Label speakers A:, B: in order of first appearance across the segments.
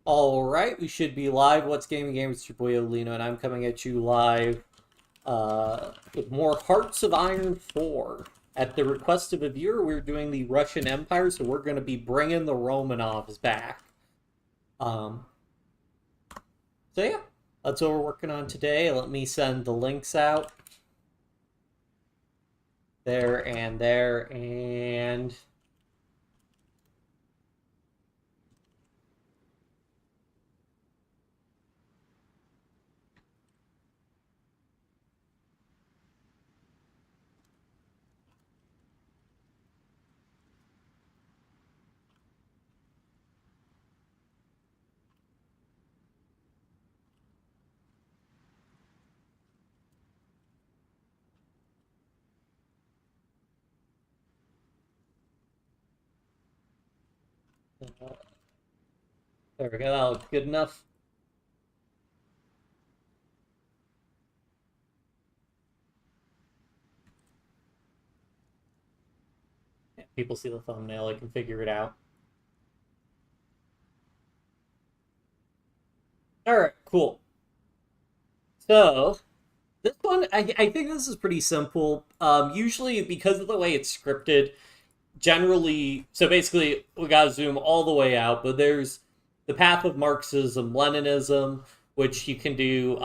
A: All right, we should be live. What's Gaming Games? It's your boy Olino, and I'm coming at you live with more Hearts of Iron 4. At the request of a viewer, we're doing the Russian Empire, so we're going to be bringing the Romanovs back. Um, so yeah, that's what we're working on today. Let me send the links out. There and there, and... there we go, that looks good enough. People see the thumbnail, I can figure it out. Alright, cool. So, this one, I think this is pretty simple. Usually, because of the way it's scripted, generally, so basically, we gotta zoom all the way out, but there's the path of Marxism, Leninism, which you can do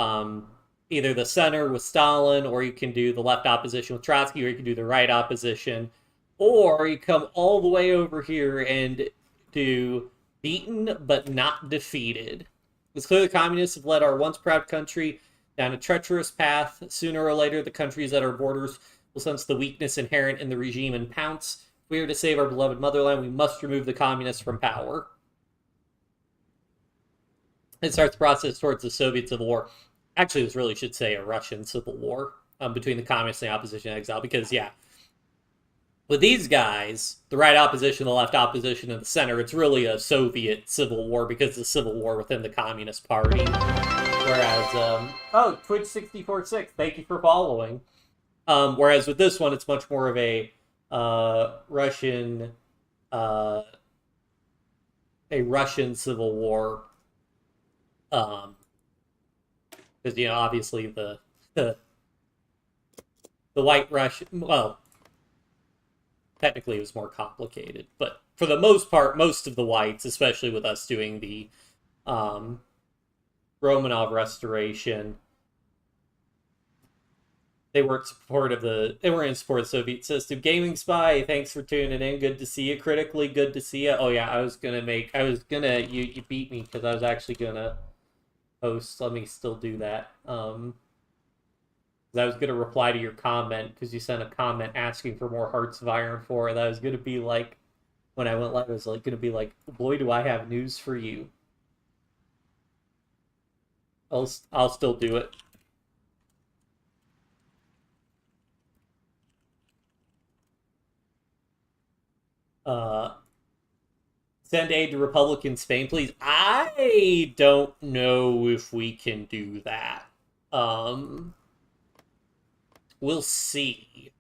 A: either the center with Stalin, or you can do the left opposition with Trotsky, or you can do the right opposition, or you come all the way over here and do beaten but not defeated. It's clear the communists have led our once proud country down a treacherous path. Sooner or later, the countries at our borders will sense the weakness inherent in the regime and pounce. If we are to save our beloved motherland, we must remove the communists from power. It starts the process towards the Soviet Civil War. Actually, this really should say a Russian Civil War between the communists and the opposition in exile, because, yeah, with these guys, the right opposition, the left opposition, and the center, it's really a Soviet Civil War because it's a civil war within the Communist Party. Whereas, oh, Twitch646, thank you for following. Whereas with this one, it's much more of a Russian Civil War. Because, you know, obviously the White Russian, well, technically it was more complicated, but for the most part, most of the whites, especially with us doing the Romanov restoration, they weren't in support of the Soviet system. Gaming Spy, thanks for tuning in. Good to see you. Critically, good to see you. Oh yeah, you beat me because I was actually gonna post. Let me still do that. I was going to reply to your comment because you sent a comment asking for more Hearts of Iron 4. And I was going to be like, when I went live, I was like going to be like, boy, do I have news for you. I'll still do it. Send aid to Republican Spain, please. I don't know if we can do that. We'll see.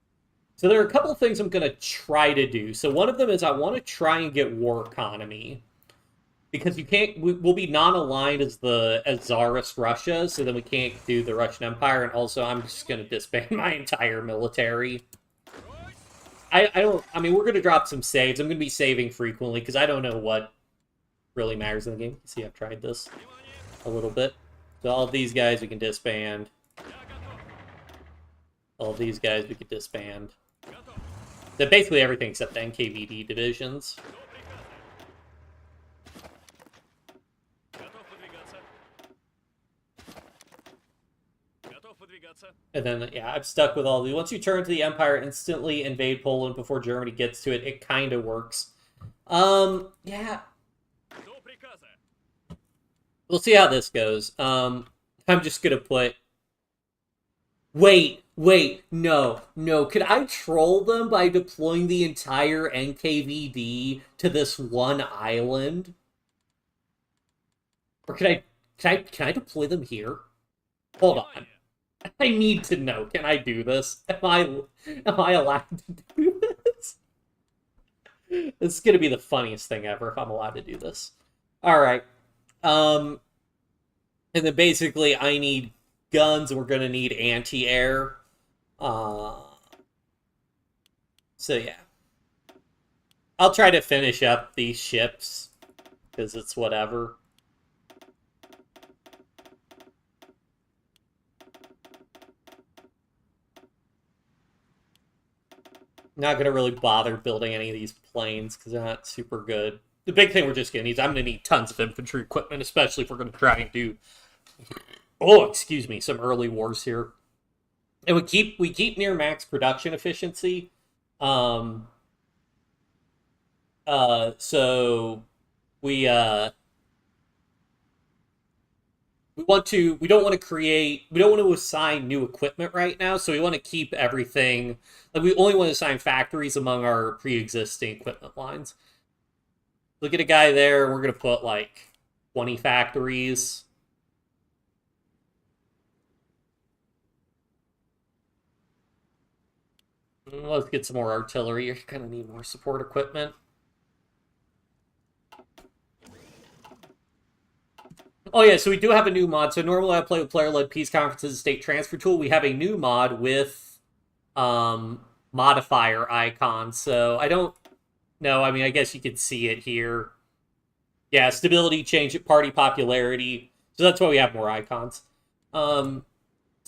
A: So there are a couple of things I'm going to try to do. So one of them is I want to try and get war economy. Because you can't, we'll be non-aligned as Tsarist Russia, so then we can't do the Russian Empire, and also I'm just going to disband my entire military. I mean, we're going to drop some saves. I'm going to be saving frequently, because I don't know what really matters in the game. See, I've tried this a little bit. So all of these guys we can disband. All of these guys we could disband. So basically everything except the NKVD divisions. And then, yeah, I'm stuck with all these. Once you turn to the Empire, instantly invade Poland before Germany gets to it. It kind of works. Yeah. We'll see how this goes. I'm just gonna put... Wait, no. Could I troll them by deploying the entire NKVD to this one island? Or can I deploy them here? Hold on. I need to know. Can I do this? Am I allowed to do this? This is gonna be the funniest thing ever if I'm allowed to do this. Alright. And then basically I need guns, and we're gonna need anti-air. So yeah. I'll try to finish up these ships, because it's whatever. Not going to really bother building any of these planes because they're not super good. The big thing we're just going to need is I'm going to need tons of infantry equipment, especially if we're going to try and do, excuse me, some early wars here. And we keep near max production efficiency. So we we don't want to assign new equipment right now, so we want to keep everything, like we only want to assign factories among our pre-existing equipment lines. Look at a guy there, we're going to put like 20 factories. Let's get some more artillery. You're going to need more support equipment. Oh yeah, so we do have a new mod. So normally I play with player-led peace conferences, state transfer tool. We have a new mod with modifier icons. So I don't know. I mean, I guess you could see it here. Yeah, stability, change at party popularity. So that's why we have more icons. So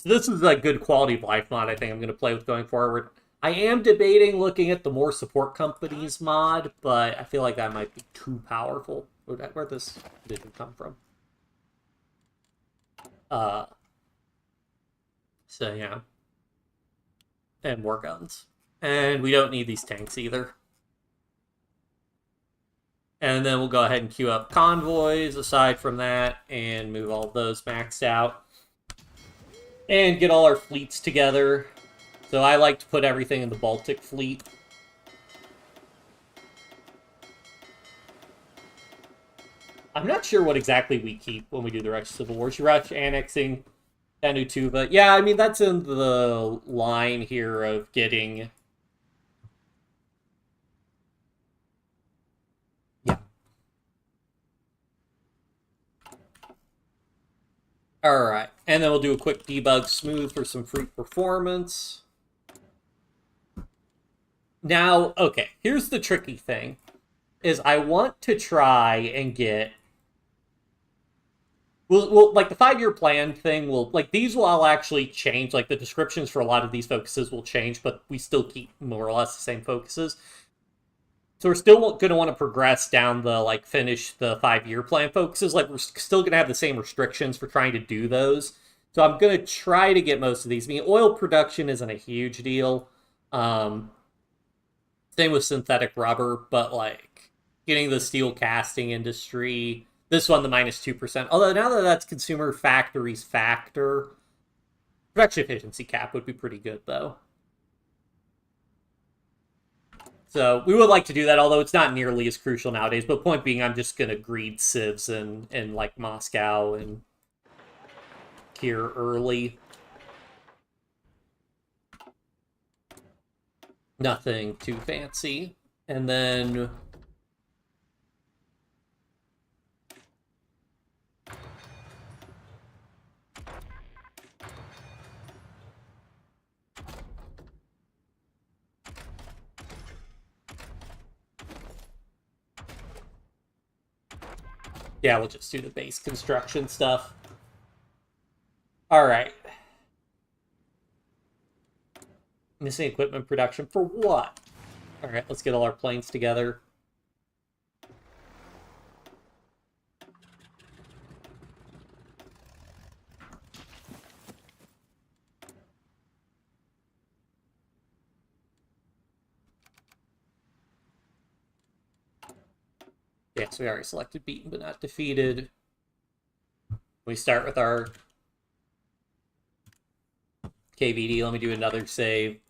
A: this is a good quality of life mod I think I'm going to play with going forward. I am debating looking at the more support companies mod, but I feel like that might be too powerful. Where'd this vision come from? So yeah. And more guns. And we don't need these tanks either. And then we'll go ahead and queue up convoys aside from that and move all of those maxed out. And get all our fleets together. So I like to put everything in the Baltic fleet. I'm not sure what exactly we keep when we do the Russian Civil War. Rush annexing Danutuva. Yeah, I mean, that's in the line here of getting... Yeah. Alright, and then we'll do a quick debug smooth for some free performance. Now, okay, here's the tricky thing. Is I want to try and get... Well, like the 5-year plan thing will, like these will all actually change. Like the descriptions for a lot of these focuses will change, but we still keep more or less the same focuses. So we're still going to want to progress down the, like, finish the 5-year plan focuses. Like, we're still going to have the same restrictions for trying to do those. So I'm going to try to get most of these. I mean, oil production isn't a huge deal. Same with synthetic rubber, but, like, getting the steel casting industry... This one, the minus 2%. Although now that that's consumer factories factor, production efficiency cap would be pretty good, though. So we would like to do that, although it's not nearly as crucial nowadays. But point being, I'm just going to greed civs in like Moscow and here early. Nothing too fancy. And then... Yeah, we'll just do the base construction stuff. Alright. Missing equipment production for what? Alright, let's get all our planes together. Yeah, so we already selected beaten but not defeated. We start with our KVD. Let me do another save.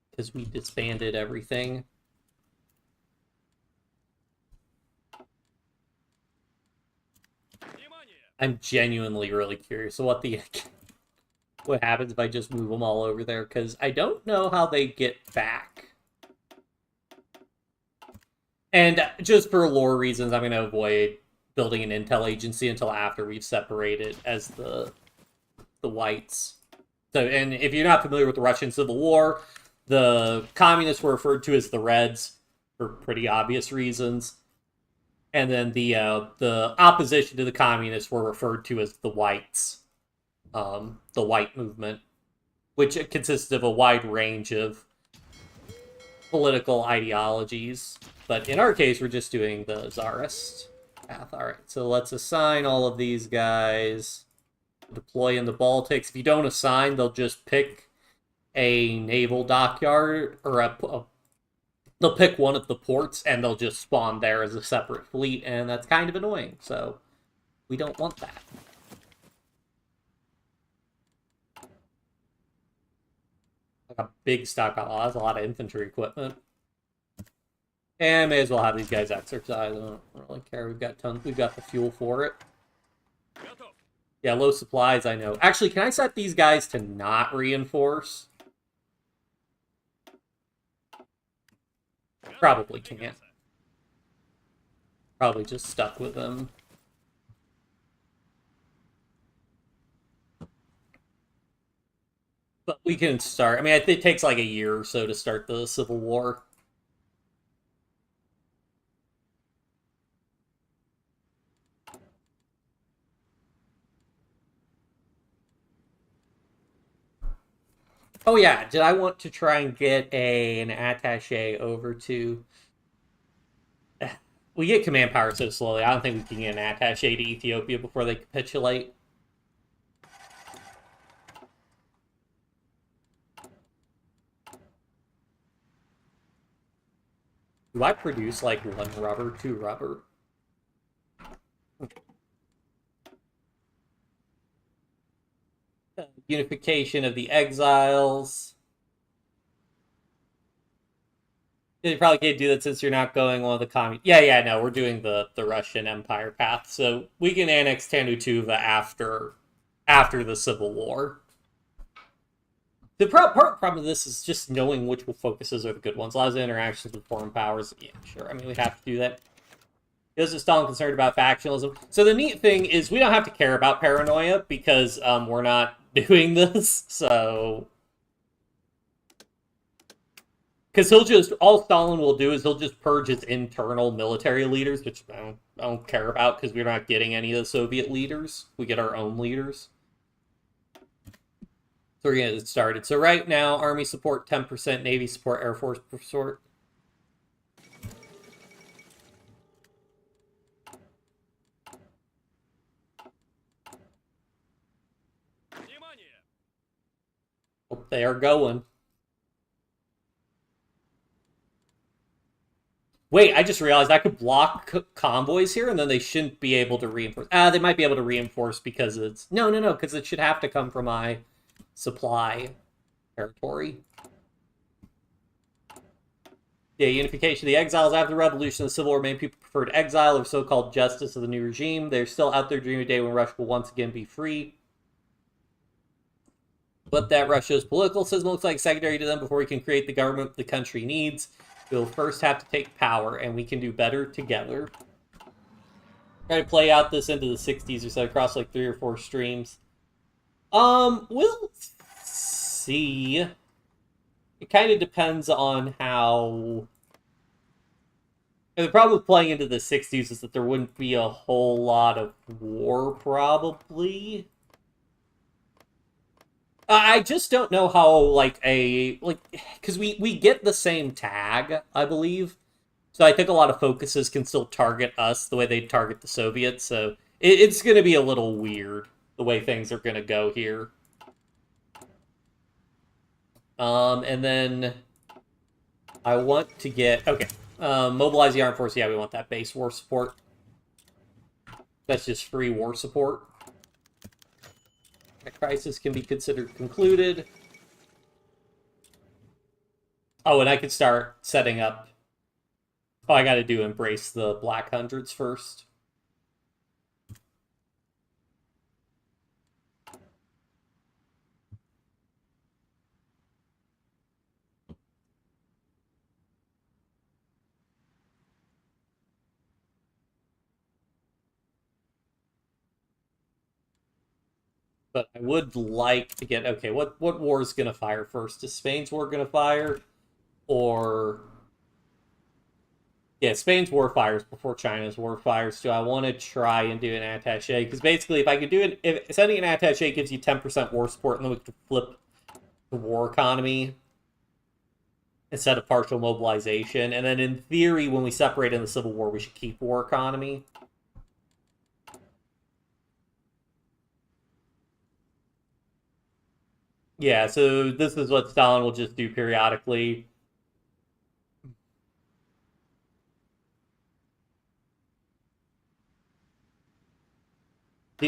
A: Because we disbanded everything. I'm genuinely really curious what the what happens if I just move them all over there, because I don't know how they get back. And just for lore reasons, I'm going to avoid building an intel agency until after we've separated as the whites. So, and if you're not familiar with the Russian Civil War, the communists were referred to as the Reds for pretty obvious reasons, and then the opposition to the communists were referred to as the whites, the white movement, which consists of a wide range of political ideologies. But in our case, we're just doing the Tsarist path. All right, so let's assign all of these guys. Deploy in the Baltics. If you don't assign, they'll just pick a naval dockyard, or they'll pick one of the ports, and they'll just spawn there as a separate fleet, and that's kind of annoying, so we don't want that. Like a big stockpile. Oh, that's a lot of infantry equipment. And may as well have these guys exercise. I don't really care. We've got tons. We've got the fuel for it. Yeah, low supplies, I know. Actually, can I set these guys to not reinforce? Probably can't. Probably just stuck with them. But we can start. I mean, it takes like a year or so to start the Civil War. Oh yeah, did I want to try and get an attaché over to... We get command power so slowly, I don't think we can get an attaché to Ethiopia before they capitulate. Do I produce like 1 rubber, 2 rubber? Unification of the exiles. You probably can't do that since you're not going on the commune. Yeah, no, we're doing the Russian Empire path, so we can annex Tanutuva after the Civil War. The problem of this is just knowing which focuses are the good ones. Lots of interactions with foreign powers. Yeah, sure. I mean, we have to do that. Is Stalin concerned about factionalism? So the neat thing is we don't have to care about paranoia because we're not doing this. So, because all Stalin will do is he'll just purge his internal military leaders, which I don't care about because we're not getting any of the Soviet leaders. We get our own leaders. So we're going to get started. So right now, Army support 10%, Navy support, Air Force support. Oh, they are going. Wait, I just realized I could block convoys here, and then they shouldn't be able to reinforce. They might be able to reinforce because it's... No, because it should have to come from my supply territory. Yeah, unification of the exiles. After the revolution, the Civil War made people preferred exile or so-called justice of the new regime. They're still out there dreaming a day when Russia will once again be free. But that Russia's political system looks like secondary to them before we can create the government the country needs. We'll first have to take power, and we can do better together. Try to play out this into the 60s or so across like 3 or 4 streams. We'll see. It kind of depends on how... And the problem with playing into the 60s is that there wouldn't be a whole lot of war, probably. I just don't know how, because we get the same tag, I believe. So I think a lot of focuses can still target us the way they target the Soviets. So it's going to be a little weird the way things are going to go here. And then I want to get... Okay. Mobilize the armed force. Yeah, we want that base war support. That's just free war support. A crisis can be considered concluded. Oh, and I could start setting up... Oh, I gotta embrace the Black Hundreds first. but I would like to get... Okay, what war is going to fire first? Is Spain's war going to fire? Or... Yeah, Spain's war fires before China's war fires. Do I want to try and do an attaché? Because basically, if I could do it... If sending an attaché gives you 10% war support, and then we could flip the war economy instead of partial mobilization. And then in theory, when we separate in the Civil War, we should keep war economy. Yeah, so this is what Stalin will just do periodically.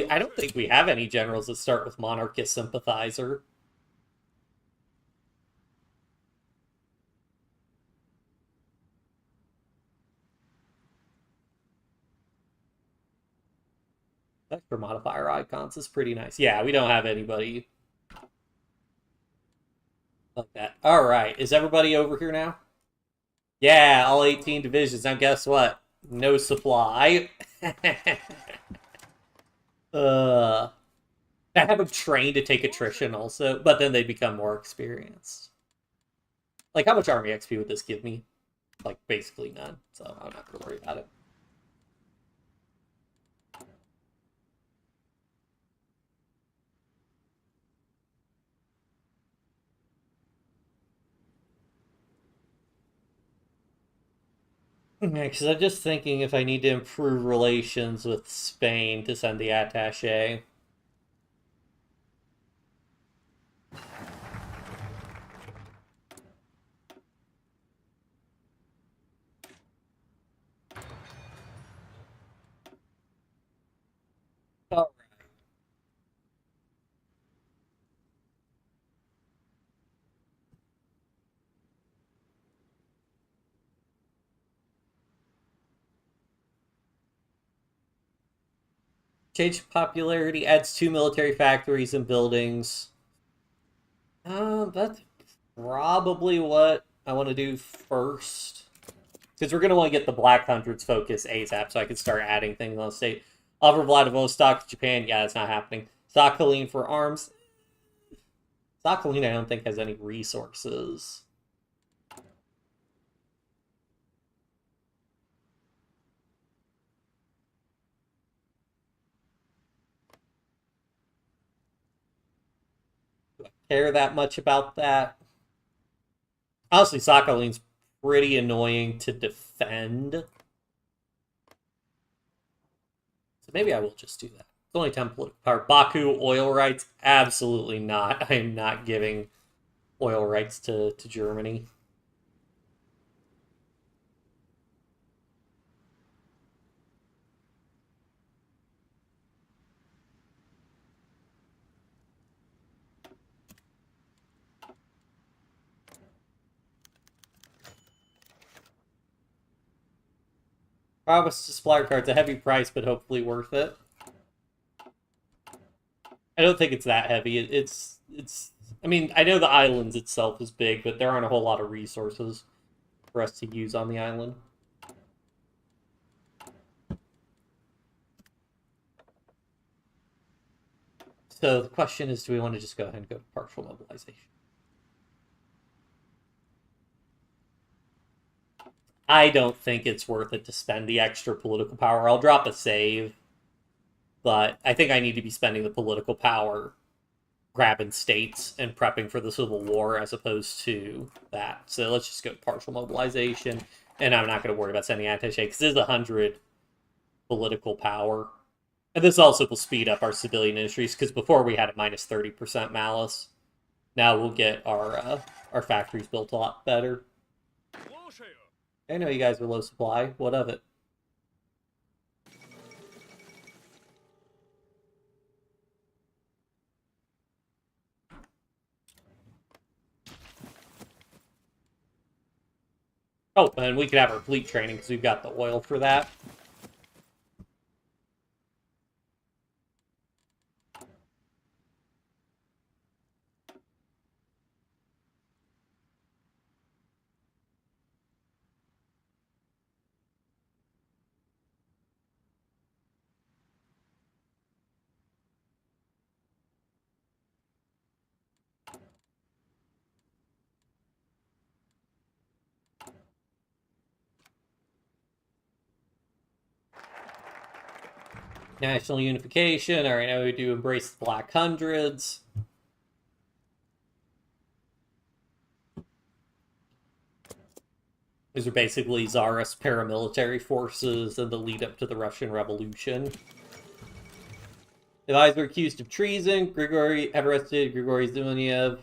A: I don't think we have any generals that start with monarchist sympathizer. That for modifier icons is pretty nice. Yeah, we don't have anybody like that. All right, is everybody over here now? Yeah, all 18 divisions. Now guess what? No supply. I have them trained to take attrition also, but then they become more experienced. Like, how much army XP would this give me? Like, basically none, so I'm not going to worry about it. Yeah, because I'm just thinking if I need to improve relations with Spain to send the attaché. All right. Change popularity, adds 2 military factories and buildings. That's probably what I want to do first. Because we're going to want to get the Black Hundreds focus ASAP so I can start adding things on the state. Offer Vladivostok to Japan. Yeah, that's not happening. Sakhalin for arms. Sakhalin, I don't think, has any resources. Do I care that much about that? Honestly, Sakhalin's pretty annoying to defend. So maybe I will just do that. It's only 10 political power. Baku oil rights? Absolutely not. I am not giving oil rights to Germany. Promise to supplier cards, a heavy price, but hopefully worth it. I don't think it's that heavy. It's. I mean, I know the islands itself is big, but there aren't a whole lot of resources for us to use on the island. So the question is, do we want to just go ahead and go to partial mobilization? I don't think it's worth it to spend the extra political power. I'll drop a save, but I think I need to be spending the political power grabbing states and prepping for the Civil War as opposed to that. So let's just go partial mobilization, and I'm not going to worry about sending attaché because there's 100 political power. And this also will speed up our civilian industries because before we had a minus 30% malice. Now we'll get our factories built a lot better. I know you guys are low supply. What of it? Oh, and we could have our fleet training because we've got the oil for that. National unification. All right, now we do embrace the Black Hundreds. These are basically Tsarist paramilitary forces in the lead up to the Russian Revolution. The guys were accused of treason. Grigory arrested Grigory Zhivkov.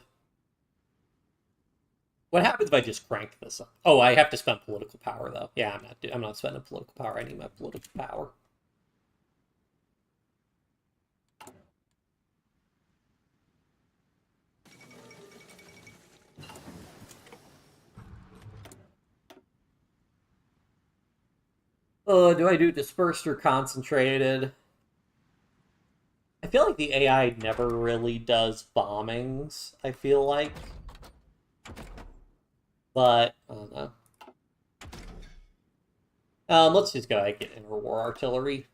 A: What happens if I just crank this up? Oh, I have to spend political power though. Yeah, I'm not spending political power. I need my political power. Do I do dispersed or concentrated? I feel like the AI never really does bombings, I feel like. But, I don't know. Let's just go ahead and get inter-war artillery.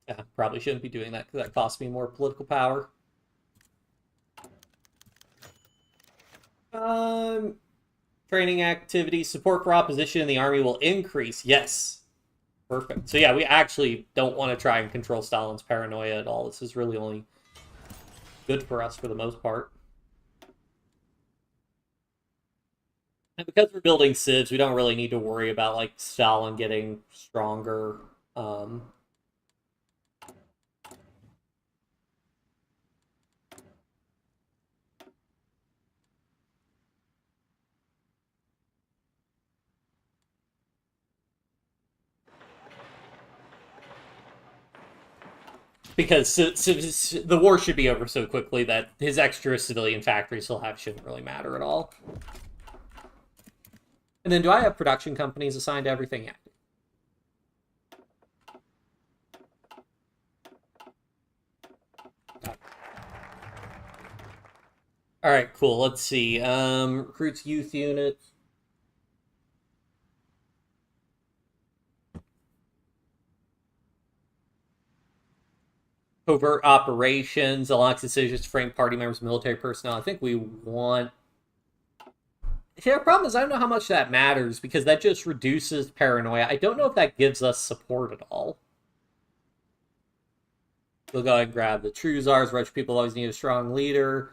A: Yeah, probably shouldn't be doing that because that costs me more political power. Training activity, support for opposition in the army will increase. Yes. Perfect. So yeah, we actually don't want to try and control Stalin's paranoia at all. This is really only good for us for the most part. And because we're building civs, we don't really need to worry about like Stalin getting stronger. Because the war should be over so quickly that his extra civilian factories he'll have shouldn't really matter at all. And then do I have production companies assigned to everything? Yeah. All right, cool. Let's see. Recruits youth unit. Covert operations, unlocks decisions to frame party members, military personnel. I think we want... Yeah, the problem is I don't know how much that matters, because that just reduces paranoia. I don't know if that gives us support at all. We'll go ahead and grab the true czars. Russian people always need a strong leader.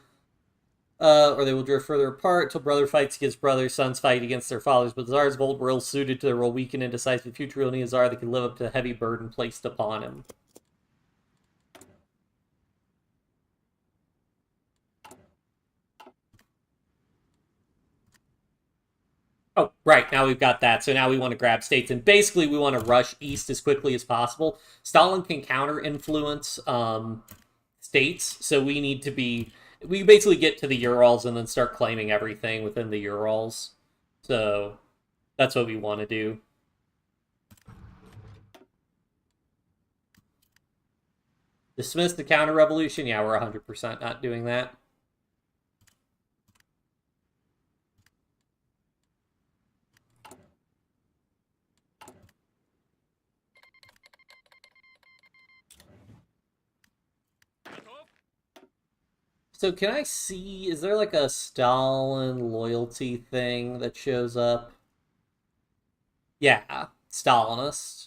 A: Or they will drift further apart till brother fights against brother, sons fight against their fathers. But the czars of old were ill suited to their role, weak and indecisive. Future will need a czar that can live up to the heavy burden placed upon him. Oh, right, now we've got that. So now we want to grab states. And basically, we want to rush east as quickly as possible. Stalin can counter-influence states, so we need to be... We basically get to the Urals and then start claiming everything within the Urals. So that's what we want to do. Dismiss the counter-revolution? Yeah, we're 100% not doing that. So can I see, is there like a Stalin loyalty thing that shows up? Yeah, Stalinist.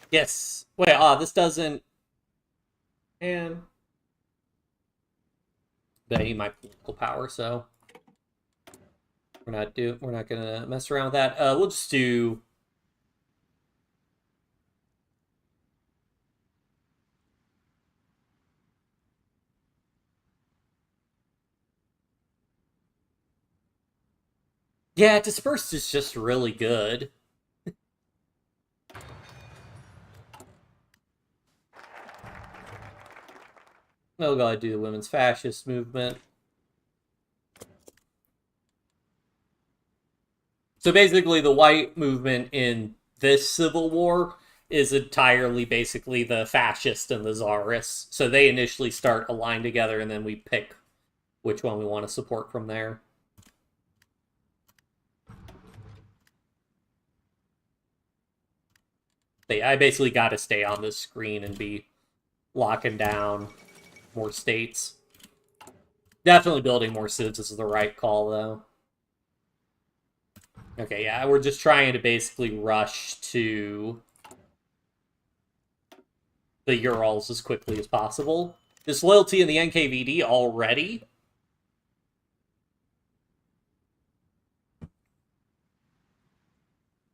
A: Yes. Wait, this doesn't... And... They need my political power, so... We're not gonna mess around with that. We'll just do... Yeah, dispersed is just really good. Oh god, do the women's fascist movement. So basically, the white movement in this civil war is entirely basically the fascist and the czarists. So they initially start aligned together, and then we pick which one we want to support from there. I basically got to stay on this screen and be locking down more states. Definitely building more suits is the right call, though. Okay, yeah, we're just trying to basically rush to the Urals as quickly as possible. Disloyalty in the NKVD already?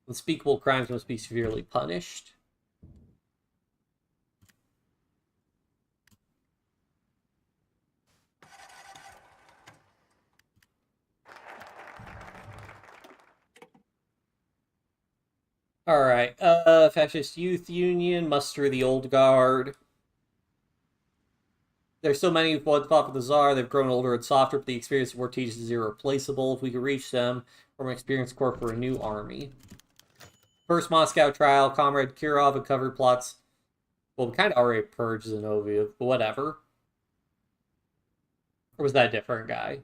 A: Unspeakable crimes must be severely punished. Alright, Fascist Youth Union, muster the Old Guard. There's so many who fought for the Tsar, they've grown older and softer, but the experience of war teaches is irreplaceable. If we could reach them, form an experienced corps for a new army. First Moscow trial, Comrade Kirov uncovered plots. Well, we kind of already purged Zinoviev, but whatever. Or was that a different guy?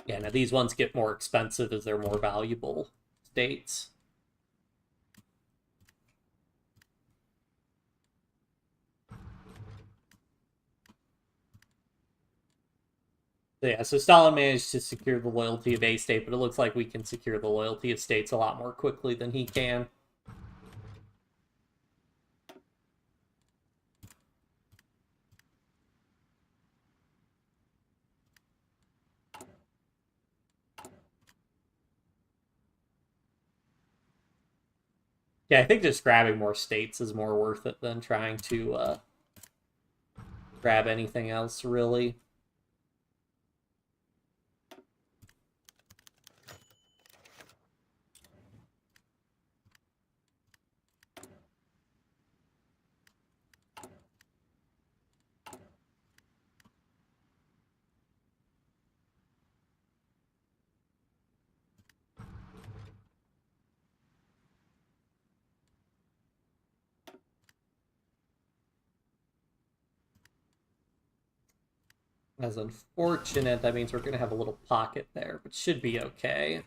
A: Yeah, now these ones get more expensive as they're more valuable states. So yeah, so Stalin managed to secure the loyalty of a state, but it looks like we can secure the loyalty of states a lot more quickly than he can. Yeah, I think just grabbing more states is more worth it than trying to grab anything else, really. That's unfortunate. That means we're going to have a little pocket there, but should be okay.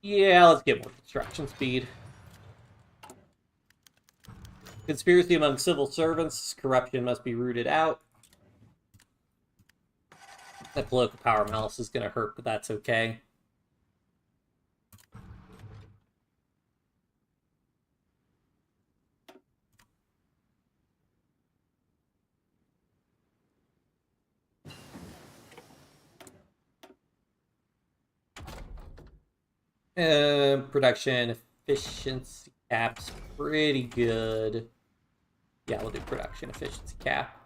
A: Yeah, let's get more construction speed. Conspiracy among civil servants. Corruption must be rooted out. That political power malice is going to hurt, but that's okay. Production efficiency cap's pretty good. Yeah, we'll do production efficiency cap.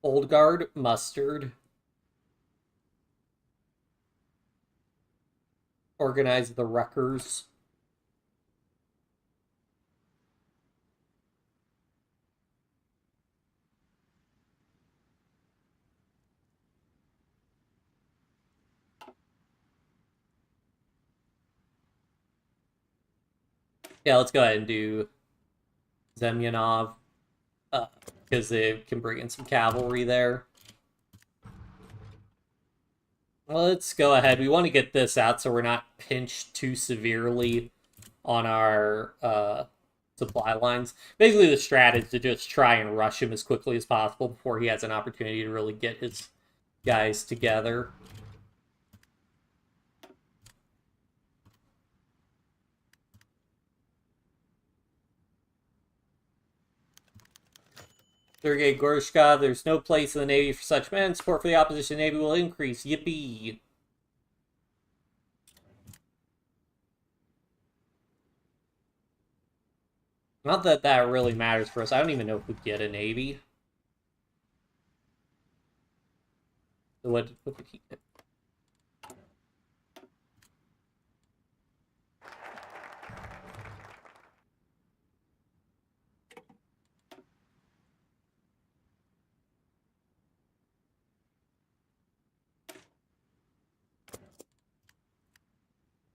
A: Old Guard, Mustard. Organize the Wreckers. Yeah, let's go ahead and do Zemyonov, because they can bring in some cavalry there. Well, let's go ahead. We want to get this out so we're not pinched too severely on our supply lines. Basically, the strat is to just try and rush him as quickly as possible before he has an opportunity to really get his guys together. Sergei Gorshkov, there's no place in the Navy for such men. Support for the opposition Navy will increase. Yippee. Not that that really matters for us. I don't even know if we get a Navy. So what did he get?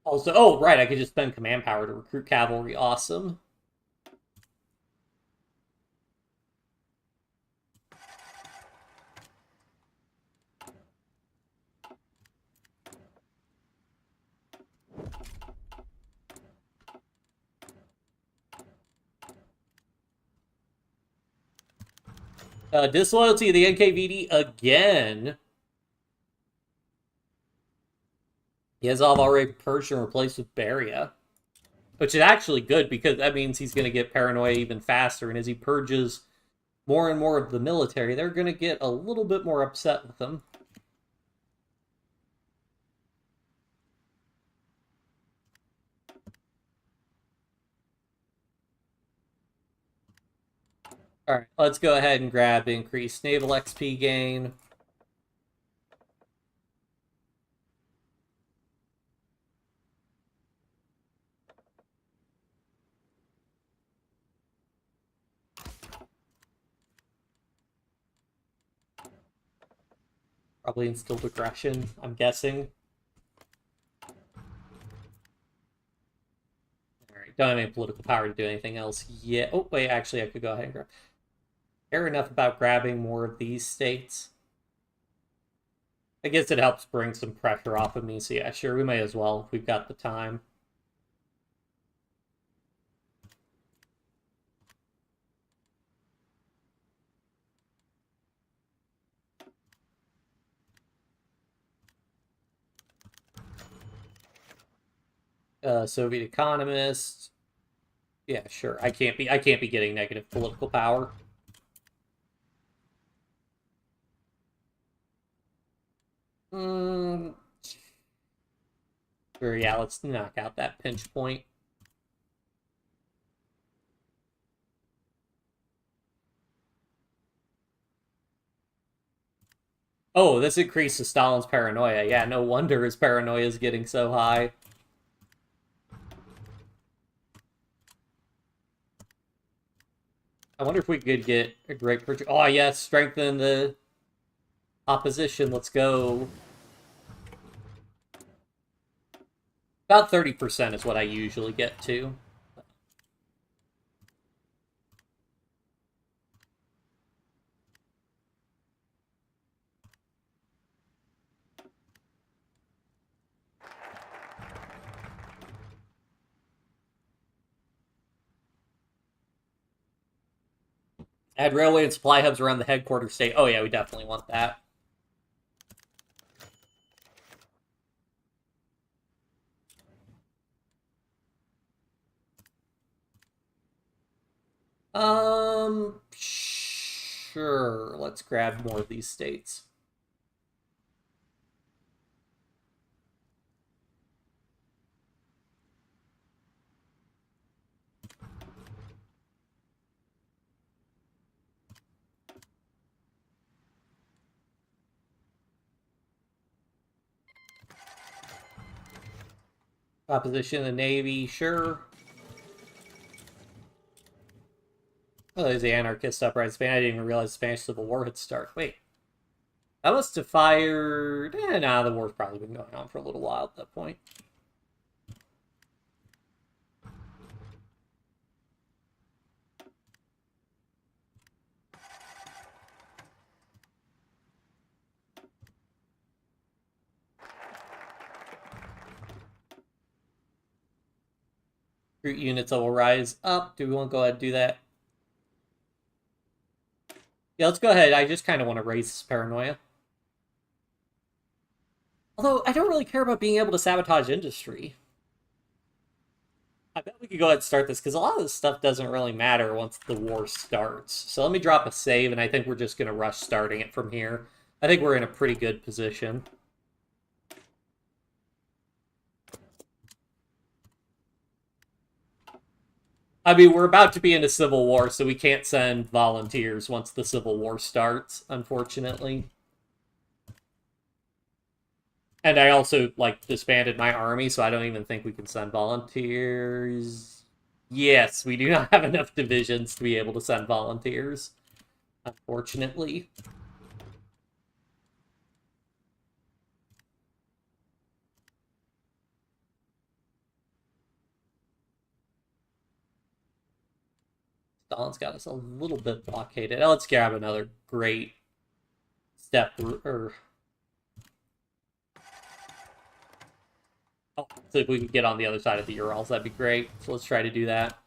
A: Also, oh, right, I could just spend command power to recruit cavalry. Awesome. Disloyalty of the NKVD again. He has already purged and replaced with Baria. Which is actually good, because that means he's going to get paranoia even faster, and as he purges more and more of the military, they're going to get a little bit more upset with him. Alright, let's go ahead and grab increased naval XP gain. Probably instilled aggression, I'm guessing. Alright, don't have any political power to do anything else yet. Oh, wait, actually, I could go ahead and grab. Care enough about grabbing more of these states. I guess it helps bring some pressure off of me, so yeah, sure, we may as well if we've got the time. Soviet economist. Yeah, sure. I can't be getting negative political power. Sure, yeah, let's knock out that pinch point. Oh, this increases Stalin's paranoia. Yeah, no wonder his paranoia is getting so high. I wonder if we could get a great purchase. Oh, yes, strengthen the opposition. Let's go. About 30% is what I usually get to. Add railway and supply hubs around the headquarters state. Oh, yeah, we definitely want that. Sure. Let's grab more of these states. Opposition in the Navy, sure. Oh, there's the anarchist uprising. I didn't even realize the Spanish Civil War had started. Wait. That must have fired... nah, the war's probably been going on for a little while at that point. Recruit units that will rise up. Do we want to go ahead and do that? Yeah, let's go ahead. I just kind of want to raise this paranoia. Although, I don't really care about being able to sabotage industry. I bet we could go ahead and start this, because a lot of this stuff doesn't really matter once the war starts. So let me drop a save, and I think we're just going to rush starting it from here. I think we're in a pretty good position. I mean, we're about to be in a civil war, so we can't send volunteers once the civil war starts, unfortunately. And I also, like, disbanded my army, so I don't even think we can send volunteers. Yes, we do not have enough divisions to be able to send volunteers, unfortunately. Stalin's got us a little bit blockaded. Now let's grab another great step, or... Oh, so if we could get on the other side of the Urals, that'd be great. So let's try to do that.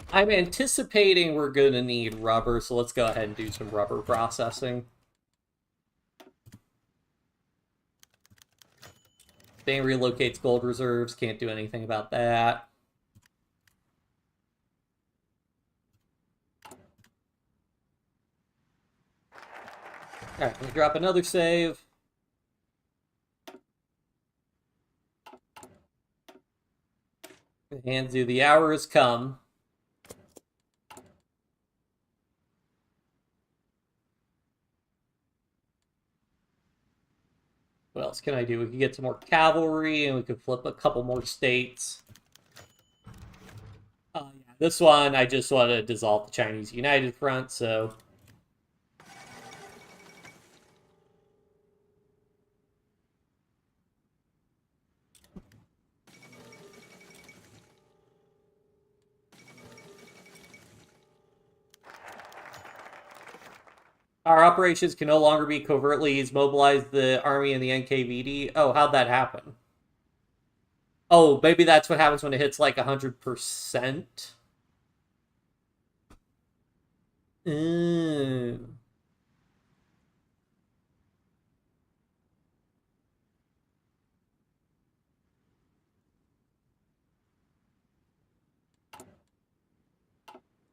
A: I'm anticipating we're going to need rubber, so let's go ahead and do some rubber processing. Spain relocates gold reserves, can't do anything about that. Alright, let me drop another save. Hanzu, the hour has come. What else can I do? We can get some more cavalry, and we could flip a couple more states. Yeah, this one, I just want to dissolve the Chinese United Front, so... Our operations can no longer be covertly used. Mobilize the army and the NKVD. Oh, how'd that happen? Oh, maybe that's what happens when it hits like 100%.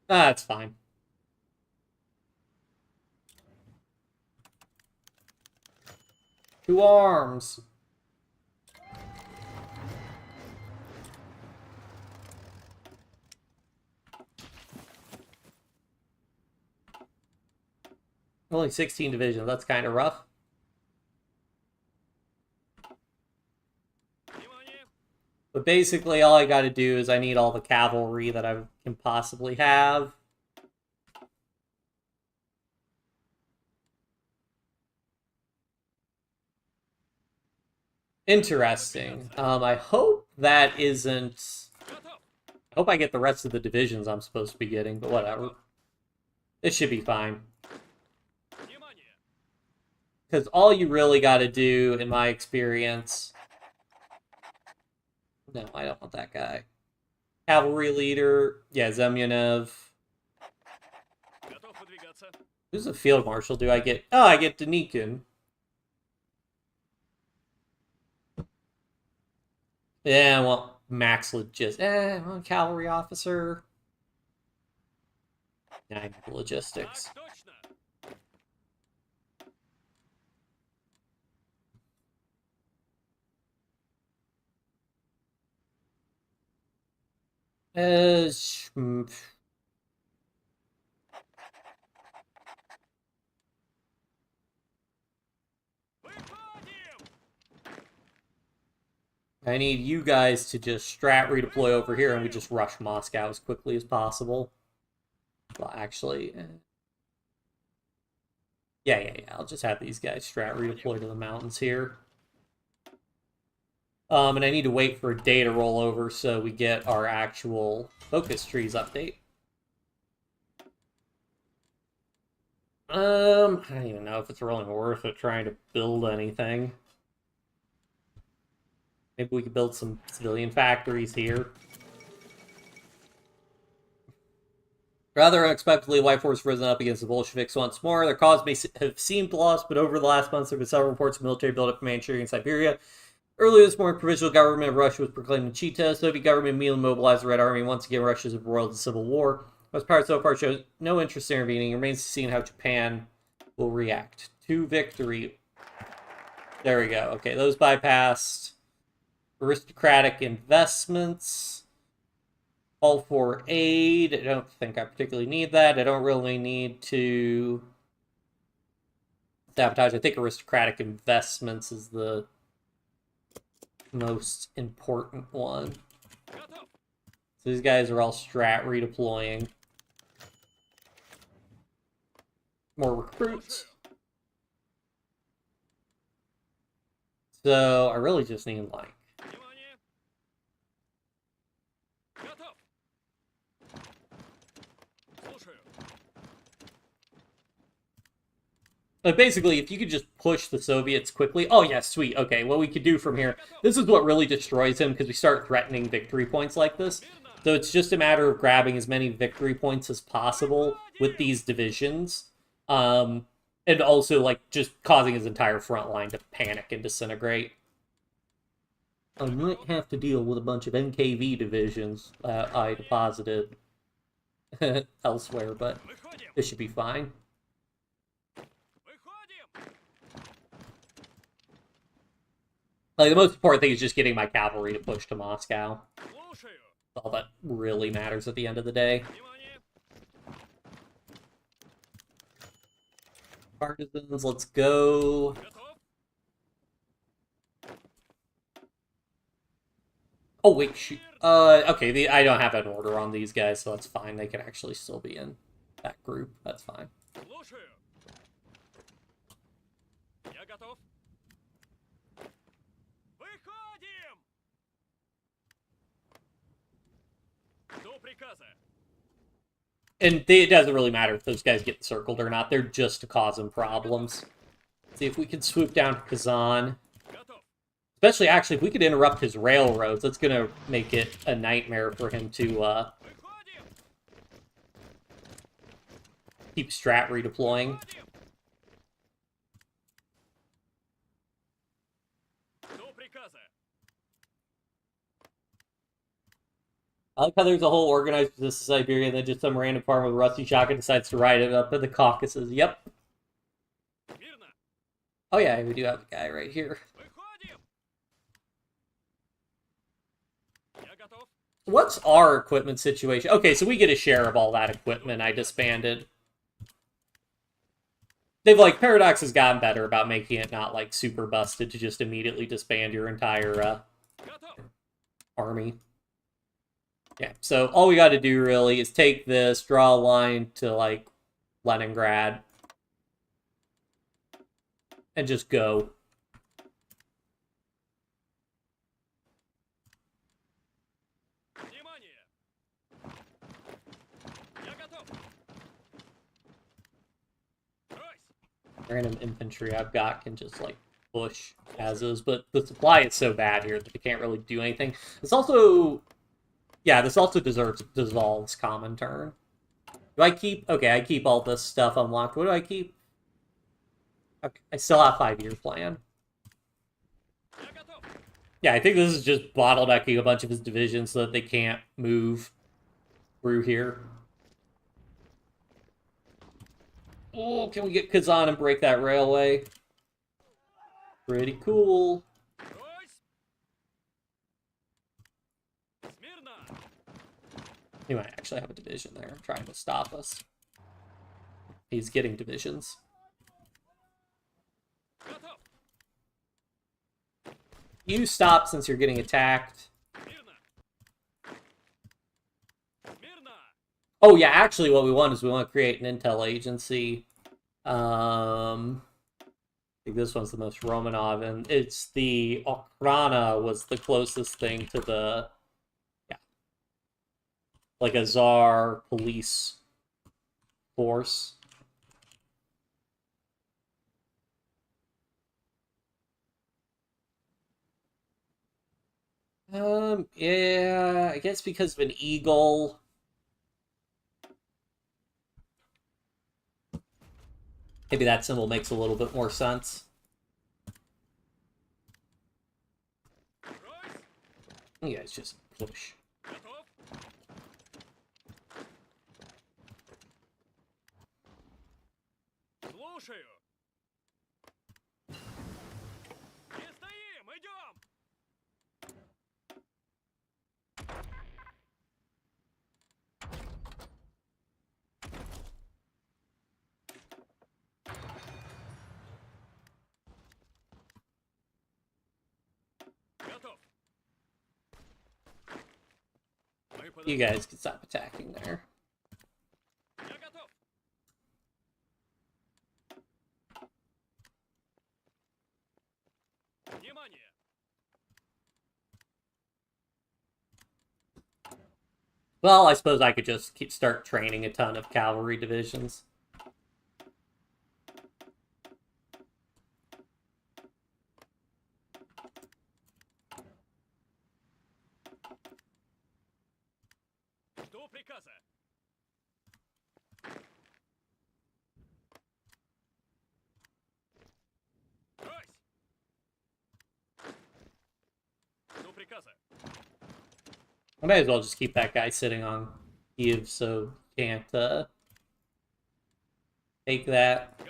A: That's fine. To arms. Only 16 divisions. That's kind of rough. But basically, all I got to do is I need all the cavalry that I can possibly have. Interesting. I hope that isn't... I hope I get the rest of the divisions I'm supposed to be getting, but whatever. This should be fine. Because all you really got to do, in my experience... No, I don't want that guy. Cavalry leader. Yeah, Zemyonov. Who's a field marshal do I get? Oh, I get Denikin. Yeah, well, max logistics. Well, cavalry officer. Yeah, I get logistics. I need you guys to just strat redeploy over here and we just rush Moscow as quickly as possible. Well, actually... Yeah. I'll just have these guys strat redeploy to the mountains here. And I need to wait for a day to roll over so we get our actual focus trees update. I don't even know if it's really worth it trying to build anything. Maybe we could build some civilian factories here. Rather unexpectedly, HOI4 has risen up against the Bolsheviks once more. Their cause may have seemed lost, but over the last months there have been several reports of military buildup in Manchuria and Siberia. Earlier this morning, provisional government of Russia was proclaimed in Chita. Soviet government immediately mobilized the Red Army. Once again, Russia is embroiled in civil war. Most parts so far show no interest in intervening. It remains to see how Japan will react. To victory. There we go. Okay, those bypassed. Aristocratic investments. All for aid. I don't think I particularly need that. I don't really need to sabotage. I think aristocratic investments is the most important one. So these guys are all strat redeploying. More recruits. So I really just need like But basically, if you could just push the Soviets quickly... Oh, yeah, sweet. Okay, what we could do from here... This is what really destroys him, because we start threatening victory points like this. So it's just a matter of grabbing as many victory points as possible with these divisions. And also, like, just causing his entire front line to panic and disintegrate. I might have to deal with a bunch of NKV divisions that I deposited elsewhere, but this should be fine. Like, the most important thing is just getting my cavalry to push to Moscow. That's all that really matters at the end of the day. Partisans, let's go. Oh, wait, shoot. Okay, I don't have an order on these guys, so that's fine. They can actually still be in that group. That's fine. And it doesn't really matter if those guys get encircled or not. They're just to cause him problems. Let's see if we can swoop down to Kazan. Especially, actually, if we could interrupt his railroads, that's going to make it a nightmare for him to keep strat redeploying. I like how there's a whole organized resistance to Siberia, and then just some random farm with a rusty shotgun decides to ride it up in the Caucasus. Yep. Oh yeah, we do have a guy right here. What's our equipment situation? Okay, so we get a share of all that equipment I disbanded. They've, like, Paradox has gotten better about making it not, like, super busted to just immediately disband your entire army. Yeah, so all we got to do, really, is take this, draw a line to, like, Leningrad, and just go. Random infantry I've got can just, like, push as is, but the supply is so bad here that they can't really do anything. This also... Yeah, this also dissolves common turn. Do I keep... Okay, I keep all this stuff unlocked. What do I keep? Okay, I still have 5-year plan. Yeah, I think this is just bottlenecking a bunch of his divisions so that they can't move through here. Oh, can we get Kazan and break that railway? Pretty cool. He might actually have a division there trying to stop us. He's getting divisions. You stop since you're getting attacked. Oh yeah, actually what we want is we want to create an intel agency. I think this one's the most Romanov, and it's the Okhrana was the closest thing to the... Yeah. Like a Tsar police force. Yeah, I guess because of an eagle. Maybe that symbol makes a little bit more sense. You guys just push. You guys can stop attacking there. Well, I suppose I could just start training a ton of cavalry divisions. I might as well just keep that guy sitting on Kiev so can't take that.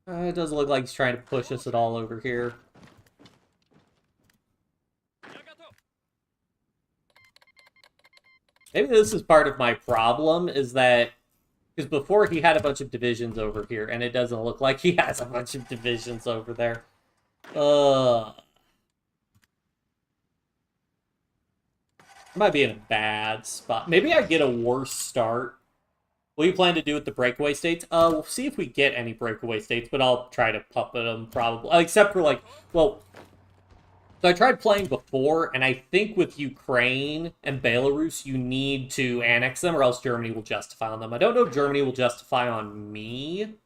A: It doesn't look like he's trying to push us at all over here. Maybe this is part of my problem, is that because before he had a bunch of divisions over here, and it doesn't look like he has a bunch of divisions over there. I might be in a bad spot. Maybe I get a worse start. What do you plan to do with the breakaway states? We'll see if we get any breakaway states, but I'll try to puppet them probably. Except for, like, well, so I tried playing before, and I think with Ukraine and Belarus, you need to annex them, or else Germany will justify on them. I don't know if Germany will justify on me,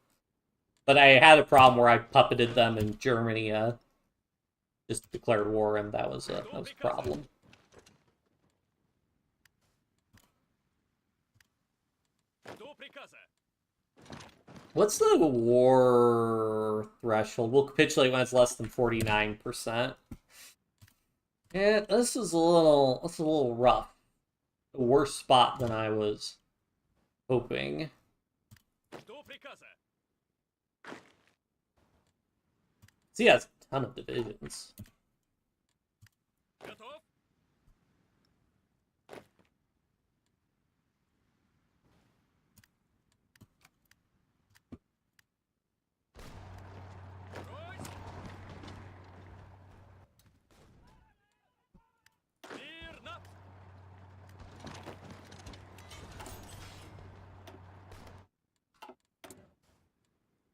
A: but I had a problem where I puppeted them, and Germany just declared war, and that was a problem. What's the war threshold? We'll capitulate when it's less than 49%. Yeah, this is a little rough. A worse spot than I was hoping. See, he has a ton of divisions.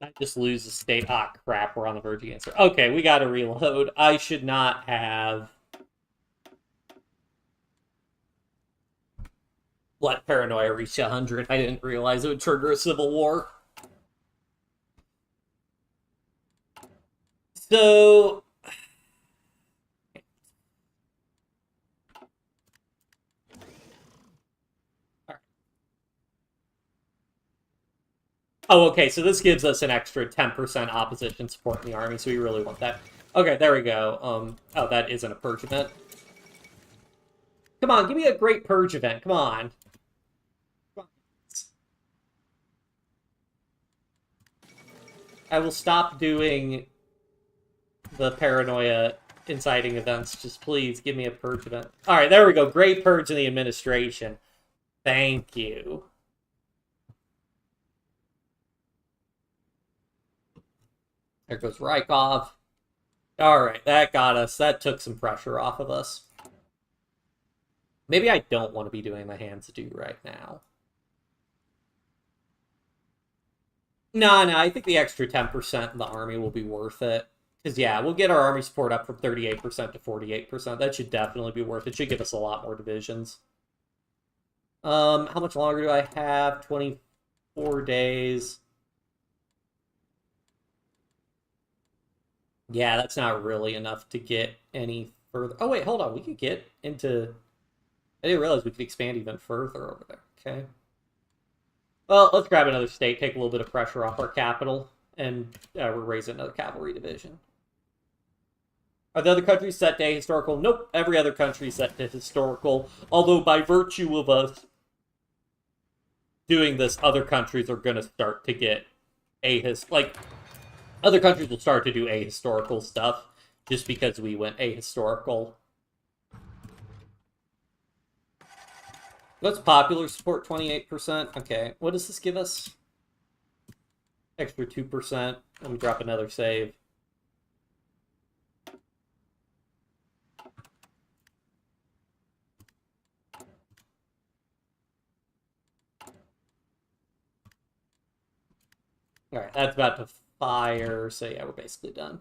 A: I just lose the state. Ah, crap, we're on the verge of answer. Okay, we gotta reload. I should not have let paranoia reach 100. I didn't realize it would trigger a civil war. So... Oh, okay, so this gives us an extra 10% opposition support in the army, so we really want that. Okay, there we go. Oh, that isn't a purge event. Come on, give me a great purge event. Come on. I will stop doing the paranoia inciting events. Just please give me a purge event. Alright, there we go. Great purge in the administration. Thank you. There goes Rykov. Alright, that got us. That took some pressure off of us. Maybe I don't want to be doing the hands to do right now. No, I think the extra 10% in the army will be worth it. Because, yeah, we'll get our army support up from 38% to 48%. That should definitely be worth it. Should give us a lot more divisions. How much longer do I have? 24 days. Yeah, that's not really enough to get any further. Oh, wait, hold on. We could get into... I didn't realize we could expand even further over there. Okay. Well, let's grab another state, take a little bit of pressure off our capital, and we're raising another cavalry division. Are the other countries set to ahistorical? Nope, every other country is set to historical. Although, by virtue of us doing this, other countries are going to start to get other countries will start to do ahistorical stuff, just because we went ahistorical. What's popular support? 28%. Okay, what does this give us? Extra 2%. Let me drop another save. Alright, that's about to fire, so yeah, we're basically done.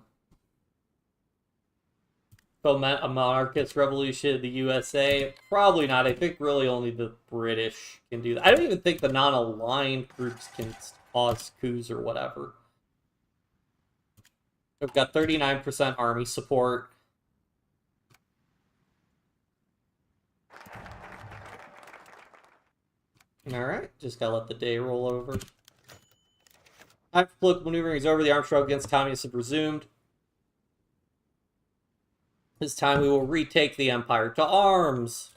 A: Foment a monarchist revolution in the USA? Probably not. I think really only the British can do that. I don't even think the non-aligned groups can cause coups or whatever. We've got 39% army support. Alright, just gotta let the day roll over. After political maneuvering is over, the armed struggle against communists have resumed. This time we will retake the empire to arms.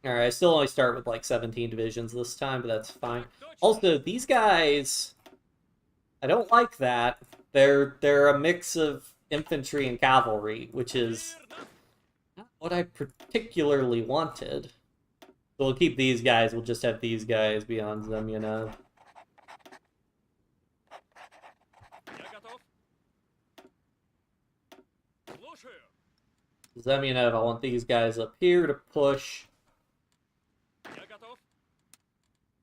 A: Alright, I still only start with like 17 divisions this time, but that's fine. Also, these guys, I don't like that. They're a mix of infantry and cavalry, which is not what I particularly wanted. So we'll keep these guys, we'll just have these guys beyond Zemyonov. Zemyonov, I want these guys up here to push. The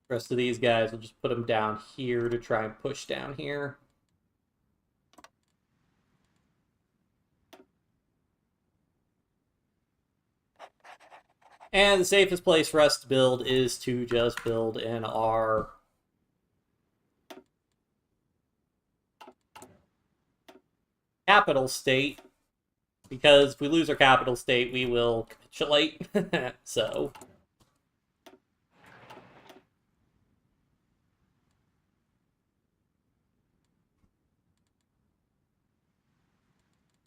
A: rest of these guys, we'll just put them down here to try and push down here. And the safest place for us to build is to just build in our capital state. Because if we lose our capital state, we will capitulate. So.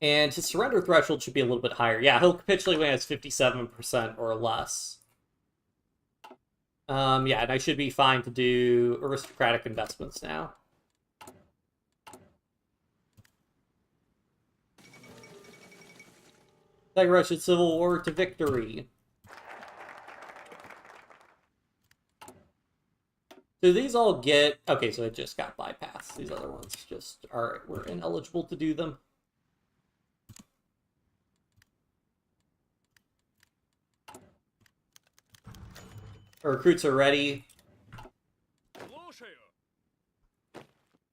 A: And his surrender threshold should be a little bit higher. Yeah, he'll capitulate when he has 57% or less. Yeah, and I should be fine to do aristocratic investments now. Like Russian Civil War to victory. Do these all get... Okay, so it just got bypassed. These other ones just are... We're ineligible to do them. Our recruits are ready.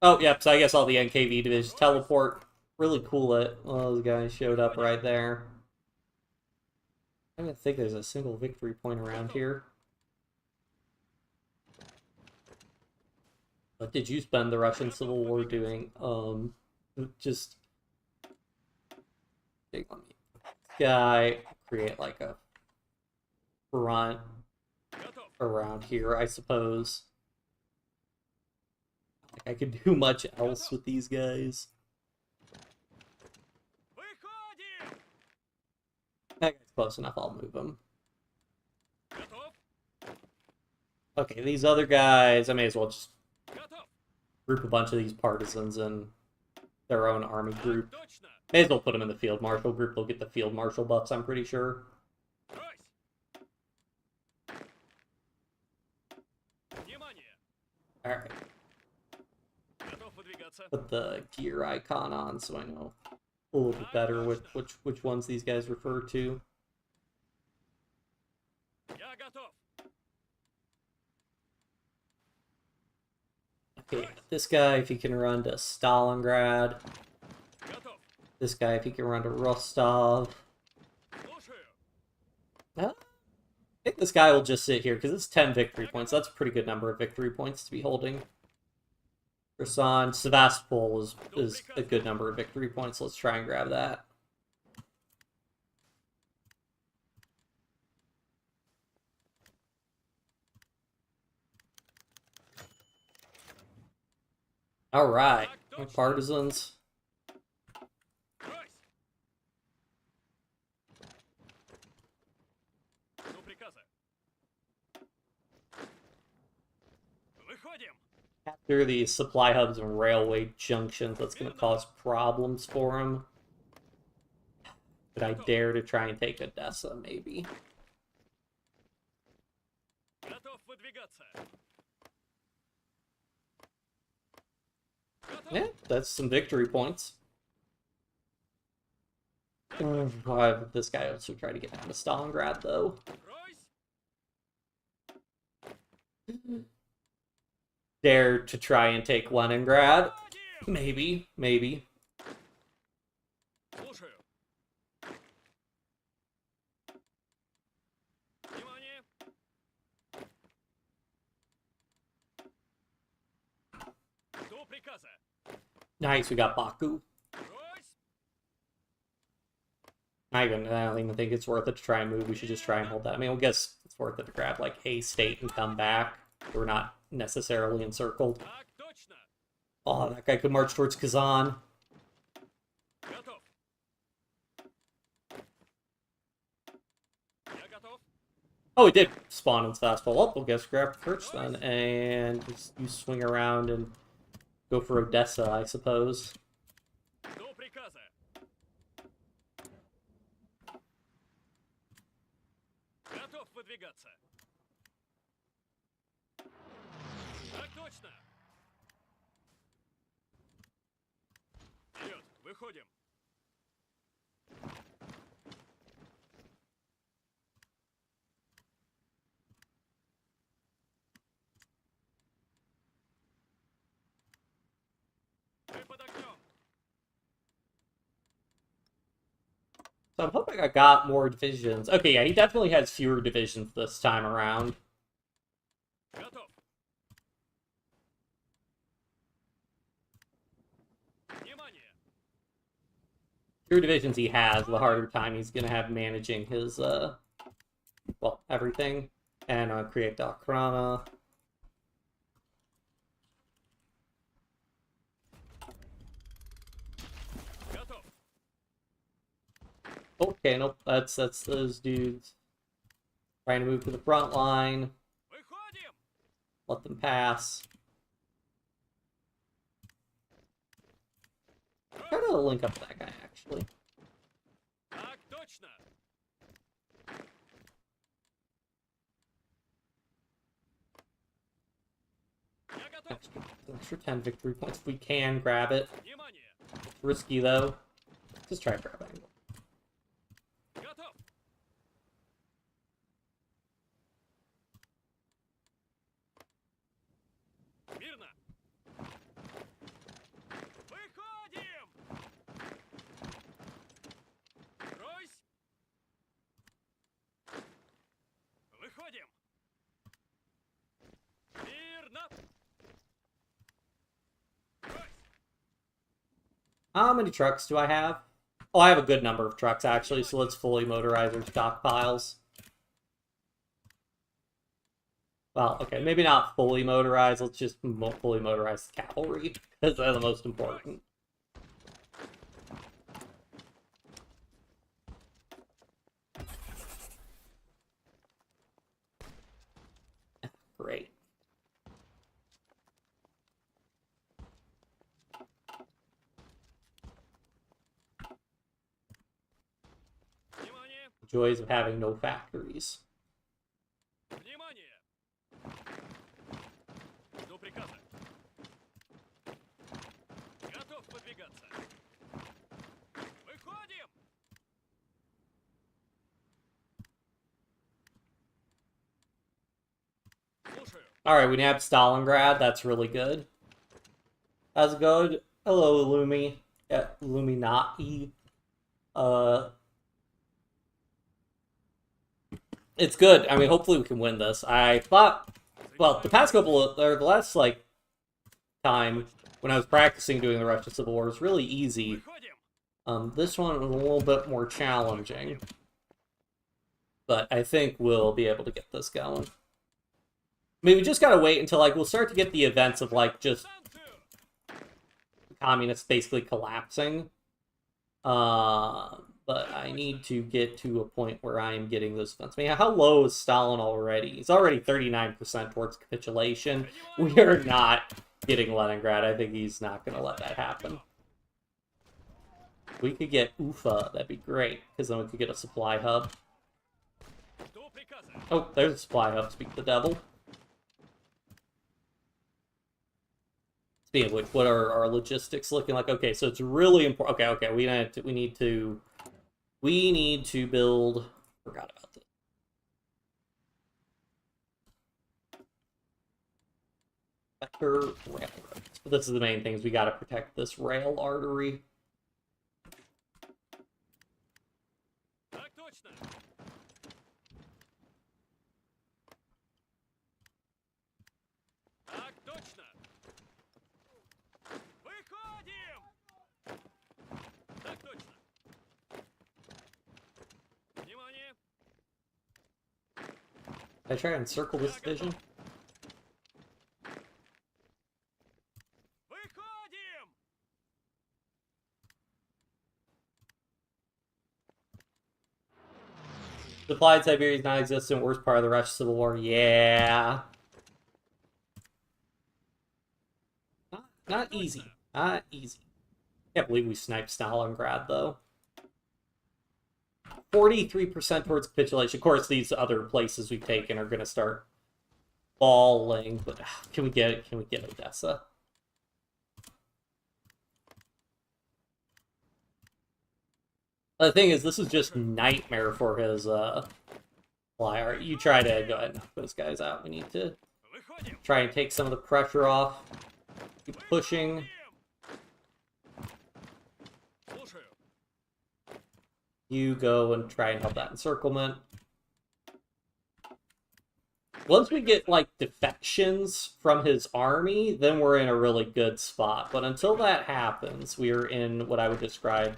A: Oh, yep, so I guess all the NKV divisions teleport. Really cool that all those guys showed up right there. I don't think there's a single victory point around here. What did you spend the Russian Civil War doing? Just... Big one. Guy, create like a front around here, I suppose. I could do much else with these guys. That guy's close enough, I'll move him. Okay, these other guys, I may as well just group a bunch of these partisans in their own army group. May as well put them in the field marshal group, they'll get the field marshal buffs, I'm pretty sure. Alright. Put the gear icon on so I know a little bit better which ones these guys refer to. Okay, this guy if he can run to Stalingrad. This guy if he can run to Rostov. I think this guy will just sit here because it's 10 victory points. That's a pretty good number of victory points to be holding. Kherson, Sevastopol is a good number of victory points. Let's try and grab that. All right, my partisans. Capture these supply hubs and railway junctions. That's going to cause problems for him. But I dare to try and take Odessa, maybe. Yeah, that's some victory points. This guy also tried to get down to Stalingrad, though. Dare to try and take Leningrad. Maybe, maybe. Nice, we got Baku. I don't even think it's worth it to try and move. We should just try and hold that. I mean, I guess it's worth it to grab, like, a state and come back. We're not necessarily encircled. Oh, that guy could march towards Kazan. Oh, it did spawn in Fastball. Well, we'll guess grab first then, and just you swing around and go for Odessa, I suppose. So I'm hoping I got more divisions. Okay, yeah, he definitely has fewer divisions this time around. Fewer divisions he has, the harder time he's going to have managing his, well, everything. And create Dockrana. Okay, nope, that's those dudes. Trying to move to the front line. Let them pass. Try to link up that guy, actually. Extra 10 victory points if we can grab it. It's risky, though. Just try to grab it. How many trucks do I have? Oh, I have a good number of trucks, actually, so let's fully motorize our stockpiles. Well, okay, maybe not fully motorized, let's just fully motorize the cavalry, because they're the most important. Great. Joys of having no factories. Alright, we nabbed Stalingrad. That's really good. How's it going? Hello, Lumi. Yeah, Luminati. It's good. I mean, hopefully we can win this. I thought, well, the past couple of, or the last, like, time when I was practicing doing the Russian Civil War was really easy. This one was a little bit more challenging. But I think we'll be able to get this going. I mean, we just gotta wait until, like, we'll start to get the events of, like, just the communists basically collapsing. But I need to get to a point where I am getting those events. I mean, how low is Stalin already? He's already 39% towards capitulation. We are not getting Leningrad. I think he's not going to let that happen. We could get Ufa. That'd be great, because then we could get a supply hub. Oh, there's a supply hub. Speak the devil. Speaking of which, what are our logistics looking like? Okay, so it's really important. Okay, we need to build. Forgot about this. Better railroads. But this is the main thing, is we gotta protect this rail artery. I try and circle this division. Supplied Siberia is non-existent. Worst part of the Russian Civil War. Yeah. Not easy. Not easy. Can't believe we sniped Stalingrad, though. 43% towards capitulation. Of course, these other places we've taken are going to start falling. But can we get Odessa? The thing is, this is just nightmare for his flyer. You try to go ahead and knock those guys out. We need to try and take some of the pressure off. Keep pushing. You go and try and help that encirclement. Once we get, like, defections from his army, then we're in a really good spot. But until that happens, we are in what I would describe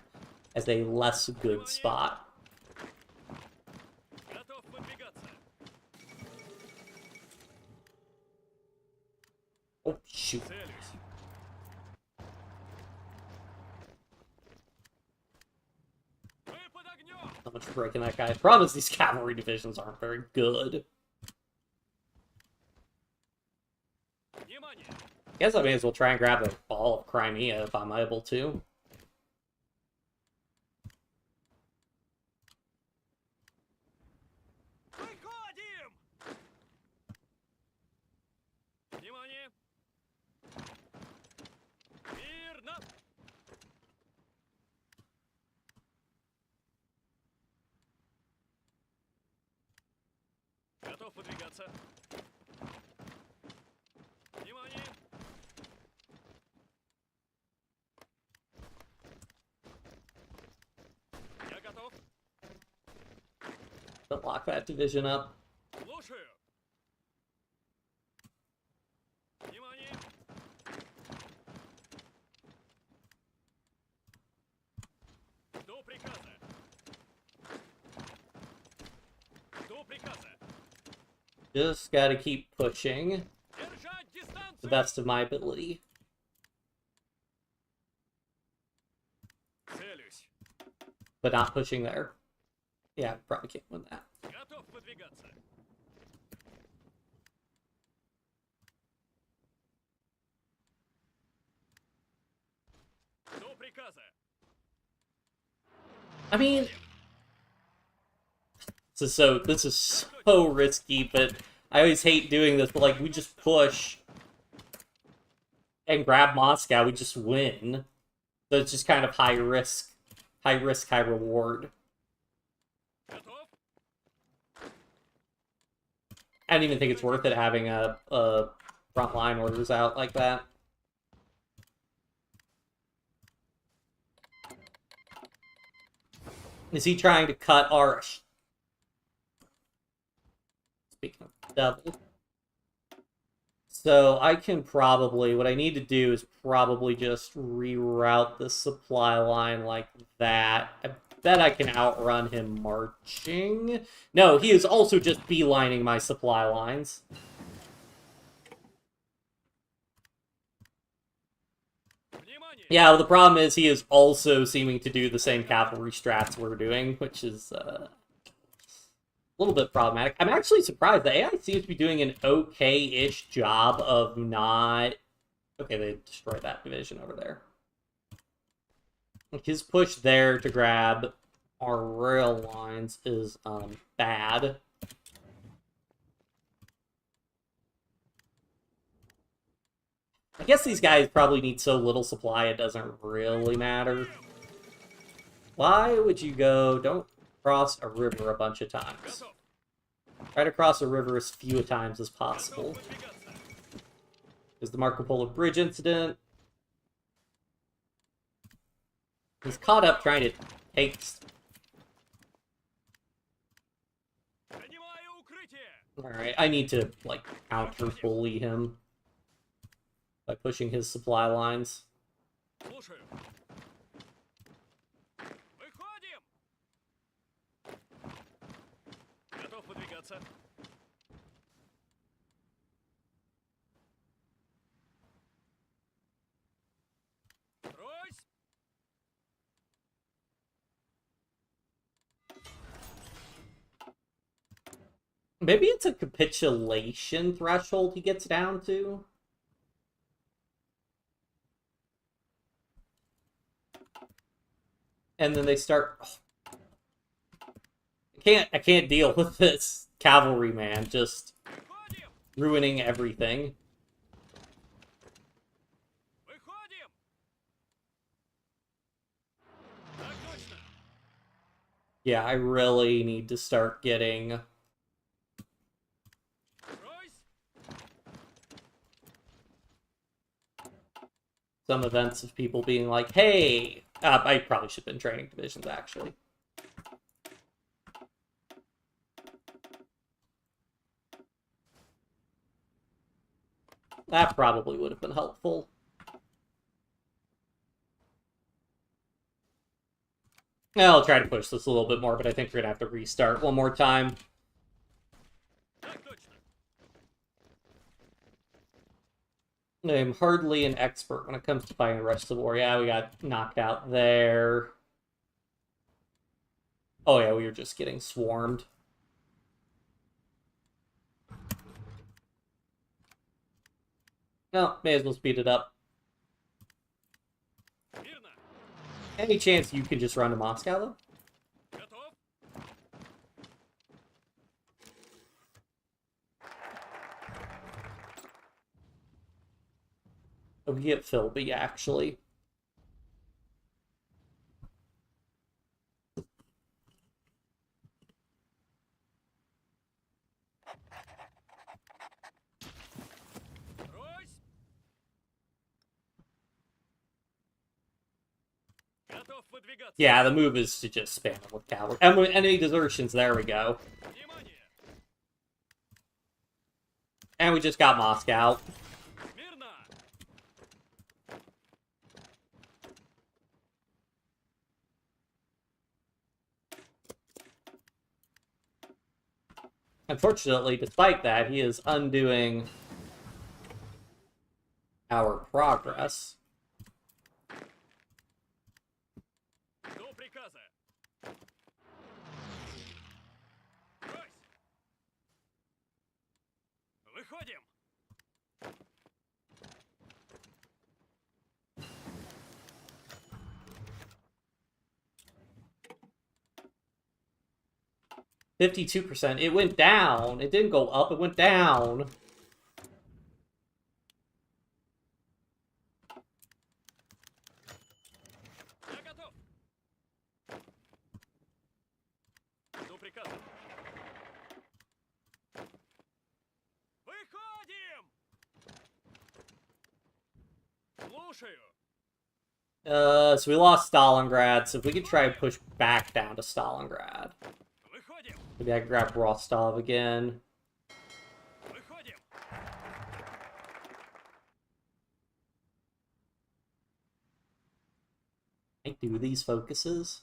A: as a less good spot. Oh, shoot. How much for breaking that guy? The problem is these cavalry divisions aren't very good. I guess I may as well try and grab the ball of Crimea if I'm able to. Don't lock that division up. Just gotta keep pushing to the best of my ability. But not pushing there. Yeah, probably can't win that. I mean, this is so risky, but I always hate doing this, but like, we just push and grab Moscow, we just win. So it's just kind of high risk, high reward. I don't even think it's worth it having a frontline orders out like that. Is he trying to cut our... Speaking of devil. So I can probably... What I need to do is probably just reroute the supply line like that. I bet I can outrun him marching. No, he is also just beelining my supply lines. Yeah, well, the problem is he is also seeming to do the same cavalry strats we're doing, which is a little bit problematic. I'm actually surprised. The AI seems to be doing an okay-ish job of not... Okay, they destroyed that division over there. His push there to grab our rail lines is bad. I guess these guys probably need so little supply it doesn't really matter. Why would you go... Don't cross a river a bunch of times. Try to cross a river as few times as possible. There's the Marco Polo Bridge incident. He's caught up trying to take... Alright, I need to, like, counter-bully him by pushing his supply lines. Maybe it's a capitulation threshold he gets down to. And then they start... Oh. I can't deal with this cavalryman just ruining everything. Yeah, I really need to start getting... some events of people being like, hey... I probably should have been training divisions, actually. That probably would have been helpful. I'll try to push this a little bit more, but I think we're going to have to restart one more time. I'm hardly an expert when it comes to fighting the rest of the war. Yeah, we got knocked out there. Oh yeah, we were just getting swarmed. No, may as well speed it up. Any chance you can just run to Moscow, though? Oh, we get Philby, actually. Yeah, the move is to just spam him with cavalry. And with any desertions, there we go. And we just got Moscow. Unfortunately, despite that, he is undoing our progress.
B: Выходим!
A: 52%. It went down. It didn't go up, it went down.
B: Я готов. Жду приказа. Выходим! Слушаю.
A: So we lost Stalingrad, so if we could try and push back down to Stalingrad.
B: Выходим.
A: Maybe I can grab Rostov again.
B: Выходим.
A: I do these focuses.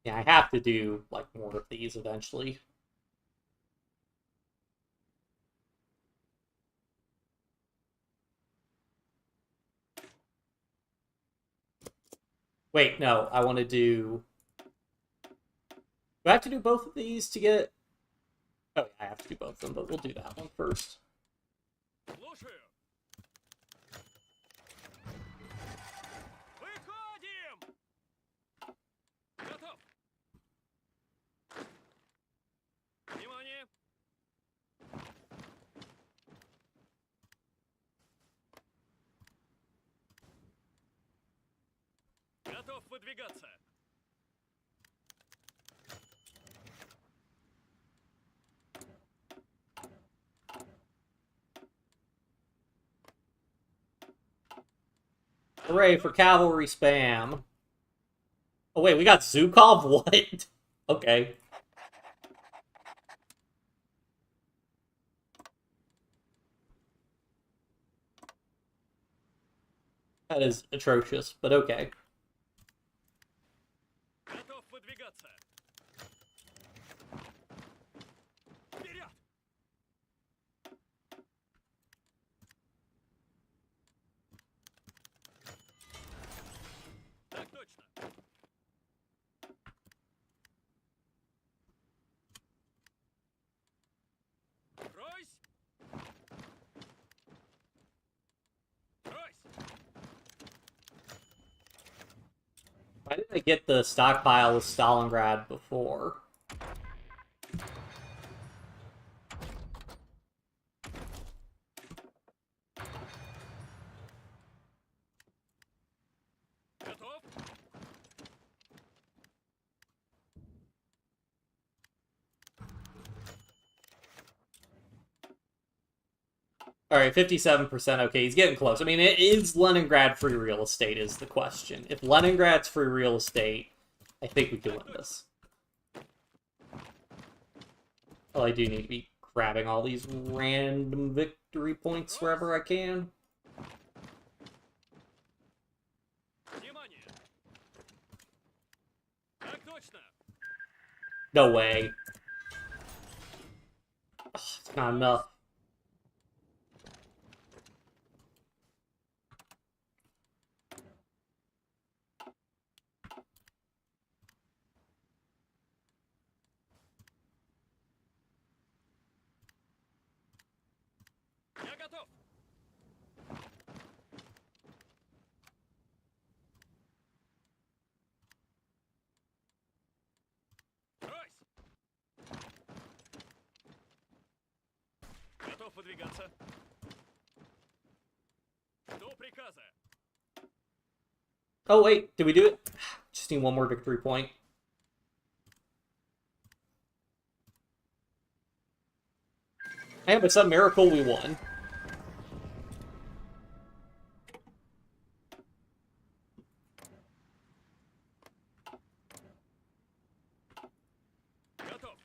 A: Yeah, I have to do, like, more of these eventually. Wait, no, I want to do... Do I have to do both of these to get... Oh, yeah, I have to do both of them, but we'll do that one first.
B: Слушаю. Выходим! Готов. Внимание! Готов выдвигаться.
A: Hooray for cavalry spam. Oh wait, we got Zukov? What? Okay. That is atrocious, but okay.
B: Готов выдвигаться. Вперед! Так точно. Ройсь! Ройсь!
A: Why did I get the stockpile of Stalingrad before?
B: Готов?
A: Alright, 57%. Okay, he's getting close. I mean, is Leningrad free real estate is the question. If Leningrad's free real estate, I think we can win this. Well, I do need to be grabbing all these random victory points wherever I can.
B: Внимание! Так точно.
A: No way. Ugh, it's not enough.
B: Я готов. Ройсь! Готов выдвигаться. До приказа.
A: Oh, wait. Did we do it? Just need one more victory point. Hey, but some miracle we won.
B: Готов.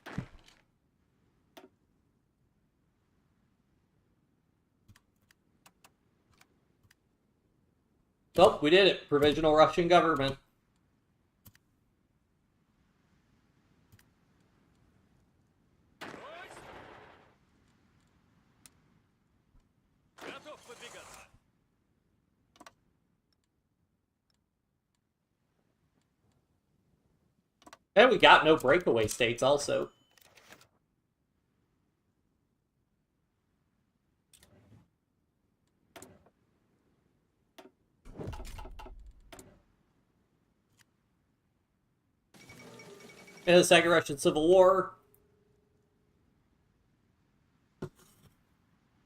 A: Oh, we did it. Provisional Russian government.
B: Ройсь! Готов выдвигаться.
A: And we got no breakaway states also. In the Second Russian Civil War,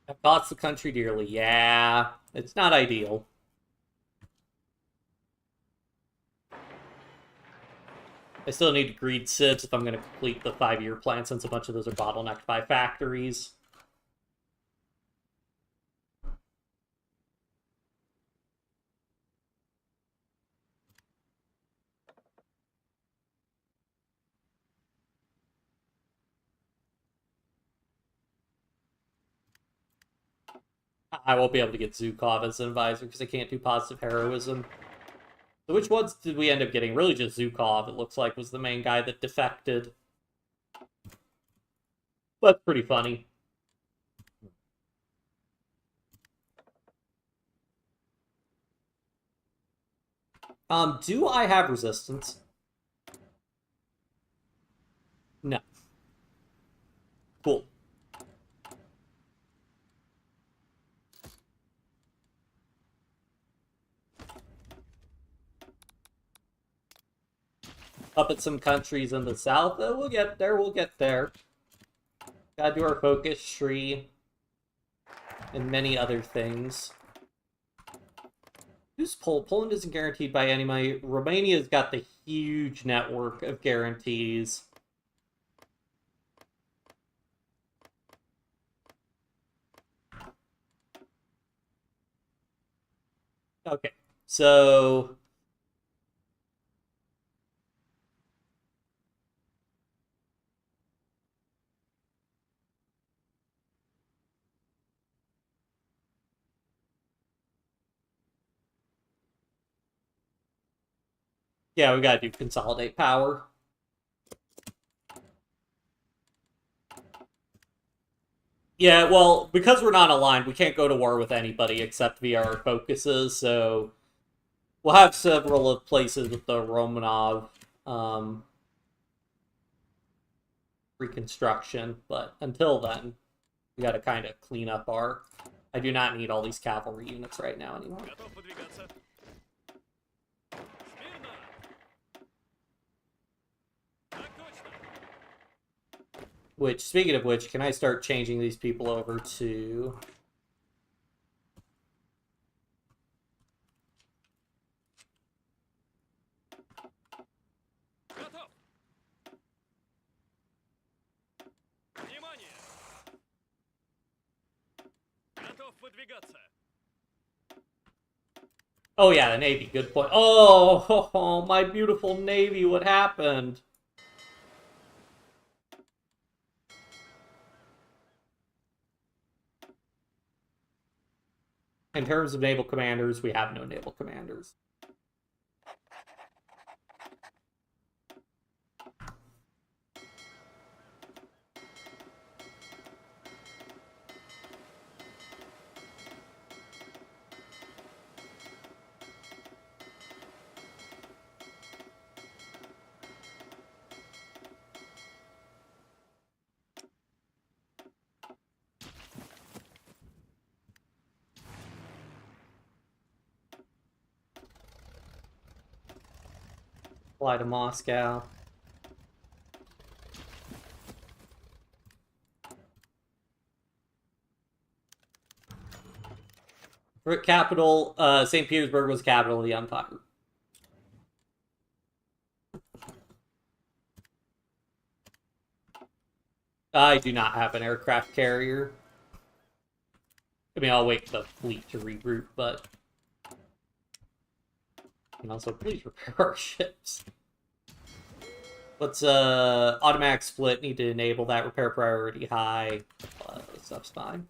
A: that cost the country dearly. Yeah, it's not ideal. I still need greed civs if I'm going to complete the 5-year plan, since a bunch of those are bottlenecked by factories. I won't be able to get Zukov as an advisor because I can't do positive heroism. So which ones did we end up getting? Really just Zukov, it looks like, was the main guy that defected. That's pretty funny. Do I have resistance? No. Cool. Up at some countries in the south. We'll get there, we'll get there. Gotta do our focus tree. And many other things. Who's Poland? Poland isn't guaranteed by any money. Romania's got the huge network of guarantees. Okay, So yeah, we gotta do consolidate power. Yeah, well, because we're not aligned, we can't go to war with anybody except via our focuses, so we'll have several of places with the Romanov reconstruction, but until then, we gotta kind of clean up our... I do not need all these cavalry units right now anymore.
B: Готов выдвигаться. Смирно! Так точно!
A: Which, speaking of which, can I start changing these people over to...
B: Готов! Внимание! Готов выдвигаться.
A: Oh yeah, the Navy, good point. Oh, my beautiful Navy, what happened? In terms of naval commanders, we have no naval commanders. Fly to Moscow. Capital, St. Petersburg was capital of the empire. I do not have an aircraft carrier. I mean, I'll wait for the fleet to regroup, but... And also, please repair our ships. Let's, automatic split, need to enable that, repair priority high. This stuff's fine.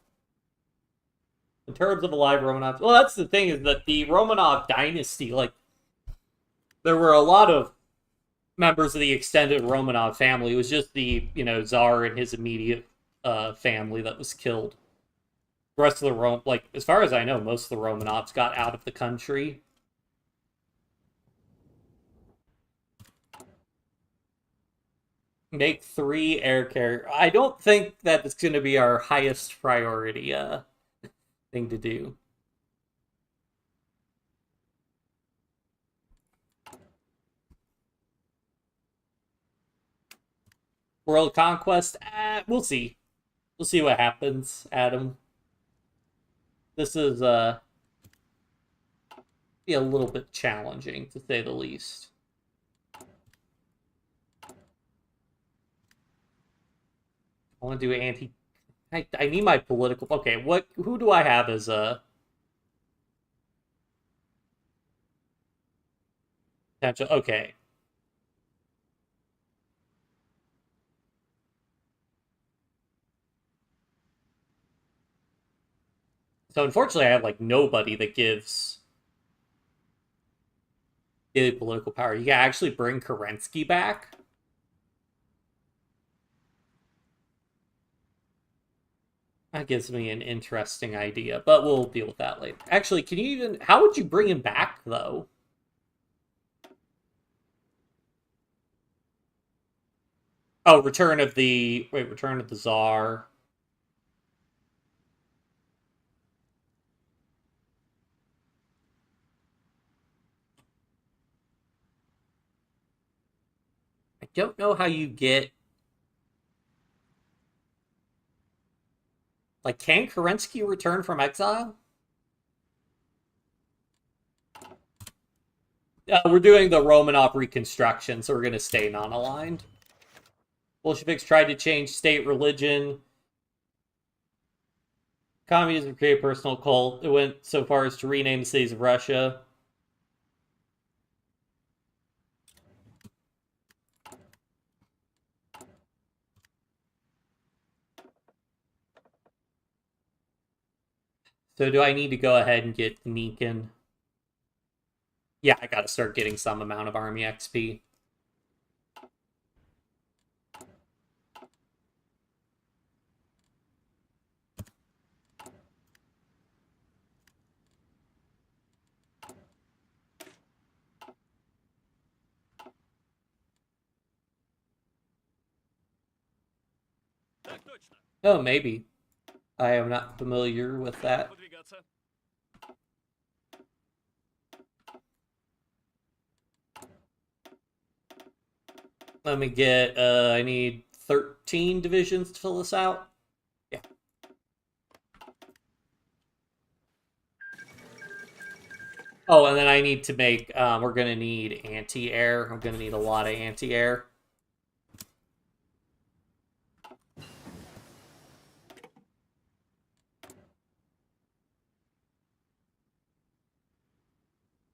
A: In terms of alive Romanovs, well, that's the thing, is that the Romanov dynasty, like, there were a lot of members of the extended Romanov family. It was just the, Tsar and his immediate family that was killed. The rest of the like, as far as I know, most of the Romanovs got out of the country. Make 3 air carrier. I don't think that it's going to be our highest priority thing to do. World conquest? We'll see. We'll see what happens, Adam. This is be a little bit challenging, to say the least. I want to do anti... I need my political... Okay, who do I have as a... potential... Okay. So unfortunately, I have, like, nobody that gives... political power. You can actually bring Kerensky back. That gives me an interesting idea, but we'll deal with that later. Actually, can you even... How would you bring him back, though? Oh, Return of the... Wait, Return of the Tsar. I don't know how you get... Like, can Kerensky return from exile? We're doing the Romanov reconstruction, so we're going to stay non-aligned. Bolsheviks tried to change state religion. Communism created a personal cult. It went so far as to rename the cities of Russia. So do I need to go ahead and get Meekin? Yeah, I gotta start getting some amount of army XP.
B: Так точно.
A: Oh, maybe. I am not familiar with that.
B: Выдвигаться.
A: Let me get, I need 13 divisions to fill this out. Yeah. Oh, and then I need to make, we're gonna need anti-air. I'm gonna need a lot of anti-air.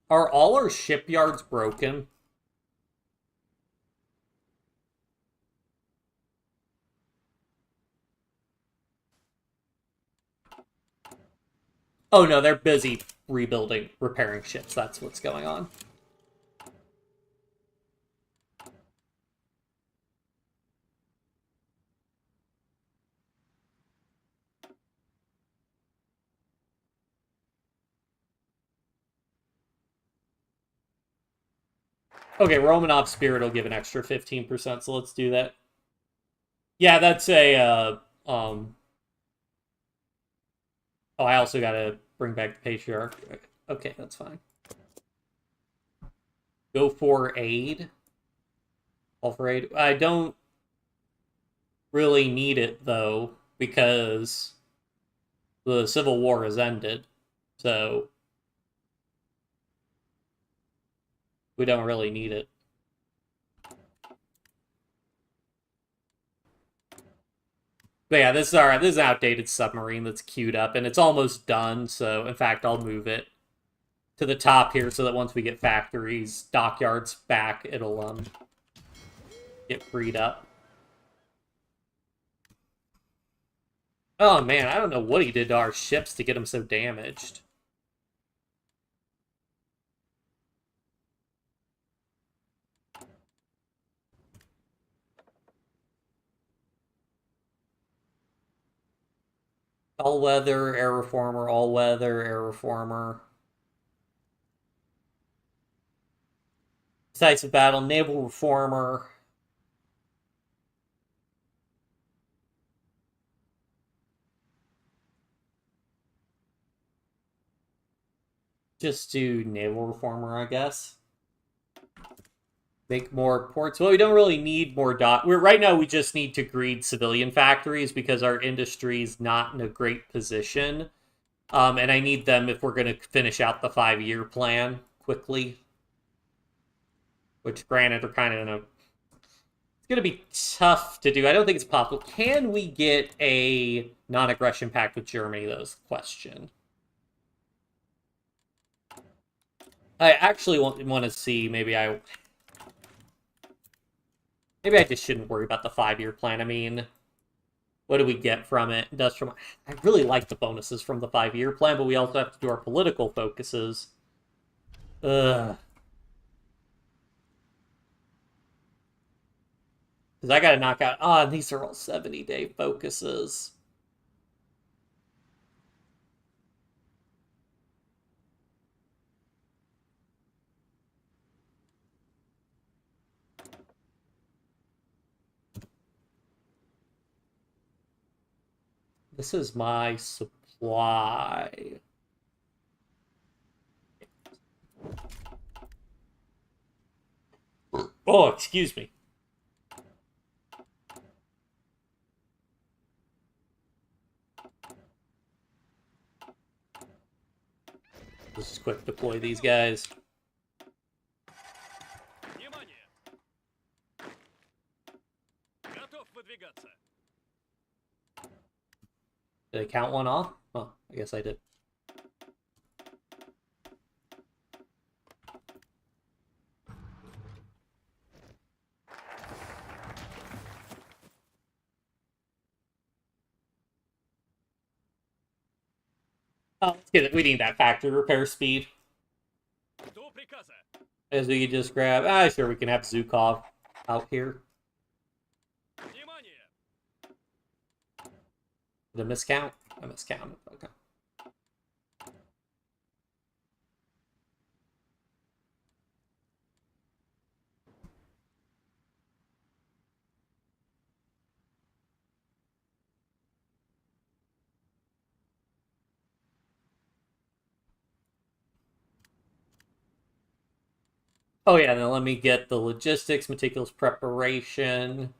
A: Are all our shipyards broken? Oh no, they're busy rebuilding, repairing ships. That's what's going on. Okay, Romanov Spirit will give an extra 15%, so let's do that. Yeah, that's a, oh, I also gotta bring back the Patriarch. Okay, that's fine. Go for aid. All for aid. I don't really need it, though, because the Civil War has ended. So, we don't really need it. But yeah, this is an outdated submarine that's queued up, and it's almost done. So, in fact, I'll move it to the top here so that once we get factories, dockyards back, it'll get freed up. Oh man, I don't know what he did to our ships to get them so damaged. All weather, air reformer, all weather, air reformer. Decisive battle, naval reformer. Just do naval reformer, I guess. Make more ports. Well, we don't really need more We're right now. We just need to greed civilian factories because our industry's not in a great position. And I need them if we're going to finish out the 5-year plan quickly. Which, granted, are kind of in a... It's going to be tough to do. I don't think it's possible. Can we get a non-aggression pact with Germany, though, is the question. I actually want to see, maybe I just shouldn't worry about the 5-year plan. I mean, what do we get from it? Industrial... I really like the bonuses from the 5-year plan, but we also have to do our political focuses. Ugh. Because I gotta knock out... Ah, these are all 70-day focuses. This is my supply. Oh, excuse me. Let's just quick deploy these guys.
B: Внимание! Готов выдвигаться.
A: Did I count one off? Oh, I guess I did. Oh, let's get it. We need that factory repair speed.
B: До приказа.
A: As we could just grab. Sure, we can have Zukov out here.
B: Внимание!
A: The miscount? I miscounted. Okay. Oh yeah, now let me get the logistics, meticulous preparation.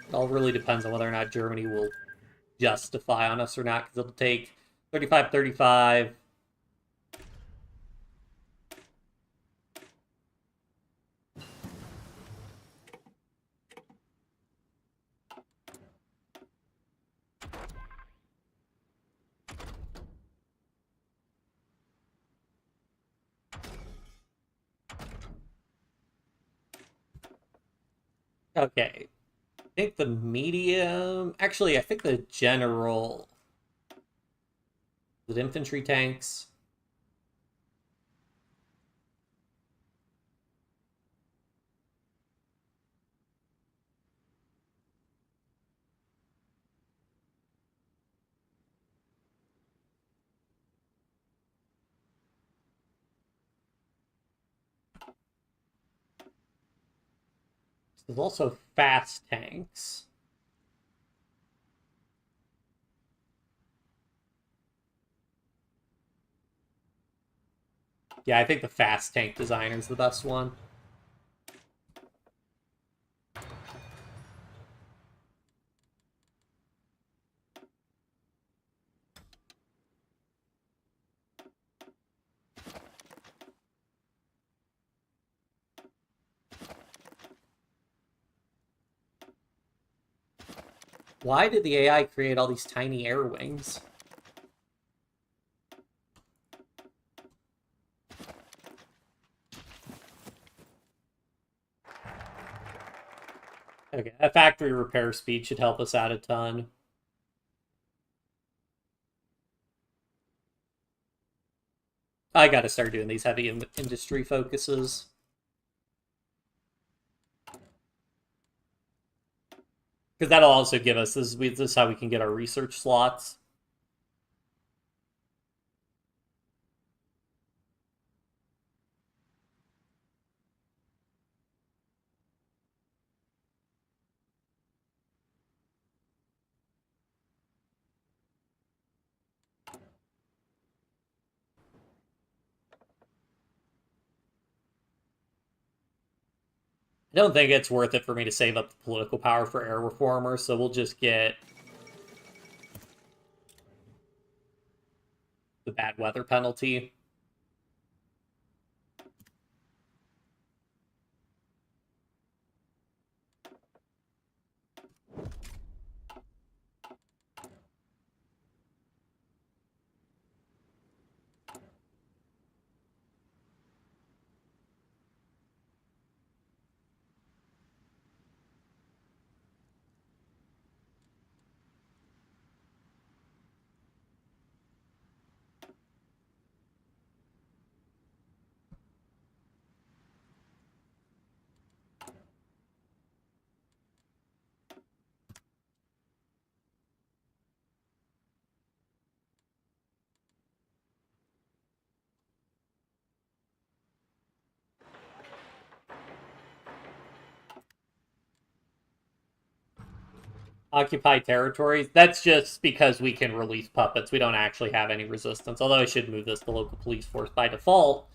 A: It all really depends on whether or not Germany will justify on us or not, because it'll take 35, 35. Okay. I think the medium... Actually, I think the general... Is it infantry tanks? There's also fast tanks. Yeah, I think the fast tank designer is the best one. Why did the AI create all these tiny air wings? Okay, a factory repair speed should help us out a ton. I gotta start doing these heavy industry focuses. Because that'll also give us, this is how we can get our research slots. I don't think it's worth it for me to save up the political power for air reformers, so we'll just get the bad weather penalty. Occupy territories. That's just because we can release puppets. We don't actually have any resistance. Although I should move this to local police force by default.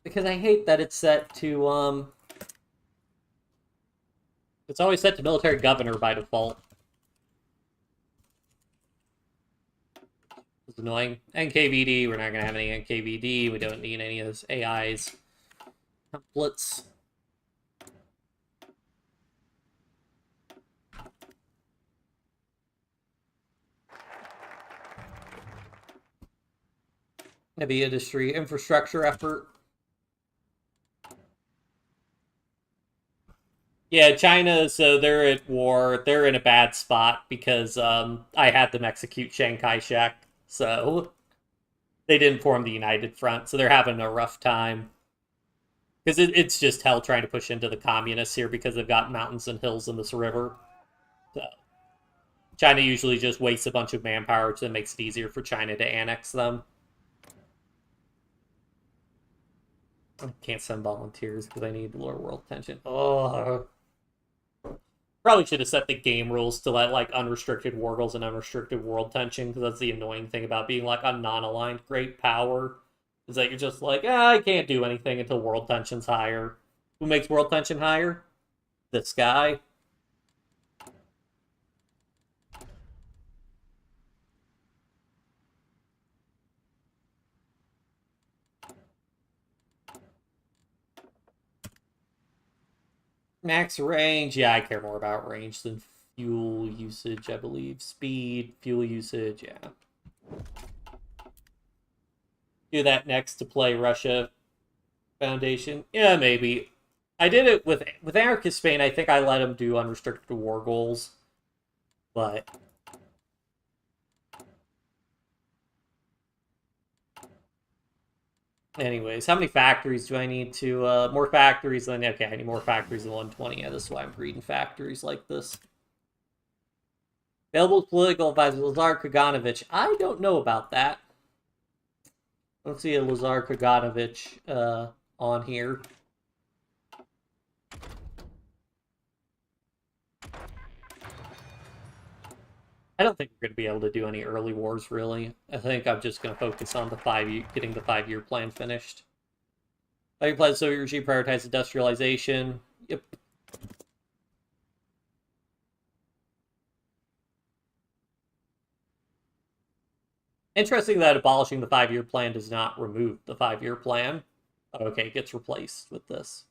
A: Because I hate that it's set to, It's always set to military governor by default. It's annoying. NKVD, we're not going to have any NKVD. We don't need any of this AI's templates. Heavy industry infrastructure effort. Yeah, China, so they're at war. They're in a bad spot because I had them execute Chiang Kai-shek. So they didn't form the United Front. So they're having a rough time. Because it's just hell trying to push into the communists here because they've got mountains and hills in this river. So China usually just wastes a bunch of manpower, so it makes it easier for China to annex them. I can't send volunteers because I need lower world tension. Oh, probably should have set the game rules to let like unrestricted war goals and unrestricted world tension, because that's the annoying thing about being like a non-aligned great power, is that you're just like, I can't do anything until world tension's higher. Who makes world tension higher? This guy. Max range. Yeah, I care more about range than fuel usage, I believe. Speed, fuel usage, yeah. Do that next to play Russia Foundation. Yeah, maybe. I did it with Anarchist Spain. I think I let him do unrestricted war goals. But anyways, how many factories do I need to more factories than okay, I need more factories than 120. Yeah, this is why I'm breeding factories like this. Available political advisor Lazar Kaganovich. I don't know about that. I don't see a Lazar Kaganovich on here. I don't think we're going to be able to do any early wars, really. I think I'm just going to focus on the getting the 5-year plan finished. 5-year plan, Soviet regime prioritize industrialization. Yep. Interesting that abolishing the 5-year plan does not remove the 5-year plan. Okay, it gets replaced with this.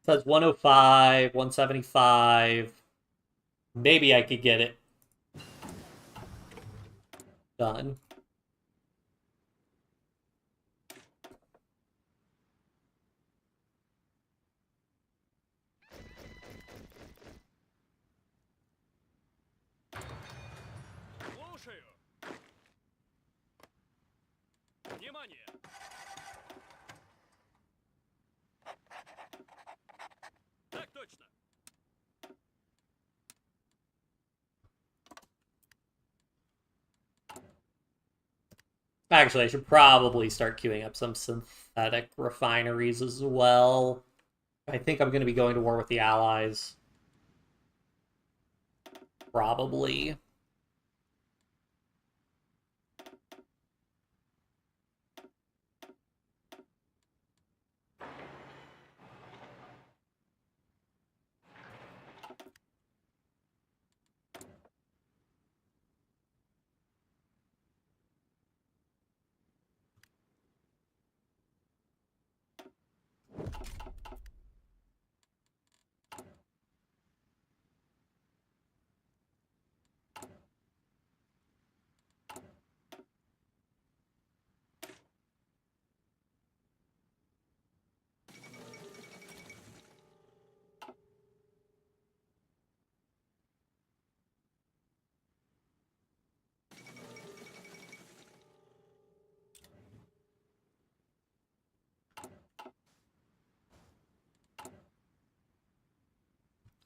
A: It says 105, 175. Maybe I could get it done.
B: Слушаю. Внимание. Так точно.
A: Actually, I should probably start queuing up some synthetic refineries as well. I think I'm going to be going to war with the Allies. Probably.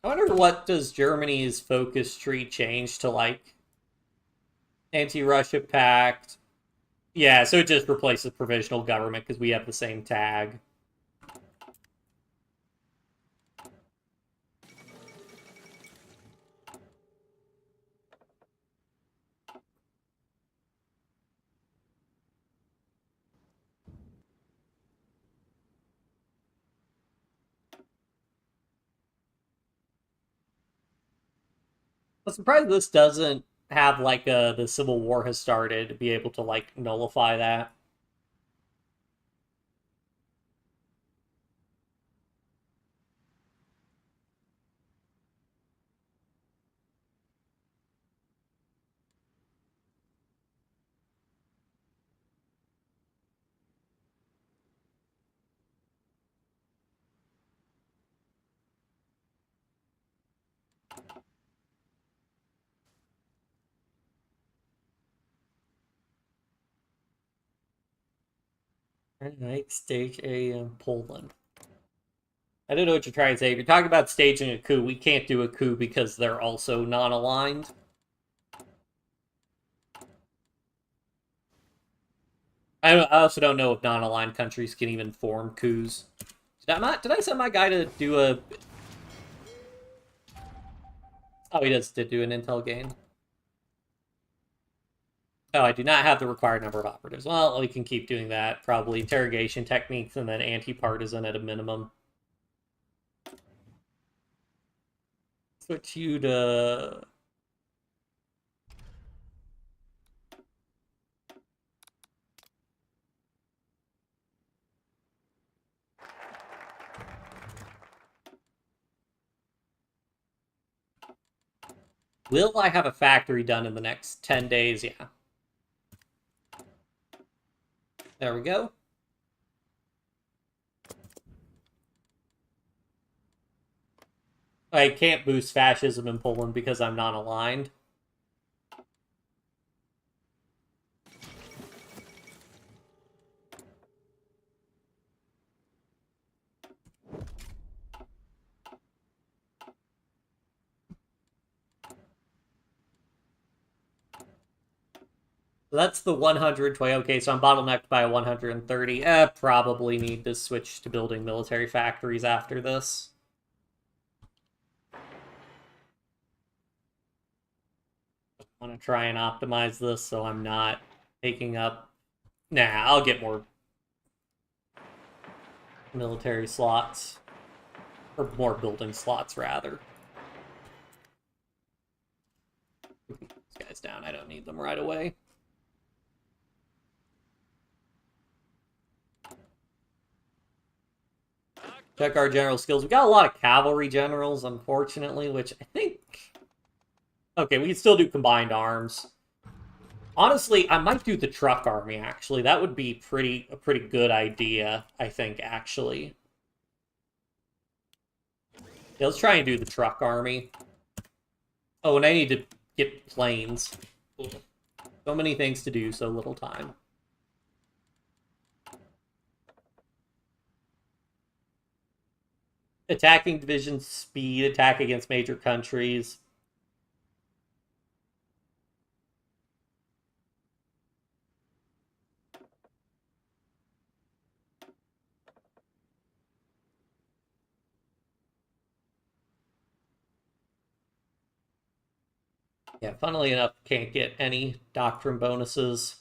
A: I wonder what does Germany's focus tree change to, like, anti-Russia pact? Yeah, so it just replaces provisional government because we have the same tag. I'm surprised this doesn't have like the Civil War has started to be able to like nullify that. Alright, stage A in Poland. I don't know what you're trying to say. If you're talking about staging a coup, we can't do a coup because they're also non-aligned. I also don't know if non-aligned countries can even form coups. Did I send my guy to do a... Oh, he did do an intel gain. Oh, I do not have the required number of operatives. Well, we can keep doing that. Probably interrogation techniques and then anti-partisan at a minimum. Switch you to... Will I have a factory done in the next 10 days? Yeah. There we go. I can't boost fascism in Poland because I'm not aligned. So that's the 120. Okay, so I'm bottlenecked by a 130. Probably need to switch to building military factories after this. I want to try and optimize this so I'm not taking up... Nah, I'll get more military slots. Or more building slots, rather. These guys down. I don't need them right away. Check our general skills. We got a lot of cavalry generals, unfortunately, which I think... Okay, we can still do combined arms. Honestly, I might do the truck army, actually. That would be a pretty good idea, I think, actually. Yeah, let's try and do the truck army. Oh, and I need to get planes. So many things to do, so little time. Attacking division speed, attack against major countries. Yeah, funnily enough, can't get any doctrine bonuses.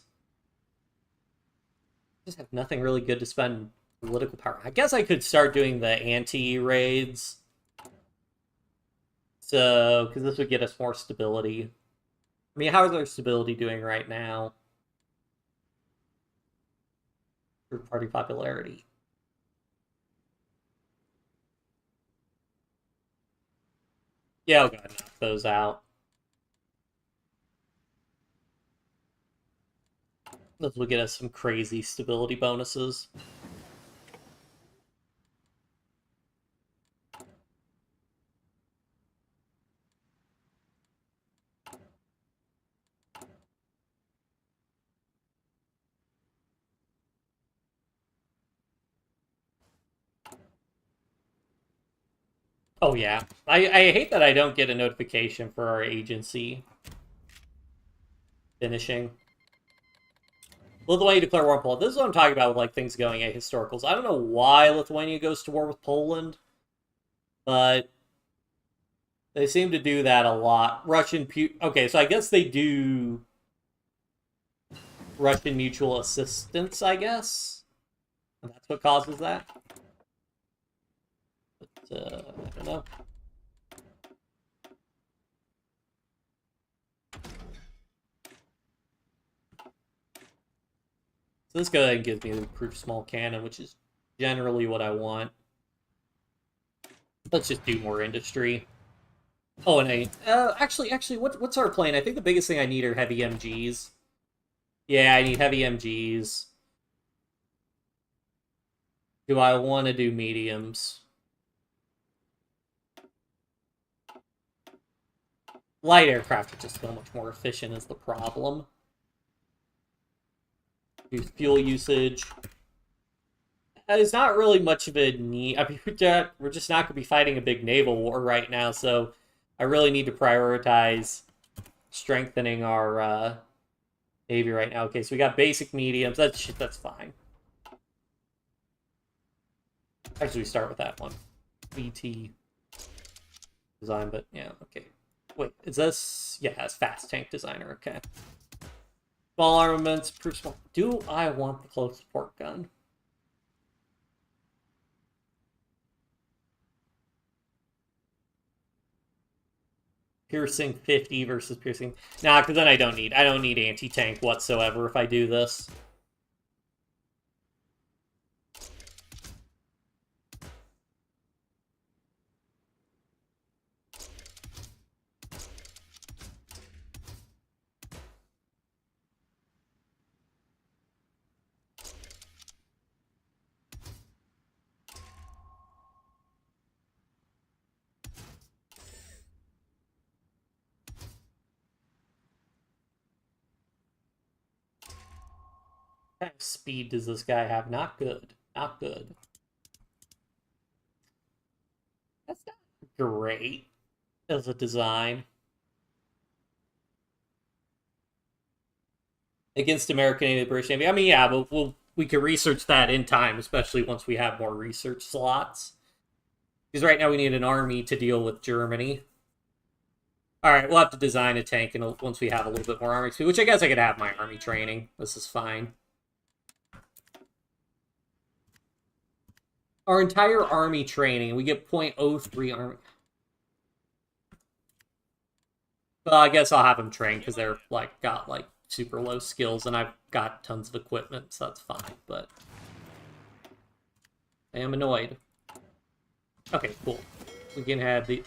A: Just have nothing really good to spend political power. I guess I could start doing the anti-raids. So, because this would get us more stability. I mean, how is our stability doing right now? Third party popularity. Yeah, I'll go ahead and knock those out. This will get us some crazy stability bonuses. Oh yeah. I hate that I don't get a notification for our agency finishing. Lithuania declare war on Poland. This is what I'm talking about with like things going at historicals. I don't know why Lithuania goes to war with Poland, but they seem to do that a lot. Okay, so I guess they do Russian mutual assistance, I guess. And that's what causes that. But, I don't know. So this go ahead and gives me the improved small cannon, which is generally what I want. Let's just do more industry. Oh, and actually, what's our plan? I think the biggest thing I need are heavy MGs. Yeah, I need heavy MGs. Do I want to do mediums? Light aircraft are just so much more efficient is the problem. Do fuel usage. There's not really much of a need. I mean, we're just not going to be fighting a big naval war right now, so I really need to prioritize strengthening our Navy right now. Okay, so we got basic mediums. That's fine. Actually, we start with that one. BT design, but yeah, okay. Wait, is this... Yeah, it's fast tank designer, okay. Small armaments, proof small... Do I want the close support gun? Piercing 50 versus piercing... Nah, because then I don't need anti-tank whatsoever if I do this. What kind of speed does this guy have? Not good. Not good. That's not great as a design. Against American Navy, British Navy. I mean, yeah, but we can research that in time, especially once we have more research slots. Because right now we need an army to deal with Germany. Alright, we'll have to design a tank once we have a little bit more army speed, which I guess I could have my army training. This is fine. Our entire army training, we get 0.03 army. Well, I guess I'll have them train because they're got super low skills, and I've got tons of equipment, so that's fine. But I am annoyed. Okay, cool. We can have the...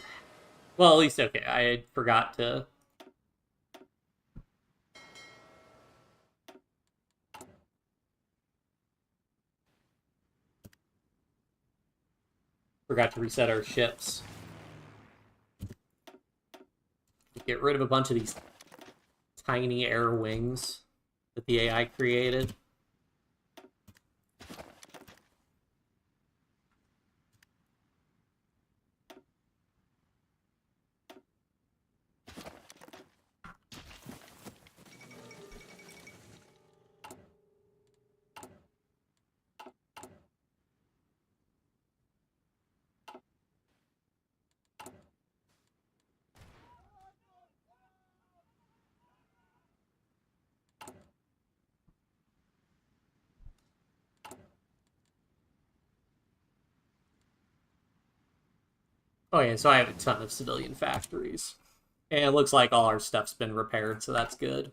A: Well, at least, okay, I forgot to... Forgot to reset our ships. Get rid of a bunch of these tiny air wings that the AI created. Oh yeah, so I have a ton of civilian factories. And it looks like all our stuff's been repaired, so that's good.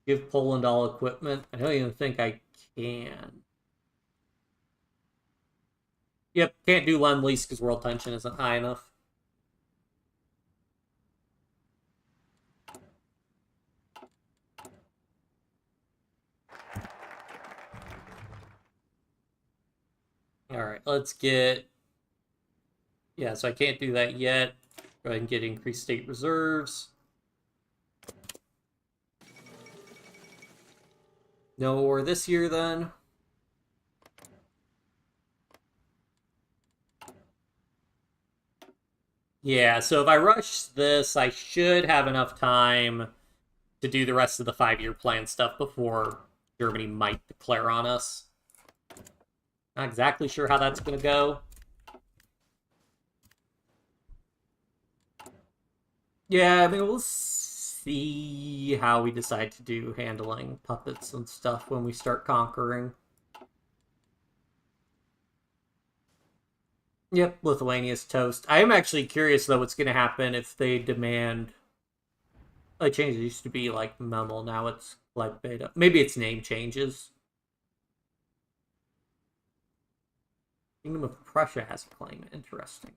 A: Give Poland all equipment. I don't even think I can. Yep, can't do Lend-Lease because world tension isn't high enough. Alright, let's get... Yeah, so I can't do that yet. Go ahead and get increased state reserves. No war this year, then. Yeah, so if I rush this, I should have enough time to do the rest of the 5-year plan stuff before Germany might declare on us. Not exactly sure how that's going to go. Yeah, I mean, we'll see. see how we decide to do handling puppets and stuff when we start conquering. Yep, Lithuania's toast. I am actually curious, though, what's going to happen if they demand a change. It used to be like Memel, now it's like Beta. Maybe its name changes. Kingdom of Prussia has a claim. Interesting.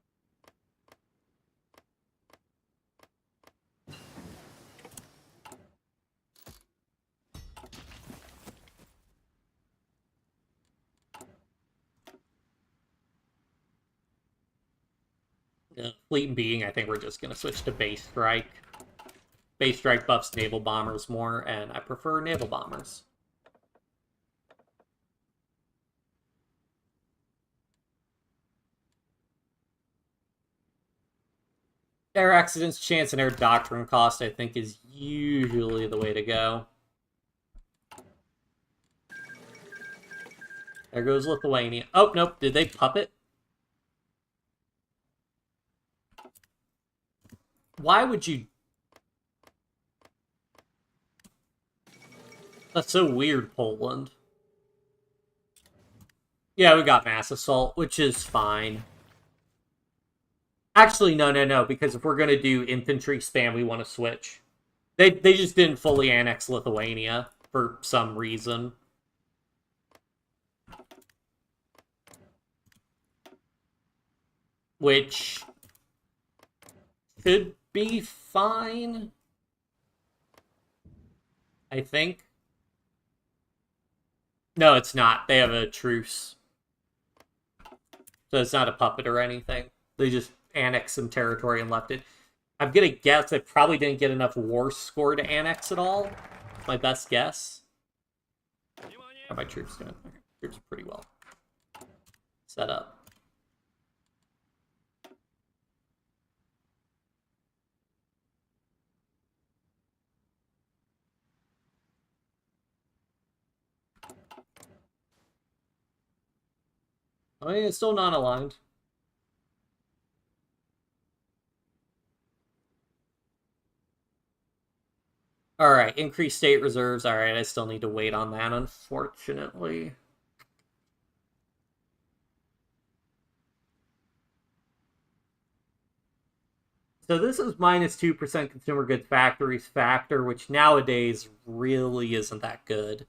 A: Fleet and Being, I think we're just going to switch to Base Strike. Base Strike buffs naval bombers more, and I prefer naval bombers. Air accidents, chance, and air doctrine cost, I think, is usually the way to go. There goes Lithuania. Oh, nope. Did they puppet? Why would you... That's so weird, Poland. Yeah, we got mass assault, which is fine. Actually, no, because if we're going to do infantry spam, we want to switch. They just didn't fully annex Lithuania for some reason. Which should be fine, I think. No, it's not. They have a truce. So it's not a puppet or anything. They just annexed some territory and left it. I'm gonna guess they probably didn't get enough war score to annex it all. My best guess. How are my troops doing? Okay, troops are pretty well set up. Oh, yeah, it's still non-aligned. Alright, increase state reserves. Alright, I still need to wait on that, unfortunately. So this is minus 2% consumer goods factories factor, which nowadays really isn't that good.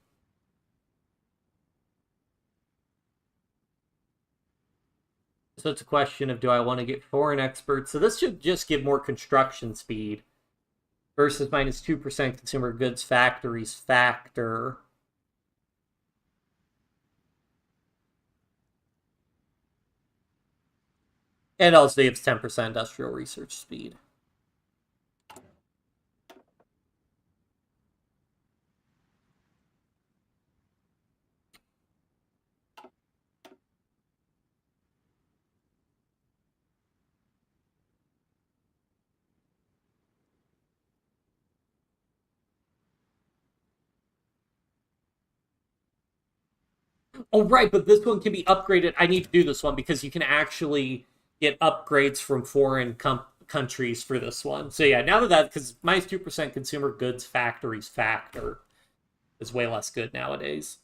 A: So it's a question of, do I want to get foreign experts? So this should just give more construction speed. Versus minus 2% consumer goods factories factor. And also gives 10% industrial research speed. Oh, right, but this one can be upgraded. I need to do this one because you can actually get upgrades from foreign countries for this one. So yeah, now that, because minus 2% consumer goods factories factor is way less good nowadays.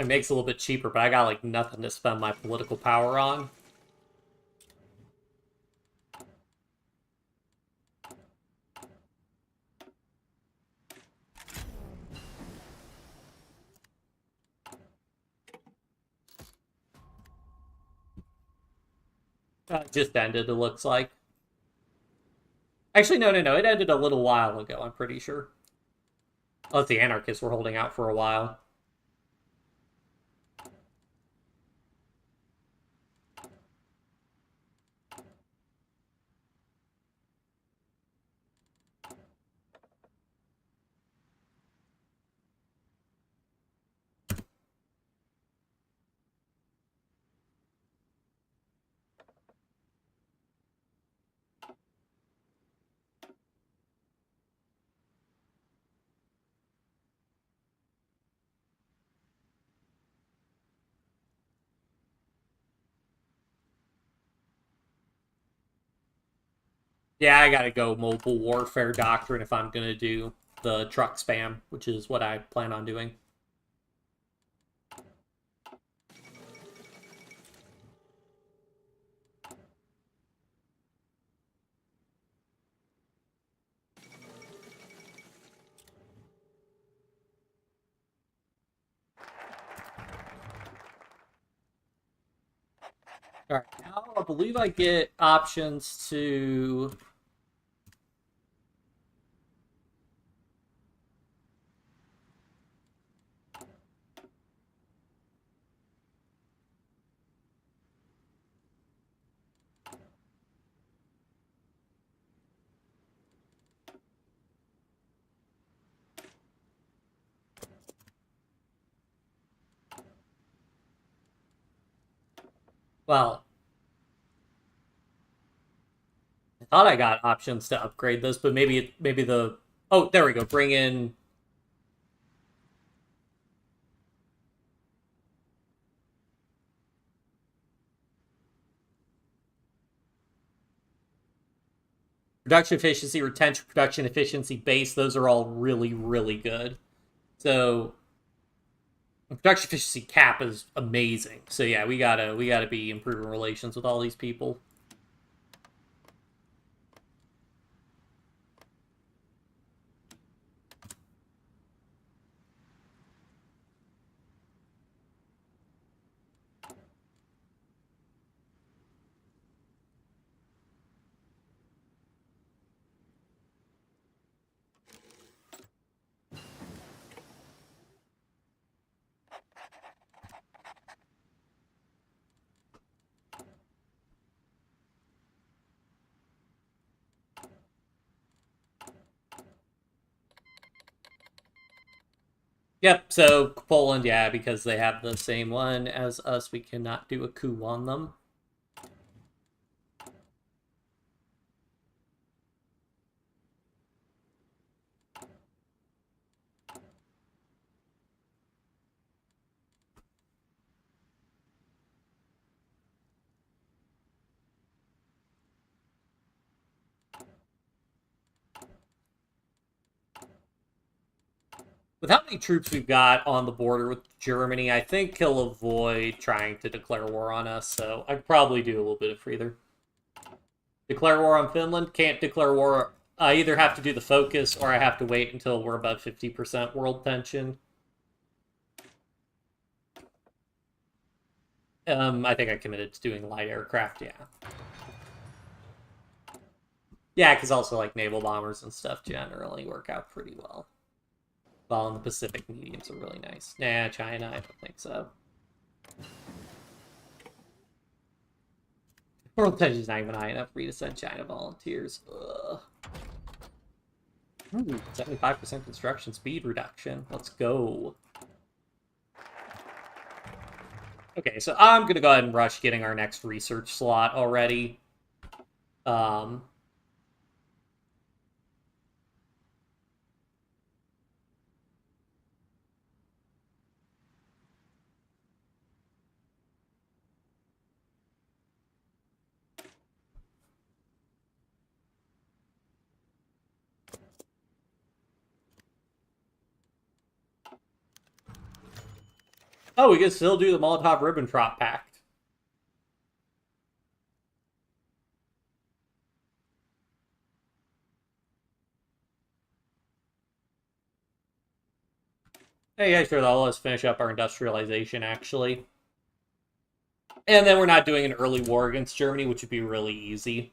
A: It makes it a little bit cheaper, but I got like nothing to spend my political power on. It just ended, it looks like. Actually, no. It ended a little while ago, I'm pretty sure. Unless the anarchists were holding out for a while. Yeah, I gotta go mobile warfare doctrine if I'm gonna do the truck spam, which is what I plan on doing. Alright, now I believe I get options to... Well, I thought I got options to upgrade this, but maybe the... Oh, there we go. Bring in... Production efficiency, retention, production efficiency, base. Those are all really, really good. So production efficiency cap is amazing. So yeah, we gotta be improving relations with all these people. Yep, so Poland, yeah, because they have the same one as us, we cannot do a coup on them. With how many troops we've got on the border with Germany, I think he'll avoid trying to declare war on us, so I'd probably do a little bit of either. Declare war on Finland, can't declare war. I either have to do the focus or I have to wait until we're above 50% world tension. I think I committed to doing light aircraft, yeah. Yeah, because also, like, naval bombers and stuff generally work out pretty well. While in the Pacific, mediums are really nice. Nah, China, I don't think so. World tension's not even high enough for me to send China volunteers. Ugh. 75% construction speed reduction. Let's go. Okay, so I'm gonna go ahead and rush getting our next research slot already. Um, oh, we can still do the Molotov-Ribbentrop Pact. Hey, yeah, sure, that'll let us finish up our industrialization, actually. And then we're not doing an early war against Germany, which would be really easy.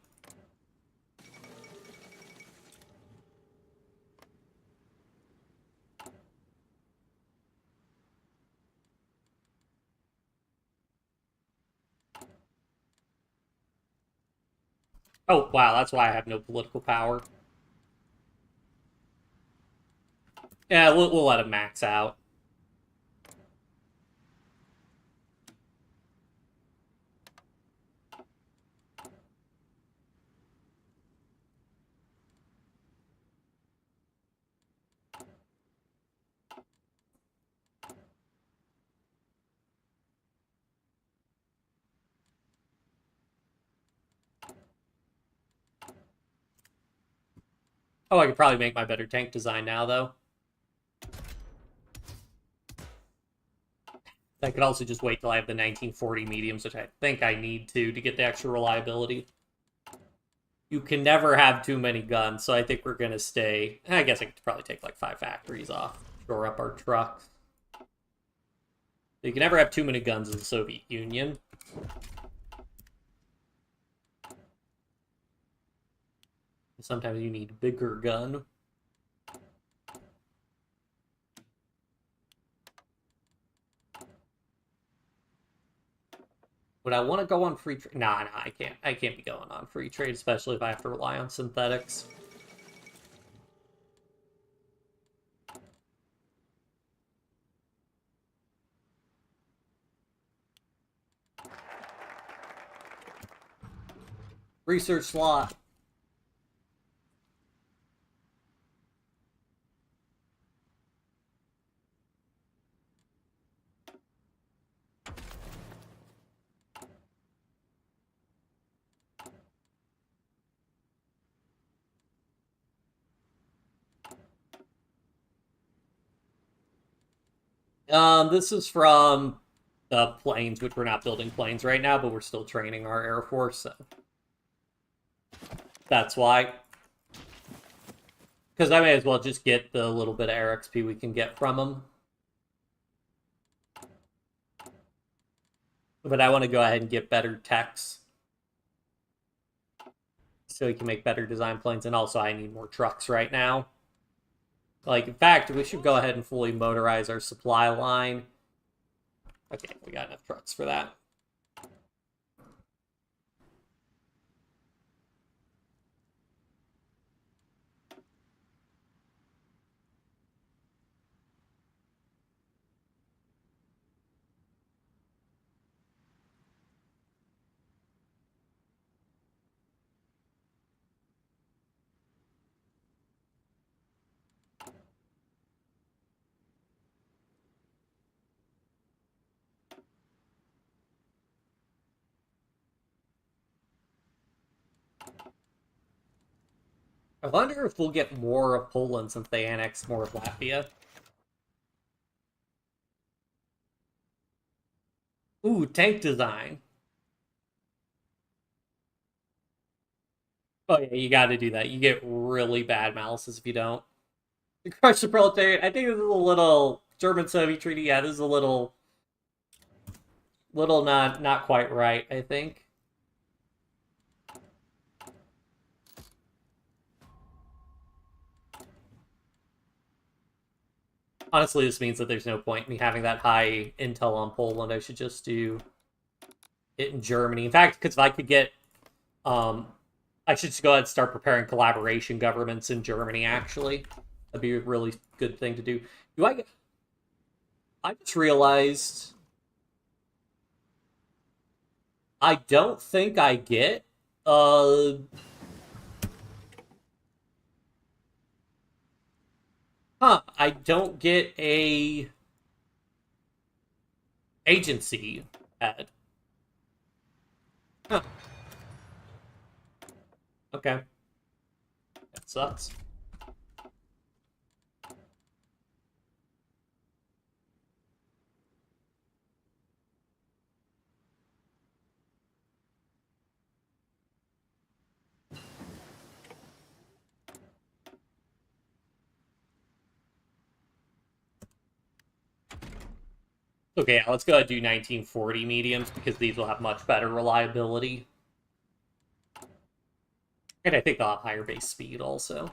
A: Oh, wow, that's why I have no political power. Yeah, we'll let him max out. Oh, I could probably make my better tank design now, though. I could also just wait till I have the 1940 mediums, which I think I need to get the extra reliability. You can never have too many guns, so I think we're going to stay... I guess I could probably take like 5 factories off, shore up our trucks. You can never have too many guns in the Soviet Union. Sometimes you need a bigger gun. Would I want to go on free trade? Nah, I can't. I can't be going on free trade, especially if I have to rely on synthetics. Research slot. This is from the planes, which we're not building planes right now, but we're still training our Air Force, so that's why. Because I may as well just get the little bit of air XP we can get from them. But I want to go ahead and get better techs. So we can make better design planes, and also I need more trucks right now. Like, in fact, we should go ahead and fully motorize our supply line. Okay, we got enough trucks for that. I wonder if we'll get more of Poland since they annex more of Latvia. Ooh, tank design. Oh yeah, you gotta do that. You get really bad malices if you don't. The crush the proletariat. I think this is a little German-Soviet treaty. Yeah, this is a little not quite right, I think. Honestly, this means that there's no point in me having that high intel on Poland. I should just do it in Germany. In fact, because if I could get... I should just go ahead and start preparing collaboration governments in Germany, actually. That'd be a really good thing to do. I just realized... I don't think I get... I don't get a agency head. Huh. Okay. That sucks. Okay, yeah, let's go ahead and do 1940 mediums, because these will have much better reliability. And I think they'll have higher base speed, also.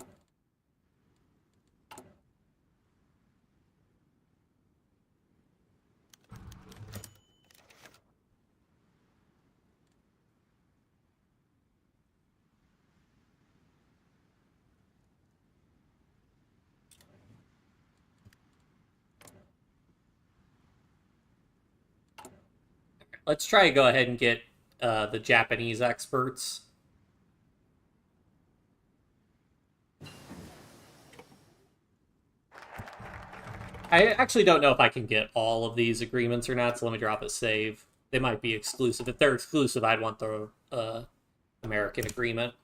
A: Let's try to go ahead and get the Japanese experts. I actually don't know if I can get all of these agreements or not, so let me drop a save. They might be exclusive. If they're exclusive, I'd want the American agreement.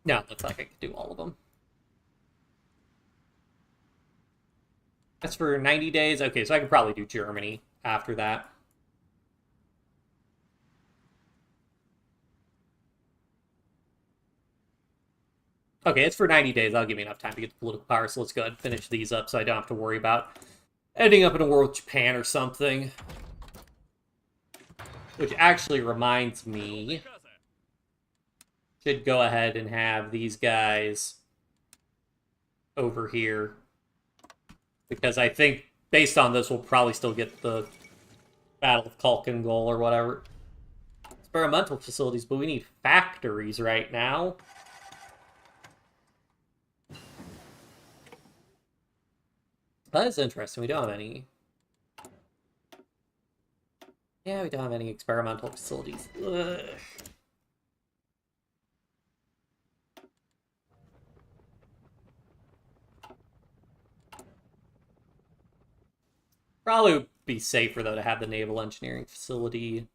A: No, it looks like I could do all of them. That's for 90 days. Okay, so I could probably do Germany after that. Okay, it's for 90 days. That'll give me enough time to get the political power, so let's go ahead and finish these up so I don't have to worry about ending up in a war with Japan or something. Which actually reminds me, should go ahead and have these guys over here. Because I think, based on this, we'll probably still get the Battle of Kalkan goal or whatever. Experimental facilities, but we need factories right now. That is interesting. We don't have any. Yeah, we don't have any experimental facilities. Ugh. Probably would be safer, though, to have the naval engineering facility.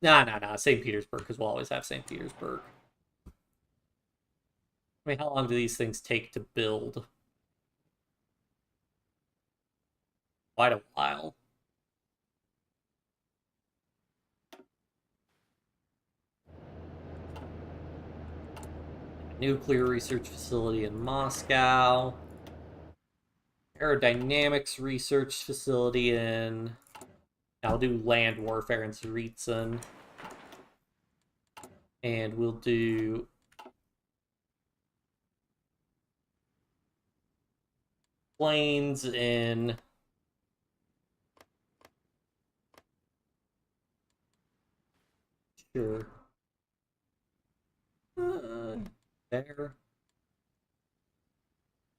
A: Nah. St. Petersburg, because we'll always have St. Petersburg. I mean, how long do these things take to build? Quite a while. Nuclear research facility in Moscow. Aerodynamics research facility in... I'll do land warfare in Tsaritsyn. And we'll do... planes in... Sure. There.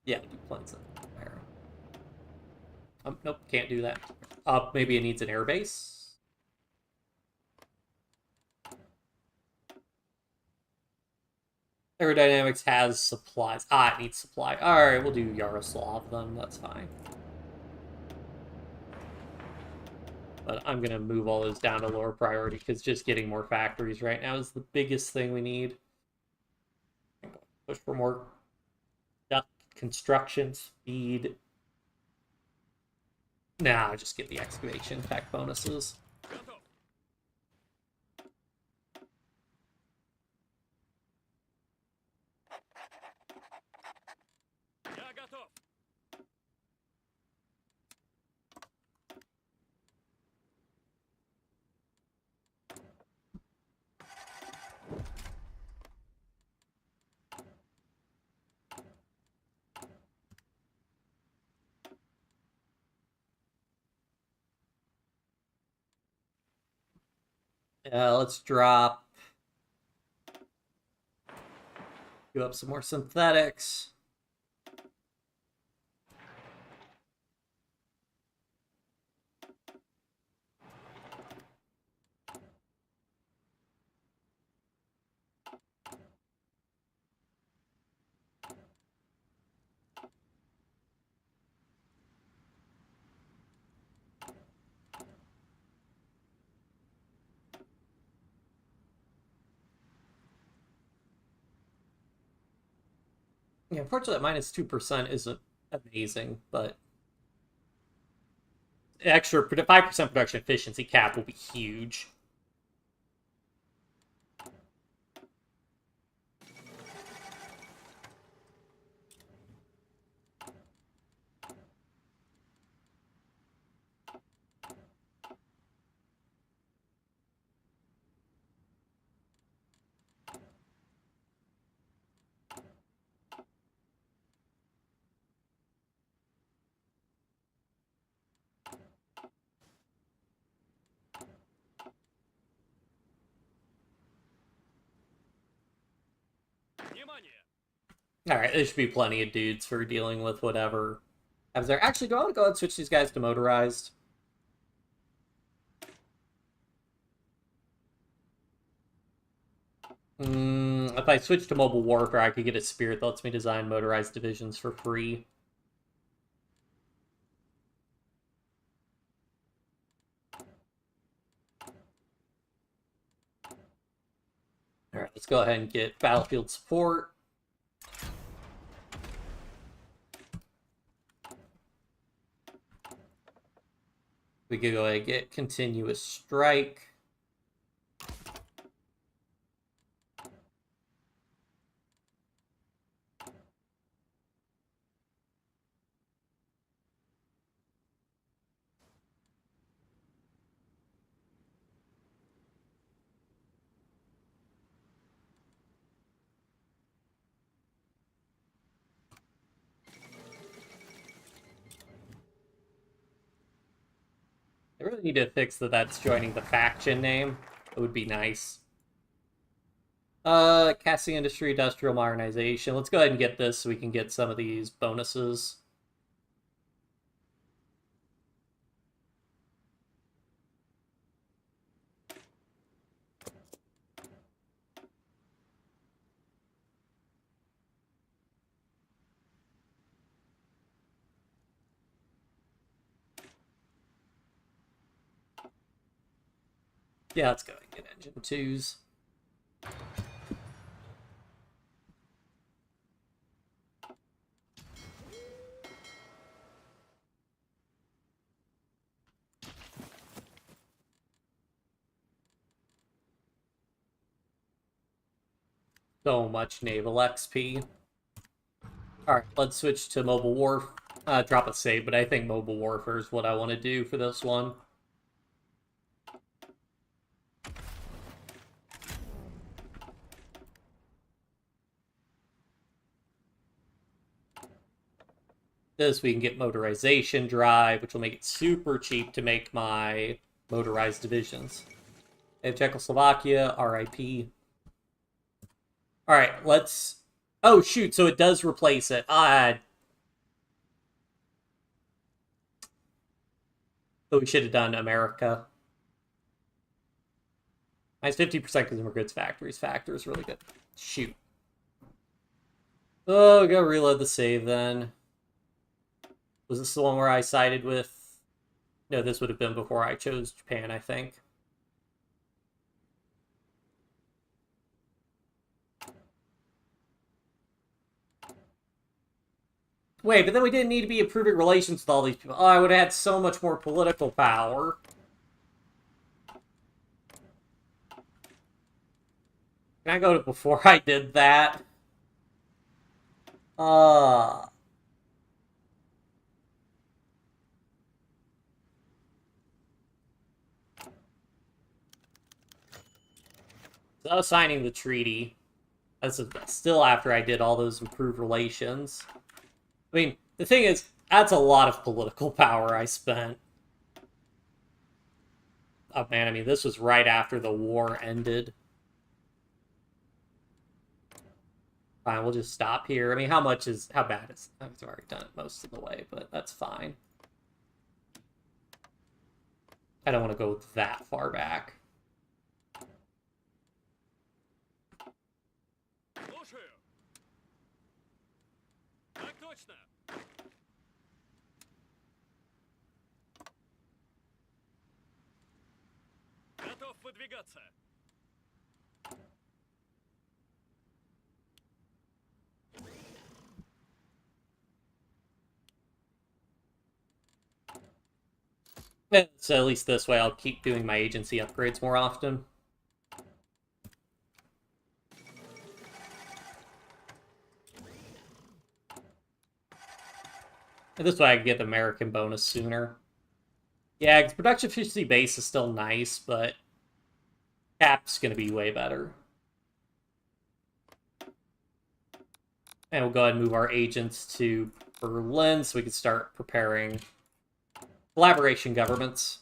A: Yeah, do planes in there. Nope, can't do that. Maybe it needs an airbase. Aerodynamics has supplies. It needs supply. Alright, we'll do Yaroslav then. That's fine. But I'm going to move all those down to lower priority because just getting more factories right now is the biggest thing we need. Push for more duct construction speed. Nah, just get the excavation tech bonuses. Let's drop. Do up some more synthetics. Yeah, unfortunately, that minus 2% isn't amazing, but extra 5% production efficiency cap will be huge. Alright, there should be plenty of dudes for dealing with whatever happens there. Actually, do I want to go ahead and switch these guys to motorized? If I switch to mobile warfare, I could get a spirit that lets me design motorized divisions for free. Alright, let's go ahead and get battlefield support. We could go ahead and get continuous strike. I really need to fix that that's joining the faction name. It would be nice. Casting industry, industrial modernization. Let's go ahead and get this so we can get some of these bonuses. Yeah, let's go ahead and get engine 2s. So much naval XP. Alright, let's switch to mobile warfare. Drop a save, but I think mobile warfare is what I want to do for this one. This, we can get motorization drive, which will make it super cheap to make my motorized divisions. I have Czechoslovakia, RIP. Alright, let's... Oh, shoot, so it does replace it. So we should have done America. Minus 50% consumer goods factories. Factor is really good. Shoot. Oh, go reload the save then. Was this the one where I sided with... No, this would have been before I chose Japan, I think. Wait, but then we didn't need to be improving relations with all these people. Oh, I would have had so much more political power. Can I go to before I did that? So signing the treaty. That's still after I did all those improved relations. I mean, the thing is, that's a lot of political power I spent. Oh man, I mean, this was right after the war ended. Fine, we'll just stop here. I mean, how bad is... I've already done it most of the way, but that's fine. I don't want to go that far back.
B: Готов выдвигаться.
A: So at least this way I'll keep doing my agency upgrades more often. And this way I can get the American bonus sooner. Yeah, because production efficiency base is still nice, but cap's going to be way better. And we'll go ahead and move our agents to Berlin so we can start preparing collaboration governments.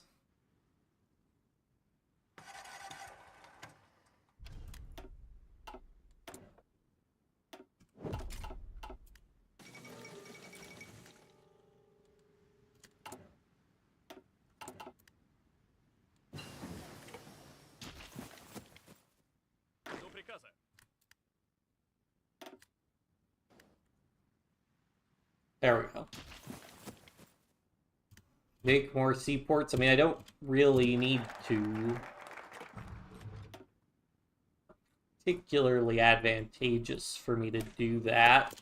A: There we go. Make more seaports. I mean, I don't really need to. particularly advantageous for me to do that.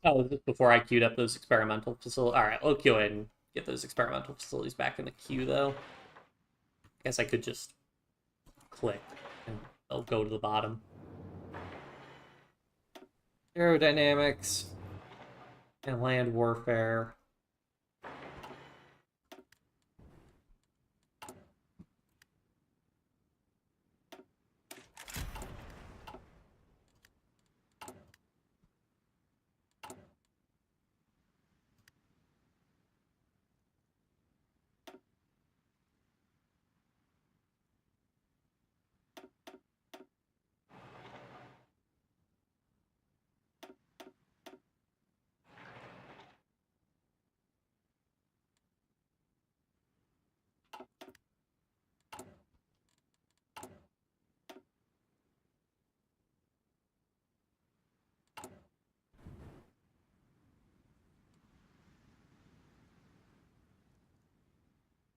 A: Oh, this is before I queued up those experimental facilities. Alright, we'll go ahead and get those experimental facilities back in the queue, though. Guess I could just click and they'll go to the bottom. Aerodynamics and land warfare.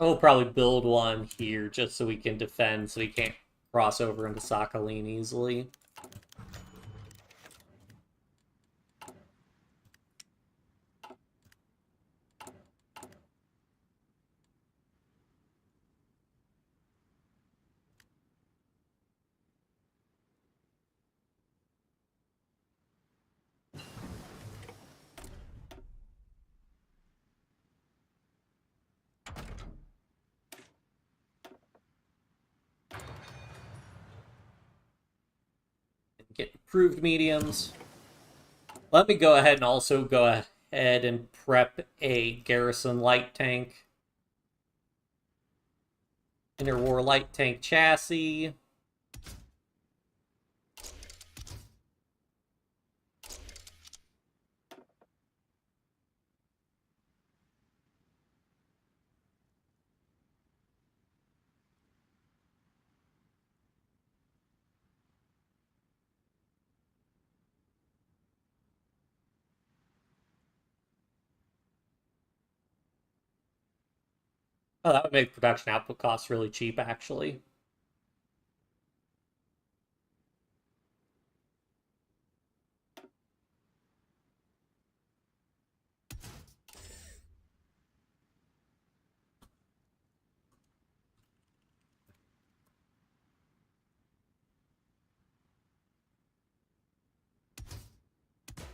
A: We'll probably build one here just so we can defend, so we can't cross over into Sakhalin easily. Get improved mediums. Let me go ahead and also go ahead and prep a garrison light tank. Interwar light tank chassis. Oh, that would make production output costs really cheap, actually.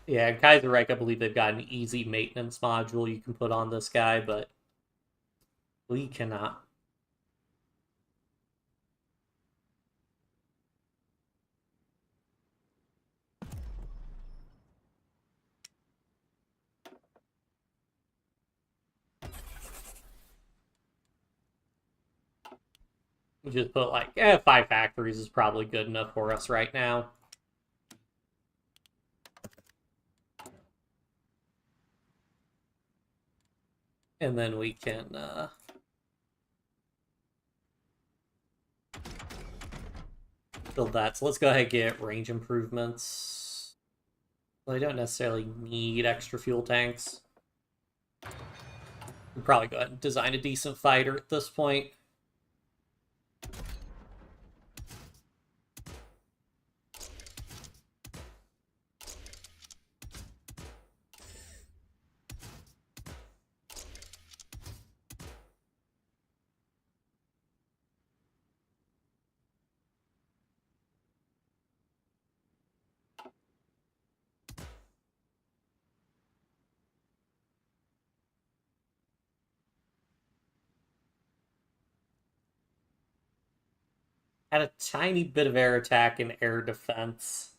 A: Yeah, Kaiserreich, I believe they've got an easy maintenance module you can put on this guy, but we cannot. We just put like 5 factories is probably good enough for us right now. And then we can build that. So let's go ahead and get range improvements. Well, I don't necessarily need extra fuel tanks. We'll probably go ahead and design a decent fighter at this point. Had a tiny bit of air attack and air defense.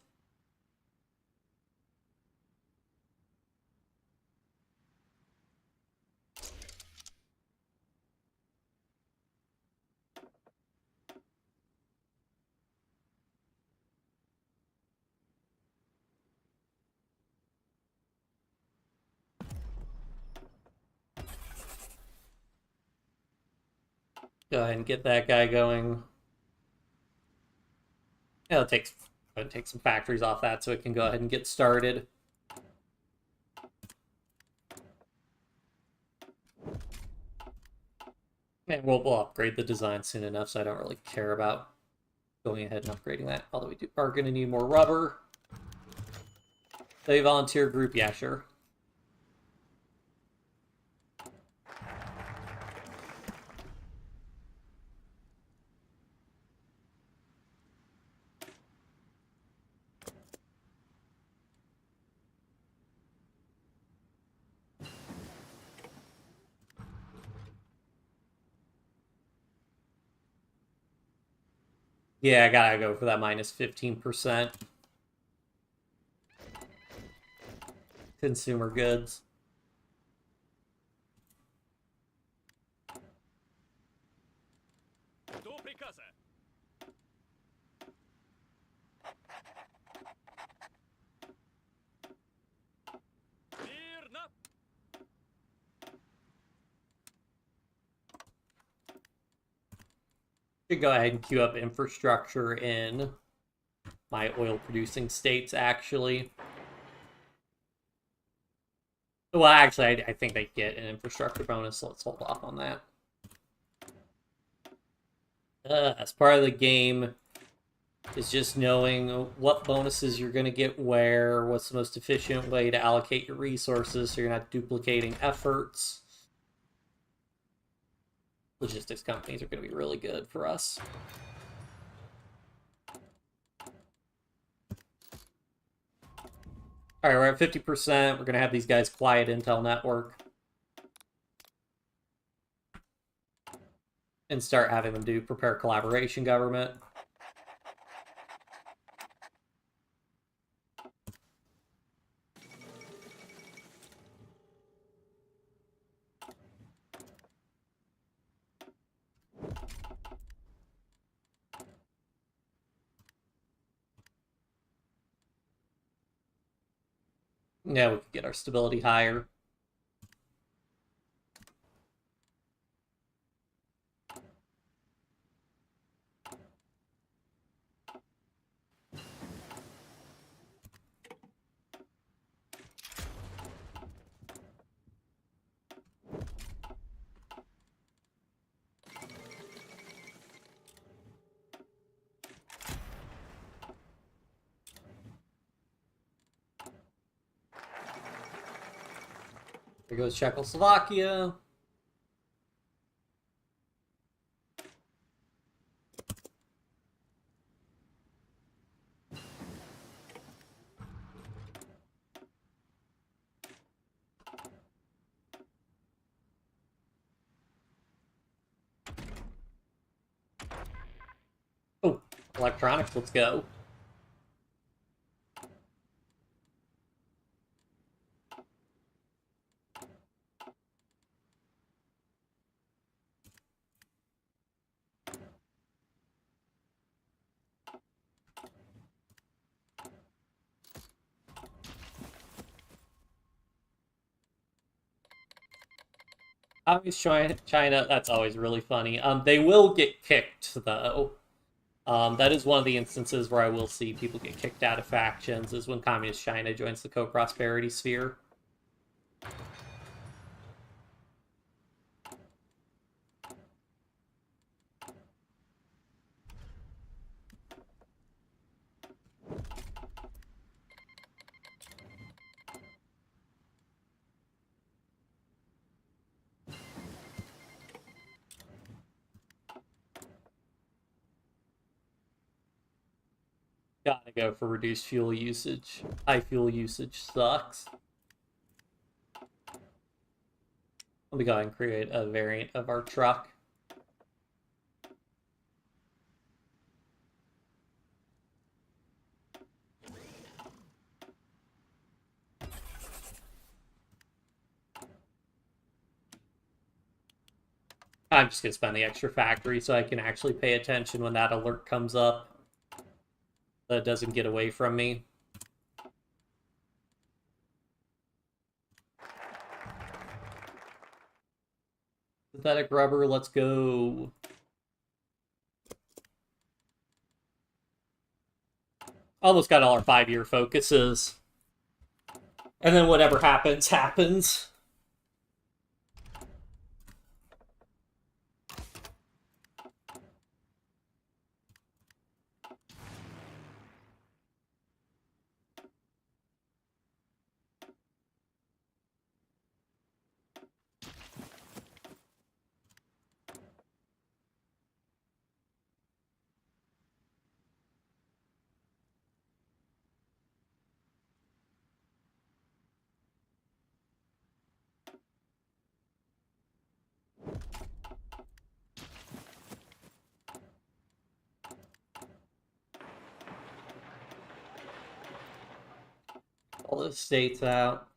A: Go ahead and get that guy going. Yeah, it'll take some factories off that so it can go ahead and get started. And we'll upgrade the design soon enough, so I don't really care about Going ahead and upgrading that. Although we are going to need more rubber. They volunteer group? Yeah, sure. Yeah, I gotta go for that minus 15%. Consumer goods.
B: До приказа. Верно.
A: Should go ahead and queue up infrastructure in my oil producing states, actually. Well, actually, I think they get an infrastructure bonus, so let's hold off on that. As part of the game is just knowing what bonuses you're going to get where, what's the most efficient way to allocate your resources so you're not duplicating efforts. Logistics companies are going to be really good for us. All right, we're at 50%. We're going to have these guys quiet intel network. And start having them do prepare collaboration government. Yeah, we can get our stability higher. There goes Czechoslovakia. Oh, electronics, let's go. Obviously, China, that's always really funny. They will get kicked, though. That is one of the instances where I will see people get kicked out of factions, is when Communist China joins the co-prosperity sphere. Gotta go for reduced fuel usage. High fuel usage sucks. Let me go ahead and create a variant of our truck. I'm just gonna spend the extra factory so I can actually pay attention when that alert comes up. That doesn't get away from me. Synthetic rubber, let's go. Almost got all our 5-year focuses. And then whatever happens, happens. all those states out.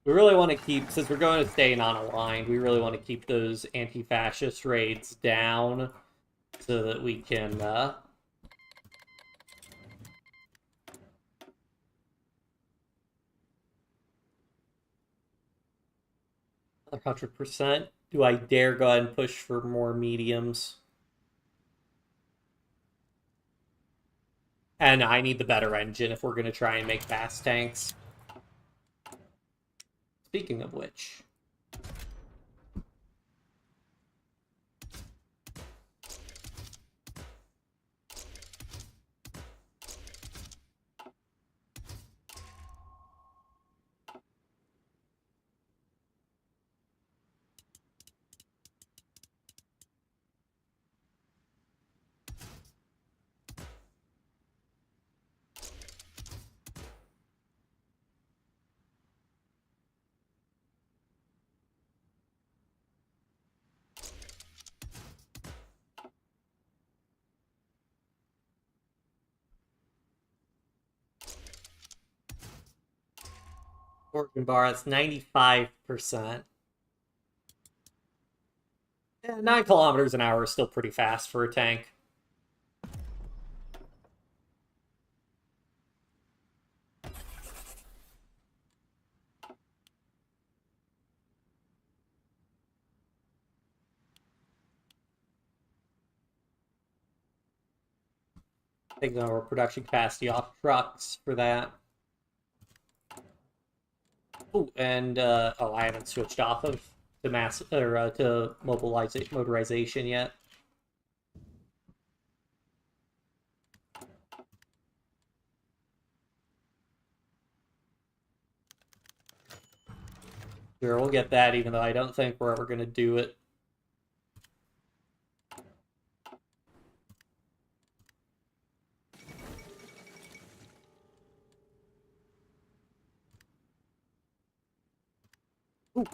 A: We really want to keep, since we're going to stay non-aligned, we really want to keep those anti-fascist raids down so that we can 100%. Do I dare go ahead and push for more mediums? And I need the better engine if we're going to try and make fast tanks. Speaking of which... Organ bar, that's 95%. Yeah, 9 kilometers an hour is still pretty fast for a tank. Taking our production capacity off trucks for that. Oh, and oh, I haven't switched off of to mass or to motorization yet. Sure, we'll get that, even though I don't think we're ever going to do it. Ooh.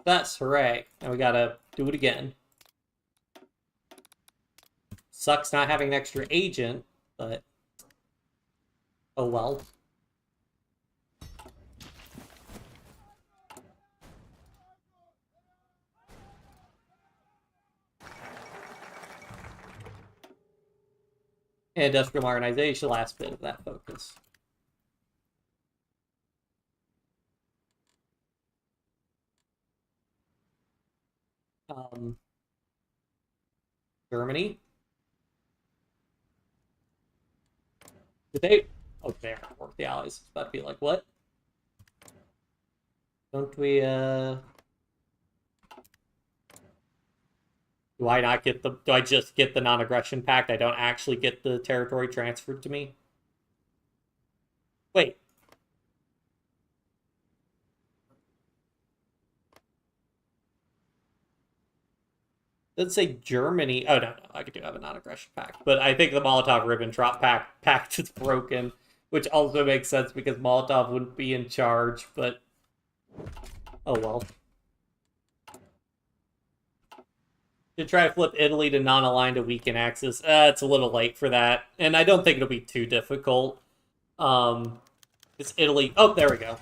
A: That's hooray. Now we gotta do it again. Sucks not having an extra agent, but oh well. Industrial modernization, last bit of that focus. Germany. Did they? Oh, they aren't work the allies. It's about to be like, what? Don't we, Do I not get the... Do I just get the non-aggression pact? I don't actually get the territory transferred to me? Wait. Let's say Germany... Oh, no. I do have a non-aggression pact. But I think the Molotov-Ribbentrop pact is broken, which also makes sense because Molotov wouldn't be in charge, but... Oh, well. To try to flip Italy to non-aligned to weaken Axis, it's a little late for that. And I don't think it'll be too difficult. It's Italy... Oh, there we go.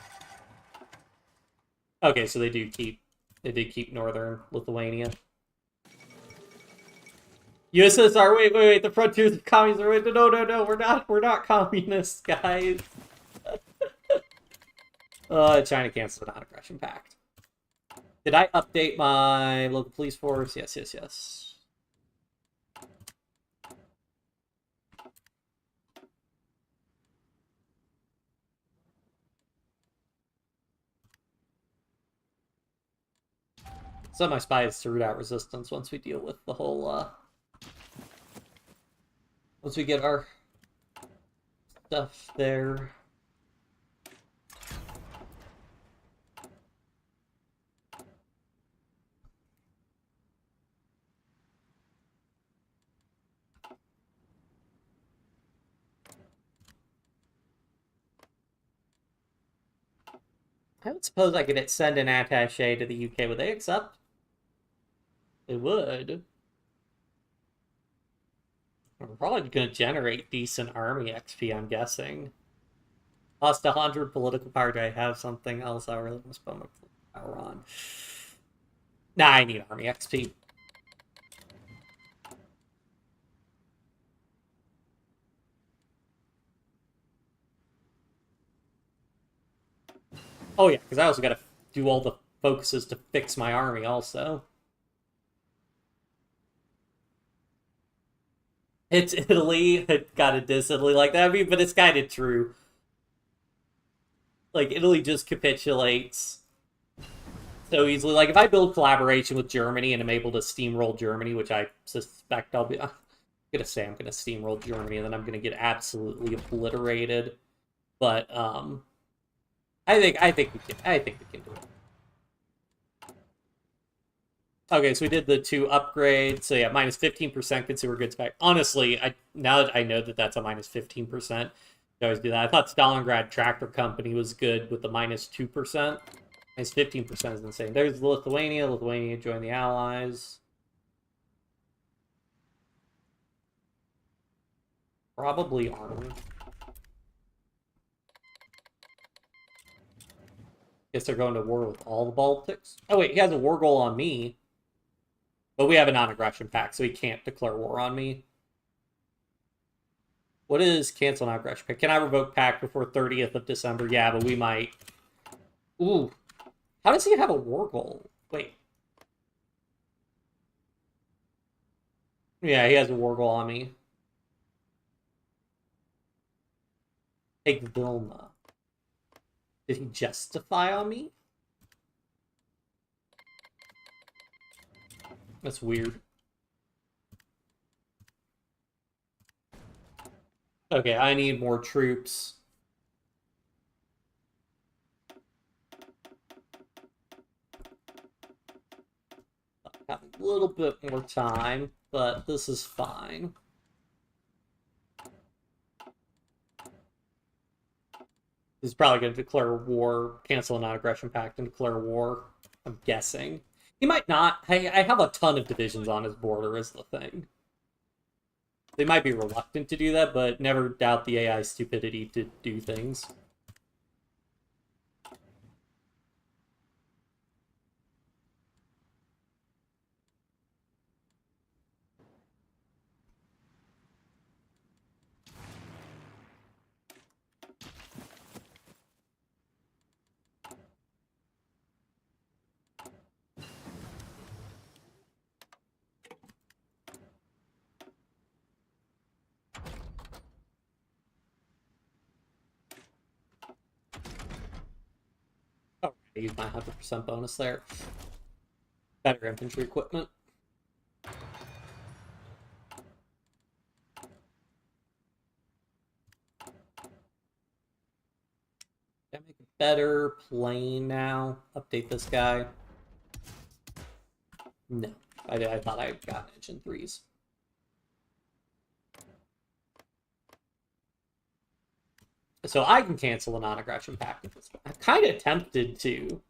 A: Okay, so they did keep northern Lithuania. USSR, wait, the frontiers of communism. Wait, no, we're not communists, guys. China canceled the non-aggression pact. Did I update my local police force? Yes. Send my spies to root out resistance once we deal with the whole, once we get our stuff there. I would suppose I could send an attaché to the UK. Would they accept? They would. We're probably going to generate decent army XP, I'm guessing. Lost 100 political power. Do I have something else I really want to spend my political power on? Nah, I need army XP. Oh yeah, because I also got to do all the focuses to fix my army also. It's Italy. It gotta diss Italy like that. I mean, but it's kind of true. Like, Italy just capitulates so easily. Like, if I build collaboration with Germany and I'm able to steamroll Germany, which I suspect I'll be... I'm gonna say I'm gonna steamroll Germany, and then I'm gonna get absolutely obliterated. But, I think we can do it. Okay, so we did the 2 upgrades. So yeah, minus 15% consumer goods back. Honestly, now that I know that that's a minus 15%, I always do that. I thought Stalingrad Tractor Company was good with the minus 2%. Minus 15% is insane. There's Lithuania. Lithuania joined the Allies. Probably army. Guess they're going to war with all the Baltics. Oh wait, he has a war goal on me. But we have a non-aggression pact, so he can't declare war on me. What is cancel non-aggression pact? Can I revoke pact before 30th of December? Yeah, but we might. Ooh. How does he have a war goal? Wait. Yeah, he has a war goal on me. Take Vilna. Did he justify on me? That's weird. Okay, I need more troops. I have a little bit more time, but this is fine. He's probably going to declare war, cancel a non-aggression pact, and declare war. I'm guessing. He might not. I have a ton of divisions on his border, is the thing. They might be reluctant to do that, but never doubt the AI's stupidity to do things. Oh, I use my 100% bonus there. Better infantry equipment. Can I make a better plane now? Update this guy. No. I thought I got engine 3s. So I can cancel a non-aggression pact at this point. I'm kind of tempted to.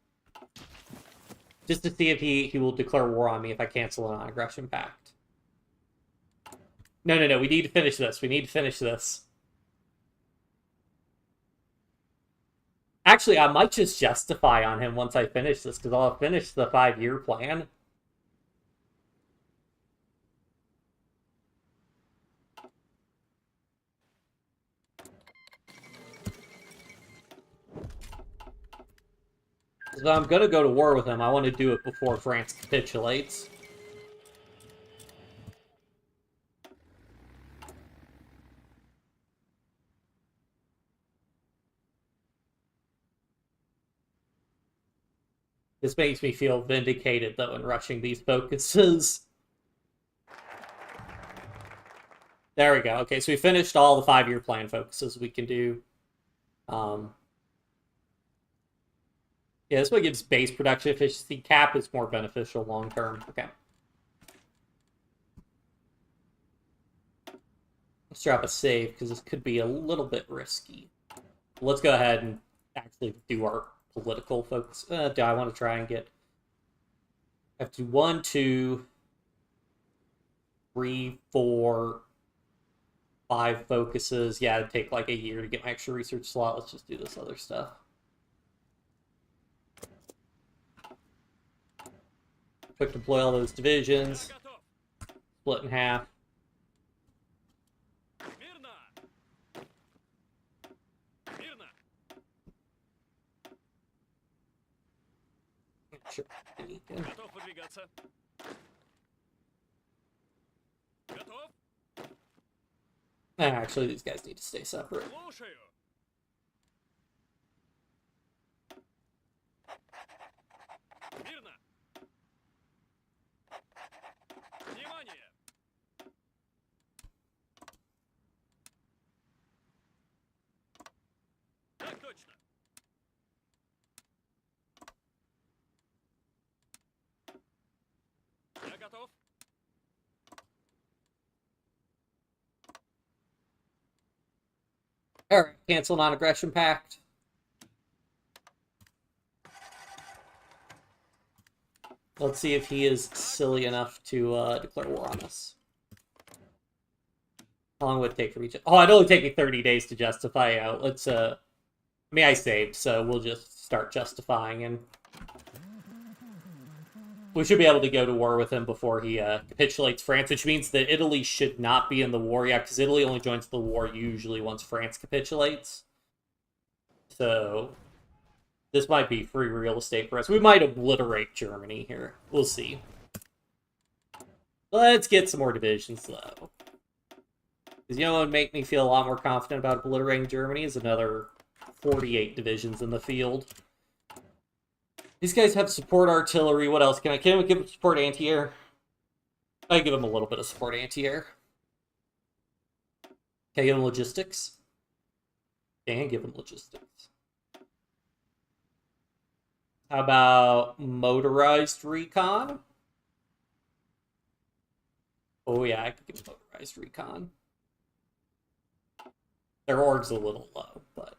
A: Just to see if he will declare war on me if I cancel a non-aggression pact. No. We need to finish this. We need to finish this. Actually, I might just justify on him once I finish this, because I'll have finished the 5-year plan. So I'm going to go to war with him. I want to do it before France capitulates. This makes me feel vindicated, though, in rushing these focuses. There we go. Okay, so we finished all the 5-year plan focuses we can do. Yeah, this one gives base production efficiency. Cap is more beneficial long term. Okay. Let's drop a save, because this could be a little bit risky. Let's go ahead and actually do our political focus. Do I want to try and get... I have to do 1, 2, 3, 4, 5 focuses. Yeah, it'd take like a year to get my extra research slot. Let's just do this other stuff. Quick deploy all those divisions. Split in half.
B: Мирно! Мирно!
A: Sure.
B: Готов выдвигаться. Готов?
A: Actually, these guys need to stay separate.
B: Слушаю. Мирно. Внимание! Так точно. Я готов.
A: Alright, cancel non-aggression pact. Let's see if he is silly enough to declare war on us. How long would it take for each? Oh, it'd only take me 30 days to justify out. Let's I mean, I saved, so we'll just start justifying, and we should be able to go to war with him before he capitulates France, which means that Italy should not be in the war yet, because Italy only joins the war usually once France capitulates. So this might be free real estate for us. We might obliterate Germany here. We'll see. Let's get some more divisions, though. Because you know what would make me feel a lot more confident about obliterating Germany is another 48 divisions in the field. These guys have support artillery. What else? Can we give them support anti-air? I give them a little bit of support anti-air. Can I give them logistics? Can give them logistics. How about motorized recon? Oh yeah, I could give them motorized recon. Their org's a little low, but...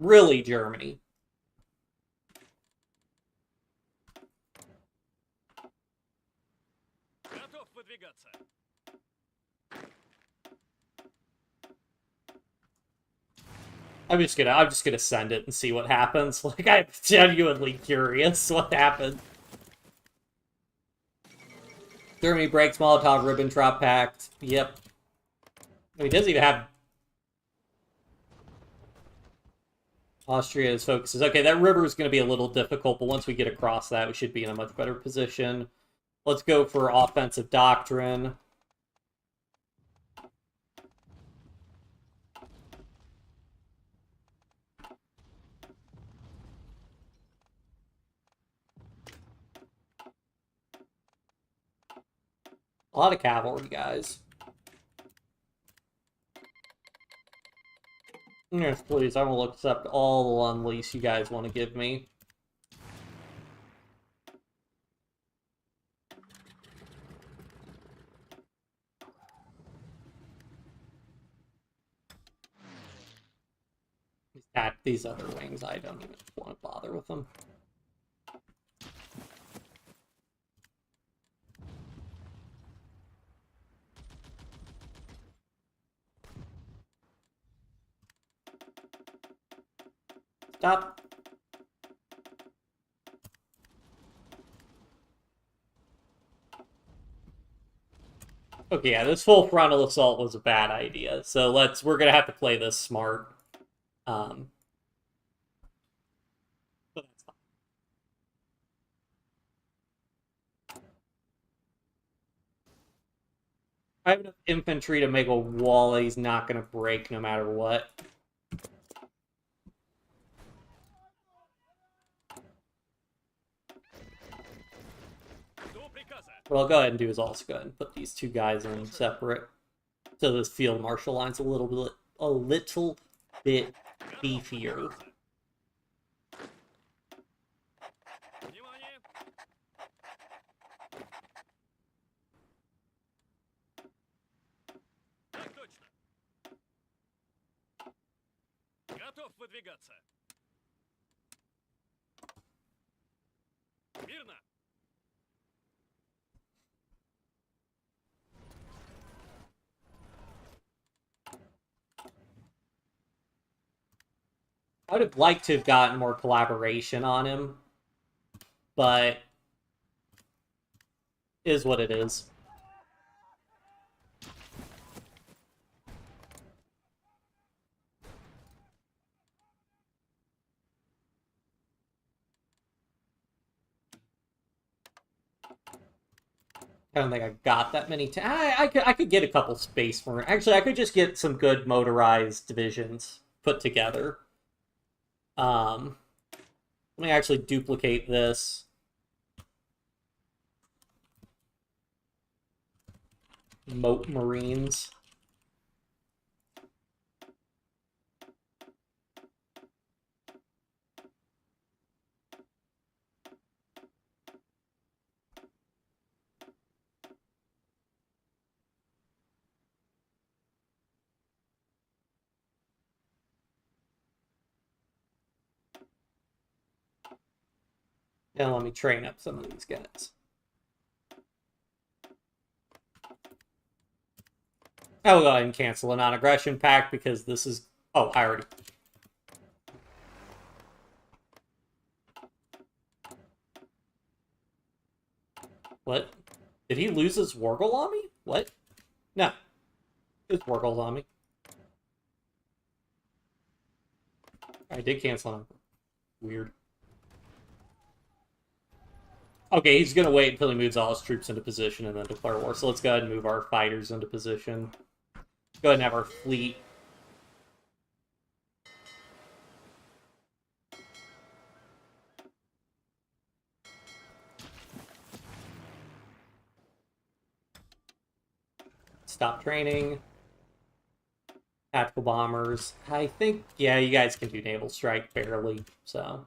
A: Really, Germany.
B: Готов выдвигаться.
A: I'm just gonna send it and see what happens. Like, I'm genuinely curious what happens. Germany breaks Molotov-Ribbentrop Pact. Yep. I mean, it doesn't even have... Austria's focuses. Okay, that river is going to be a little difficult, but once we get across that, we should be in a much better position. Let's go for offensive doctrine. A lot of cavalry, guys. Yes, please. I will accept all the Lund lease you guys want to give me. These other wings, I don't even want to bother with them. Stop. Okay, yeah, this full frontal assault was a bad idea. So we're gonna have to play this smart. But that's fine. I have enough infantry to make a wall that he's not gonna break no matter what. What I'll go ahead and do is also go ahead and put these two guys in separate. So this field marshal line's a little bit beefier.
B: Готов выдвигаться. Мирно.
A: I would have liked to have gotten more collaboration on him, but is what it is. I don't think I got that many. I could get a couple space marine. Actually, I could just get some good motorized divisions put together. Let me actually duplicate this. Moat Marines. Now let me train up some of these guys. I will go ahead and cancel a non-aggression pact because this is... Oh, I already... What? Did he lose his Wargle on me? What? No. His Wargle's on me. I did cancel him. Weird. Okay, he's gonna wait until he moves all his troops into position and then declare war. So let's go ahead and move our fighters into position. Go ahead and have our fleet. Stop training. Tactical bombers. I think, yeah, you guys can do naval strike barely, so...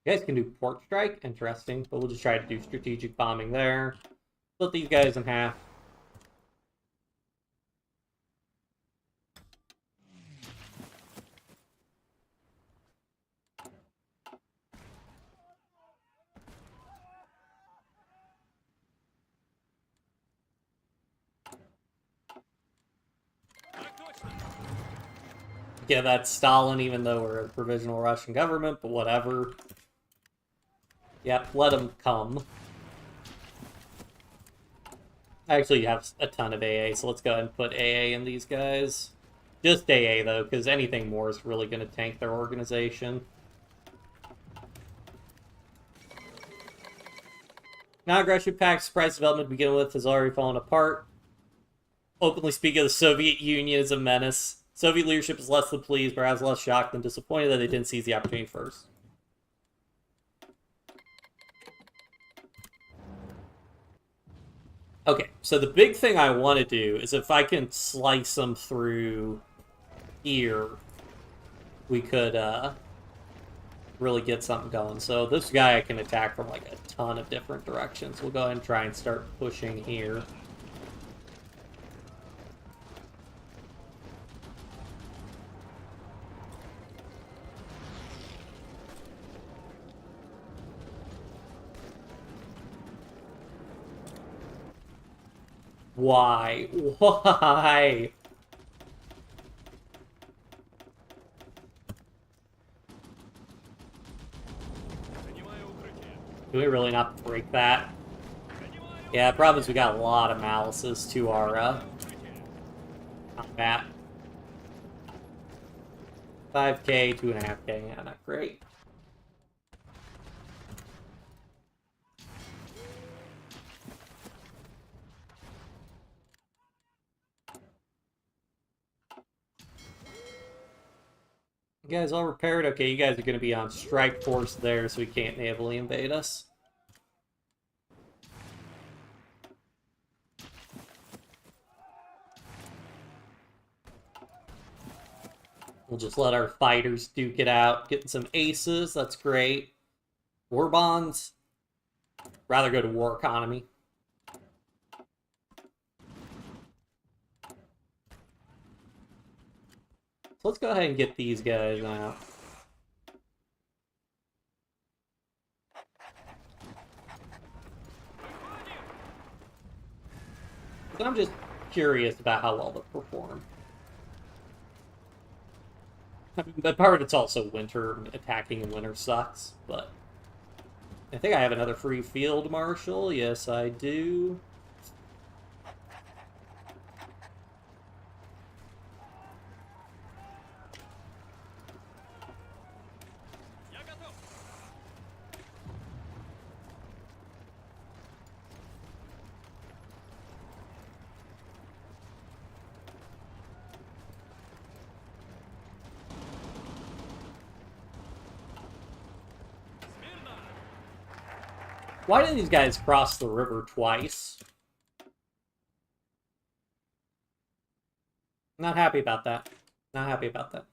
A: You guys can do port strike, interesting, but we'll just try to do strategic bombing there. Split these guys in half.
B: Так точно.
A: Yeah, that's Stalin, even though we're a provisional Russian government, but whatever. Yep, let him come. I actually have a ton of AA, so let's go ahead and put AA in these guys. Just AA, though, because anything more is really going to tank their organization. Non-aggression pact, surprise development to begin with has already fallen apart. Openly speaking of the Soviet Union as a menace. Soviet leadership is less than pleased, perhaps less shocked than disappointed that they didn't seize the opportunity first. Okay, so the big thing I want to do is if I can slice them through here, we could really get something going. So this guy I can attack from like a ton of different directions. We'll go ahead and try and start pushing here. Why? Why?
B: Занимаю укрытие.
A: Do we really not break that?
B: Занимаю
A: Yeah, the problem is we got a lot of malices to our
B: укрытие.
A: combat. 5k, 2.5k, yeah, not great. You guys all repaired? Okay, you guys are going to be on strike force there, so we can't navally invade us. We'll just let our fighters duke it out. Getting some aces, that's great. War bonds. rather go to war economy. So let's go ahead and get these guys out. I'm just curious about how well they'll perform. But part of it's also winter. Attacking in winter sucks, but I think I have another free field marshal. Yes, I do. Why did these guys cross the river twice? Not happy about that. Not happy about that.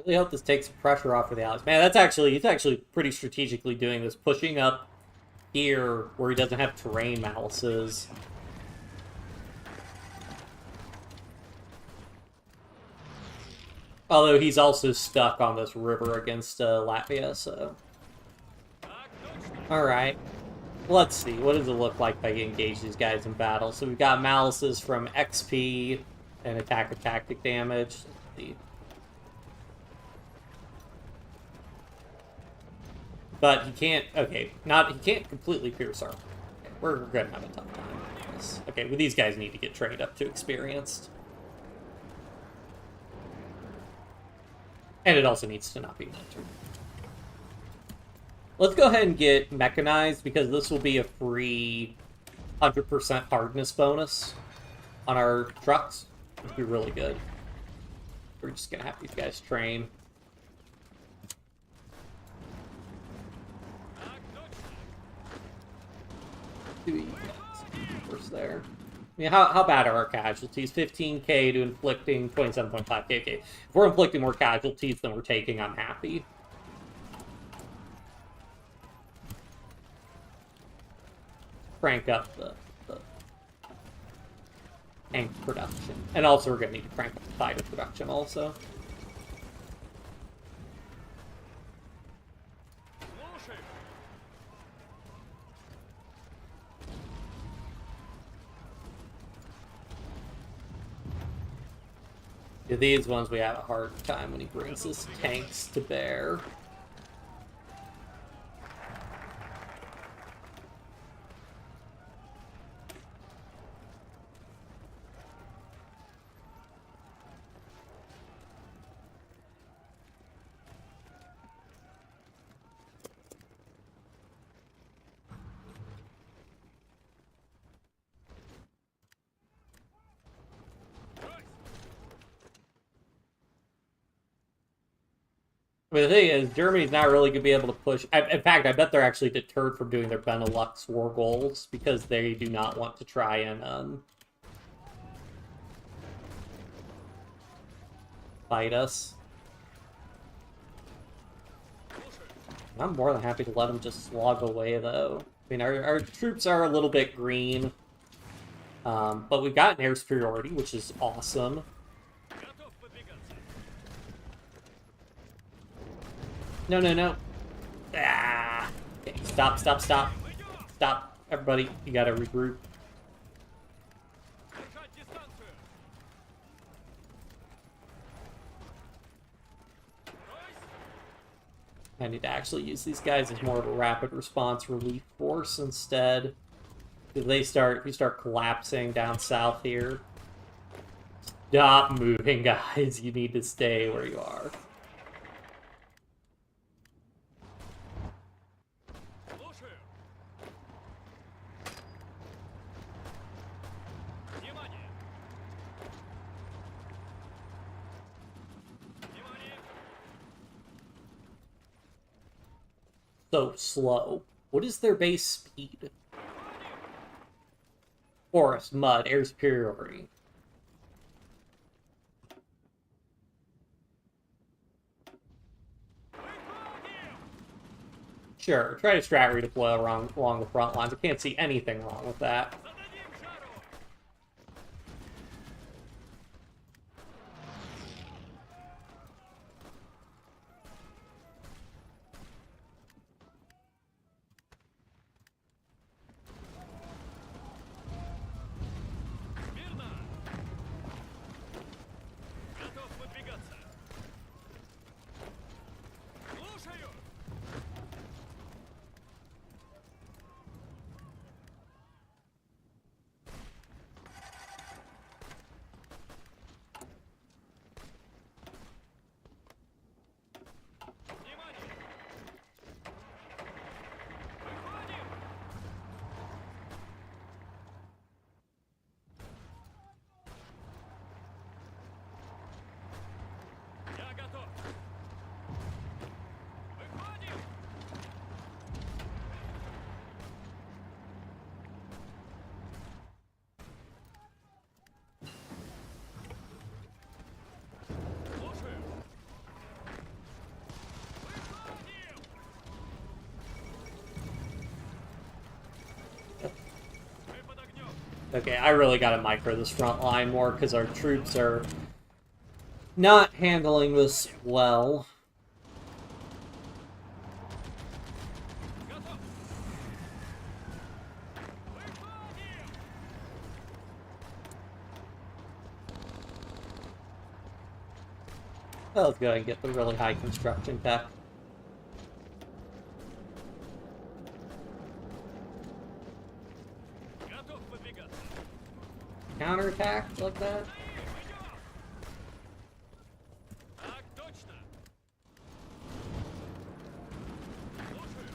A: Really hope this takes pressure off of the Alex. Man, he's actually pretty strategically doing this, pushing up here where he doesn't have terrain malices. Although he's also stuck on this river against Latvia, so... Alright. Let's see, what does it look like if I engage these guys in battle? So we've got malices from XP and attack with tactic damage. Let's see. But he can't, okay, he can't completely pierce our... Okay, we're gonna have a tough time with this. Okay, well, these guys need to get trained up to experienced. And it also needs to not be winter. Let's go ahead and get mechanized, because this will be a free 100% hardness bonus on our trucks. It'll be really good. We're just gonna have these guys train. First there. I mean, how bad are our casualties? 15k to inflicting 27.5k. Okay. If we're inflicting more casualties than we're taking, I'm happy. Crank up the tank production. And also we're going to need to crank up the fighter production also. Yeah, these ones we have a hard time when he brings his tanks to bear. But the thing is, Germany's not really going to be able to push... In fact, I bet they're actually deterred from doing their Benelux war goals, because they do not want to try and fight us. I'm more than happy to let them just slog away, though. I mean, our troops are a little bit green, but we've got an air superiority, which is awesome. No, no, no. Ah! Okay, stop, stop, stop. Stop. Everybody, you gotta regroup.
B: Держать дистанцию.
A: I need to actually use these guys as more of a rapid response relief force instead. If you start collapsing down south here. Stop moving, guys. You need to stay where you are.
B: Слушаю. Внимание. Внимание.
A: So slow. What is their base speed? Forest, mud, air superiority. Sure, try to strat redeploy along the front lines. I can't see anything wrong with that.
B: Зададим жару. Мирно. Готов выдвигаться. Слушаю. Внимание. Выходим. Я готов. Выходим. Слушаю. Выходим. Мы под огнем.
A: Okay, I really gotta micro this front line more because our troops are not handling this well.
B: Готов. Выходим.
A: Well, let's go ahead and get the really high construction tech.
B: Готов выдвигаться.
A: Counterattack like that?
B: Идем. Так точно. Слушаю.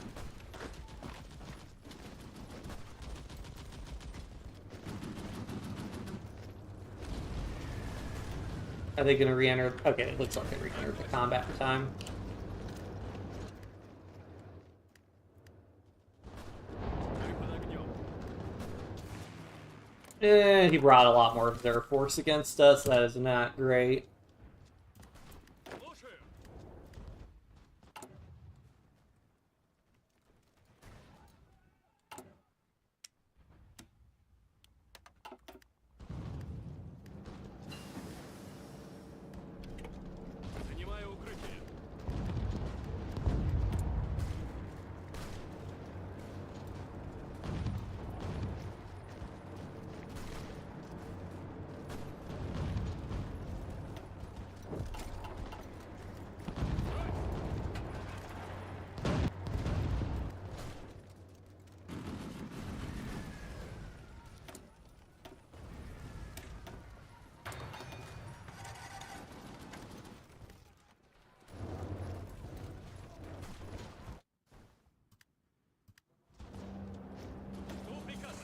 A: Are they gonna re-enter? Okay, it looks like they re-entered the combat time.
B: Мы под огнем.
A: He brought a lot more of their force against us. That is not great.
B: Слушаю. Занимаю укрытие. Жду приказа.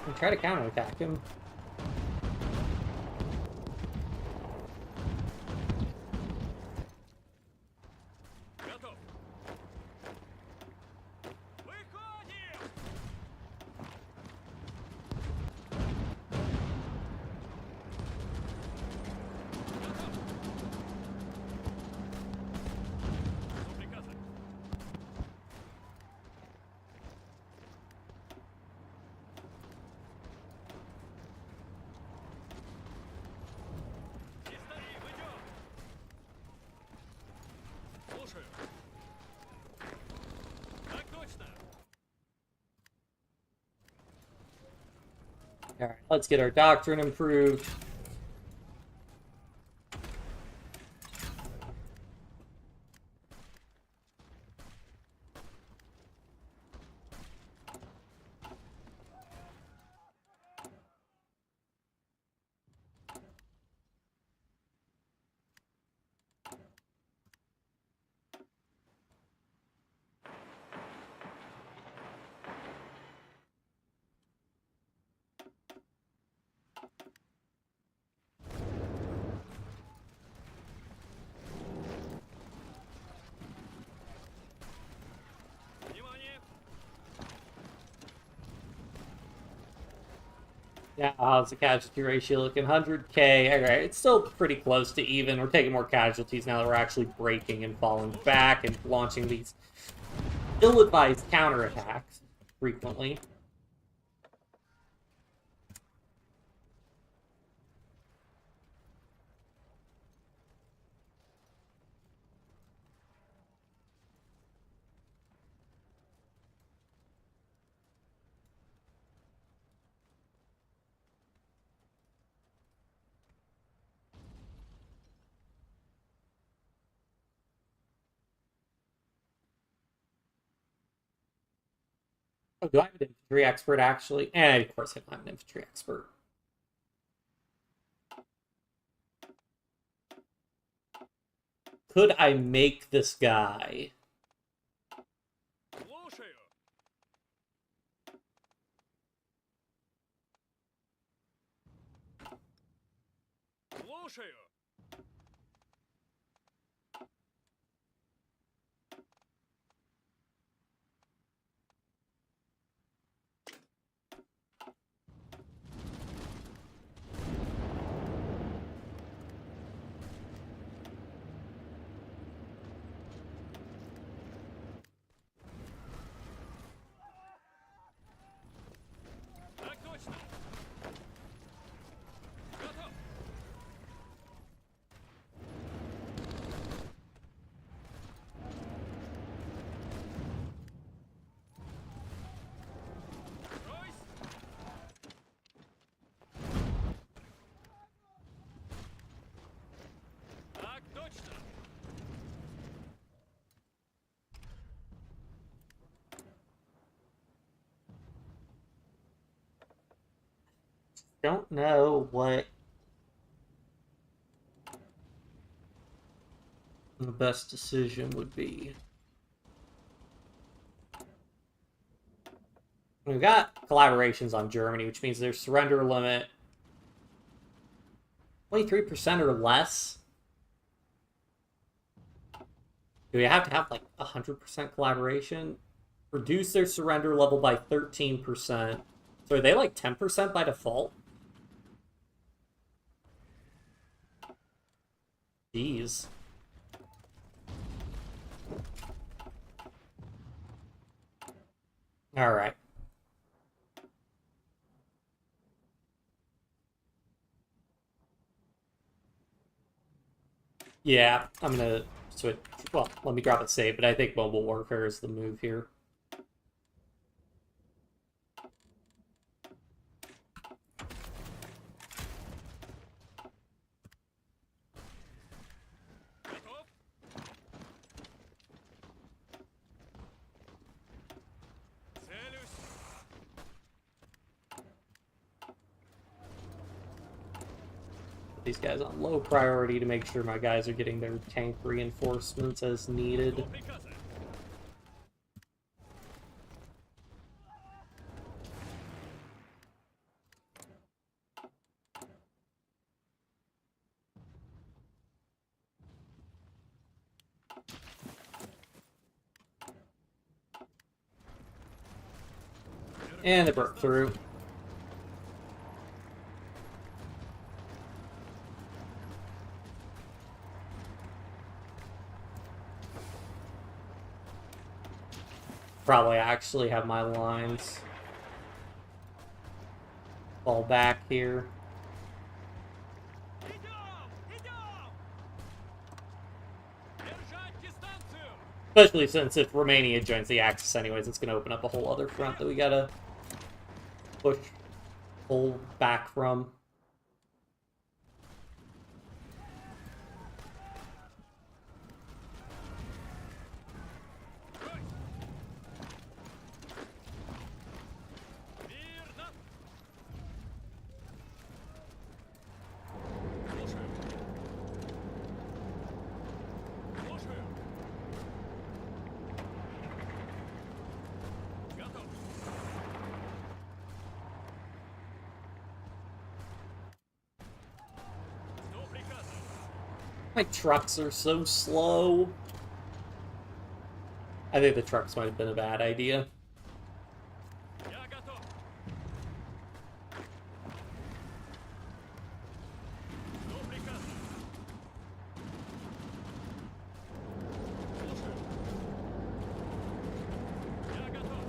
A: And try to counterattack him.
B: Готов. Выходим. Готов. Жду приказа. Из ноги идем. Слушаю.
A: Alright, let's get our doctrine improved.
B: Внимание!
A: Yeah, how's the casualty ratio looking? 100k. Alright, it's still pretty close to even. We're taking more casualties now that we're actually breaking and falling back and launching these ill-advised counterattacks frequently. Oh, do I have an infantry expert, actually? And of course I don't have an infantry expert. Could I make this guy?
B: Слушаю! Слушаю! Так точно! Готов! Стройсь! Так точно!
A: Don't know what the best decision would be. We've got collaborations on Germany, which means their surrender limit 23% or less. Do we have to have like 100% collaboration? Reduce their surrender level by 13%. So are they like 10% by default? Jeez. Alright. Yeah, I'm gonna switch. Well, let me drop a save, but I think mobile warfare is the move here.
B: Готов? Целюсь!
A: Put these guys on low priority to make sure my guys are getting their tank reinforcements as needed.
B: До приказа!
A: And it broke through. Probably actually have my lines fall back here.
B: Идем! Идем! Держать дистанцию!
A: Especially since if Romania joins the Axis anyways, it's going to open up a whole other front that we gotta push. pull back from.
B: Мирно! Слушаю. Слушаю. Готов. Жду приказа.
A: My trucks are so slow. I think the trucks might have been a bad idea.
B: Я готов. Жду приказа. Слушаю. Я готов.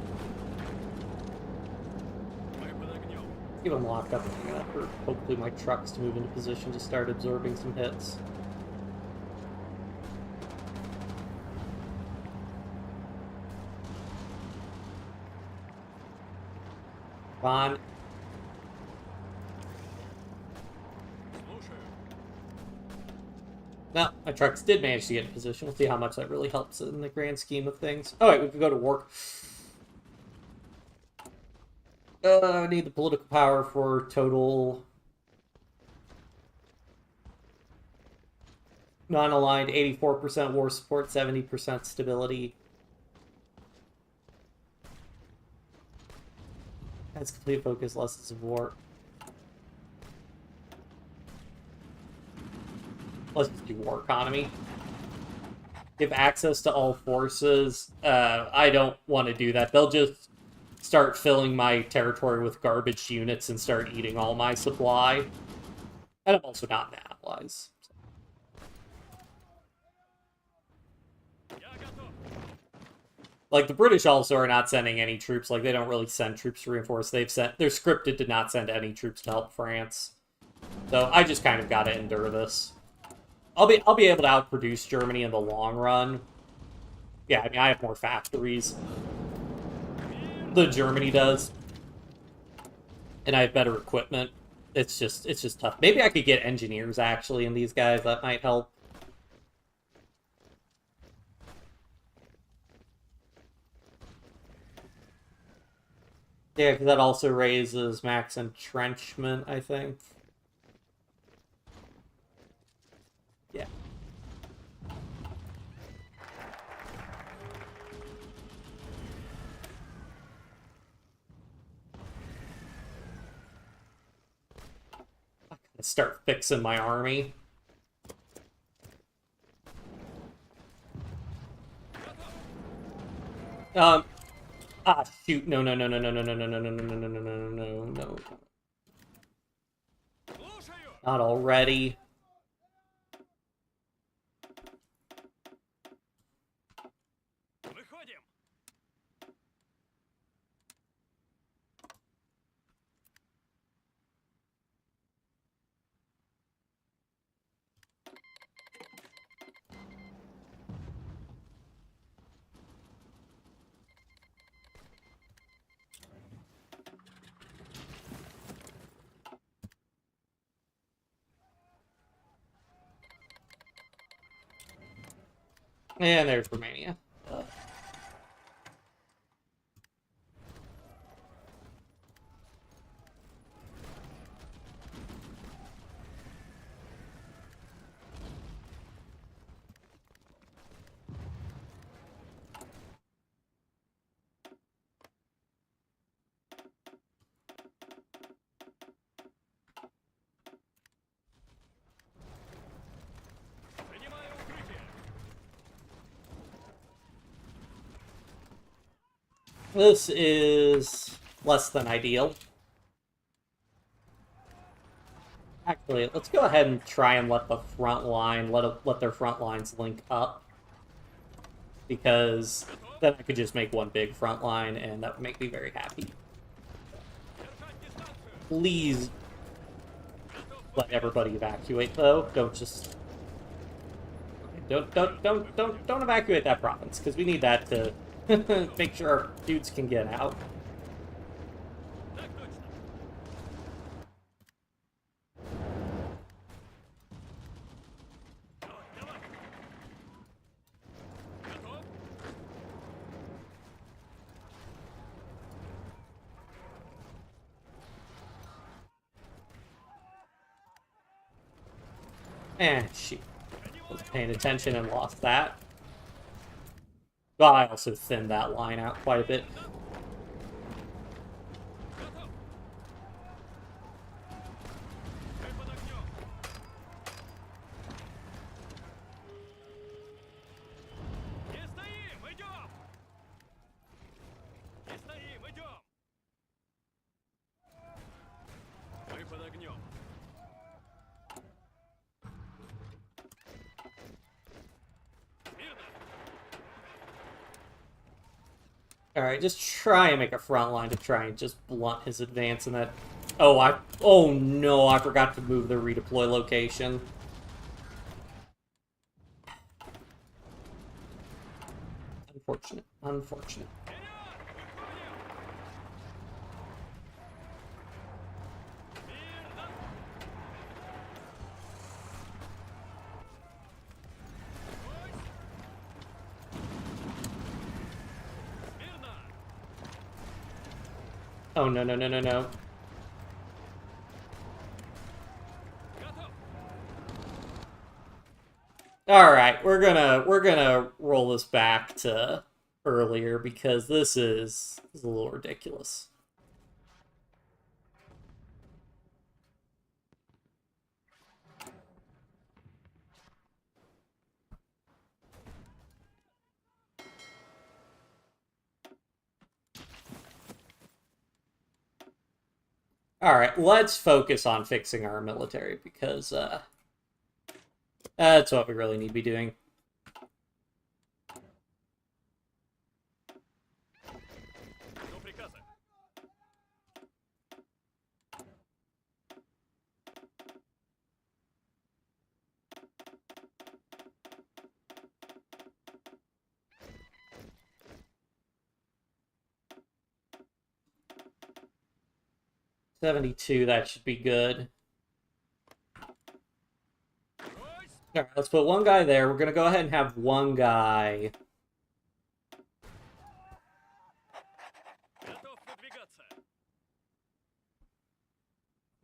B: Мы под огнем.
A: Keep them locked up long enough for hopefully my trucks to move into position to start absorbing some hits. Come on.
B: Слушаю.
A: No, my trucks did manage to get in position. We'll see how much that really helps in the grand scheme of things. Oh, wait, we can go to work. I need the political power for total non-aligned 84% war support, 70% stability. That's complete focus, lessons of war. Let's just do war economy. Give access to all forces. I don't want to do that. They'll just start filling my territory with garbage units and start eating all my supply. And I'm also not an allies.
B: Я готов.
A: Like, the British also are not sending any troops. Like, they don't really send troops to reinforce. They're scripted to not send any troops to help France. So I just kind of gotta endure this. I'll be able to outproduce Germany in the long run. Yeah, I mean, I have more factories than Germany does. And I have better equipment. It's just tough. Maybe I could get engineers, actually, in these guys. That might help. Yeah, because that also raises max entrenchment, I think. Yeah. I gotta start fixing my army. Shoot. No, no, no, no, no, no, no, no, no, no, no, no, no, no, no, no, no.
B: Слушаю.
A: Not already.
B: Выходим.
A: And there's Romania.
B: Принимаю укрытие.
A: This is less than ideal. Actually, let's go ahead and try and let the front line, let their front lines link up. Because then I could just make one big front line, and that would make me very happy.
B: Держать дистанцию.
A: Please
B: Готов.
A: let everybody evacuate, though. Don't just... Don't evacuate that province, because we need that to make sure our dudes can get out.
B: Так точно.
A: Shoot. Wasn't paying attention and lost that. But I also thinned that line out quite a bit.
B: Готов. Мы под огнем. Не стоим, идем. Не стоим, идем. Мы под огнем. Мирно.
A: Alright, just try and make a front line to try and just blunt his advance in that... Oh no, I forgot to move the redeploy location. Unfortunate. Unfortunate.
B: Вперед! Выходим! Мирно! Ось! Мирно!
A: Oh no, no, no, no, no.
B: Готов!
A: Alright, we're gonna roll this back to earlier because this is a little ridiculous. Alright, let's focus on fixing our military because that's what we really need to be doing.
B: До приказа.
A: $72, that should be good.
B: Ось!
A: Alright, let's put one guy there. We're gonna go ahead and have one guy.
B: Готов выдвигаться.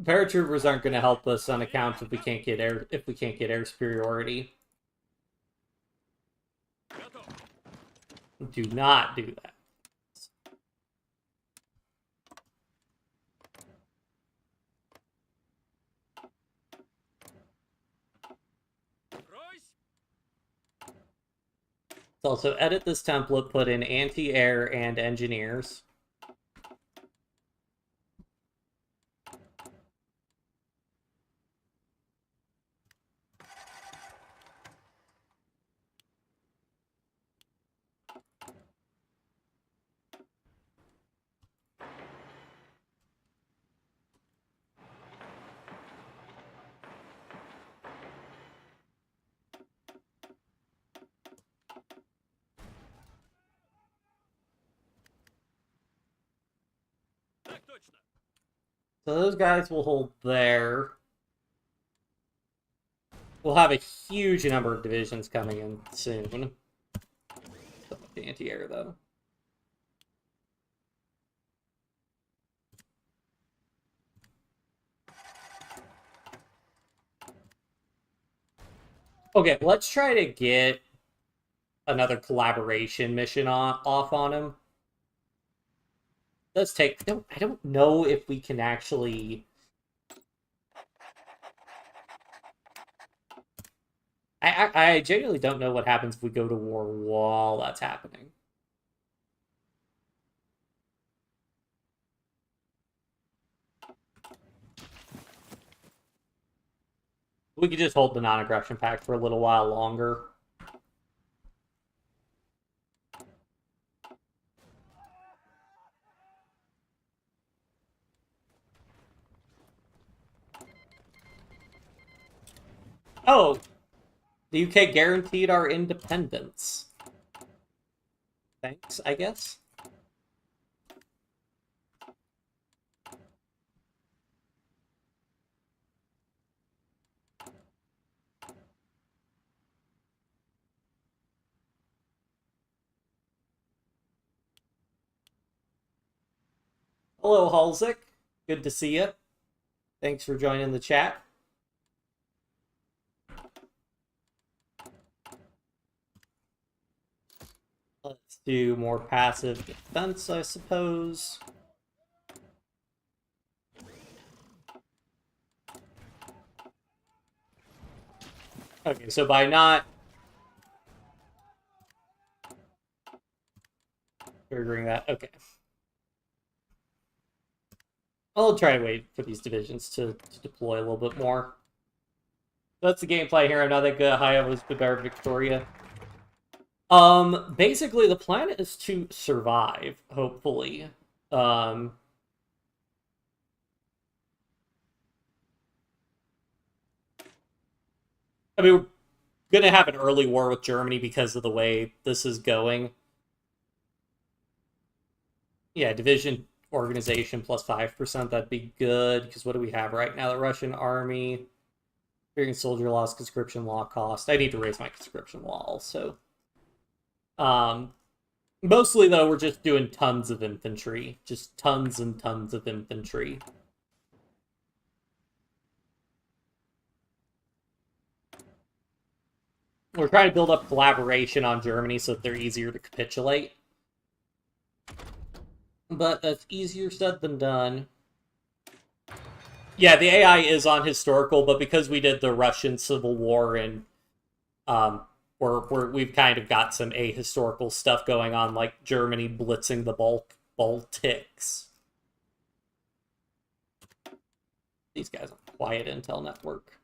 A: Paratroopers aren't gonna help us on account if we can't get air superiority.
B: Готов.
A: Do not do that.
B: Брось!
A: Let's also edit this template, put in anti-air and engineers.
B: Так точно.
A: So those guys will hold there. We'll have a huge number of divisions coming in soon. The anti-air, though. Okay, let's try to get another collaboration mission off on him. Let's take... I don't know if we can actually... I genuinely don't know what happens if we go to war while that's happening. We could just hold the non-aggression pact for a little while longer. Oh! The UK guaranteed our independence. Thanks, I guess. Hello, Halzik. Good to see you. Thanks for joining the chat. Let's do more passive defense, I suppose. Okay, so by not triggering that, okay. I'll try to wait for these divisions to deploy a little bit more. That's the gameplay here. Another good high was better Victoria. Basically the plan is to survive, hopefully. I mean, we're gonna have an early war with Germany because of the way this is going. Yeah, division organization plus 5%, that'd be good, because what do we have right now? The Russian army, experienced soldier loss, conscription law cost. I need to raise my conscription law also. Mostly, though, we're just doing tons of infantry. Just tons and tons of infantry. We're trying to build up collaboration on Germany so that they're easier to capitulate. But that's easier said than done. Yeah, the AI is on historical, but because we did the Russian Civil War and we've kind of got some ahistorical stuff going on, like Germany blitzing the Baltics. These guys are quiet intel network.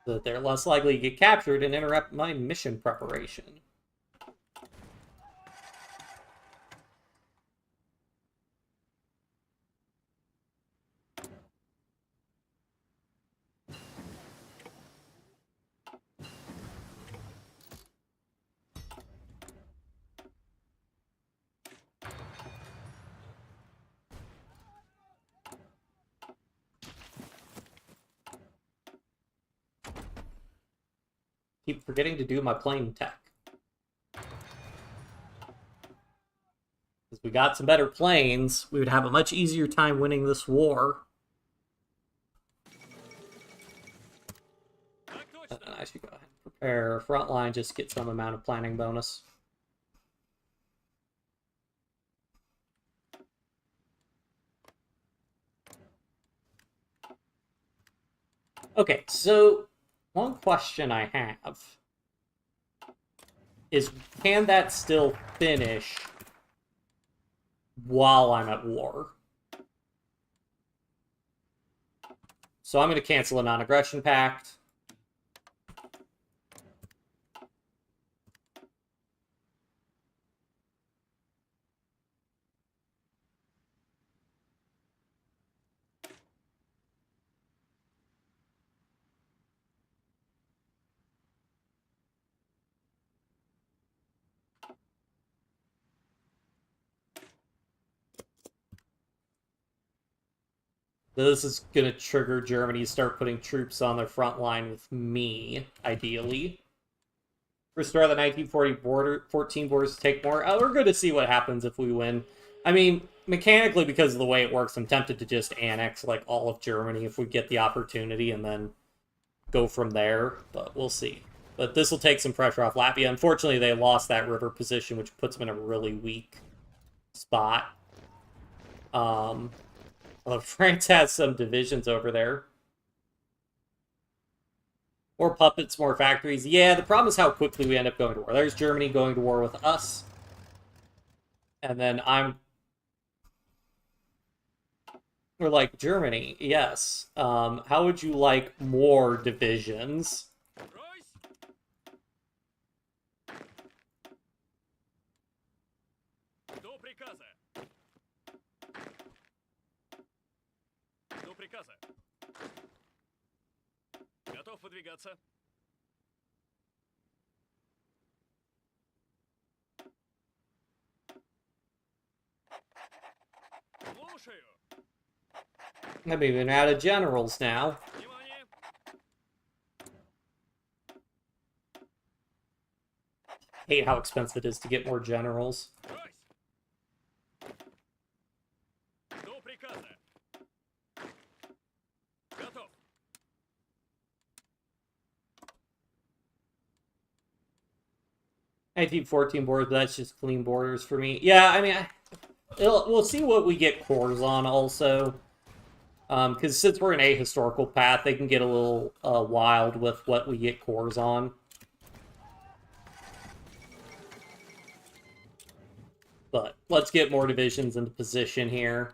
A: So that they're less likely to get captured and interrupt my mission preparation. Keep forgetting to do my plane tech. If we got some better planes, we would have a much easier time winning this war. I should go ahead and prepare frontline, just get some amount of planning bonus. Okay, so one question I have is, can that still finish while I'm at war? So I'm going to cancel a non-aggression pact. This is going to trigger Germany to start putting troops on their front line with me, ideally. Restore the 1914 borders to take more. We're going to see what happens if we win. I mean, mechanically, because of the way it works, I'm tempted to just annex, like, all of Germany if we get the opportunity and then go from there, but we'll see. But this will take some pressure off Latvia. Unfortunately, they lost that river position, which puts them in a really weak spot. Well, France has some divisions over there. More puppets, more factories. Yeah, the problem is how quickly we end up going to war. There's Germany going to war with us. And then we're like, Germany, yes. How would you like more divisions?
B: Готов выдвигаться. Слушаю.
A: I'm even out of generals now.
B: Внимание.
A: Hate how expensive it is to get more generals.
B: До приказа. Готов.
A: 1914 borders, but that's just clean borders for me. Yeah, I mean, we'll see what we get cores on also. Because since we're in a historical path, they can get a little wild with what we get cores on. But let's get more divisions into position here.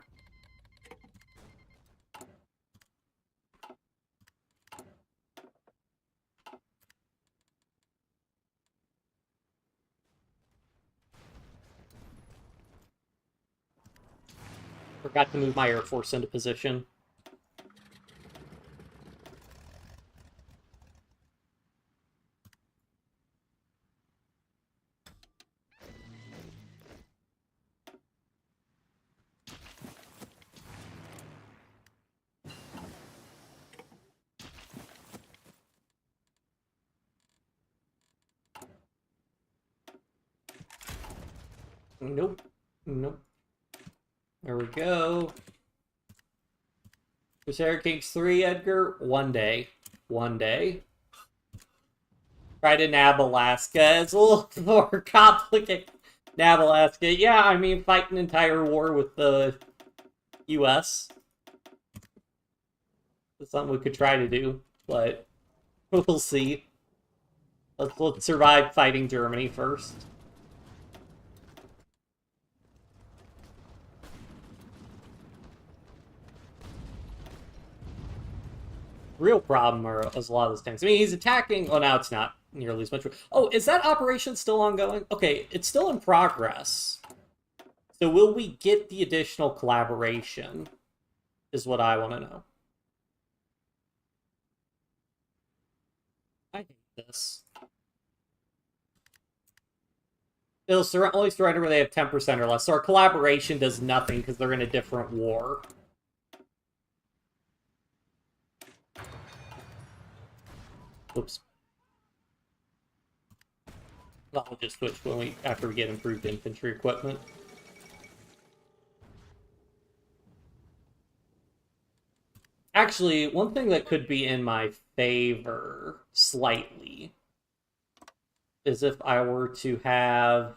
A: Forgot to move my Air Force into position. Nope. Nope. There we go. Crusader Kings 3, Edgar. One day. One day. Try to nab Alaska. It's a little more complicated. Nab Alaska. Yeah, I mean, fight an entire war with the US. That's something we could try to do, but we'll see. Let's survive fighting Germany first. Real problem is a lot of those tanks. I mean, he's attacking. Oh, now it's not nearly as much. Oh, is that operation still ongoing? Okay, it's still in progress. So will we get the additional collaboration? Is what I want to know. I hate this. It'll only surrender where they have 10% or less. So our collaboration does nothing because they're in a different war. Oops. I'll just switch when after we get improved infantry equipment. Actually, one thing that could be in my favor slightly is if I were to have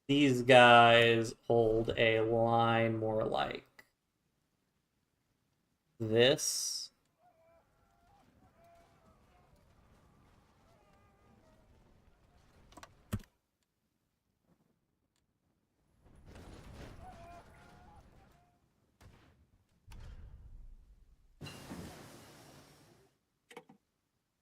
A: these guys hold a line more like this.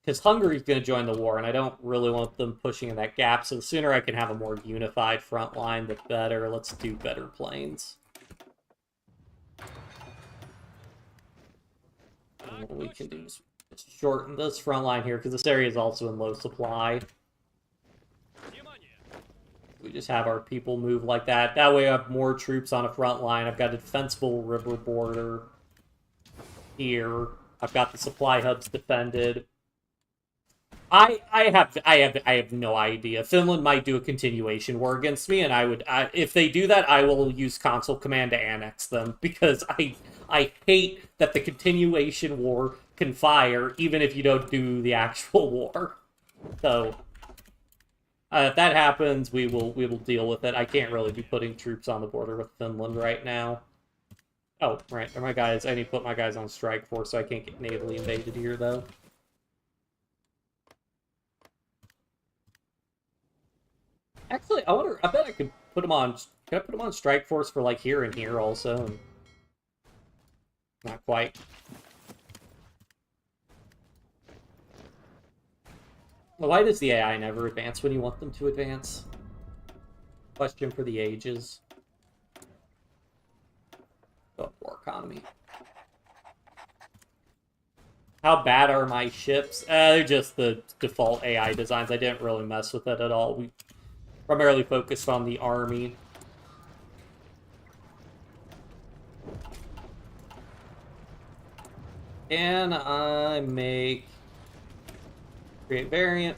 A: Because Hungary's going to join the war, and I don't really want them pushing in that gap, so the sooner I can have a more unified front line, the better. Let's do better planes. And what we can do is shorten this front line here, because this area is also in low supply. We just have our people move like that. That way I have more troops on a front line. I've got a defensible river border here. I've got the supply hubs defended. I have no idea. Finland might do a continuation war against me, and if they do that, I will use console command to annex them, because I hate that the continuation war can fire even if you don't do the actual war. So if that happens, we will deal with it. I can't really be putting troops on the border with Finland right now. Oh, right, they're my guys. I need to put my guys on strike force, so I can't get navally invaded here, though. Actually, I bet I could put them on. Can I put them on strike force for like here and here also? And not quite. Well, why does the AI never advance when you want them to advance? Question for the ages. Oh, war economy. How bad are my ships? They're just the default AI designs. I didn't really mess with it at all. We primarily focused on the army. Can I create variant?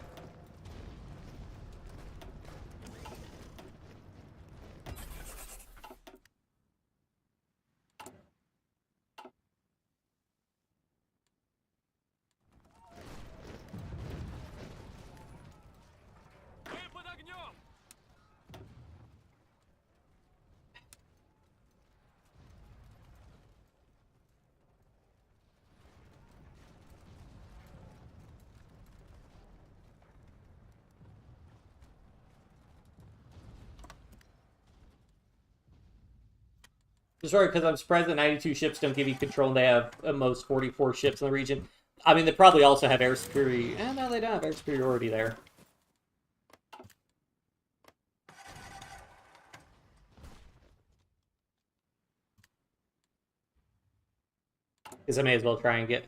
A: Just right, because I'm surprised that 92 ships don't give you control, and they have at most 44 ships in the region. I mean, they probably also have air superiority. No, they don't have air superiority there. Because I may as well try and get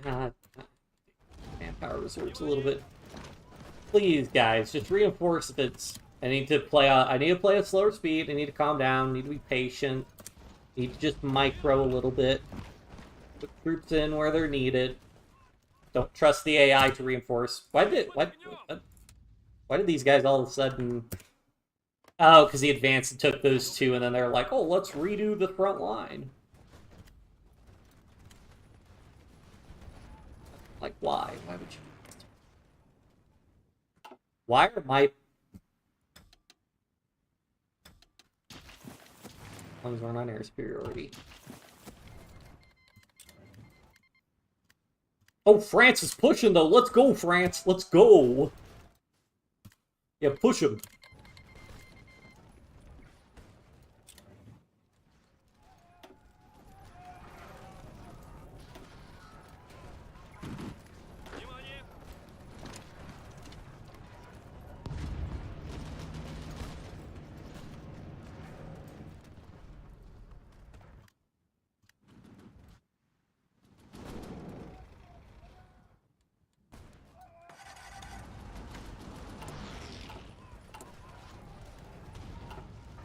A: manpower reserves a little bit. Please, guys, just reinforce if it's. I need to play a slower speed. I need to calm down. I need to be patient. I need to just micro a little bit. Put troops in where they're needed. Don't trust the AI to reinforce. Why did these guys all of a sudden? Oh, because he advanced and took those two, and then they're like, "Oh, let's redo the front line." Like, why? Why would you? Why are my... As long as we're not air superiority. Oh, France is pushing, though. Let's go, France. Let's go. Yeah, push him.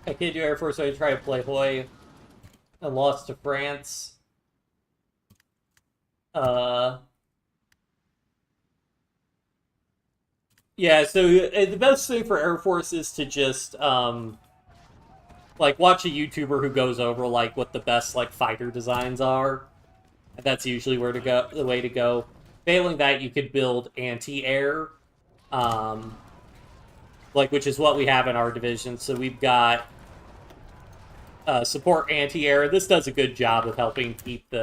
A: I can't do Air Force, so I try to play HOI and lost to France. Yeah, so the best thing for Air Force is to just, like, watch a YouTuber who goes over, like, what the best, like, fighter designs are. And that's usually where to go, the way to go. Failing that, you could build anti-air, like, which is what we have in our division. So we've got support anti-air. This does a good job of helping keep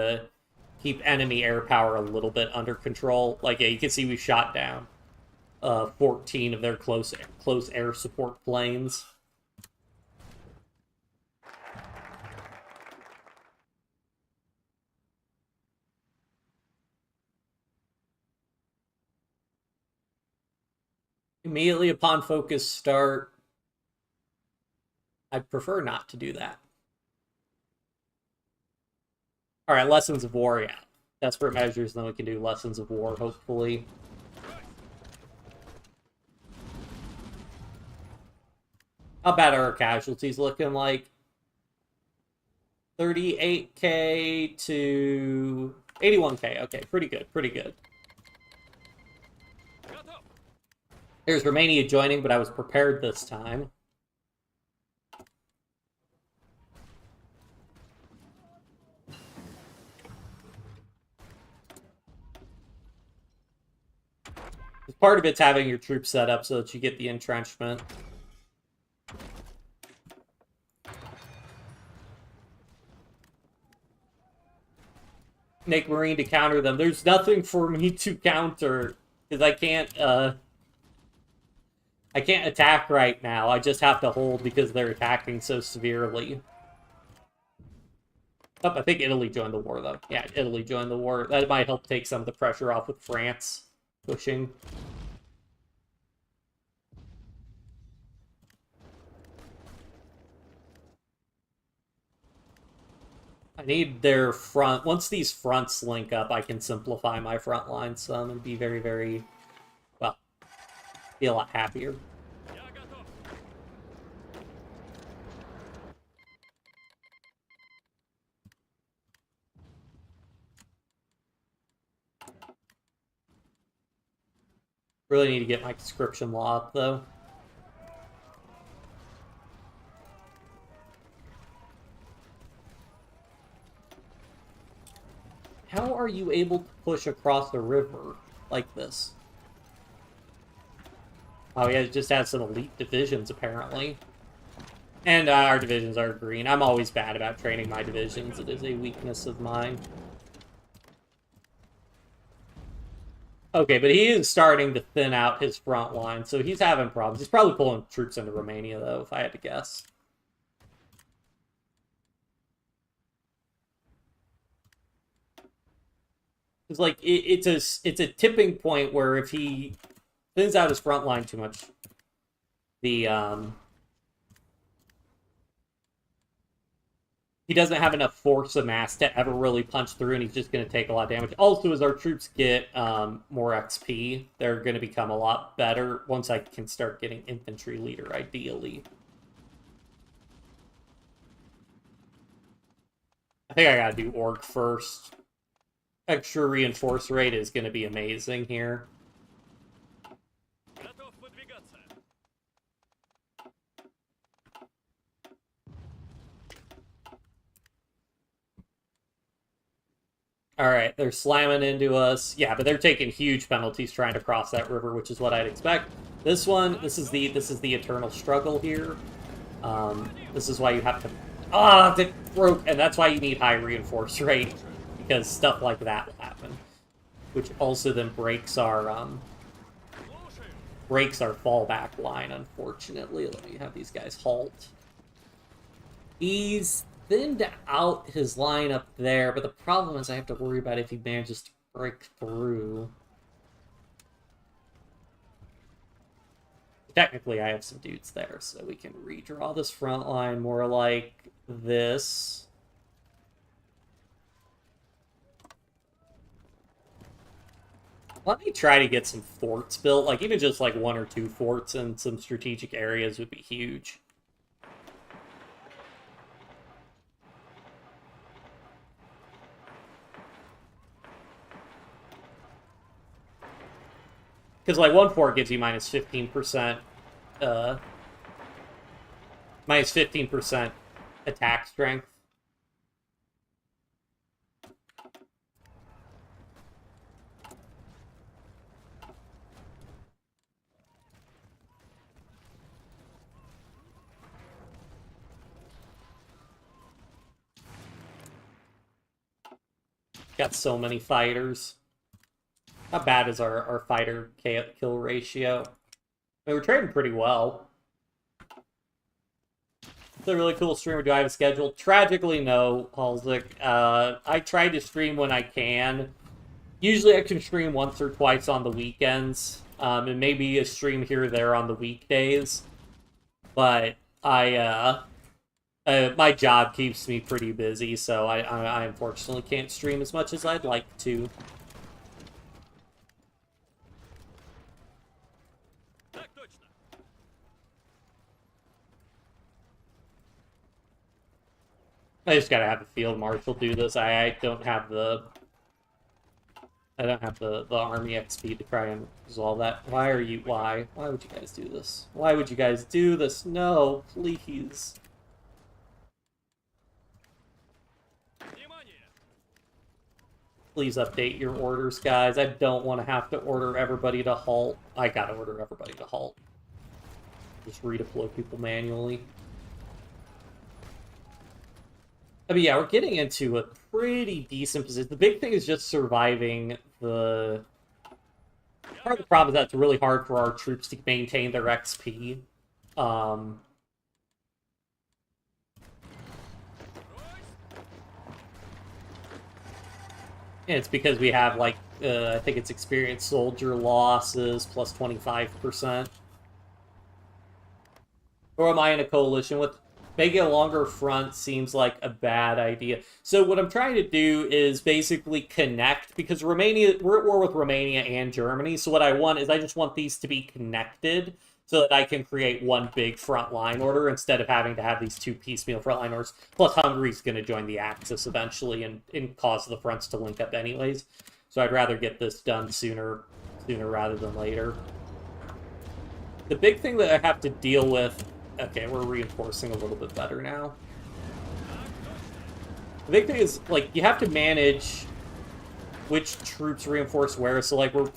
A: enemy air power a little bit under control. Like, yeah, you can see we shot down 14 of their close air support planes. Immediately upon focus start, I'd prefer not to do that. Alright, Lessons of War, yeah. Desperate measures, then we can do Lessons of War, hopefully. How bad are our casualties looking like? 38k to 81k. Okay, pretty good, pretty good. There's Romania joining, but I was prepared this time. Part of it's having your troops set up so that you get the entrenchment. Make Marine to counter them. There's nothing for me to counter because I can't attack right now. I just have to hold because they're attacking so severely. Oh, I think Italy joined the war, though. Yeah, Italy joined the war. That might help take some of the pressure off with France pushing. I need their front. Once these fronts link up, I can simplify my front line some and be very, very, well, be a lot happier. Really need to get my conscription law up, though. How are you able to push across the river like this? Oh, yeah, it just has some elite divisions, apparently. And our divisions are green. I'm always bad about training my divisions. It is a weakness of mine. Okay, but he is starting to thin out his front line, so he's having problems. He's probably pulling troops into Romania, though, if I had to guess. It's like it's a tipping point where if he thins out his front line too much, the he doesn't have enough force of mass to ever really punch through, and he's just going to take a lot of damage. Also, as our troops get more XP, they're going to become a lot better once I can start getting infantry leader, ideally. I think I got to do orc first. Extra reinforce rate is going to be amazing here.
B: Готов выдвигаться.
A: Alright, they're slamming into us. Yeah, but they're taking huge penalties trying to cross that river, which is what I'd expect. This one, this is the eternal struggle here. This is why you have to... Ah, that broke! And that's why you need high reinforce rate, because stuff like that will happen. Which also then breaks our fallback line, unfortunately. Let me have these guys halt. He's thinned out his line up there, but the problem is I have to worry about if he manages to break through. Technically, I have some dudes there, so we can redraw this front line more like this. Let me try to get some forts built. Like, even just like 1 or 2 forts in some strategic areas would be huge. Because, like, 1 fort gives you minus 15%, minus 15% attack strength. Got so many fighters. How bad is our fighter kill ratio? I mean, we're trading pretty well. It's a really cool streamer. Do I have a schedule? Tragically, no, Halzik. I try to stream when I can. Usually I can stream once or twice on the weekends. And maybe a stream here or there on the weekdays. But my job keeps me pretty busy, so I unfortunately can't stream as much as I'd like to. I just gotta have a field marshal do this. I don't have the army XP to try and resolve that. Why would you guys do this? Why would you guys do this? No, please. Please update your orders, guys. I don't want to have to order everybody to halt. I gotta order everybody to halt. Just redeploy people manually. I mean, yeah, we're getting into a pretty decent position. The big thing is just surviving the... Part of the problem is that it's really hard for our troops to maintain their XP. And it's because we have, like, I think it's experienced soldier losses plus 25%. Or am I in a coalition with... Making a longer front seems like a bad idea. So what I'm trying to do is basically connect, because Romania, we're at war with Romania and Germany, so what I want is I just want these to be connected so that I can create one big frontline order instead of having to have these 2 piecemeal frontline orders. Plus Hungary's going to join the Axis eventually and cause the fronts to link up anyways. So I'd rather get this done sooner rather than later. The big thing that I have to deal with... Okay, we're reinforcing a little bit better now. The big thing is, like, you have to manage which troops reinforce where. So, like, we're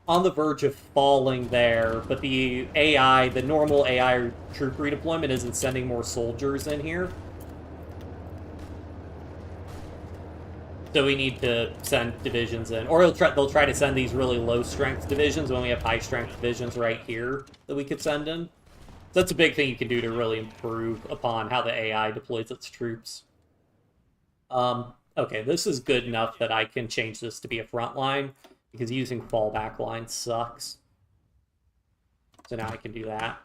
A: on the verge of falling there, but the AI, the normal AI troop redeployment isn't sending more soldiers in here. So we need to send divisions in. Or they'll try to send these really low-strength divisions when we have high-strength divisions right here that we could send in. So that's a big thing you can do to really improve upon how the AI deploys its troops. Okay, this is good enough that I can change this to be a front line, because using fallback line sucks. So now I can do that.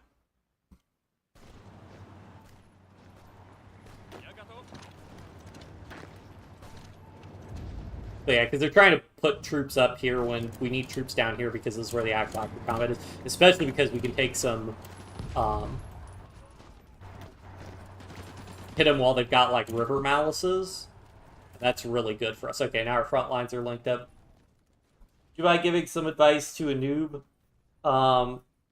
B: Я готов.
A: But yeah, because they're trying to put troops up here when we need troops down here, because this is where the actual active combat is. Especially because we can take some... hit them while they've got, like, river malices. That's really good for us. Okay, now our front lines are linked up. Do I giving some advice to a noob?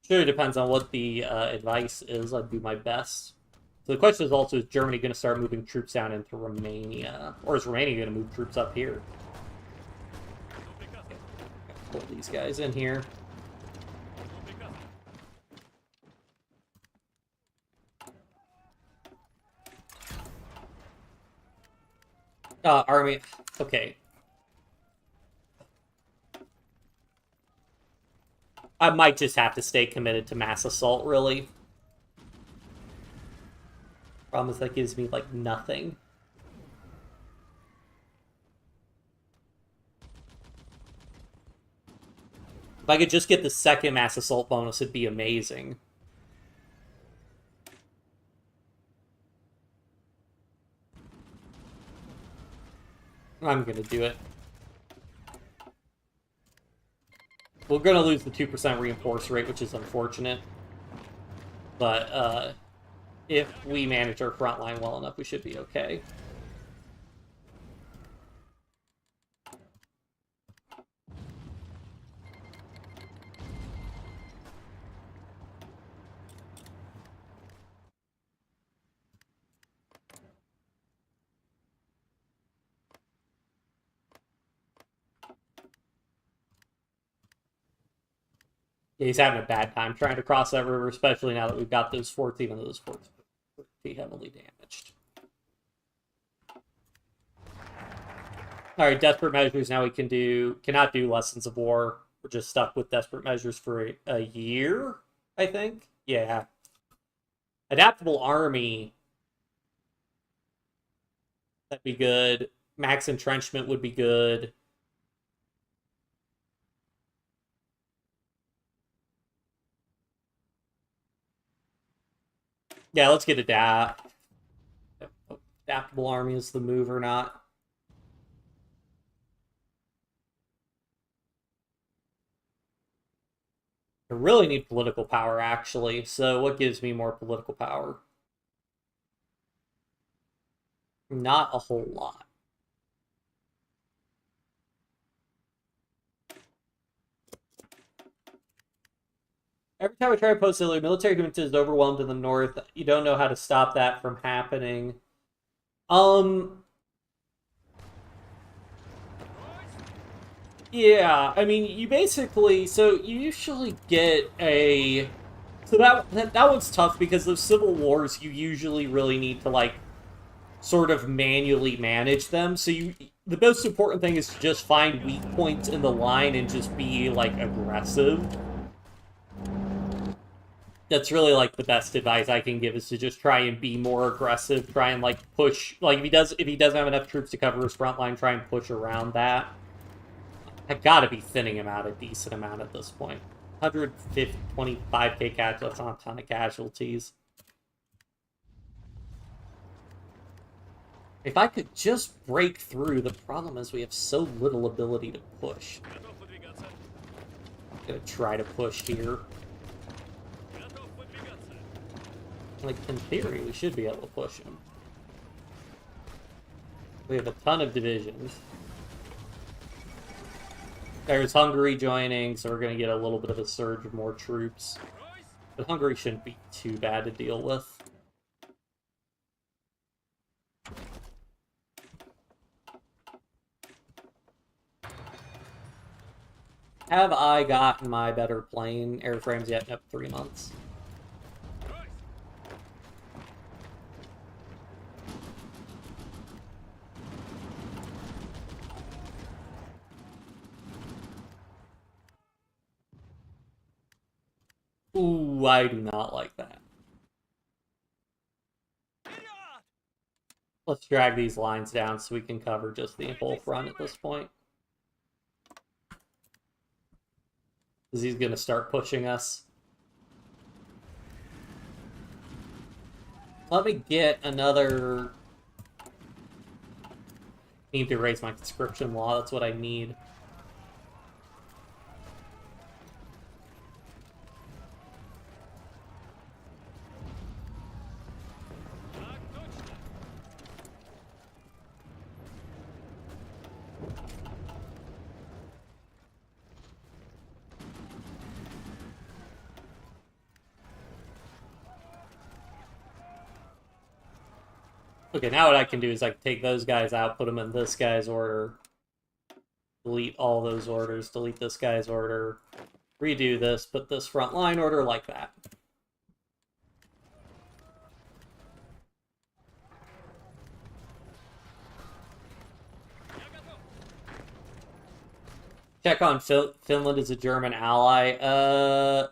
A: Sure, it depends on what the advice is. I'd do my best. So the question is also, is Germany going to start moving troops down into Romania? Or is Romania going to move troops up here?
B: Жду приказа.
A: Pull these guys in here.
B: Жду приказа.
A: Army. Okay. I might just have to stay committed to mass assault, really. Problem is that gives me, like, nothing. If I could just get the second mass assault bonus, it'd be amazing. I'm gonna do it. We're gonna lose the 2% reinforce rate, which is unfortunate. But, if we manage our front line well enough, we should be okay. Yeah, he's having a bad time trying to cross that river, especially now that we've got those forts, even though those forts are pretty heavily damaged. Alright, desperate measures. Now we cannot do lessons of war. We're just stuck with desperate measures for a year, I think. Yeah. Adaptable army. That'd be good. Max entrenchment would be good. Yeah, let's get adaptable army is the move or not. I really need political power, actually. So what gives me more political power? Not a whole lot. Every time I try to post Italy, military commitment is overwhelmed in the north. You don't know how to stop that from happening. Yeah, I mean, you basically, so you usually get a, so that one's tough because those civil wars, you usually really need to, like, sort of manually manage them. So the most important thing is to just find weak points in the line and just be, like, aggressive. That's really, like, the best advice I can give, is to just try and be more aggressive, try and, like, push, like, if he doesn't have enough troops to cover his front line, try and push around that. I gotta be thinning him out a decent amount at this point. 125k casualties, that's not a ton of casualties. If I could just break through, the problem is we have so little ability to push.
B: Готов выдвигаться.
A: I'm gonna try to push here.
B: Готов выдвигаться.
A: Like, in theory, we should be able to push him. We have a ton of divisions. There's Hungary joining, so we're going to get a little bit of a surge of more troops.
B: Ройс.
A: But Hungary shouldn't be too bad to deal with. Have I gotten my better plane airframes yet? Nope, 3 months.
B: Ройс.
A: Ooh, I do not like that.
B: Вперед!
A: Let's drag these lines down so we can cover just the whole front at this point. Because he's going to start pushing us. Let me get another... I need to raise my conscription law. That's what I need. Okay, now what I can do is I can take those guys out, put them in this guy's order, delete all those orders, delete this guy's order, redo this, put this front line order like that. Check on Finland as a German ally. Oh.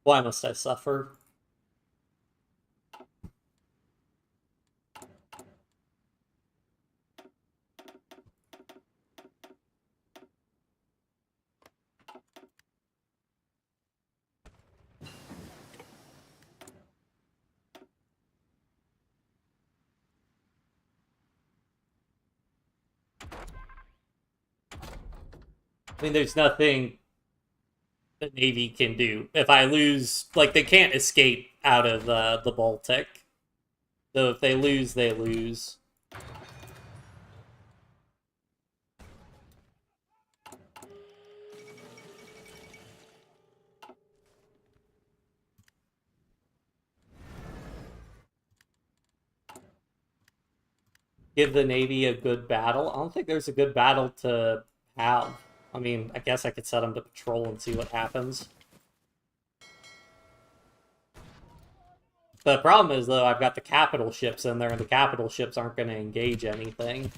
A: Why must I suffer? I mean, there's nothing the Navy can do. If I lose, like, they can't escape out of the Baltic. So if they lose, they lose. Give the Navy a good battle. I don't think there's a good battle to have. I mean, I guess I could set them to patrol and see what happens. The problem is, though, I've got the capital ships in there, and the capital ships aren't going to engage anything.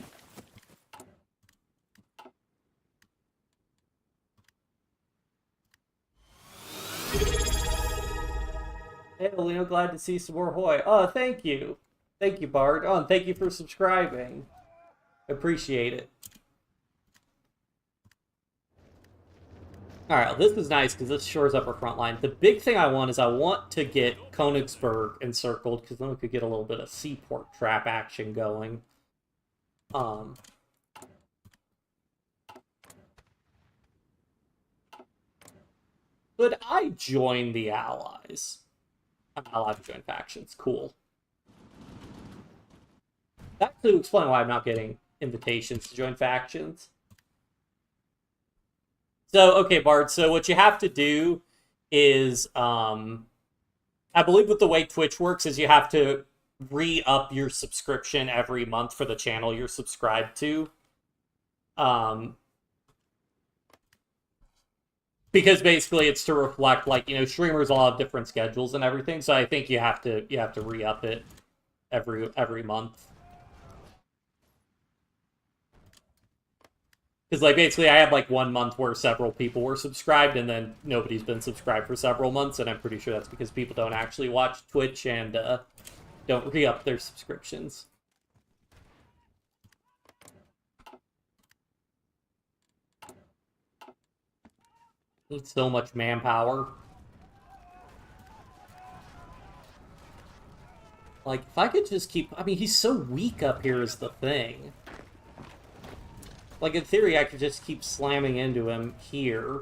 A: Hey, Olino, glad to see some more HOI. Oh, thank you. Thank you, Bard. Oh, and thank you for subscribing. Appreciate it. Alright, this is nice because this shores up our front line. The big thing I want is I want to get Königsberg encircled because then we could get a little bit of seaport trap action going. Could I join the Allies? I'm not allowed to join factions. Cool. That could explain why I'm not getting invitations to join factions. So, okay, Bard, so what you have to do is, I believe with the way Twitch works is you have to re-up your subscription every month for the channel you're subscribed to. Because basically it's to reflect, like, you know, streamers all have different schedules and everything, so I think you have to re-up it every month. Because, like, basically I had, like, 1 month where several people were subscribed, and then nobody's been subscribed for several months, and I'm pretty sure that's because people don't actually watch Twitch and don't re-up their subscriptions. Need so much manpower. Like, if I could just keep... I mean, he's so weak up here is the thing. Like, in theory, I could just keep slamming into him here.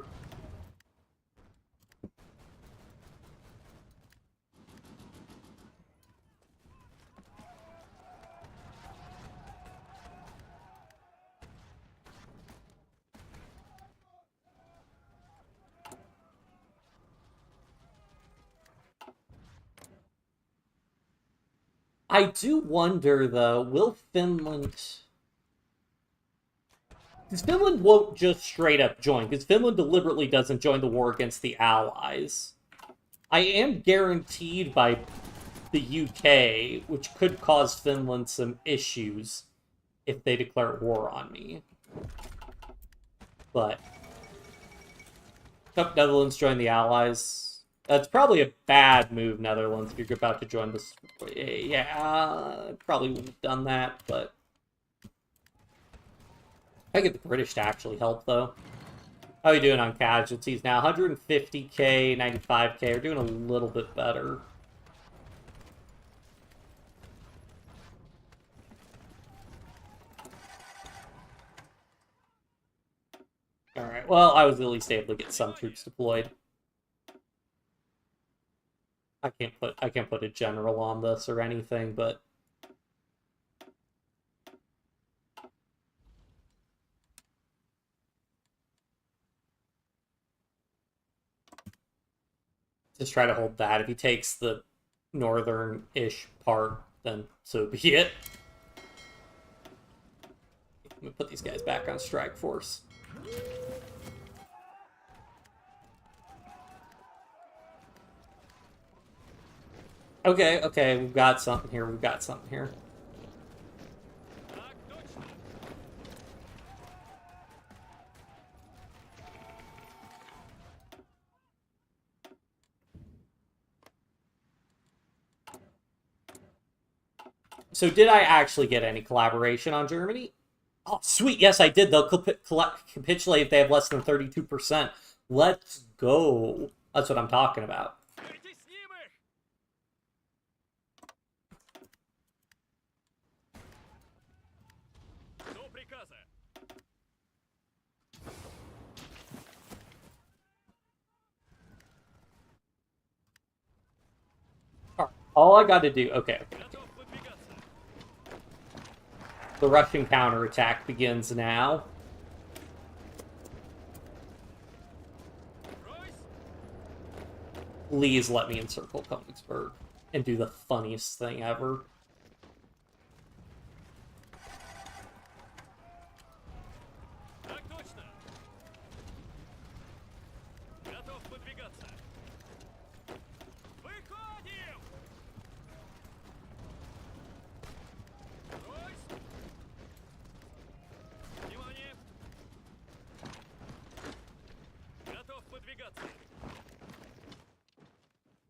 A: I do wonder, though, will Finland... Because Finland won't just straight up join, because Finland deliberately doesn't join the war against the Allies. I am guaranteed by the UK, which could cause Finland some issues if they declare war on me. But... Netherlands join the Allies. That's probably a bad move, Netherlands, if you're about to join this. Yeah, probably wouldn't have done that, but... I get the British to actually help, though. How are you doing on casualties now? 150k, 95k. We're doing a little bit better. Alright, well, I was at least able to get some troops deployed. I can't put a general on this or anything, but just try to hold that. If he takes the northern-ish part, then so be it. Let me put these guys back on strike force. Okay, okay, we've got something here. We've got something here. So did I actually get any collaboration on Germany? Oh, sweet. Yes, I did. They'll capitulate if they have less than 32%. Let's go. That's what I'm talking about. All I got to do... Okay. The Russian counterattack begins now. Please let me encircle Königsberg and do the funniest thing ever.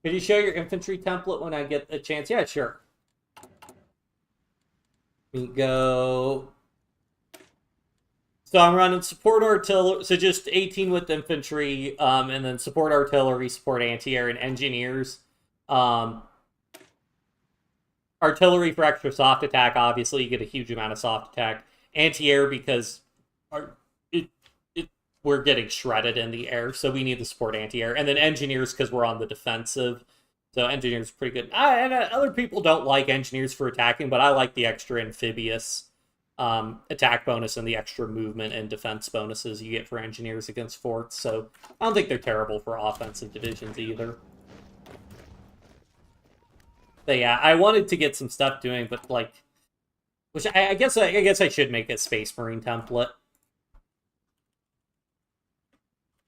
A: Could you show your infantry template when I get a chance? Yeah, sure. We go. So I'm running support artillery, so just 18 with infantry, and then support artillery, support anti-air, and engineers. Artillery for extra soft attack, obviously, you get a huge amount of soft attack. Anti-air because we're getting shredded in the air, so we need to support anti-air. And then engineers because we're on the defensive. So engineers are pretty good. And other people don't like engineers for attacking, but I like the extra amphibious attack bonus and the extra movement and defense bonuses you get for engineers against forts. So I don't think they're terrible for offensive divisions either. But yeah, I wanted to get some stuff doing, but like, which I guess I should make a Space Marine template.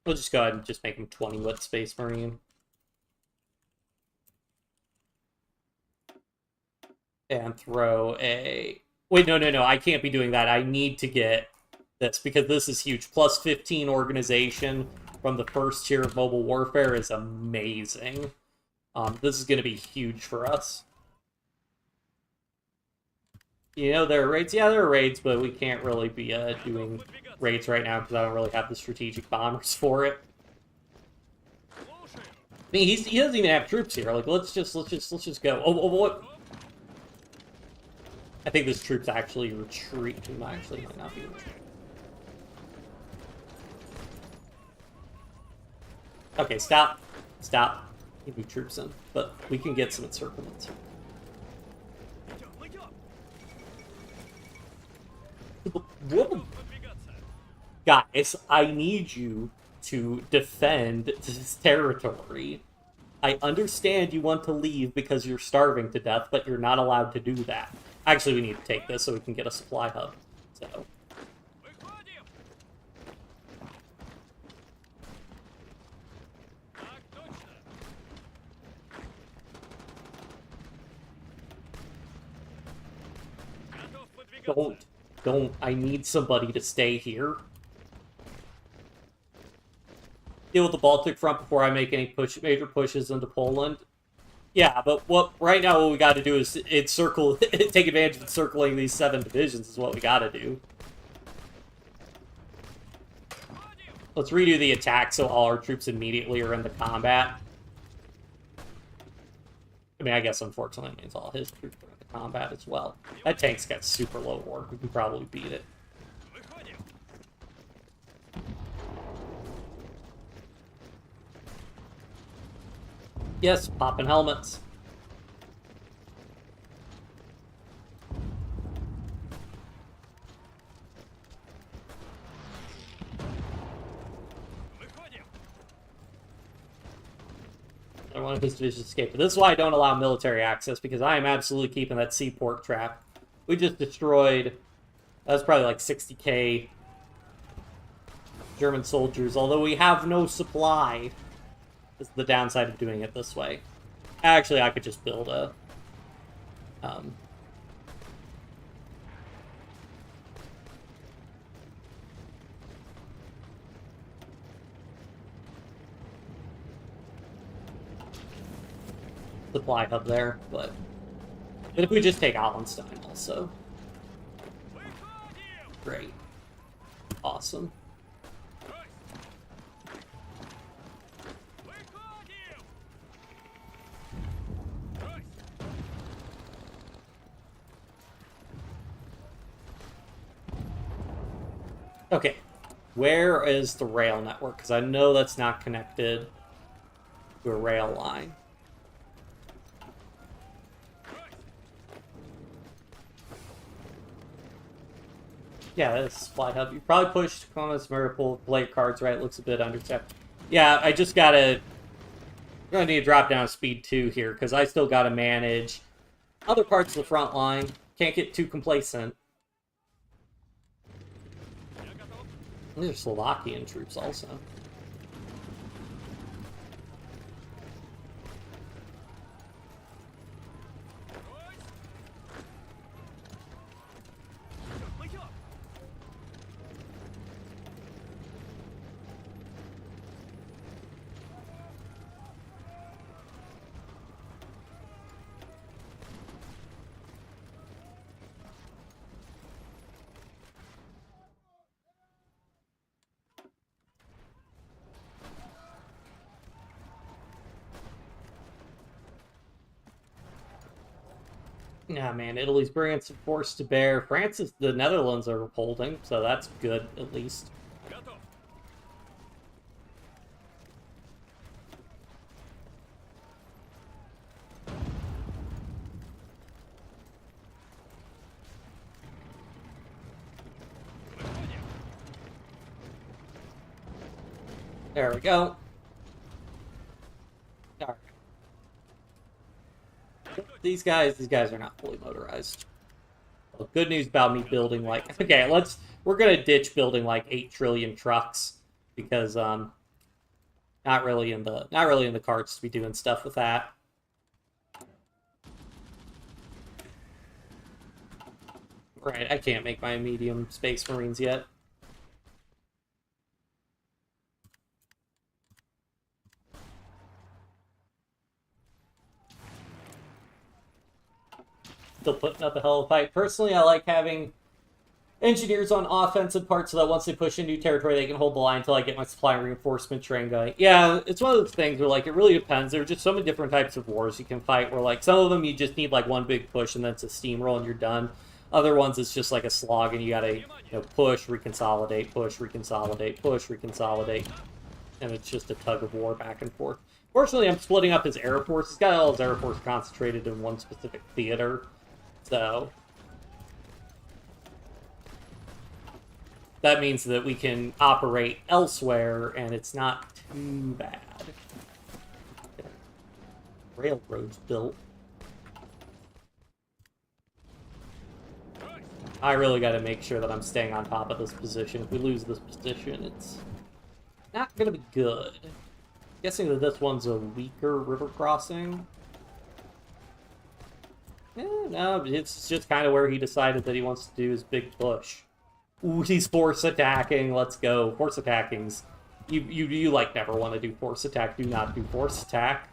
A: We'll just go ahead and just make him 20 with Space Marine. And throw a... Wait, no, I can't be doing that. I need to get this, because this is huge. Plus 15 organization from the first tier of mobile warfare is amazing. This is going to be huge for us. You know, there are raids? Yeah, there are raids, but we can't really be doing raids right now because I don't really have the strategic bombers for it. I mean, he doesn't even have troops here. Like, let's just go. Oh, what? I think this troop's actually retreat. He might not be retreating. Okay, stop. Keep your troops in, but we can get some encirclements. Guys, I need you to defend this territory. I understand you want to leave because you're starving to death, but you're not allowed to do that. Actually, we need to take this so we can get a supply hub. So. Don't. I need somebody to stay here. deal with the Baltic front before I make any major pushes into Poland. Yeah, but right now what we got to do is encircle, take advantage of encircling these 7 divisions is what we got to do. Let's redo the attack so all our troops immediately are in the combat. I mean, I guess unfortunately it means all his troops are in the combat as well. That tank's got super low work. We can probably beat it. Yes, popping helmets. I want his division to escape. But this is why I don't allow military access, because I am absolutely keeping that seaport trap. We just destroyed, that was probably like 60k German soldiers, although we have no supply. This is the downside of doing it this way. Actually, I could just build a... supply hub there, but if we just take Allenstein also. Great. Awesome. Okay, where is the rail network? Because I know that's not connected to a rail line. Yeah, that's a supply hub. You probably pushed Comas Miracle, play your cards right, looks a bit understaffed. Yeah, I just gotta... I'm gonna need to drop down to speed 2 here, because I still gotta manage other parts of the front line. Can't get too complacent. These are Slovakian troops also. Yeah, man, Italy's bringing some force to bear. The Netherlands are holding, so that's good, at least. There we go. All right. These guys are not fully motorized. Well, good news about me building like... Okay, we're gonna ditch building like 8 trillion trucks because not really in the cards to be doing stuff with that. Right, I can't make my medium space marines yet. Still putting up a hell of a fight. Personally, I like having engineers on offensive parts so that once they push into territory, they can hold the line until I get my supply and reinforcement train going. Yeah, it's one of those things where, like, it really depends. There are just so many different types of wars you can fight where, like, some of them you just need, like, one big push and then it's a steamroll and you're done. Other ones, it's just like a slog and you gotta, push, reconsolidate, push, reconsolidate, push, reconsolidate. And it's just a tug of war back and forth. Fortunately, I'm splitting up his air force. He's got all his air force concentrated in one specific theater. So that means that we can operate elsewhere, and it's not too bad. Railroads built. I really got to make sure that I'm staying on top of this position. If we lose this position, it's not going to be good. I'm guessing that this one's a weaker river crossing. No, it's just kind of where he decided that he wants to do his big push. Ooh, he's force attacking. Let's go. Force attacking's You like never want to do force attack. Do not do force attack.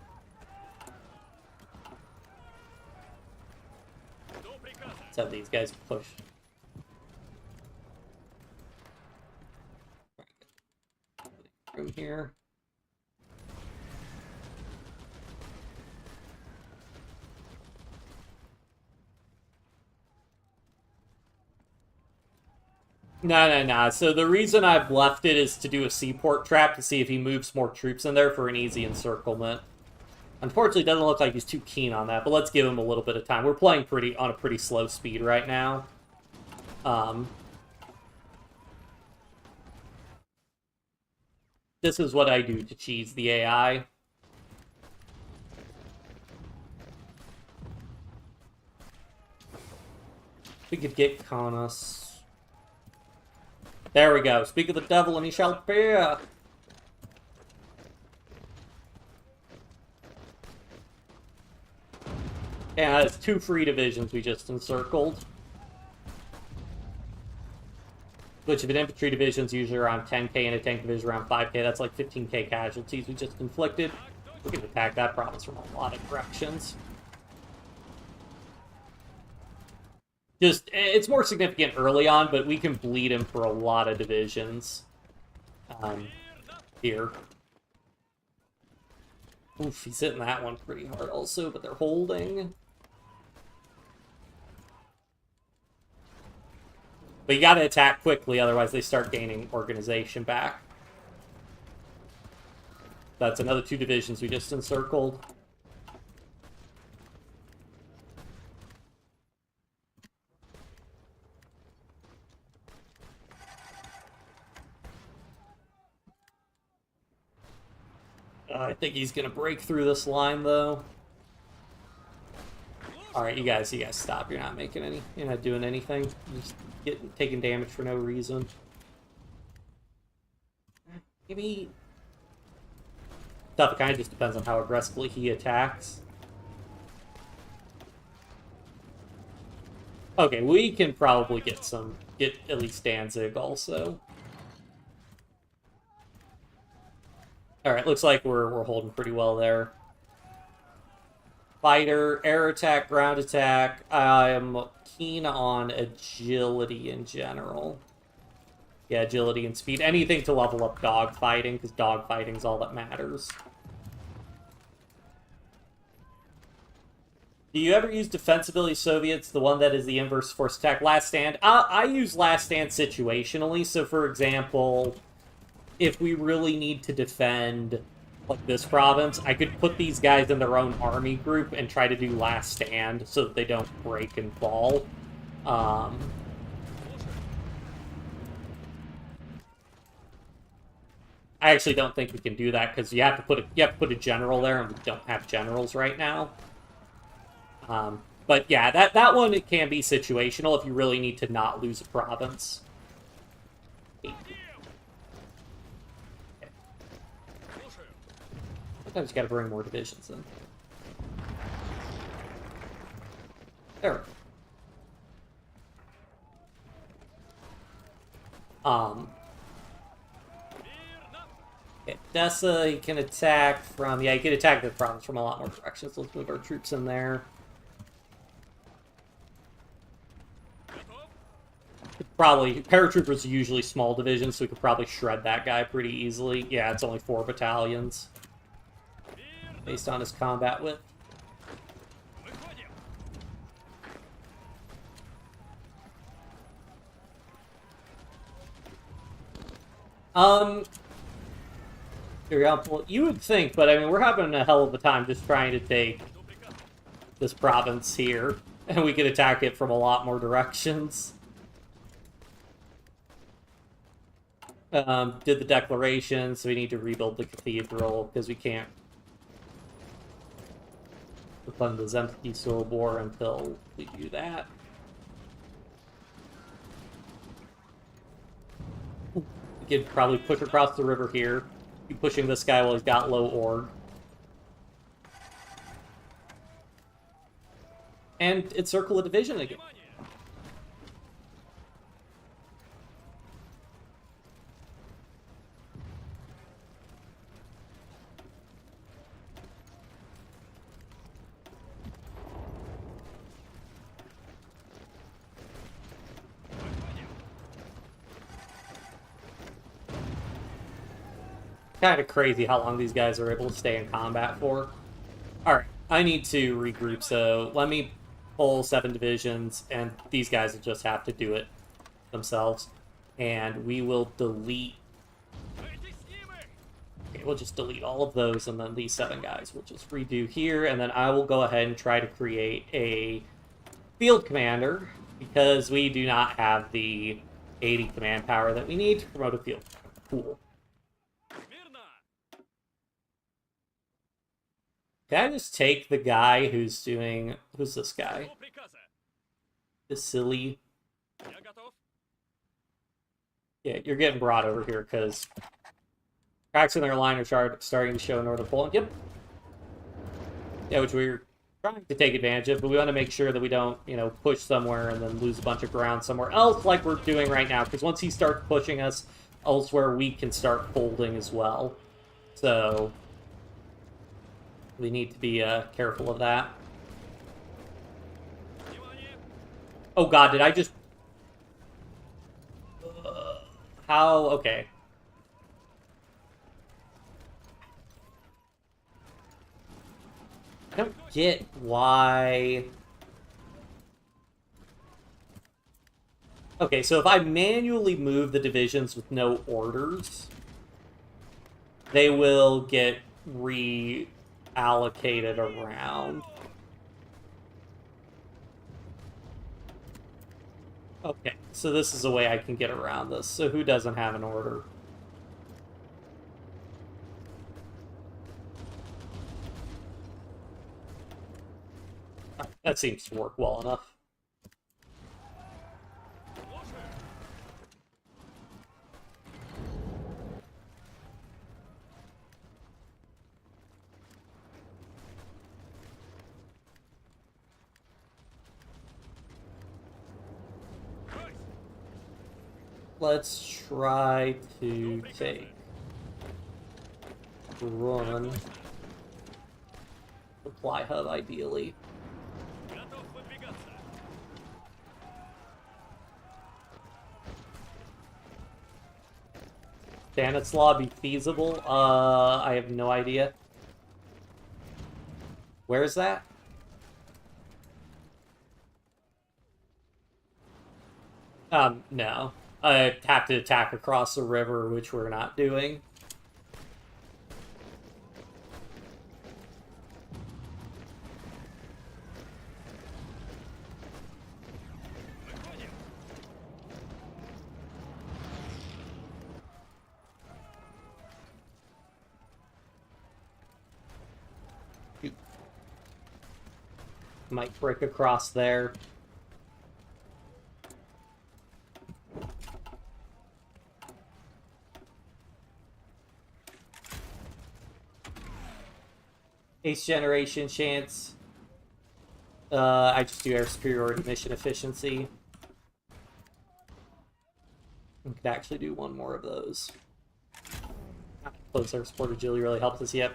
B: Что приказано?
A: Let's have these guys push. Room here. No. So the reason I've left it is to do a seaport trap to see if he moves more troops in there for an easy encirclement. Unfortunately, it doesn't look like he's too keen on that, but let's give him a little bit of time. We're playing on a pretty slow speed right now. This is what I do to cheese the AI. We could get Konos. There we go. Speak of the devil and he shall appear. Yeah, it's 2 free divisions we just encircled. Which, if an infantry division's usually around 10k and a tank division around 5k, that's like 15k casualties we just inflicted. We can attack that province from a lot of directions. Just, it's more significant early on, but we can bleed him for a lot of divisions. Here. Oof, he's hitting that one pretty hard also, but they're holding. But you gotta attack quickly, otherwise they start gaining organization back. That's another 2 divisions we just encircled. I think he's gonna break through this line, though. Alright, you guys stop. You're not making any. You're not doing anything. You're just taking damage for no reason. Maybe... Stuff, it kind of just depends on how aggressively he attacks. Okay, we can probably get at least Danzig also. Alright, looks like we're holding pretty well there. Fighter, air attack, ground attack. I'm keen on agility in general. Yeah, agility and speed. Anything to level up dogfighting, because dogfighting's all that matters. Do you ever use Defensibility Soviets, the one that is the inverse force attack? Last Stand? I use Last Stand situationally, so for example, if we really need to defend like this province, I could put these guys in their own army group and try to do Last Stand so that they don't break and fall. I actually don't think we can do that because you have to put a general there, and we don't have generals right now. But yeah, that one, it can be situational if you really need to not lose a province. Sometimes you gotta bring more divisions in. There we go. Okay, Dessa, he can attack from... Yeah, he can attack the province from a lot more directions. Let's move our troops in there. Probably... Paratroopers are usually small divisions, so we could probably shred that guy pretty easily. Yeah, it's only 4 battalions. Based on his combat width. You would think, but I mean, we're having a hell of a time just trying to take this province here, and we could attack it from a lot more directions. Did the declaration, so we need to rebuild the cathedral, because we can't fund the Zemski Sobor until we do that. We could probably push across the river here. Keep pushing this guy while he's got low org. And encircle a division again. kind of crazy how long these guys are able to stay in combat for. Alright, I need to regroup, so let me pull 7 divisions, and these guys will just have to do it themselves. And we will delete... Okay, we'll just delete all of those, and then these 7 guys we'll just redo here, and then I will go ahead and try to create a field commander, because we do not have the 80 command power that we need to promote a field. Cool. Can I just take the guy who's doing... Who's this guy? This silly... Yeah, you're getting brought over here, because... cracks in their line are starting to show in Northern Poland. Yep. Yeah, which we're trying to take advantage of, but we want to make sure that we don't, you know, push somewhere and then lose a bunch of ground somewhere else like we're doing right now, because once he starts pushing us elsewhere, we can start folding as well. So... we need to be careful of that. Oh god, did I just... how? Okay. I don't get why... Okay, so if I manually move the divisions with no orders, they will get reallocated around. Okay, so this is a way I can get around this. So who doesn't have an order? That seems to work well enough. Let's try to take run supply hub ideally. Stanislaw be feasible? I have no idea. Where is that? No. I have to attack across the river, which we're not doing. Might break across there. Ace generation chance. I just do air superiority mission efficiency. We could actually do one more of those. Close air support agility really helps us yet.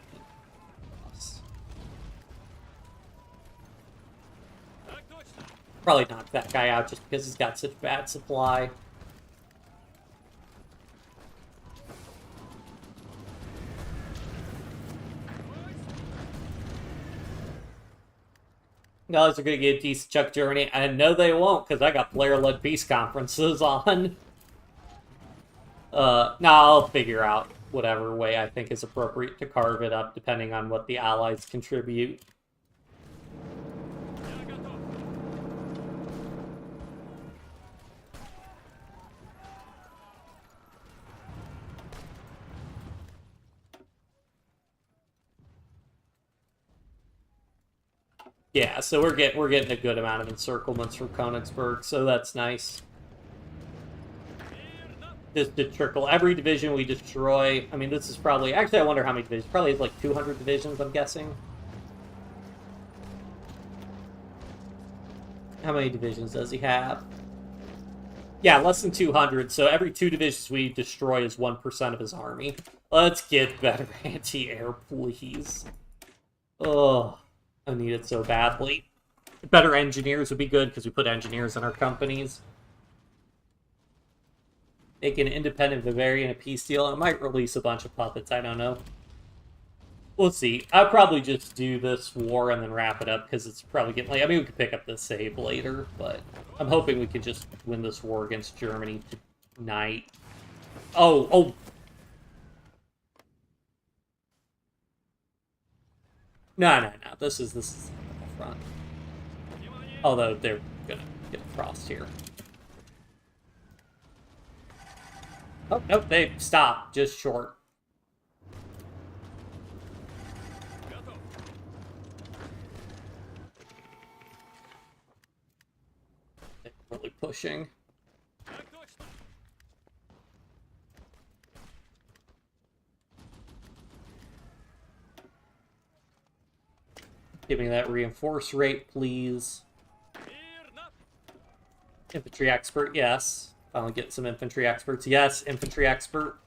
A: Probably knock that guy out just because he's got such bad supply. Guys are going to get a decent chunk of Germany, and no they won't, because I got player-led peace conferences on. Now I'll figure out whatever way I think is appropriate to carve it up, depending on what the allies contribute. Yeah, so we're getting a good amount of encirclements from Königsberg, so that's nice. Just to trickle every division we destroy. I mean, this is probably... Actually, I wonder how many divisions. Probably like 200 divisions, I'm guessing. How many divisions does he have? Yeah, less than 200, so every 2 divisions we destroy is 1% of his army. Let's get better anti-air, please. Ugh. I need it so badly. Better engineers would be good, because we put engineers in our companies. Make an independent Bavarian a peace deal. I might release a bunch of puppets, I don't know. We'll see. I'll probably just do this war and then wrap it up, because it's probably getting late. I mean, we could pick up this save later, but I'm hoping we can just win this war against Germany tonight. Oh! No. This is the front. Although they're gonna get across here. Oh, nope, they stopped. Just short. They're really pushing. Give me that reinforce rate, please. Infantry expert, yes. Finally get some infantry experts. Yes, infantry expert.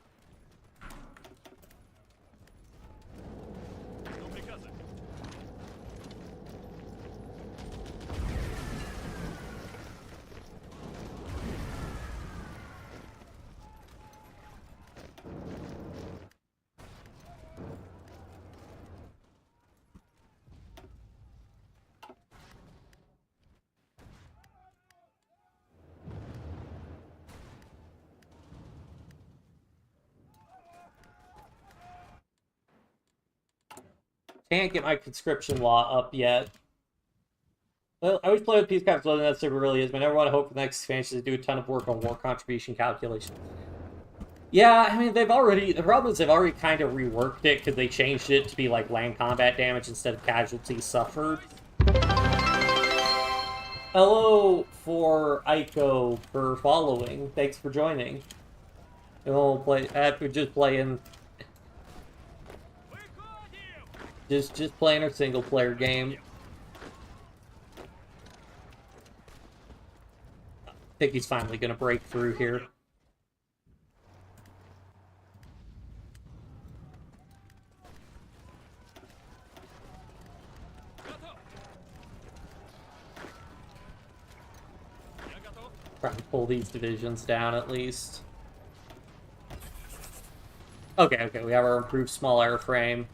A: Can't get my conscription law up yet. Well, I always play with peace caps, whether that's really is, but I never want to hope for the next expansion to do a ton of work on war contribution calculation. Yeah, I mean, the problem is they've already kind of reworked it, because they changed it to be like land combat damage instead of casualties suffered. Hello for Ico for following. Thanks for joining. We'll play, we're just playing... Just playing our single-player game. I think he's finally going to break through here. Try and pull these divisions down at least. Okay, we have our improved small airframe.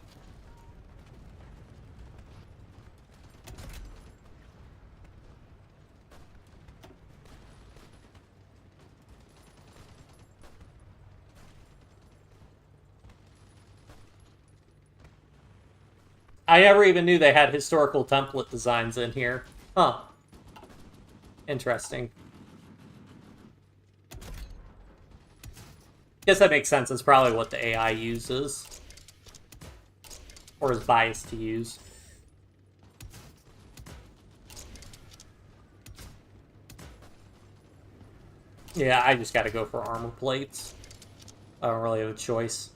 A: I never even knew they had historical template designs in here. Huh. Interesting. Guess that makes sense. It's probably what the AI uses. Or is biased to use. Yeah, I just gotta go for armor plates. I don't really have a choice.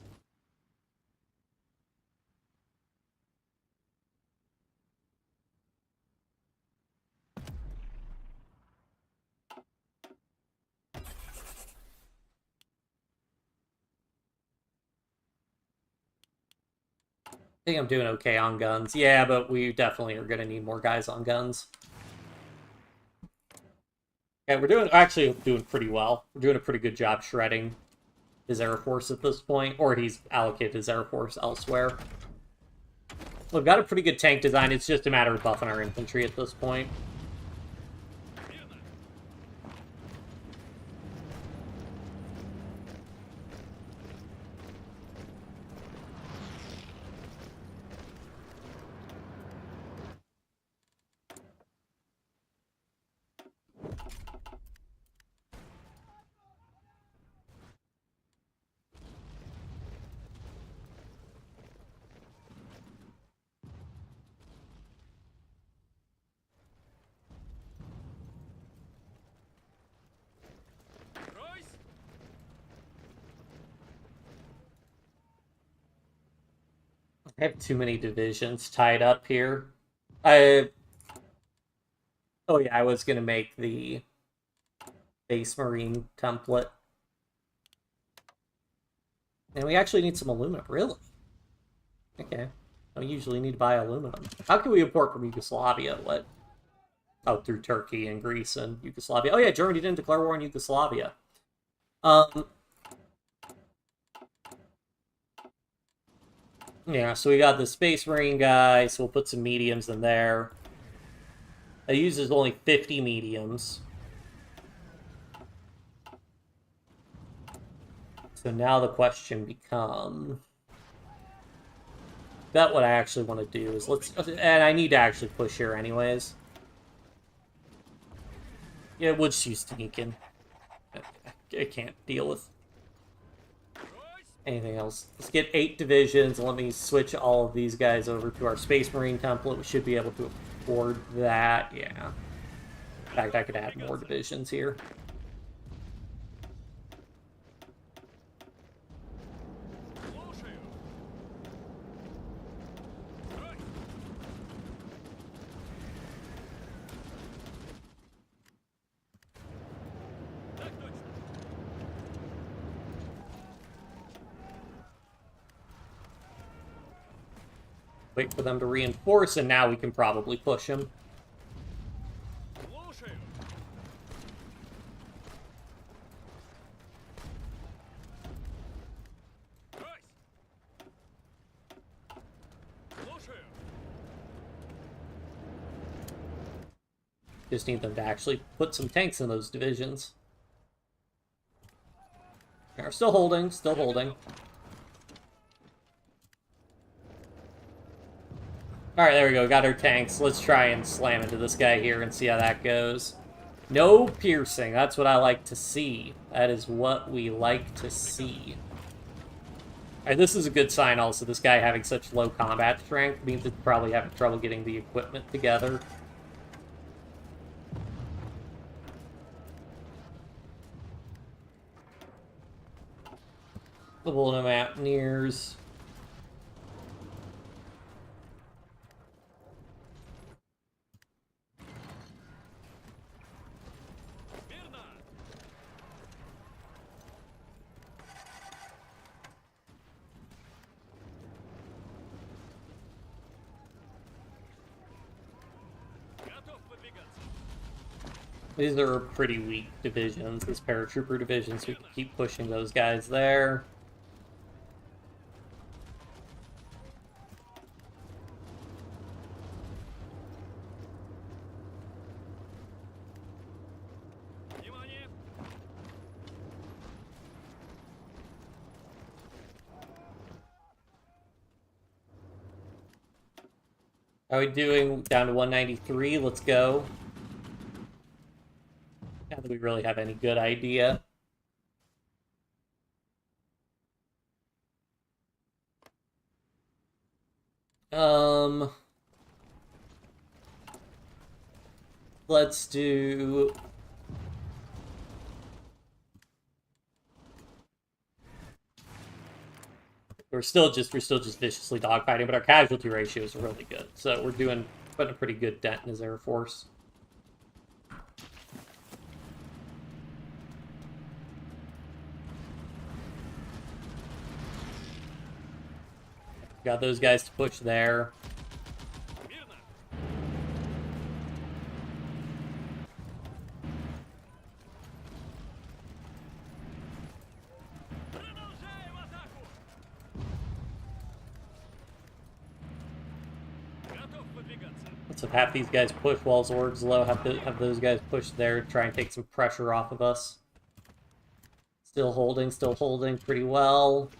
A: I think I'm doing okay on guns. Yeah, but we definitely are going to need more guys on guns. Okay, we're actually doing pretty well. We're doing a pretty good job shredding his air force at this point, or he's allocated his air force elsewhere. We've got a pretty good tank design. It's just a matter of buffing our infantry at this point. I have too many divisions tied up here. Oh yeah, I was going to make the base marine template. And we actually need some aluminum, really? Okay. I don't usually need to buy aluminum. How can we import from Yugoslavia? What? Oh, through Turkey and Greece and Yugoslavia. Oh yeah, Germany didn't declare war on Yugoslavia. Um, yeah, so we got the Space Marine guy, so we'll put some mediums in there. It uses only 50 mediums. So now the question becomes... That what I actually want to do is and I need to actually push here anyways. Yeah, we'll just use sneaking. I can't deal with anything else. Let's get 8 divisions. Let me switch all of these guys over to our Space Marine template. We should be able to afford that. Yeah. In fact, I could add more divisions here. Wait for them to reinforce, and now we can probably push them. Just need them to actually put some tanks in those divisions. They're still holding, still holding. Alright, there we go. Got our tanks. Let's try and slam into this guy here and see how that goes. No piercing. That's what I like to see. That is what we like to see. Alright, this is a good sign also. This guy having such low combat strength means it's probably having trouble getting the equipment together. The Olino Mountaineers. These are pretty weak divisions, this paratrooper division, so we can keep pushing those guys there. How are we doing? Down to 193. Let's go. Not that we really have any good idea. Let's do... We're still just viciously dogfighting, but our casualty ratio is really good. So we're putting a pretty good dent in his Air Force. Got those guys to push there. Let's have these guys push while Zord's low. Have those guys push there to try and take some pressure off of us. Still holding pretty well.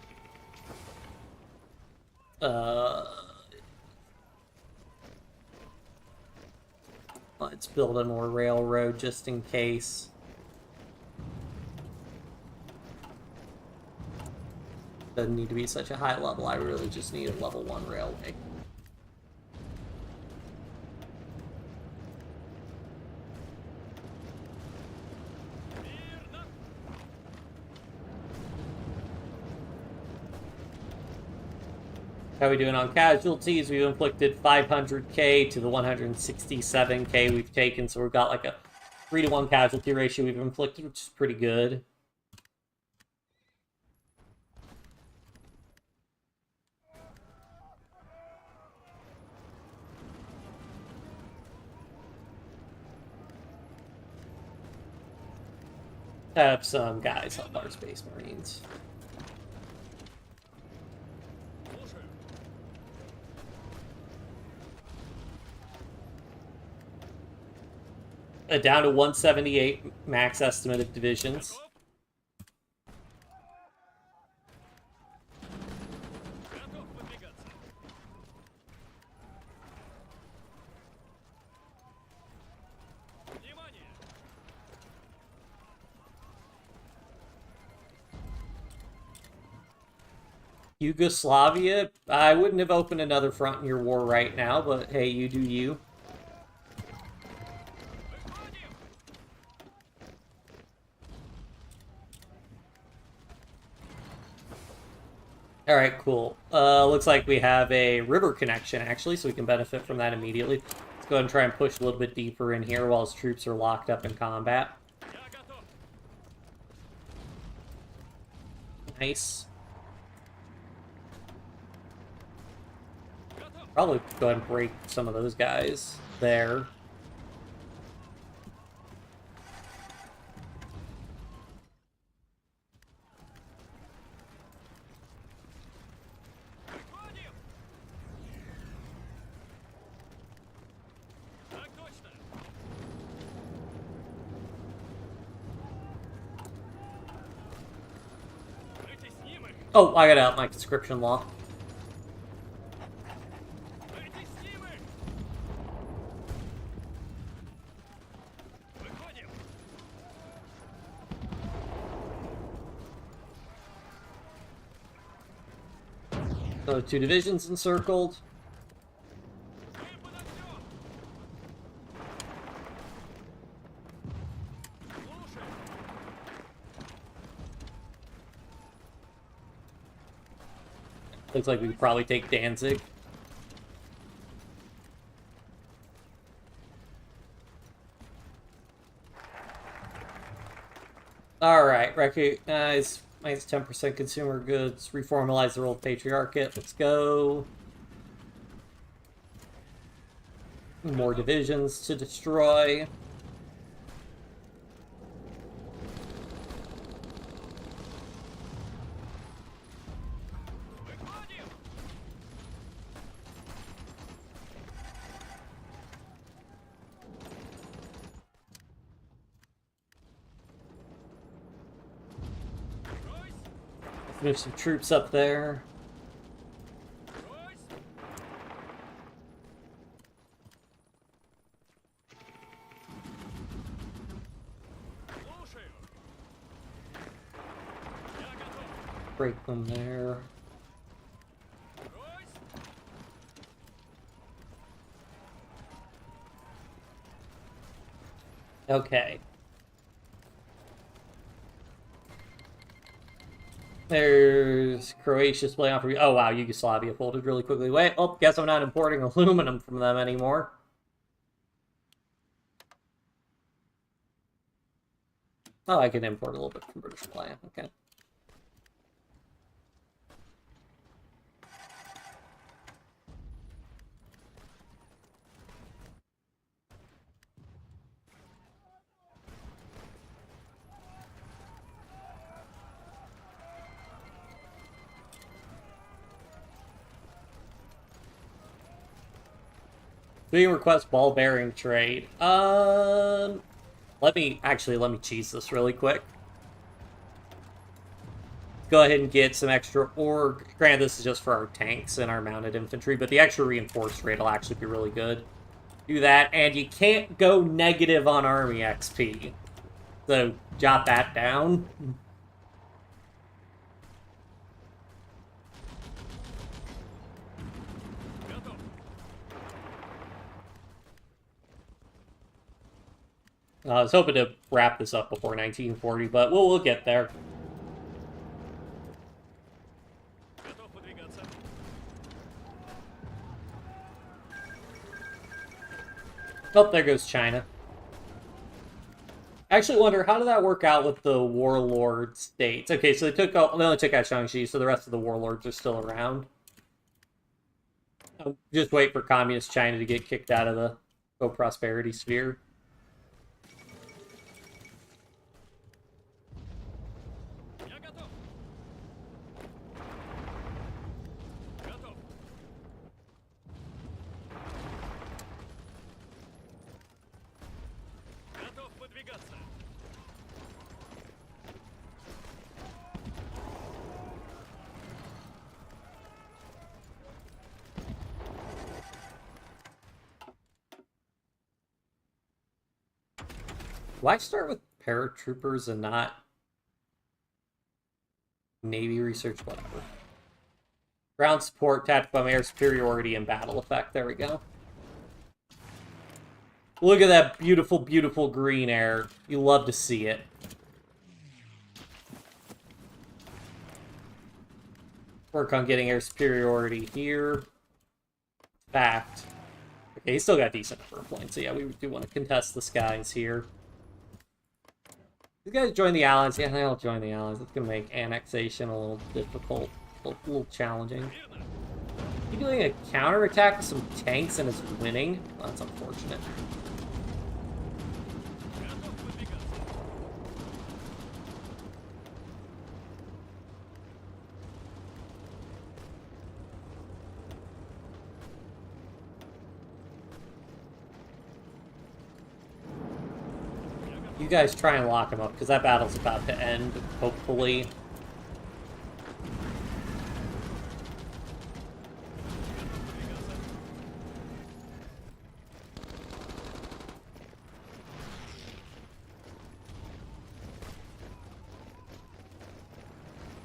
A: Let's build a more railroad just in case. Doesn't need to be such a high level. I really just need a level 1 railway. How are we doing on casualties? We've inflicted 500k to the 167k we've taken, so we've got like a 3-to-1 casualty ratio we've inflicted, which is pretty good. Have some guys help our Space Marines.
B: Слушаю.
A: Down to 178 max estimate of divisions.
B: Готов. Готов выдвигаться. Внимание!
A: Yugoslavia, I wouldn't have opened another front in your war right now, but hey, you do you.
B: Выходим!
A: Alright, cool. Looks like we have a river connection, actually, so we can benefit from that immediately. Let's go ahead and try and push a little bit deeper in here while his troops are locked up in combat.
B: Я готов.
A: Nice.
B: Готов.
A: Probably go ahead and break some of those guys there.
B: Выходим! Так точно. Вытесним их.
A: Oh, I got out my conscription law.
B: Вытесним их. Выходим.
A: So 2 divisions encircled.
B: Мы подождем. Слушай.
A: Looks like we could probably take Danzig. Alright, recognize minus 10% consumer goods, reformalize the role of patriarchate. Let's go. More divisions to destroy.
B: Выходим. Брось.
A: Let's move some troops up there.
B: Брось. Слушаю. Я готов.
A: Break them there.
B: Брось.
A: Okay. There's Croatia's playing off. Oh wow, Yugoslavia folded really quickly. Wait, oh, guess I'm not importing aluminum from them anymore. Oh, I can import a little bit from British Play. Okay. Do you request ball bearing trade? Let me cheese this really quick. Go ahead and get some extra org. Granted, this is just for our tanks and our mounted infantry, but the extra reinforced rate will actually be really good. Do that, and you can't go negative on army XP. So jot that down.
B: Готов.
A: I was hoping to wrap this up before 1940, but we'll get there.
B: Готов выдвигаться.
A: Oh, there goes China. I actually wonder, how did that work out with the warlord states? Okay, so they only took out Shaanxi, so the rest of the warlords are still around. Just wait for communist China to get kicked out of the prosperity sphere. Why start with paratroopers and not Navy research? Whatever. Ground support, tactical bomb, air superiority, and battle effect. There we go. Look at that beautiful, beautiful green air. You love to see it. Work on getting air superiority here. Fact. Okay, he's still got decent number of points, so yeah, we do want to contest the skies here. These guys join the Allies. Yeah, they'll join the Allies. It's going to make annexation a little difficult, a little challenging. He's doing a counterattack with some tanks and is winning. Well, that's unfortunate. You guys try and lock him up, because that battle's about to end, hopefully.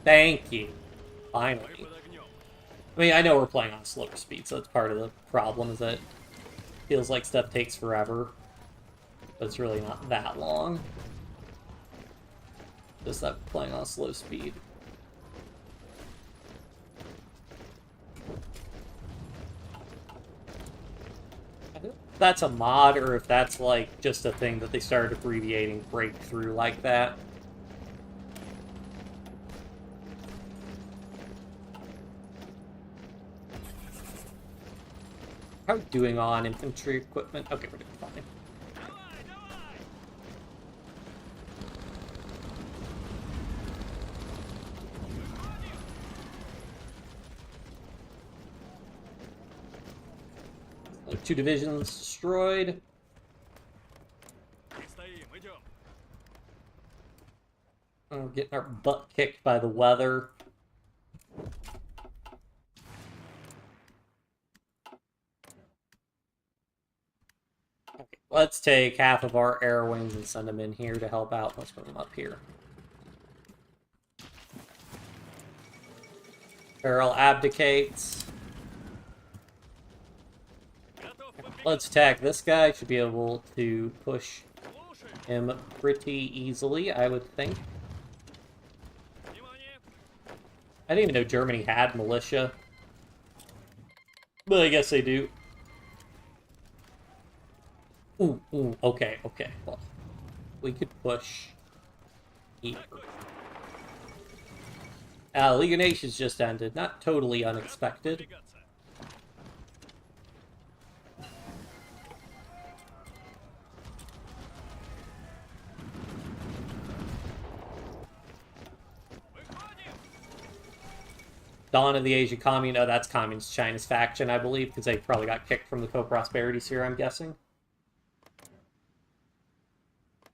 A: Thank you. Finally. I mean, I know we're playing on slower speed, so that's part of the problem, is that it feels like stuff takes forever. But it's really not that long. Just that playing on slow speed. I don't know if that's a mod, or if that's like just a thing that they started abbreviating breakthrough like that. How are we doing on infantry equipment? Okay, we're doing fine. Two divisions destroyed. We're getting our butt kicked by the weather. Okay, let's take half of our air wings and send them in here to help out. Let's bring them up here. Farrell abdicates. Let's attack this guy. Should be able to push him pretty easily, I would think. I didn't even know Germany had militia. But I guess they do. Ooh, okay. Well, we could push here. League of Nations just ended. Not totally unexpected. Dawn of the Asian Commune. Oh, that's Communist China's faction, I believe, because they probably got kicked from the Co-Prosperities here, I'm guessing.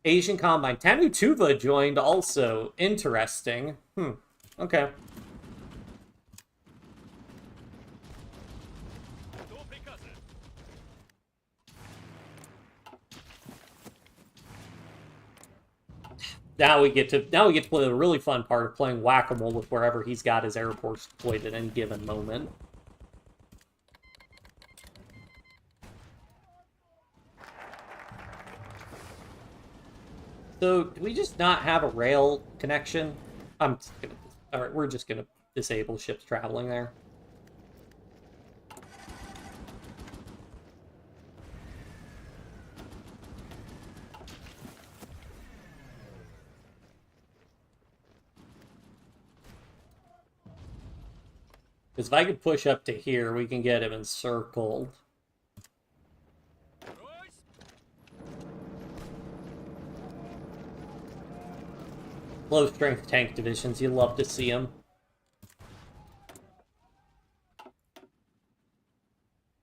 A: Asian Combine. Tanu Tuva joined also. Interesting. Okay. Now we get to play the really fun part of playing whack-a-mole with wherever he's got his airports deployed at any given moment. So, do we just not have a rail connection? I'm just gonna... Alright, we're just gonna disable ships traveling there. Because if I could push up to here, we can get him encircled. Low strength tank divisions, you love to see them.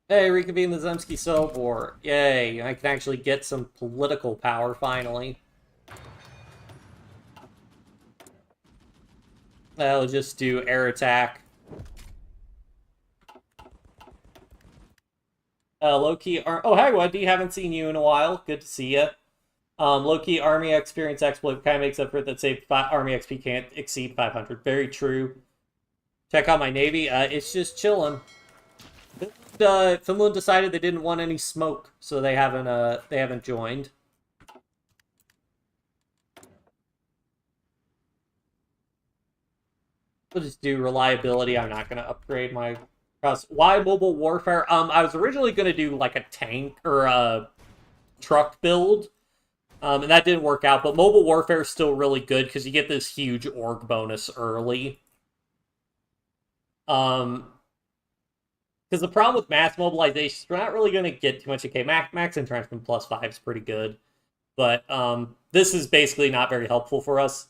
A: Hey, reconvene the Zemsky Civil War. Yay, I can actually get some political power finally. I'll just do air attack. Low-key... Oh, hi, Wendy. Haven't seen you in a while. Good to see you. Low-key army experience exploit kind of makes up for it that say army XP can't exceed 500. Very true. Check out my navy. It's just chilling. Finland decided they didn't want any smoke, so they haven't joined. We'll just do reliability. I'm not going to upgrade my cross. Why mobile warfare? I was originally going to do like a tank or a truck build, and that didn't work out. But mobile warfare is still really good because you get this huge org bonus early. Because the problem with mass mobilization is we're not really going to get too much. Okay, max entrenchment +5 is pretty good, but this is basically not very helpful for us.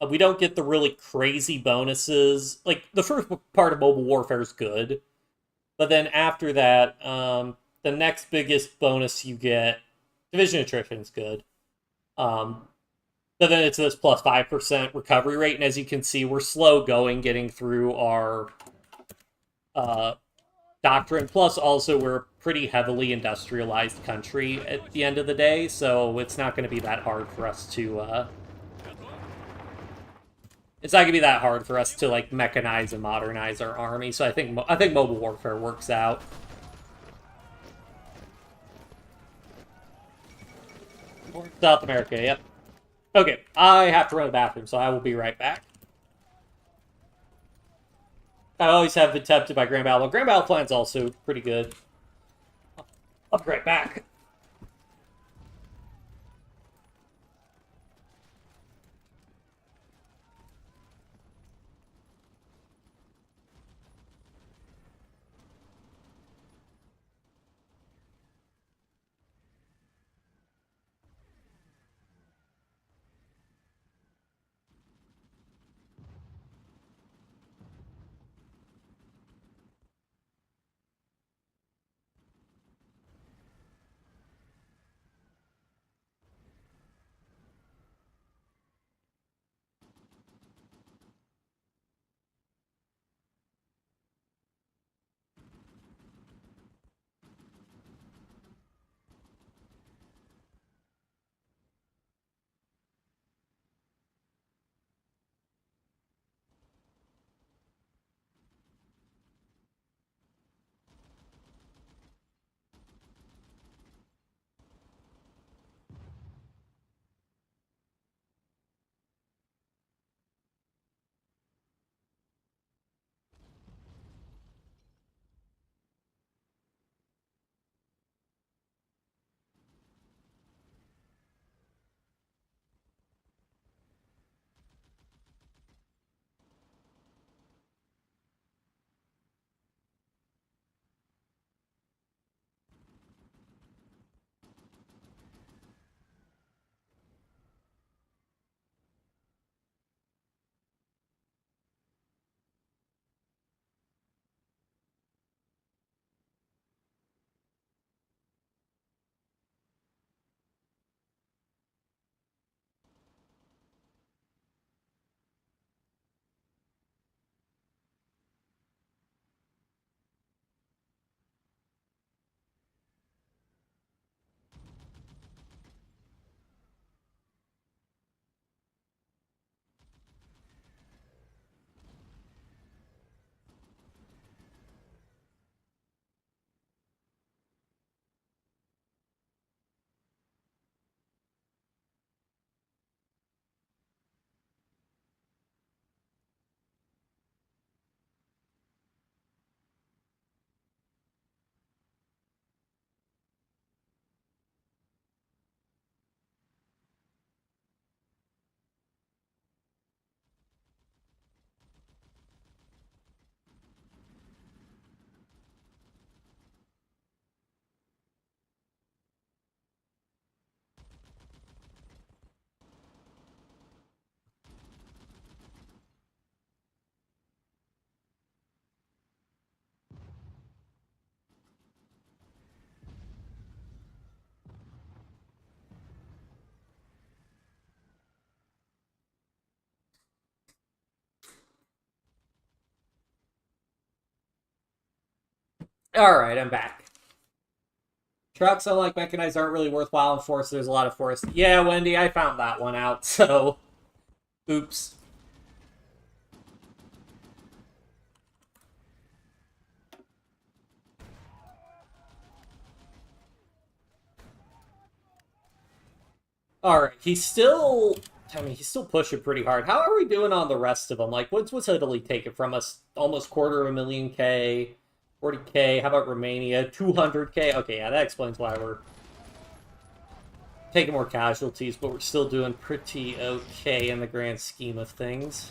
A: We don't get the really crazy bonuses. Like, the first part of mobile warfare is good, but then after that, the next biggest bonus you get, division attrition is good. But then it's this +5% recovery rate, and as you can see, we're slow going getting through our doctrine. Plus, also, we're a pretty heavily industrialized country at the end of the day, so it's not going to be that hard for us to it's not gonna be that hard for us to like mechanize and modernize our army. So I think mobile warfare works out. South America, yep. Okay, I have to run to the bathroom, so I will be right back. I always have been tempted by Grand Battle. Grand Battle Plan's also pretty good. I'll be right back. All right, I'm back. Trucks, unlike mechanized, aren't really worthwhile in forest. There's a lot of forest. Yeah, Wendy, I found that one out, so... Oops. Alright, he's still... I mean, he's still pushing pretty hard. How are we doing on the rest of them? Like, what's Italy taking from us? Almost $250,000 K, 40K. How about Romania? 200K. Okay, yeah, that explains why we're taking more casualties, but we're still doing pretty okay in the grand scheme of things.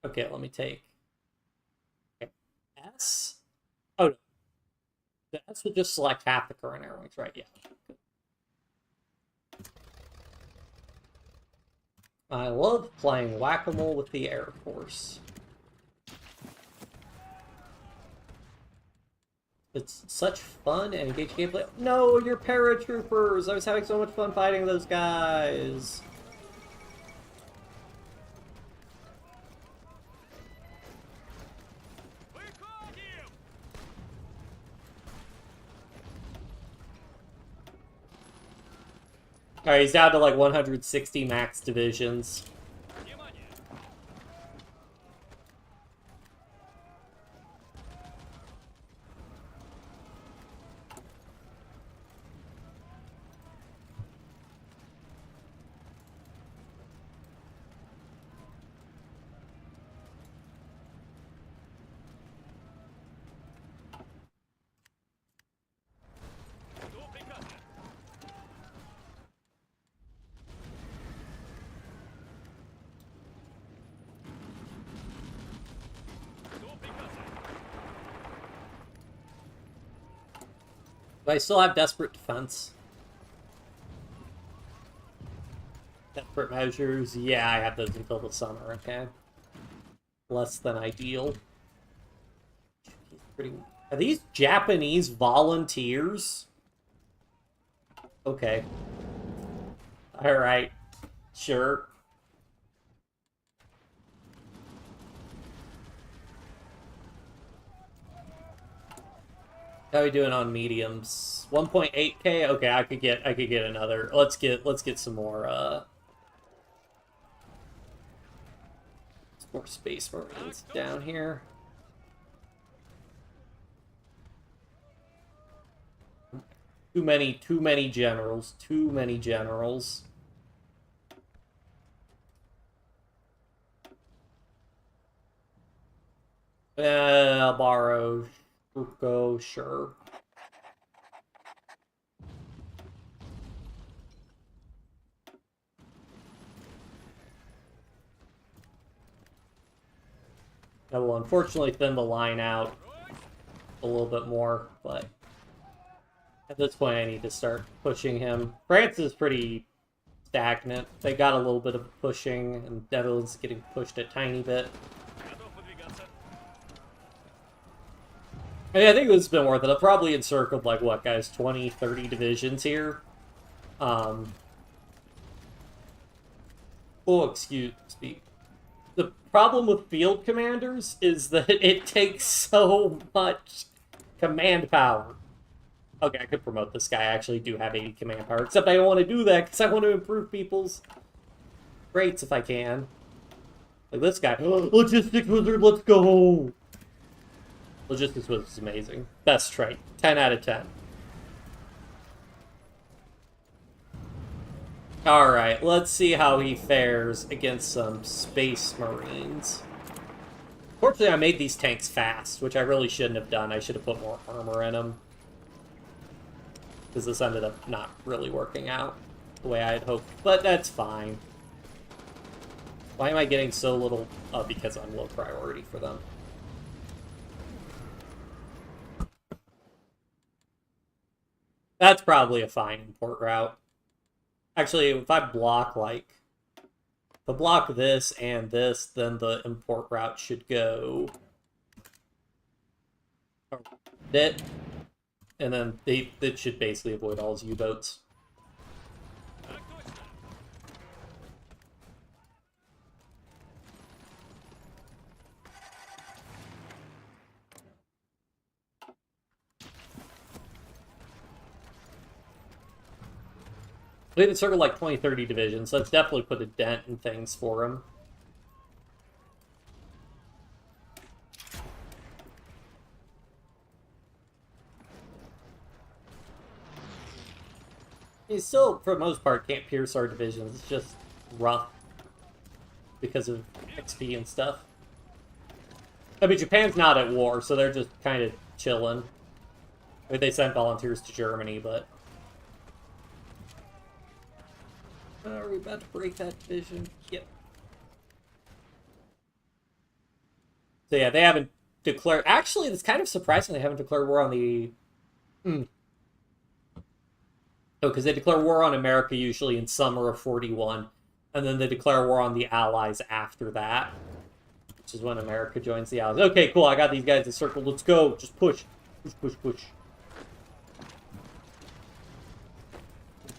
A: Okay, let me take S. Oh, no. The S will just select half the current air wings, right? Yeah. I love playing whack-a-mole with the Air Force. It's such fun and engaging gameplay. No, you're paratroopers! I was having so much fun fighting those guys.
B: Выходим!
A: Alright, he's down to like 160 max divisions.
B: Внимание! Жду приказа. Жду приказа.
A: Do I still have Desperate Defense? Desperate Measures? Yeah, I have those until the summer, okay. Less than ideal. Pretty... Are these Japanese volunteers? Okay. Alright. Sure. How are we doing on mediums? 1.8K? Okay, I could get another. Let's get some more Space Marines down here. Too many generals. Too many generals. I'll borrow Turco, sure. I will unfortunately thin the line out a little bit more, but at this point I need to start pushing him. France is pretty stagnant. They got a little bit of pushing, and Netherlands is getting pushed a tiny bit.
B: Готов выдвигаться.
A: I mean, I think it's been worth it. I've probably encircled, like, what, guys, 20, 30 divisions here. Oh, excuse me. The problem with field commanders is that it takes so much command power. Okay, I could promote this guy. I actually do have 80 command power, except I don't want to do that because I want to improve people's rates if I can. Like this guy. Logistics Wizard, let's go! Logistics Wizard is amazing. Best trait. 10 out of 10. Alright, let's see how he fares against some Space Marines. Fortunately, I made these tanks fast, which I really shouldn't have done. I should have put more armor in them. Because this ended up not really working out the way I had hoped. But that's fine. Why am I getting so little? Oh, because I'm low priority for them. That's probably a fine import route. Actually, if I block, like... If I block this and this, then the import route should go... It. And then it should basically avoid all his U-boats.
B: Так точно.
A: They've encircled like 20, 30 divisions, so it's definitely put a dent in things for him. He still, for the most part, can't pierce our divisions. It's just rough because of XP and stuff. I mean, Japan's not at war, so they're just kind of chilling. I mean, they sent volunteers to Germany, but... Are we about to break that division? Yep. So yeah, they haven't declared... Actually, it's kind of surprising they haven't declared war on the... Oh, because they declare war on America usually in summer of 41, and then they declare war on the Allies after that, which is when America joins the Allies. Okay, cool, I got these guys encircled. Let's go. Just push. Push, push, push.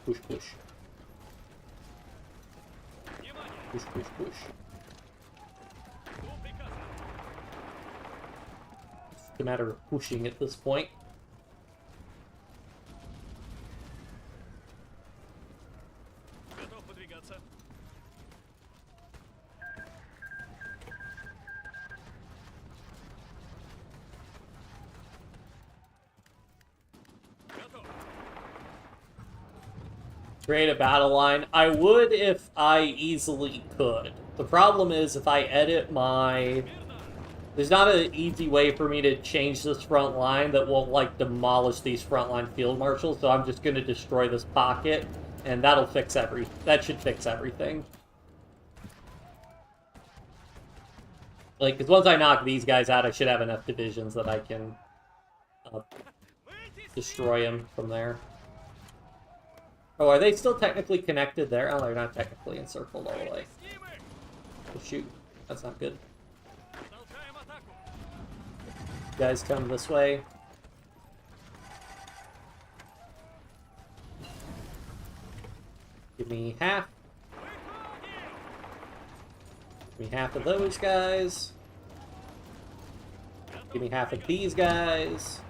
A: Push, push. Push, push, push. It's a matter of pushing at this point. Create a battle line. I would if I easily could. The problem is if I edit my... There's not an easy way for me to change this front line that won't, like, demolish these frontline field marshals, so I'm just going to destroy this pocket, and that'll fix that should fix everything. Like, because once I knock these guys out, I should have enough divisions that I can destroy them from there. Oh, are they still technically connected there? Oh, they're not technically encircled all the way. Oh, shoot. That's not good. You guys come this way. Give me half. Give me half of those guys. Give me half of these guys.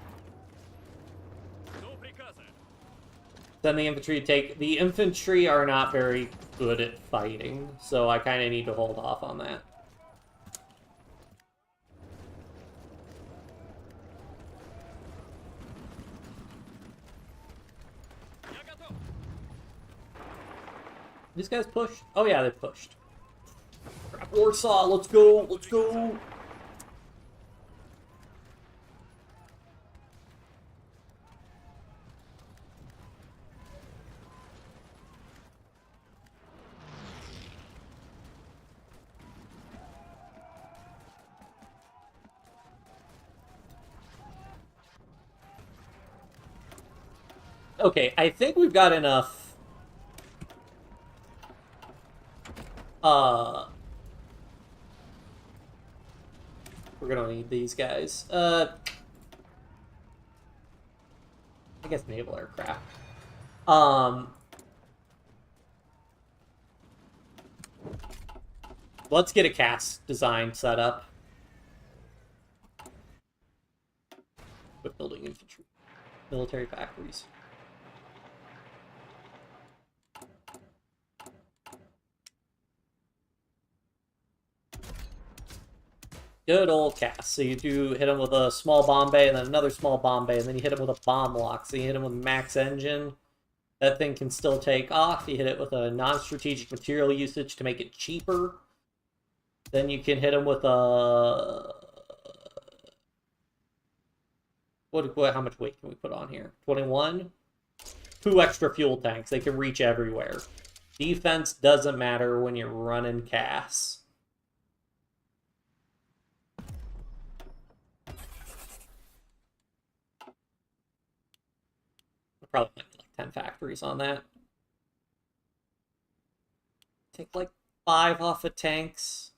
A: Then the infantry take... The infantry are not very good at fighting, so I kind of need to hold off on that. These guys pushed? Oh yeah, they pushed. Warsaw, let's go, let's go! Okay, I think we've got enough. We're gonna need these guys. I guess naval aircraft. Let's get a cast design set up. With building infantry, military factories. Good old cast. So you do hit him with a small bomb bay, and then another small bomb bay, and then you hit him with a bomb lock. So you hit him with max engine. That thing can still take off. You hit it with a non-strategic material usage to make it cheaper. Then you can hit him with a... how much weight can we put on here? 21? 2 extra fuel tanks. They can reach everywhere. Defense doesn't matter when you're running casts. Probably like 10 factories on that. Take like 5 off of tanks.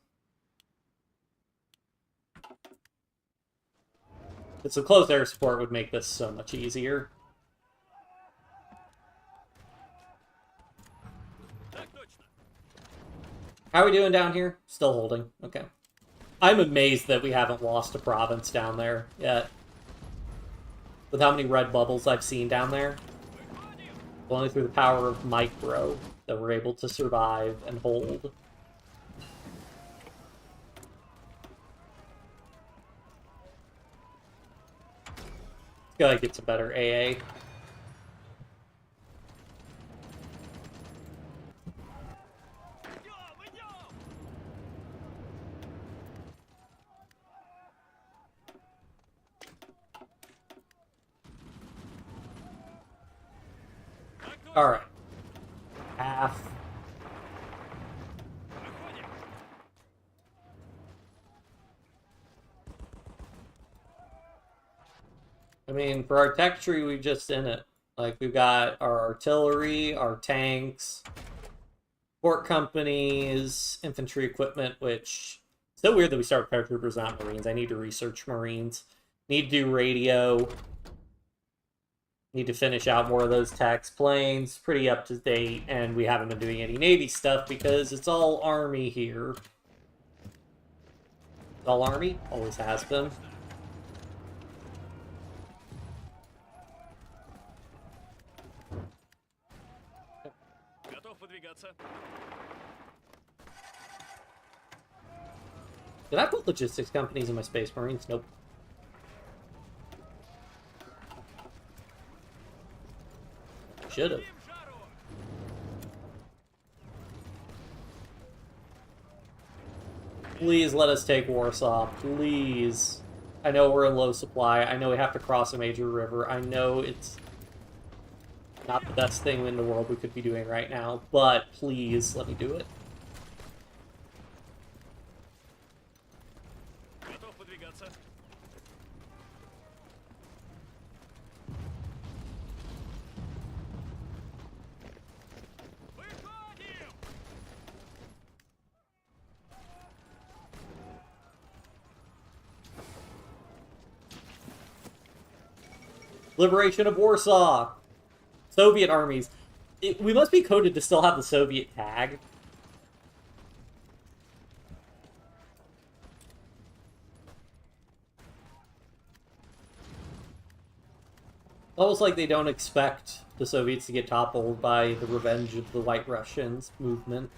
A: But some close air support would make this so much easier. How are we doing down here? Still holding. Okay. I'm amazed that we haven't lost a province down there yet. With how many red bubbles I've seen down there. Only through the power of micro that we're able to survive and hold. Gotta get some better AA. Alright. Half. I mean, for our tech tree, we've just in it. Like, we've got our artillery, our tanks, port companies, infantry equipment, which... So weird that we start with paratroopers, not marines. I need to research marines. Need to do radio. Need to finish out more of those tax planes. Pretty up to date, and we haven't been doing any Navy stuff because it's all Army here. It's all Army? Always has been. Did I put logistics companies in my Space Marines? Nope. Should have. Please let us take Warsaw. Please. I know we're in low supply. I know we have to cross a major river. I know it's not the best thing in the world we could be doing right now, but please let me do it. Liberation of Warsaw. Soviet armies. We must be coded to still have the Soviet tag. Almost like they don't expect the Soviets to get toppled by the revenge of the White Russians movement.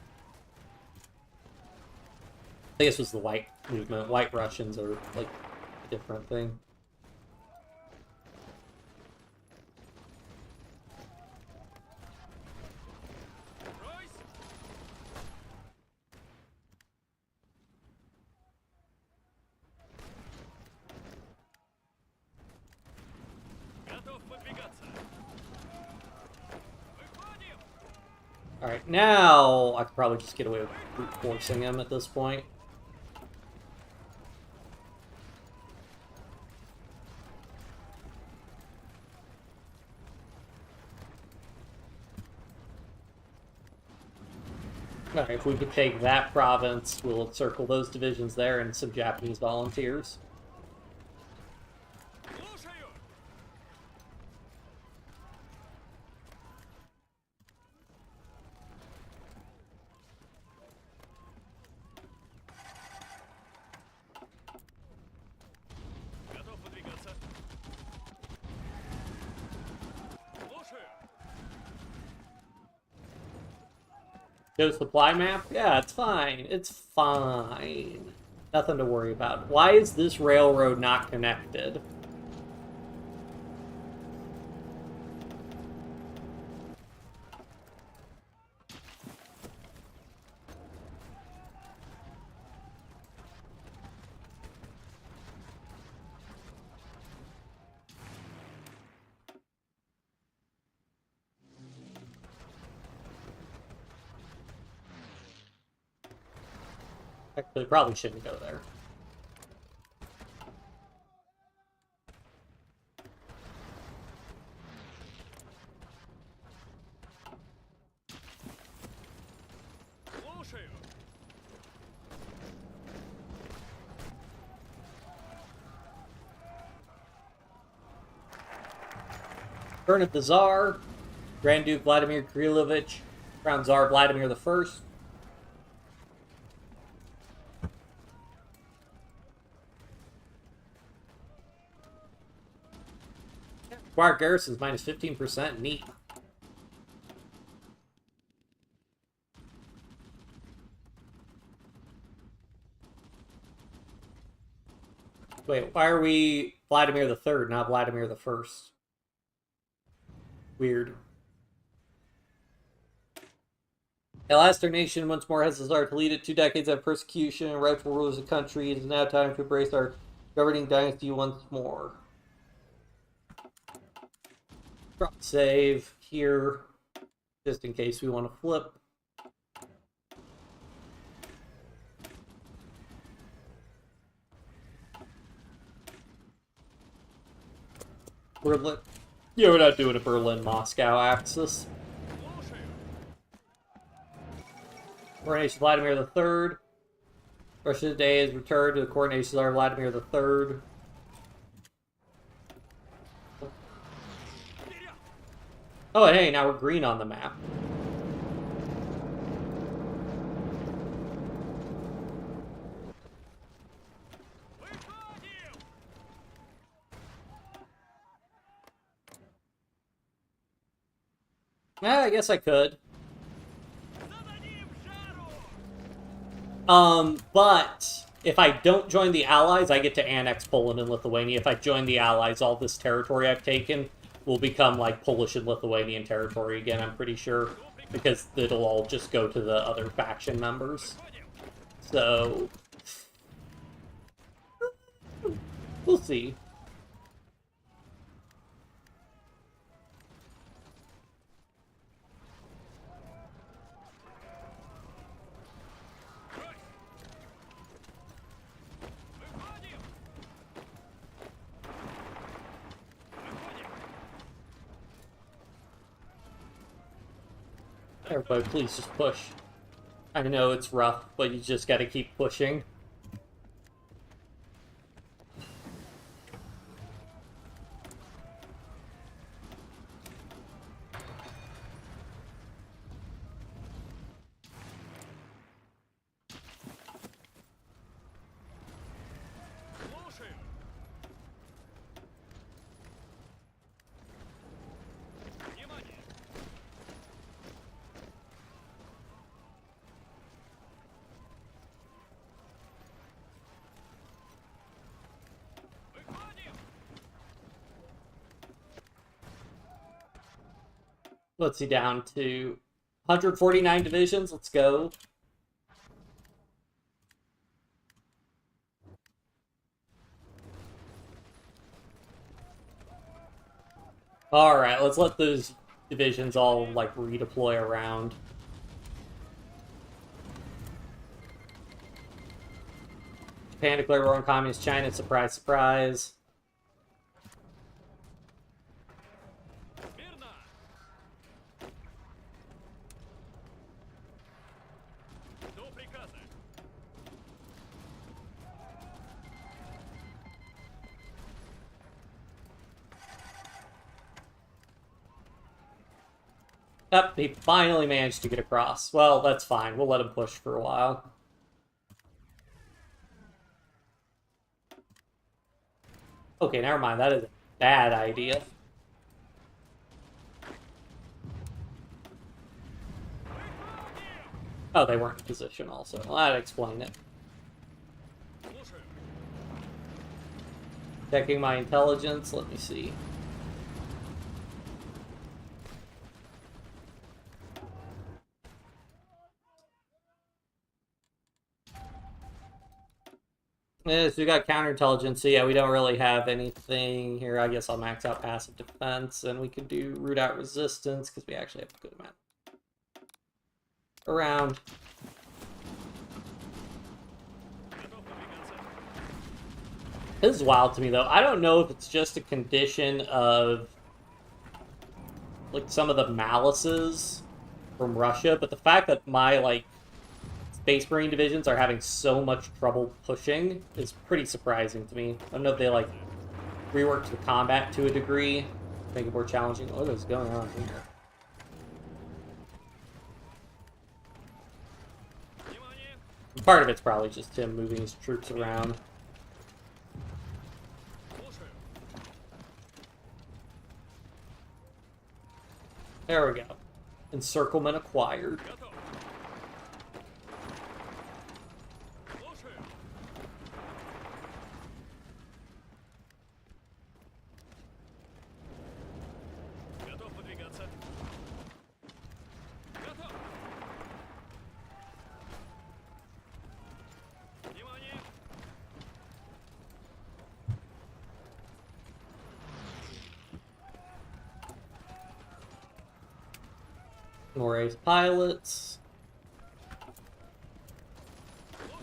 A: I guess it was the White movement. White Russians are like a different thing. Alright, now I could probably just get away with brute forcing him at this point. Alright, if we could take that province, we'll encircle those divisions there and some Japanese volunteers. Show supply map? Yeah, it's fine. It's fine. Nothing to worry about. Why is this railroad not connected? Actually, probably shouldn't go there. Turn of the Tsar, Grand Duke Vladimir Krilovich, Crown Tsar Vladimir I. Required garrisons minus 15%. Neat. Wait, why are we Vladimir the Third, not Vladimir the First? Weird. At last, our nation once more has the tsar to lead it. 2 decades of persecution and rightful rulers of the country. It is now time to embrace our governing dynasty once more. Drop save here, just in case we want to flip. Berlin. Yeah, we're not doing a Berlin-Moscow axis. Coronation Vladimir the Third. Russia today is returned to the coronation czar Vladimir the Third. Oh, and hey, now we're green on the map. I guess I could. But if I don't join the Allies, I get to annex Poland and Lithuania. If I join the Allies, all this territory I've taken will become like Polish and Lithuanian territory again, I'm pretty sure. Because it'll all just go to the other faction members. So... we'll see. Everybody, please just push. I know it's rough, but you just gotta keep pushing. Let's see, down to 149 divisions. Let's go. Alright, let's let those divisions all, like, redeploy around. Japan declared war on Communist China. Surprise, surprise. Yep, he finally managed to get across. Well, that's fine. We'll let him push for a while. Okay, never mind. That is a bad idea. Oh, they weren't in position also. Well, that'd explain it. Checking my intelligence. Let me see. Yeah, so we got counterintelligence, so yeah, we don't really have anything here. I guess I'll max out passive defense, and we can do root out resistance, because we actually have a good amount around. This is wild to me, though. I don't know if it's just a condition of, like, some of the malices from Russia, but the fact that my, like, Space Marine divisions are having so much trouble pushing is pretty surprising to me. I don't know if they, like, reworked the combat to a degree, make it more challenging. What is going on here? Part of it's probably just him moving his troops around. There we go. Encirclement acquired. More ace pilots.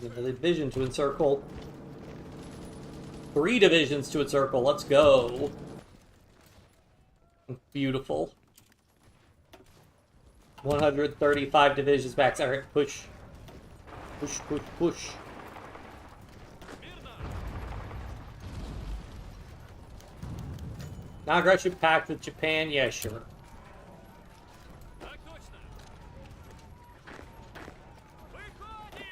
A: Another division to encircle. 3 divisions to encircle. Let's go. Beautiful. 135 divisions back. Alright, push. Push, push, push. Non-aggression pact with Japan? Yeah, sure.
B: Так точно. Выходим!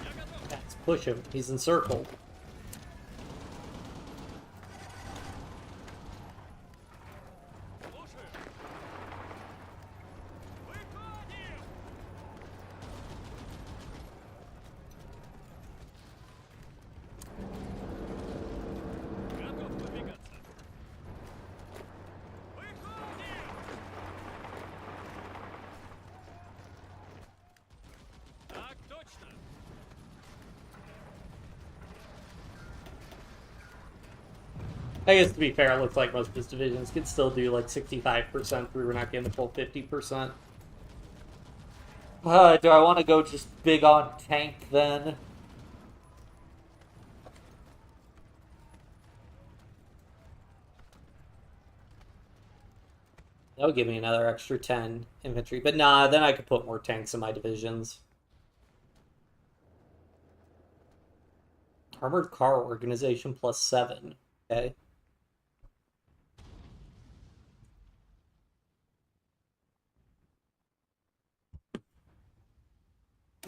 B: Я готов.
A: Let's push him. He's encircled.
B: Слушаю. Выходим! Готов выдвигаться. Выходим! Так точно.
A: I guess to be fair, it looks like most of his divisions could still do like 65%. We were not getting the full 50%. Do I want to go just big on tank then? That would give me another extra 10 infantry. But nah, then I could put more tanks in my divisions. Armored car organization plus 7. Okay.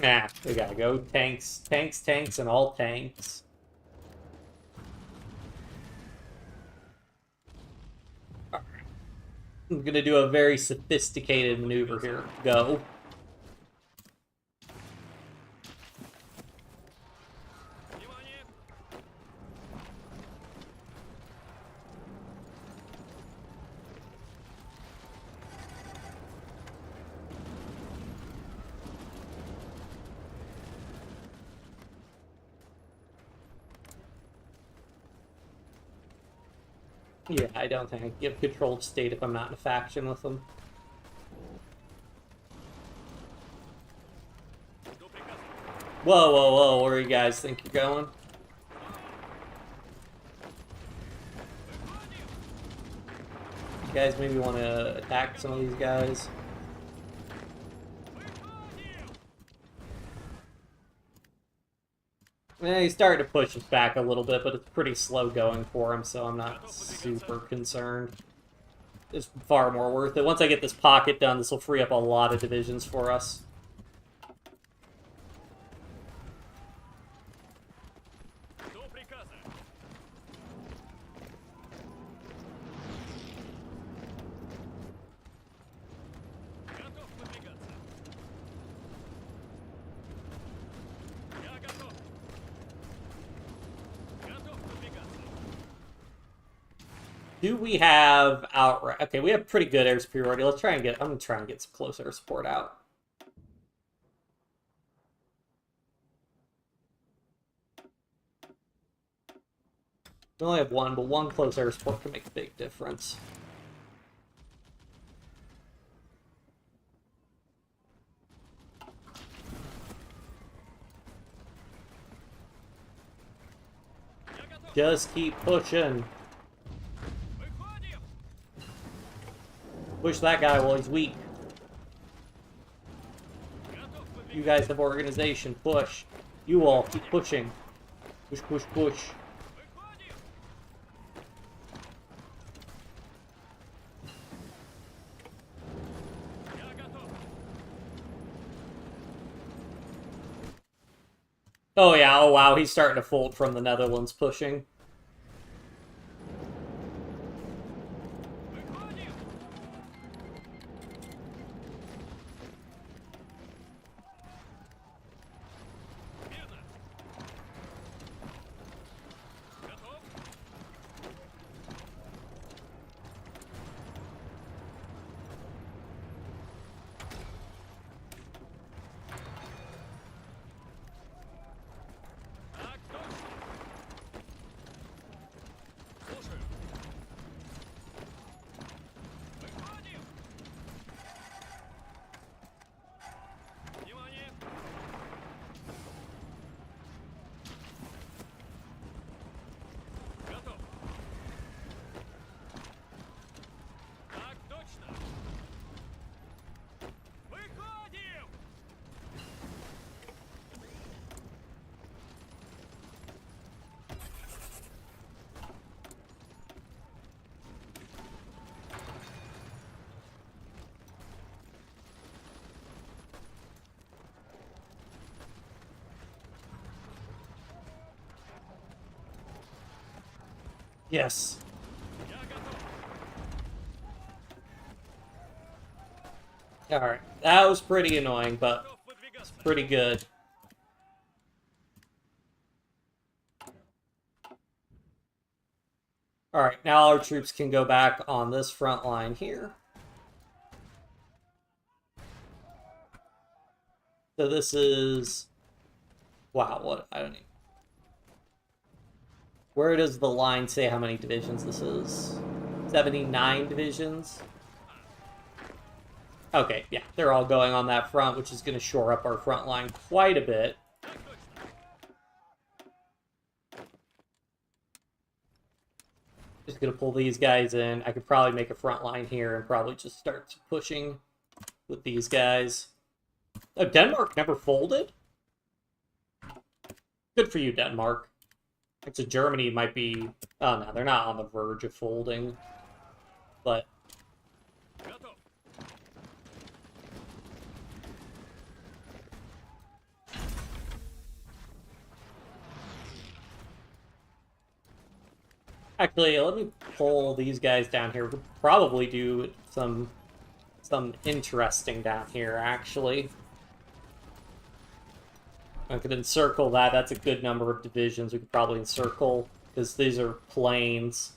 A: Nah, we gotta go tanks, tanks, tanks, and all tanks. Alright. I'm gonna do a very sophisticated maneuver here. Go.
B: Внимание!
A: Yeah, I don't think I can give controlled state if I'm not in a faction with them.
B: Жду приказа.
A: Whoa, whoa, whoa, where you guys think you're going?
B: Выходим!
A: You guys maybe want to attack some of these guys?
B: Выходим!
A: He's starting to push us back a little bit, but it's pretty slow going for him, so I'm not super concerned. It's far more worth it. Once I get this pocket done, this will free up a lot of divisions for us.
B: Жду приказа. Готов выдвигаться. Я готов. Готов выдвигаться.
A: Do we have outright? Okay, we have pretty good air superiority. Let's try and get. I'm gonna try and get some close air support out. We only have one, but one close air support can make a big difference.
B: Я готов.
A: Just keep pushing.
B: Выходим!
A: Push that guy while he's weak.
B: Готов
A: You
B: выдвигаться.
A: guys have organization. Push. You all keep pushing. Push, push, push.
B: Выходим! Я готов.
A: Oh yeah, oh wow, he's starting to fold from the Netherlands pushing.
B: Выходим! Мирно. Готов? Так точно.
A: Yes.
B: Я готов.
A: Alright. That was pretty annoying, but
B: Готов выдвигаться.
A: pretty good. Alright, now our troops can go back on this front line here. So this is... Wow, what? I don't even... Where does the line say how many divisions this is? 79 divisions? Okay, yeah, they're all going on that front, which is going to shore up our front line quite a bit.
B: Так точно.
A: Just going to pull these guys in. I could probably make a front line here and probably just start pushing with these guys. Oh, Denmark never folded? Good for you, Denmark. Actually, Germany might be... Oh, no, they're not on the verge of folding. But
B: Готов.
A: actually, let me pull these guys down here. We could probably do some interesting down here, actually. I could encircle that. That's a good number of divisions we could probably encircle, because these are plains.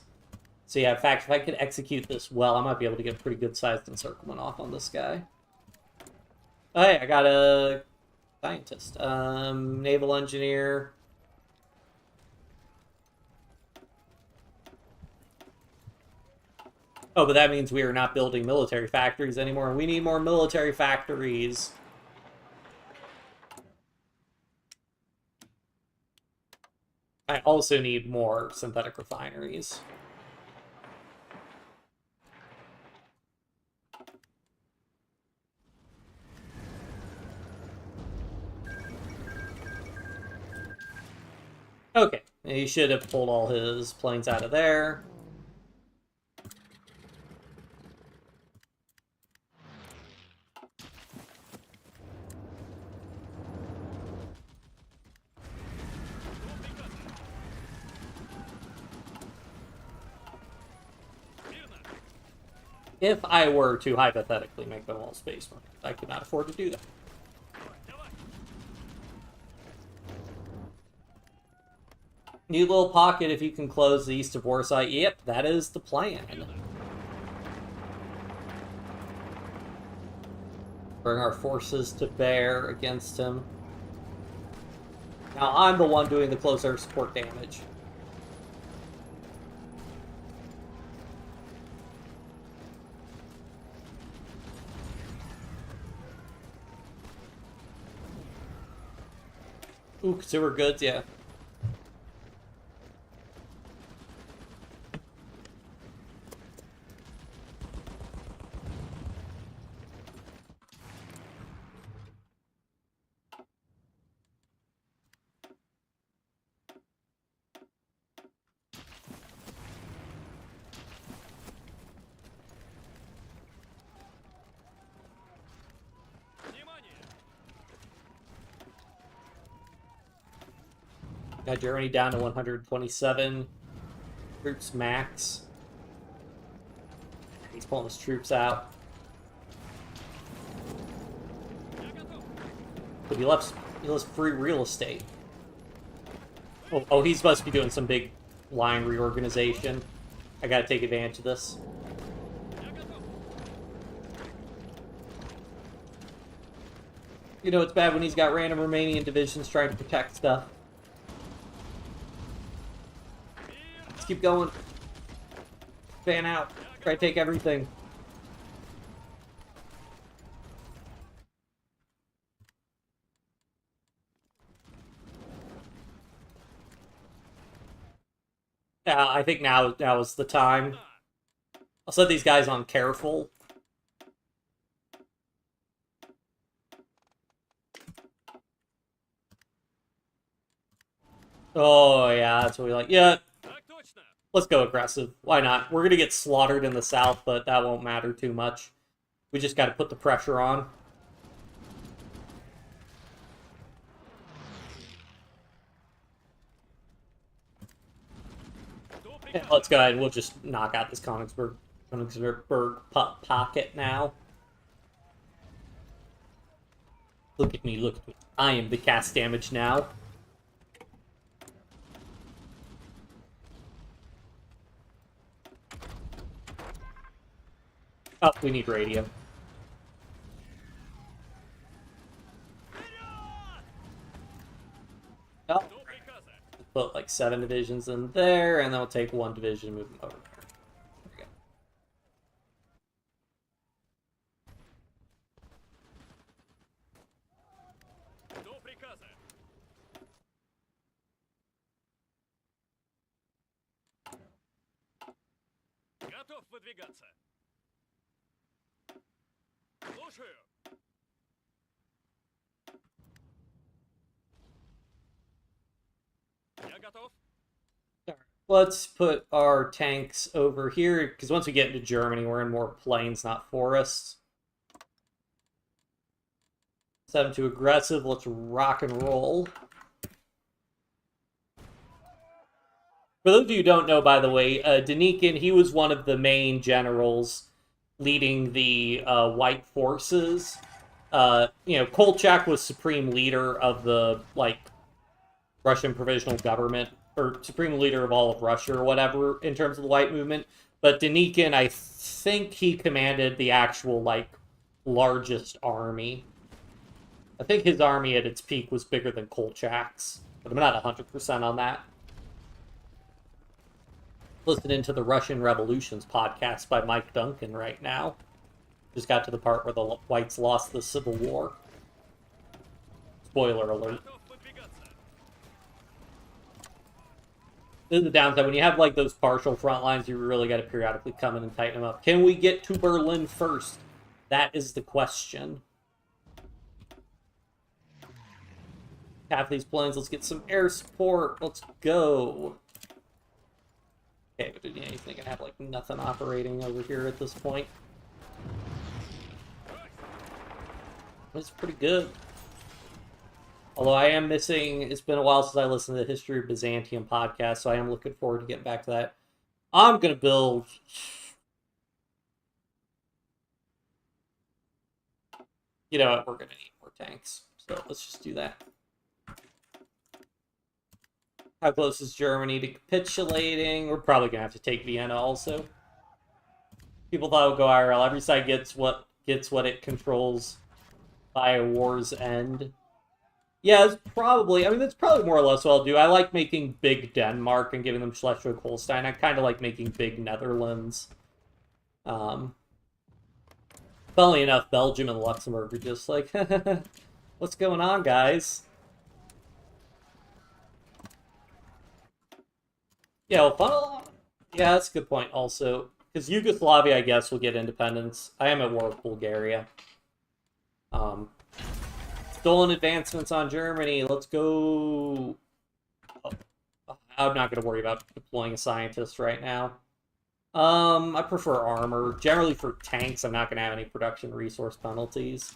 A: So yeah, in fact, if I could execute this well, I might be able to get a pretty good-sized encirclement off on this guy. Oh, hey, I got a scientist. Naval engineer. Oh, but that means we are not building military factories anymore. We need more military factories. I also need more synthetic refineries. Okay, he should have pulled all his planes out of there.
B: Мирно.
A: If I were to hypothetically make them all space marines, I could not afford to do that.
B: Давай.
A: New little pocket if you can close the east of Warsaw. Yep, that is the plan. Bring our forces to bear against him. Now I'm the one doing the close air support damage. Ooh, consumer goods, yeah.
B: Внимание.
A: Got Germany down to 127 troops max. He's pulling his troops out.
B: Я готов.
A: But he left free real estate. Oh, he's supposed to be doing some big line reorganization. I gotta take advantage of this.
B: Я готов.
A: You know, it's bad when he's got random Romanian divisions trying to protect stuff. Let's keep going. Fan out. Try to take everything. Yeah, I think now is the time. I'll set these guys on careful. Oh, yeah, that's what we like. Yeah,
B: Так точно.
A: let's go aggressive. Why not? We're going to get slaughtered in the south, but that won't matter too much. We just got to put the pressure on.
B: Жду
A: And let's go ahead and we'll just knock out this Königsberg pocket now. Look at me, look at me. I am the cast damage now. Oh, we need radio. Oh,
B: До приказа.
A: put like 7 divisions in there, and then we'll take 1 division and move them over there. There we go.
B: До приказа. Готов выдвигаться. Слушаю. Я готов.
A: Let's put our tanks over here, because once we get into Germany, we're in more plains, not forests. Set them to aggressive. Let's rock and roll. For those of you who don't know, by the way, Denikin, he was one of the main generals leading the white forces. Kolchak was supreme leader of the, Russian provisional government, or supreme leader of all of Russia or whatever in terms of the white movement. But Denikin, I think he commanded the actual, largest army. I think his army at its peak was bigger than Kolchak's, but I'm not 100% on that. Listening to the Russian Revolutions podcast by Mike Duncan right now. Just got to the part where the whites lost the Civil War. Spoiler alert.
B: Готов выдвигаться.
A: This is the downside. When you have, those partial front lines, you really got to periodically come in and tighten them up. Can we get to Berlin first? That is the question. Half these planes. Let's get some air support. Let's go. Okay, but anything can have, nothing operating over here at this point. That's pretty good. Although I am missing, it's been a while since I listened to the History of Byzantium podcast, so I am looking forward to getting back to that. I'm going to build... You know what, we're going to need more tanks. So let's just do that. How close is Germany to capitulating? We're probably going to have to take Vienna also. People thought it would go IRL. Every side gets what it controls by a war's end. Yeah, it's probably... that's probably more or less what I'll do. I like making big Denmark and giving them Schleswig-Holstein. I kind of like making big Netherlands. Funnily enough, Belgium and Luxembourg are just like, what's going on, guys? Yeah, well, yeah, that's a good point also. Because Yugoslavia, I guess, will get independence. I am at war with Bulgaria. Stolen advancements on Germany. Let's go. Oh, I'm not going to worry about deploying a scientist right now. I prefer armor. Generally for tanks, I'm not going to have any production resource penalties.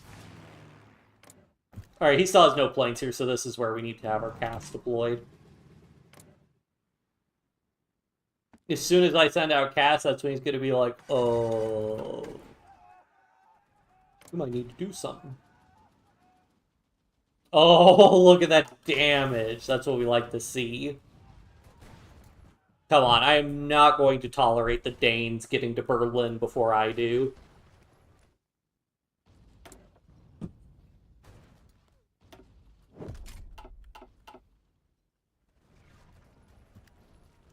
A: Alright, he still has no planes here, so this is where we need to have our cast deployed. As soon as I send out cast, that's when he's going to be like, oh, we might need to do something. Oh, look at that damage. That's what we like to see. Come on, I am not going to tolerate the Danes getting to Berlin before I do.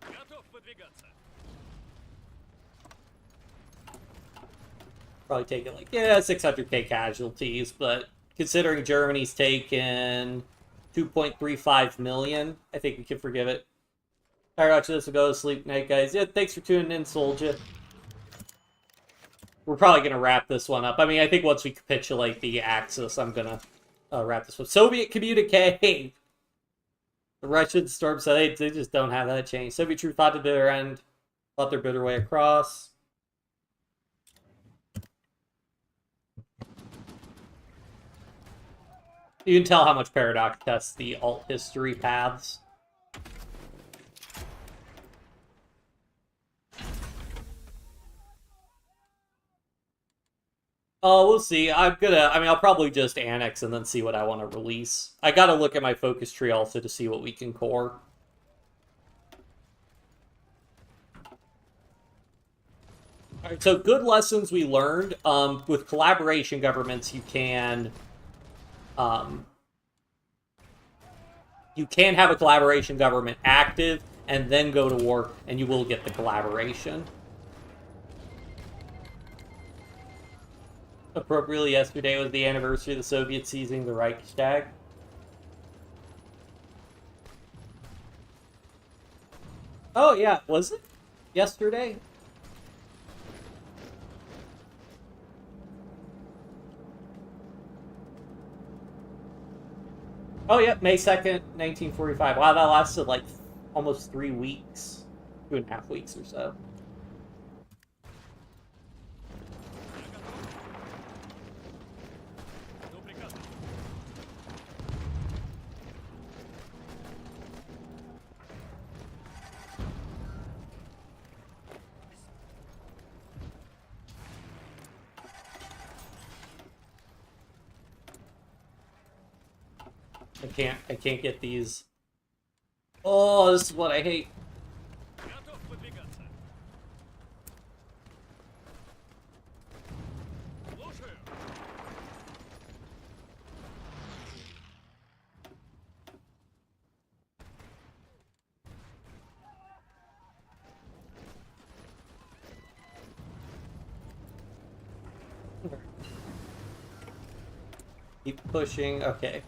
B: Готов выдвигаться.
A: Probably taking 600k casualties, but considering Germany's taken 2.35 million, I think we can forgive it. Paradox, this will go to sleep night, guys. Yeah, thanks for tuning in, Soldier. We're probably going to wrap this one up. I think once we capitulate the Axis, I'm going to wrap this one. Soviet communique! The Russians storm said they just don't have that change. Soviet troops fought to their end, fought their bitter way across. You can tell how much Paradox tests the alt history paths. Oh, we'll see. I mean, I'll probably just annex and then see what I want to release. I gotta look at my focus tree also to see what we can core. All right, so good lessons we learned. With collaboration governments, um, you can have a collaboration government active and then go to war, and you will get the collaboration. Appropriately, yesterday was the anniversary of the Soviets seizing the Reichstag. Oh yeah, was it yesterday? Oh yeah, May 2nd, 1945. Wow, that lasted like almost 3 weeks, 2.5 weeks or so.
B: Жду приказа.
A: I can't get these. Oh, this is what I hate.
B: Готов выдвигаться. Слушаю.
A: Keep pushing. Okay.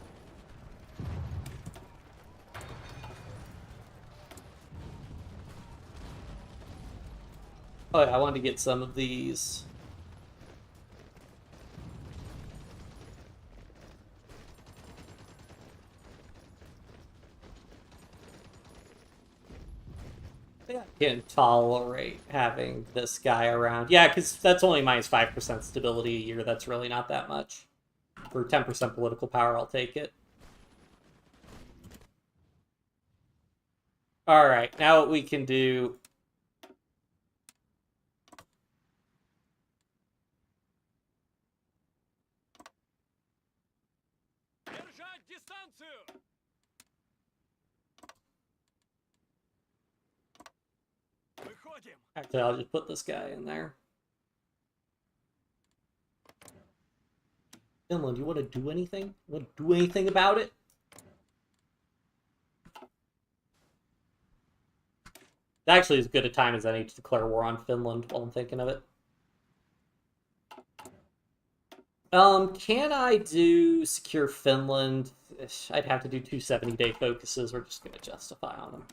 A: Oh yeah, I wanted to get some of these. Yeah, can't tolerate having this guy around. Yeah, because that's only minus 5% stability a year. That's really not that much. For 10% political power, I'll take it. Alright, now what we can do...
B: Держать дистанцию. Выходим.
A: Actually, I'll just put this guy in there. Finland, you want to do anything? Want to do anything about it? Actually, as good a time as any to declare war on Finland while I'm thinking of it. Can I do secure Finland? I'd have to do 270-day focuses. We're just going to justify on them.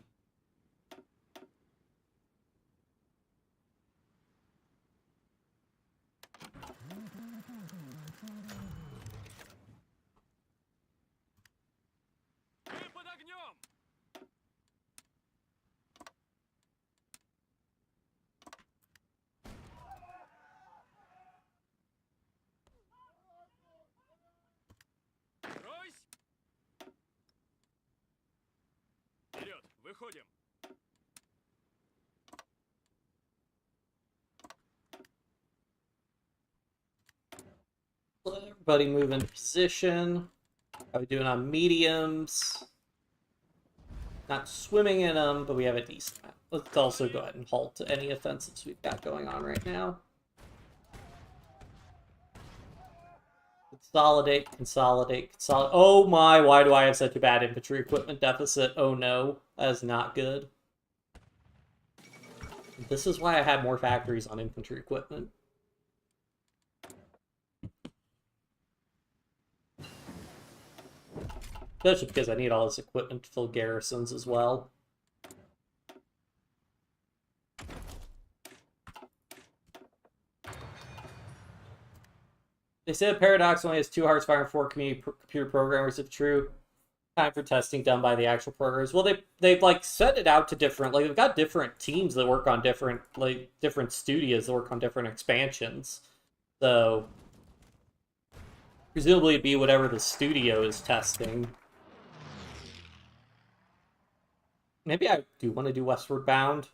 B: Мы под огнем. Брось. Вперед. Выходим.
A: Let everybody move into position. How are we doing on mediums? Not swimming in them, but we have a decent amount. Let's also go ahead and halt any offensives we've got going on right now. Consolidate, consolidate, consolidate. Oh my, why do I have such a bad infantry equipment deficit? Oh no, that is not good. This is why I had more factories on infantry equipment. Especially because I need all this equipment to fill garrisons as well. They said Paradox only has 2 hearts fire and 4 computer programmers. If true, time for testing done by the actual programmers. Well, they've like set it out to different, like they've got different teams that work on different studios that work on different expansions. So presumably it'd be whatever the studio is testing. Maybe I do want to do Westward Bound.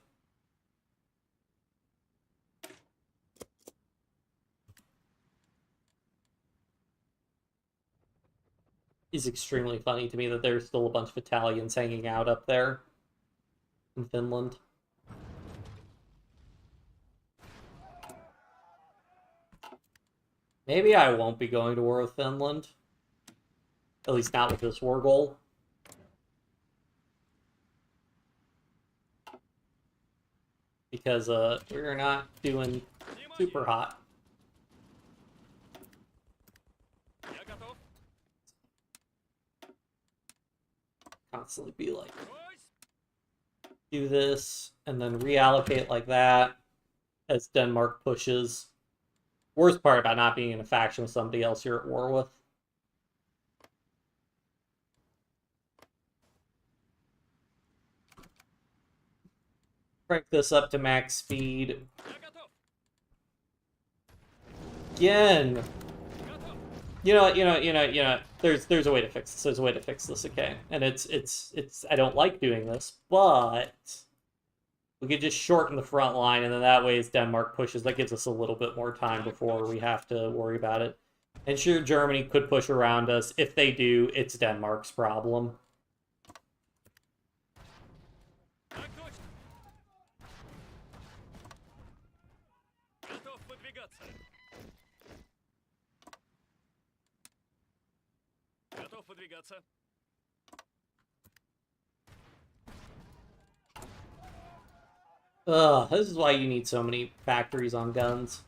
A: is extremely funny to me that there's still a bunch of Italians hanging out up there in Finland. Maybe I won't be going to war with Finland. At least not with this war goal. Because we're not doing super hot.
B: Я готов.
A: Constantly be like,
B: Брось.
A: do this, and then reallocate like that as Denmark pushes. Worst part about not being in a faction with somebody else you're at war with. Crank this up to max speed.
B: Я готов.
A: Again.
B: Готов.
A: You know. There's a way to fix this. There's a way to fix this, okay? And it's I don't like doing this, but we could just shorten the front line, and then that way as Denmark pushes, that gives us a little bit more time before we have to worry about it. And sure, Germany could push around us. If they do, it's Denmark's problem.
B: Так точно. Готов выдвигаться. Готов выдвигаться.
A: Ugh, this is why you need so many factories on guns.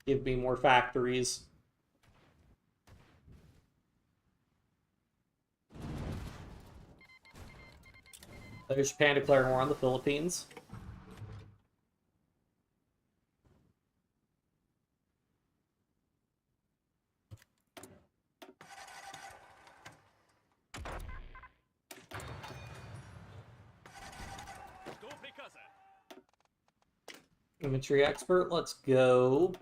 A: Give me more factories. There's Japan declaring war on the Philippines.
B: Жду приказа.
A: Infantry expert, let's go.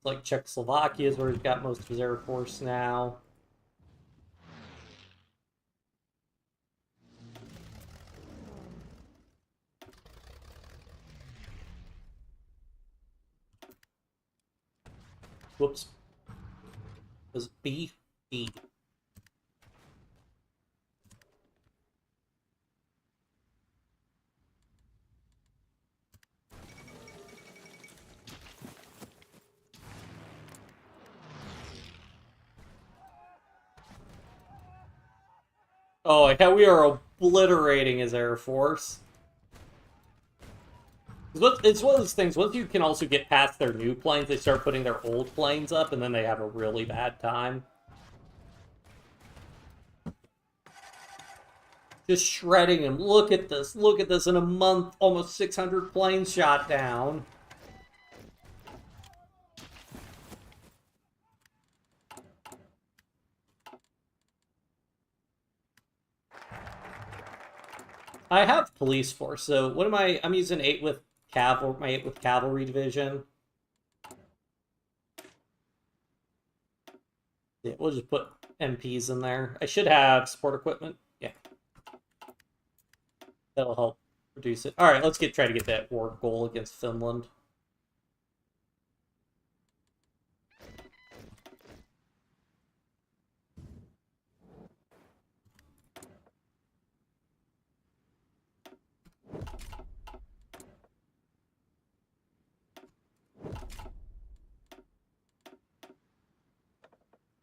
A: Like Czechoslovakia is where he's got most of his air force now. Whoops. Was it B? B. Oh, yeah, we are obliterating his air force. It's one of those things, once you can also get past their new planes, they start putting their old planes up, and then they have a really bad time. Just shredding him. Look at this. Look at this. In a month, almost 600 planes shot down. I have police force, so what am I? I'm using 8 with cavalry, my 8 with cavalry division. Yeah, we'll just put MPs in there. I should have support equipment. Yeah. That'll help reduce it. Alright, let's try to get that war goal against Finland.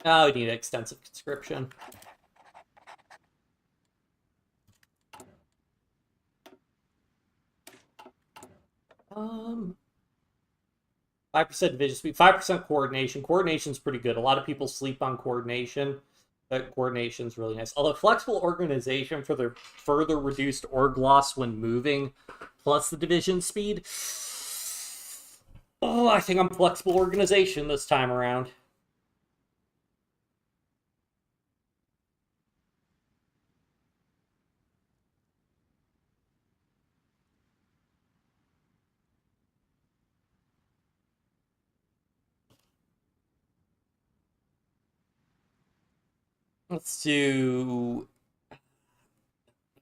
A: Oh, we need extensive conscription. 5% division speed, 5% coordination. Coordination's pretty good. A lot of people sleep on coordination. But coordination's really nice. Although flexible organization for the further reduced org loss when moving, plus the division speed. Oh, I think I'm flexible organization this time around. Let's do... I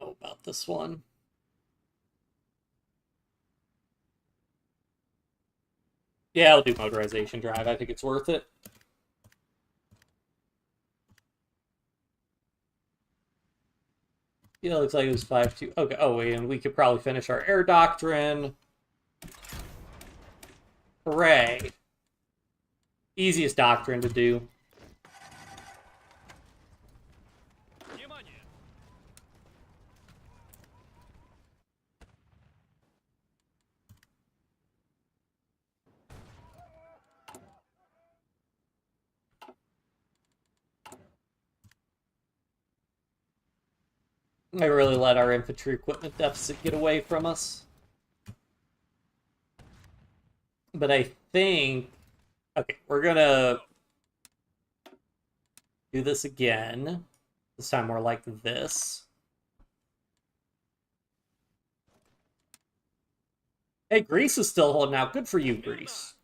A: don't know about this one. Yeah, I'll do motorization drive. I think it's worth it. Yeah, looks like it was 5-2. Okay, oh wait, and we could probably finish our air doctrine. Hooray. Easiest doctrine to do.
B: Внимание!
A: I really let our infantry equipment deficit get away from us. But I think... Okay, we're gonna do this again. This time more like this. Hey, Greece is still holding out. Good for you, Greece.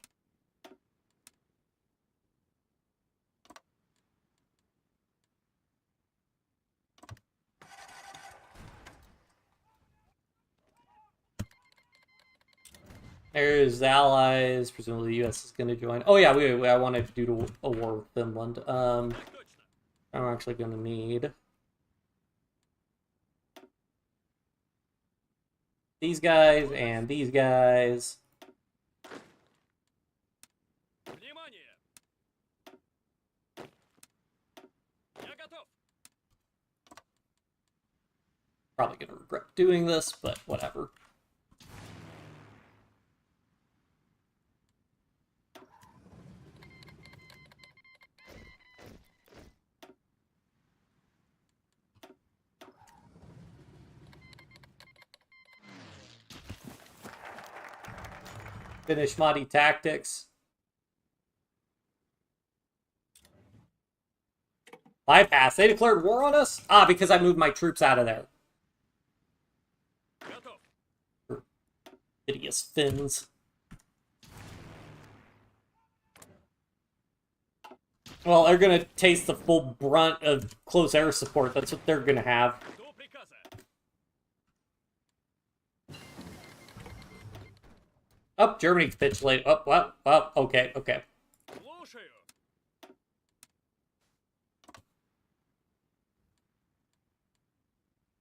A: There's allies. Presumably the US is going to join. Oh yeah, I wanted to do a war with Finland.
B: Так точно.
A: I'm actually going to need these guys and these guys.
B: Внимание! Я готов.
A: Probably going to regret doing this, but whatever. Finish Modi tactics. Bypass. They declared war on us? Ah, because I moved my troops out of there.
B: Готов.
A: Hideous Finns. Well, they're gonna taste the full brunt of close air support. That's what they're gonna have.
B: До приказа.
A: Oh, Germany capitulated. Oh, well, okay.
B: Слушаю.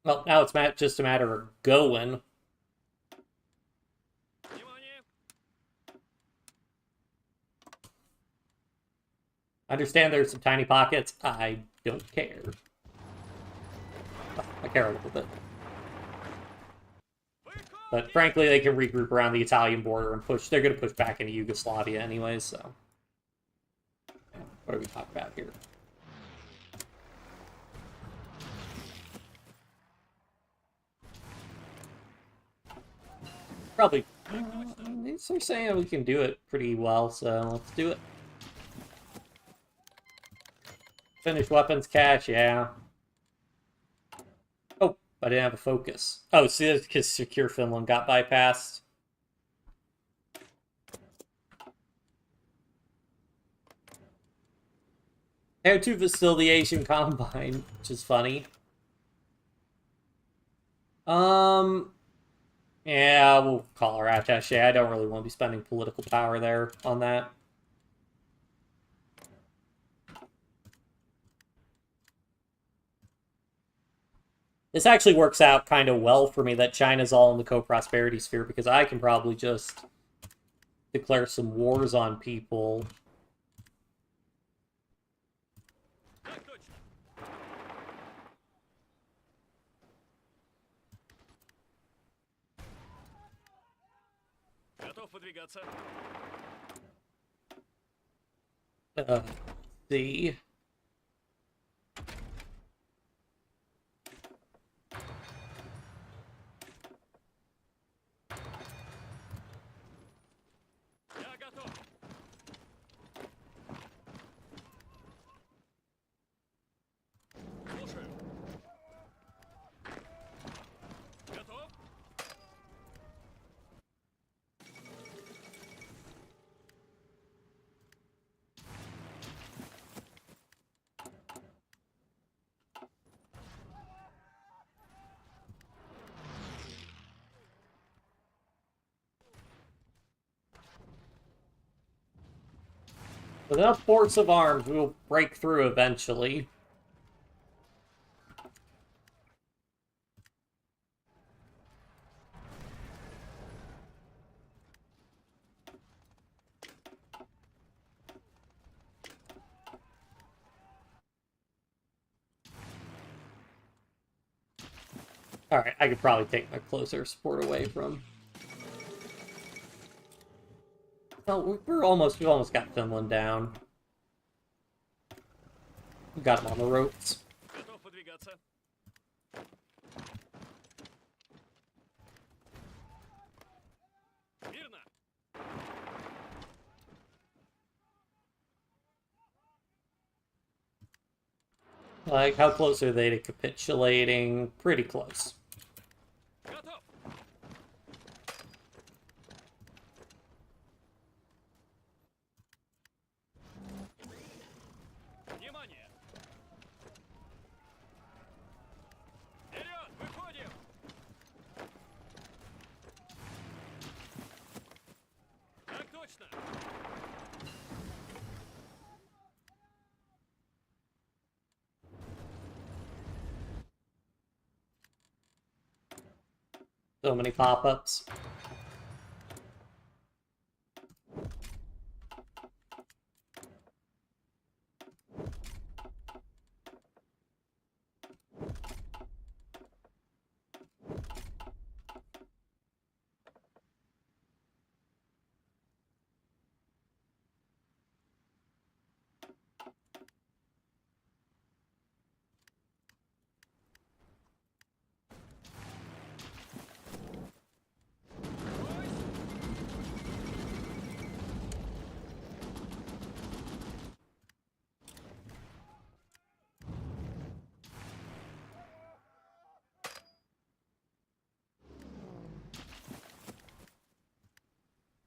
A: Well, now it's just a matter of going.
B: Внимание!
A: I understand there's some tiny pockets. I don't care. Well, I care a little bit. But frankly, they can regroup around the Italian border and push. They're going to push back into Yugoslavia anyway, so. What are we talking about here? Probably. They're saying we can do it pretty well, so let's do it. Finish weapons cache, yeah. Oh, I didn't have a focus. Oh, see, that's because Secure Finland got bypassed. Air 2 still the Asian Combine, which is funny. Yeah, we'll call our attaché. I don't really want to be spending political power there on that. This actually works out kind of well for me that China's all in the co-prosperity sphere, because I can probably just declare some wars on people.
B: Так точно. Готов выдвигаться.
A: See.
B: Я готов. Слушаю. Готов.
A: With enough force of arms, we will break through eventually. Alright, I could probably take my closer support away from... Oh, we almost got Finland down. We got him on the ropes.
B: Готов выдвигаться. Мирно.
A: Like, how close are they to capitulating? Pretty close.
B: Готов. Внимание. Вперед, выходим. Так точно.
A: So many pop-ups.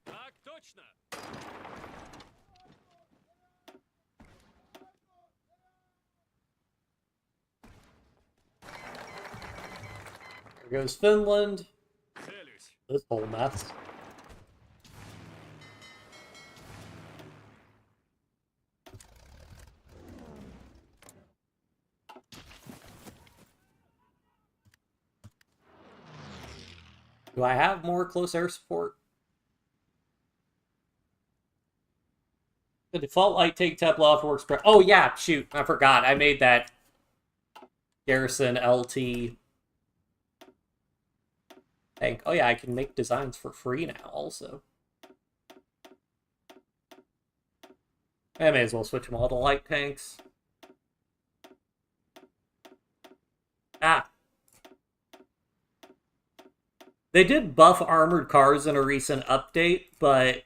B: Так точно.
A: There goes Finland.
B: Целюсь.
A: This whole mess. Do I have more close air support? The default light take Templar off works. Oh yeah, shoot, I forgot. I made that garrison LT tank. Oh yeah, I can make designs for free now also. I may as well switch them all to light tanks. Ah. They did buff armored cars in a recent update, but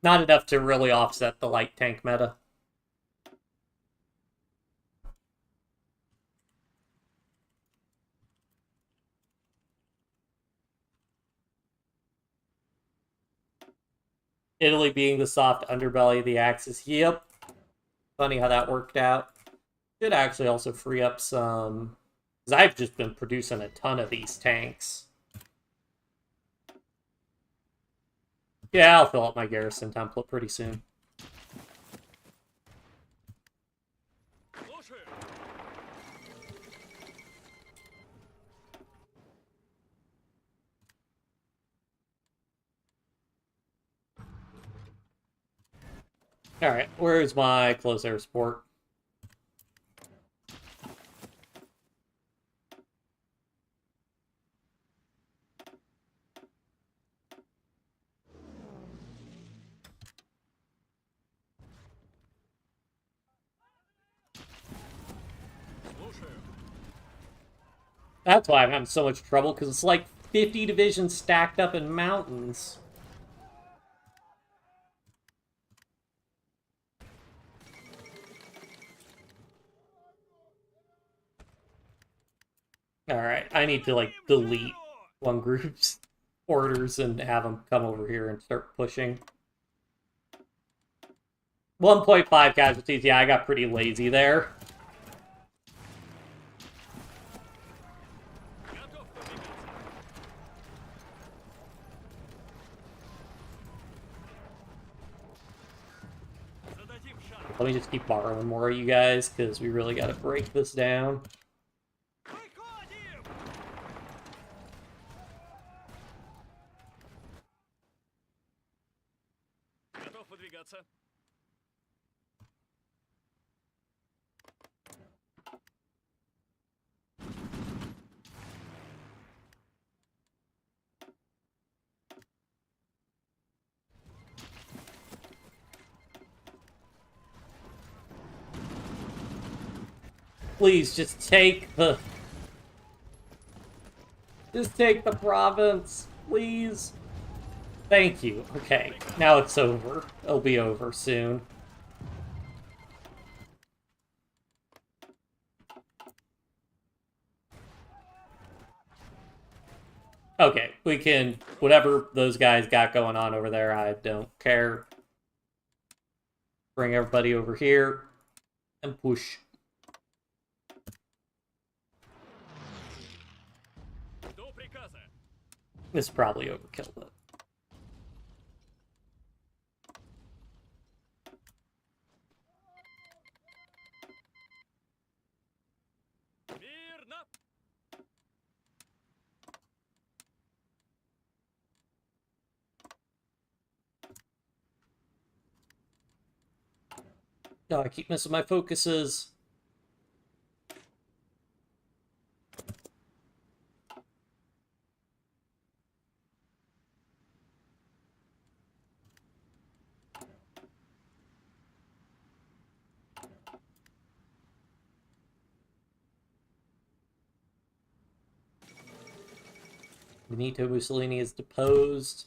A: not enough to really offset the light tank meta. Italy being the soft underbelly of the Axis. Yep. Funny how that worked out. Should actually also free up some... Because I've just been producing a ton of these tanks. Yeah, I'll fill up my garrison template pretty soon.
B: Слушаю.
A: Alright, where's my close air support?
B: Слушаю.
A: That's why I'm having so much trouble, because it's like 50 divisions stacked up in mountains. Alright, I need to, like, delete one group's orders and have them come over here and start pushing. 1.5 casualties, yeah, I got pretty lazy there.
B: Готов выдвигаться.
A: Let me just keep borrowing more of you guys, because we really got to break this down.
B: Выходим! Готов выдвигаться.
A: Please, just take the... Just take the province, please. Thank you. Okay, now it's over. It'll be over soon. Okay, we can... Whatever those guys got going on over there, I don't care. Bring everybody over here and push.
B: До приказа.
A: This probably overkilled it.
B: Мирно.
A: Oh, I keep missing my focuses. Benito Mussolini is deposed.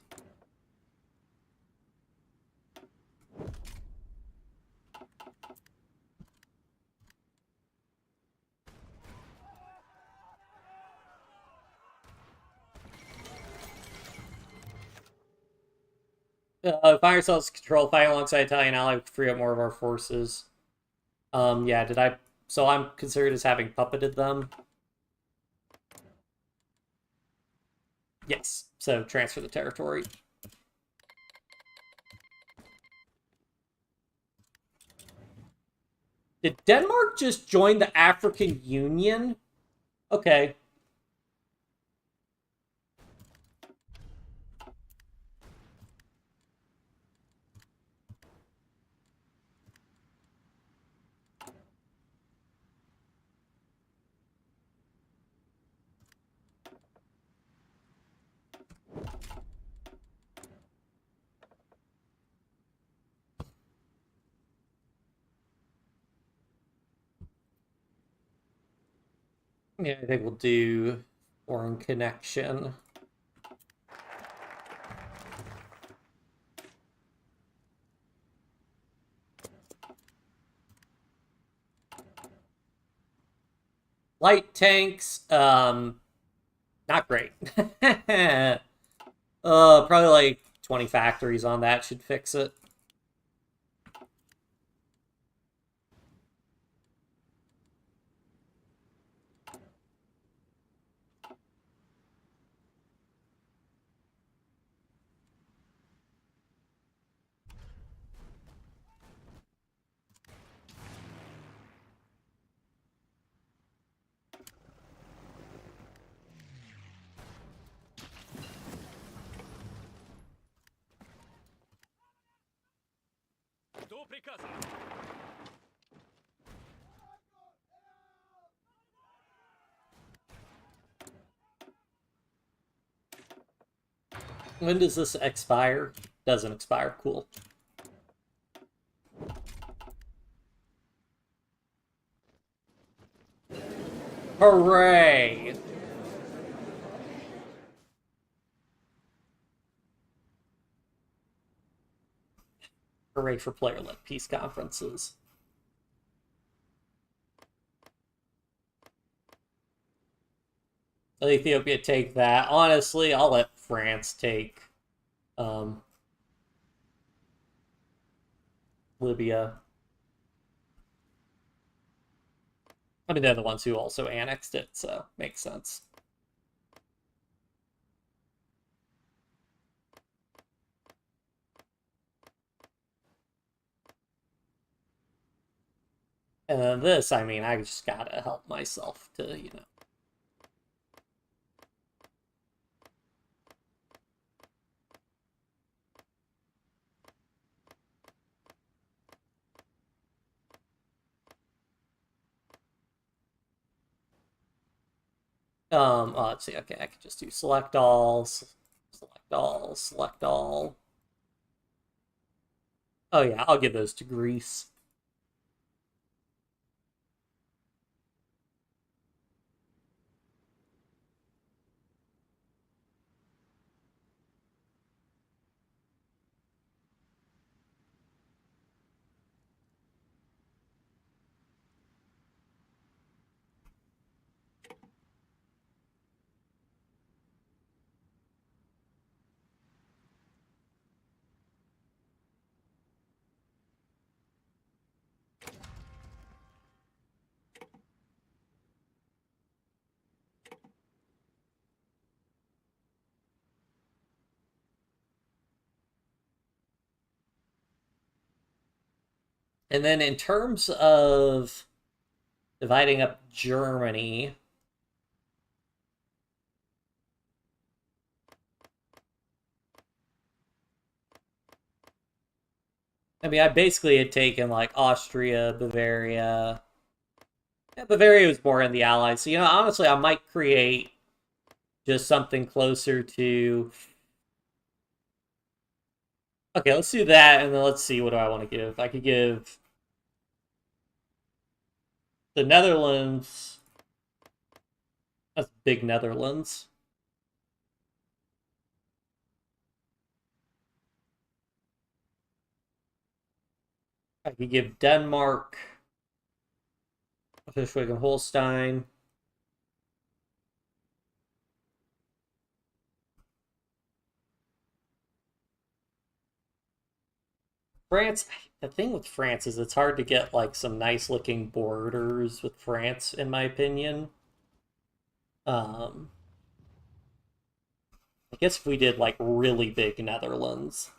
A: Fire cells control, fighting alongside Italian ally, free up more of our forces. Yeah, did I... So I'm considered as having puppeted them. Yes, so transfer the territory. Did Denmark just join the African Union? Okay. Yeah, I think we'll do foreign connection. Light tanks, not great. Probably like 20 factories on that should fix it.
B: До приказа.
A: When does this expire? Doesn't expire. Cool. Hooray! Hooray for player-led peace conferences. Let Ethiopia take that. Honestly, I'll let France take Libya. I mean, they're the ones who also annexed it, so makes sense. And then this, I mean, I just gotta help myself to, you know. Let's see. Okay, I can just do select all, select all, select all. Oh yeah, I'll give those to Greece. And then in terms of dividing up Germany, I mean, I basically had taken like Austria, Bavaria. Yeah, Bavaria was more in the Allies. So, you know, honestly, I might create just something closer to. Okay, let's do that, and then let's see what do I want to give. I could give the Netherlands. That's big Netherlands. I could give Denmark, Schleswig and Holstein. France, the thing with France is it's hard to get like some nice looking borders with France, in my opinion. Um, I guess if we did like really big Netherlands,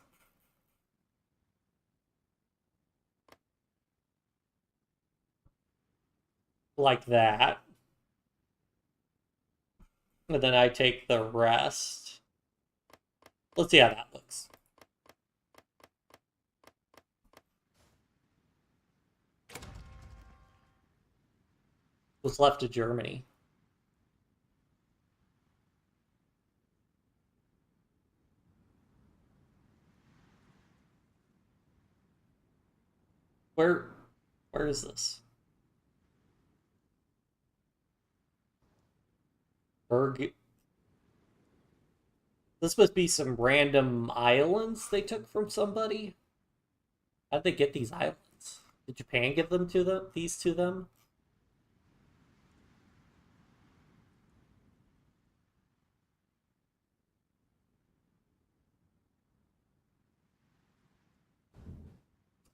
A: like that, and then I take the rest. Let's see how that looks. What's left of Germany? Where, where is this? Berg. This must be some random islands they took from somebody. How'd they get these islands? Did Japan give them to them? These to them?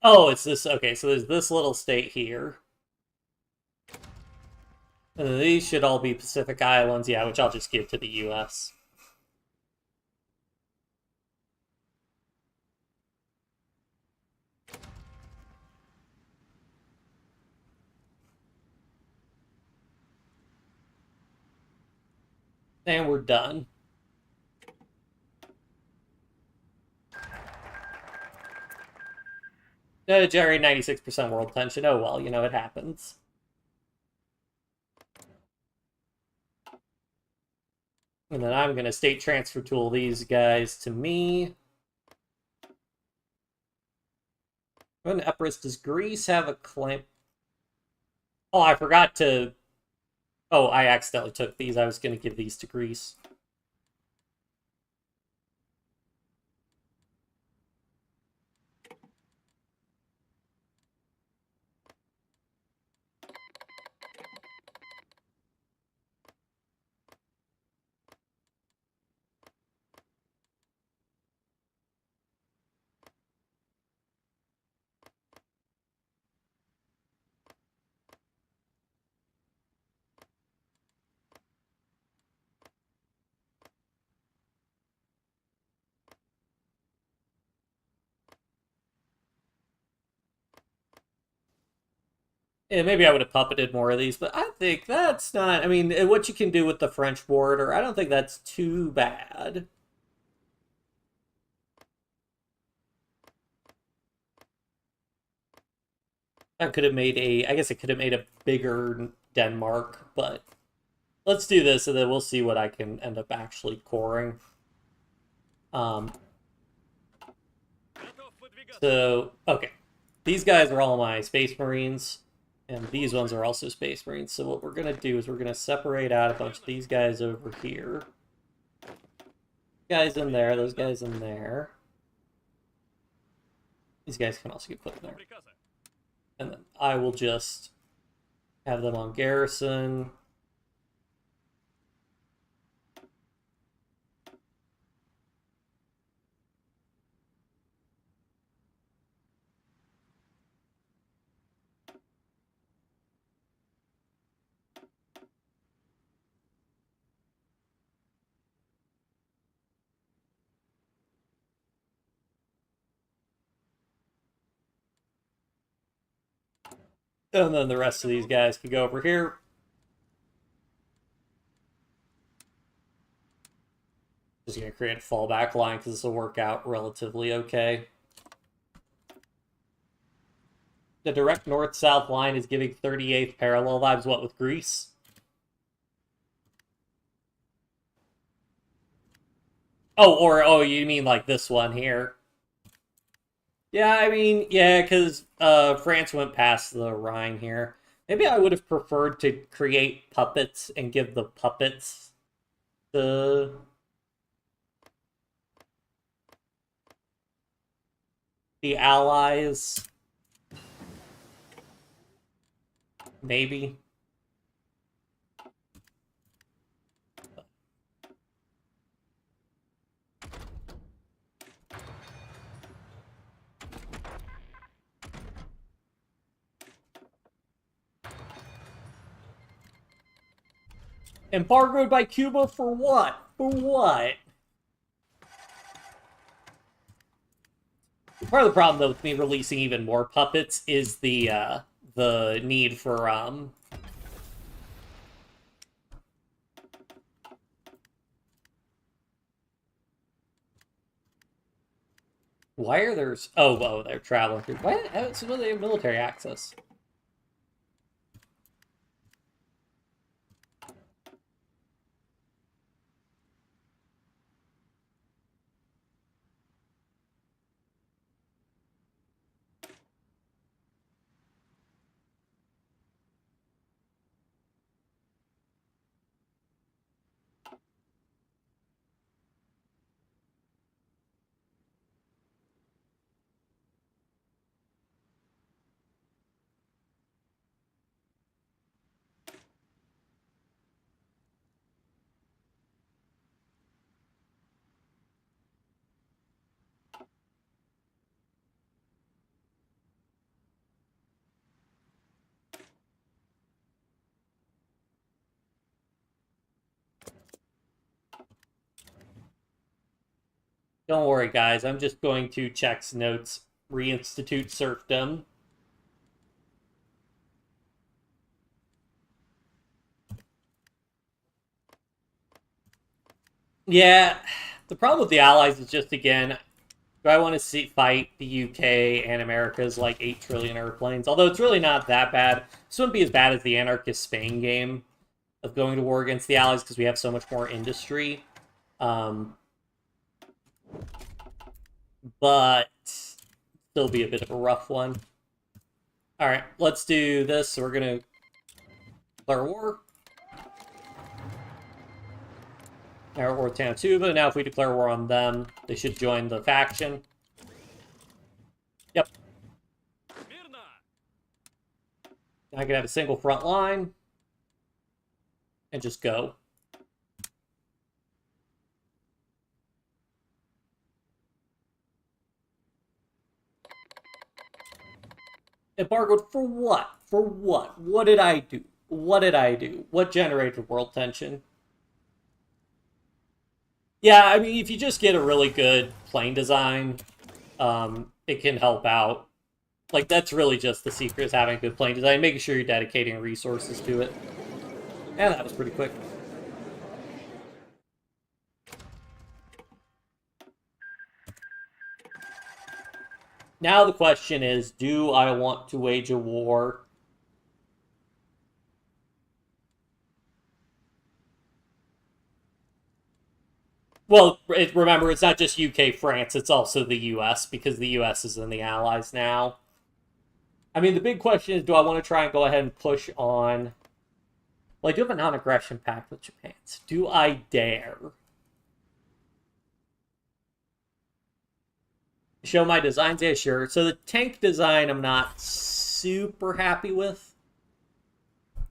A: Oh, it's this. Okay, so there's this little state here. And then these should all be Pacific Islands, yeah, which I'll just give to the US. And we're done. Generate 96% world tension. Oh well, you know, it happens. And then I'm going to state transfer tool these guys to me. When Epirus, does Greece have a claim? Oh, I forgot to. Oh, I accidentally took these. I was going to give these to Greece. Yeah, maybe I would have puppeted more of these, but I think that's not... I mean, what you can do with the French border, I don't think that's too bad. I could have made a... I guess I could have made a bigger Denmark, but... Let's do this, and then we'll see what I can end up actually coring.
B: Готов выдвигаться.
A: So, okay. These guys are all my Space Marines, and these ones are also Space Marines. So what we're going to do is we're going to separate out a bunch of these guys over here. Guys in there, those guys in there. These guys can also get put in
B: До
A: there.
B: приказа.
A: And then I will just have them on garrison. And then the rest of these guys can go over here. Just going to create a fallback line because this will work out relatively okay. The direct north-south line is giving 38th parallel vibes, what, with Greece? Oh, you mean like this one here? Yeah, I mean, yeah, because France went past the Rhine here. Maybe I would have preferred to create puppets and give the puppets the allies. Maybe. Embargoed by Cuba for what? For what? Part of the problem, though, with me releasing even more puppets is the need for why are there... Oh, they're traveling through... Why? So they have military access. Don't worry, guys. I'm just going to check notes, reinstitute serfdom. Yeah, the problem with the Allies is just, again, do I want to fight the UK and America's, like, 8 trillion airplanes? Although it's really not that bad. This wouldn't be as bad as the Anarchist Spain game of going to war against the Allies because we have so much more industry. But still be a bit of a rough one. Alright, let's do this. So we're going to declare war. Now we're Town 2, but now if we declare war on them, they should join the faction. Yep.
B: Мирно.
A: I can have a single front line. And just go. Embargoed for what? For what? What did I do? What did I do? What generated world tension? Yeah, I mean, if you just get a really good plane design, it can help out. Like, that's really just the secret, is having a good plane design, making sure you're dedicating resources to it. And that was pretty quick. Now the question is, do I want to wage a war? Well, remember, it's not just UK, France, it's also the US, because the US is in the Allies now. I mean, the big question is, do I want to try and go ahead and push on... Well, I do have a non-aggression pact with Japan, so do I dare? Show my designs? Yeah, sure. So the tank design I'm not super happy with.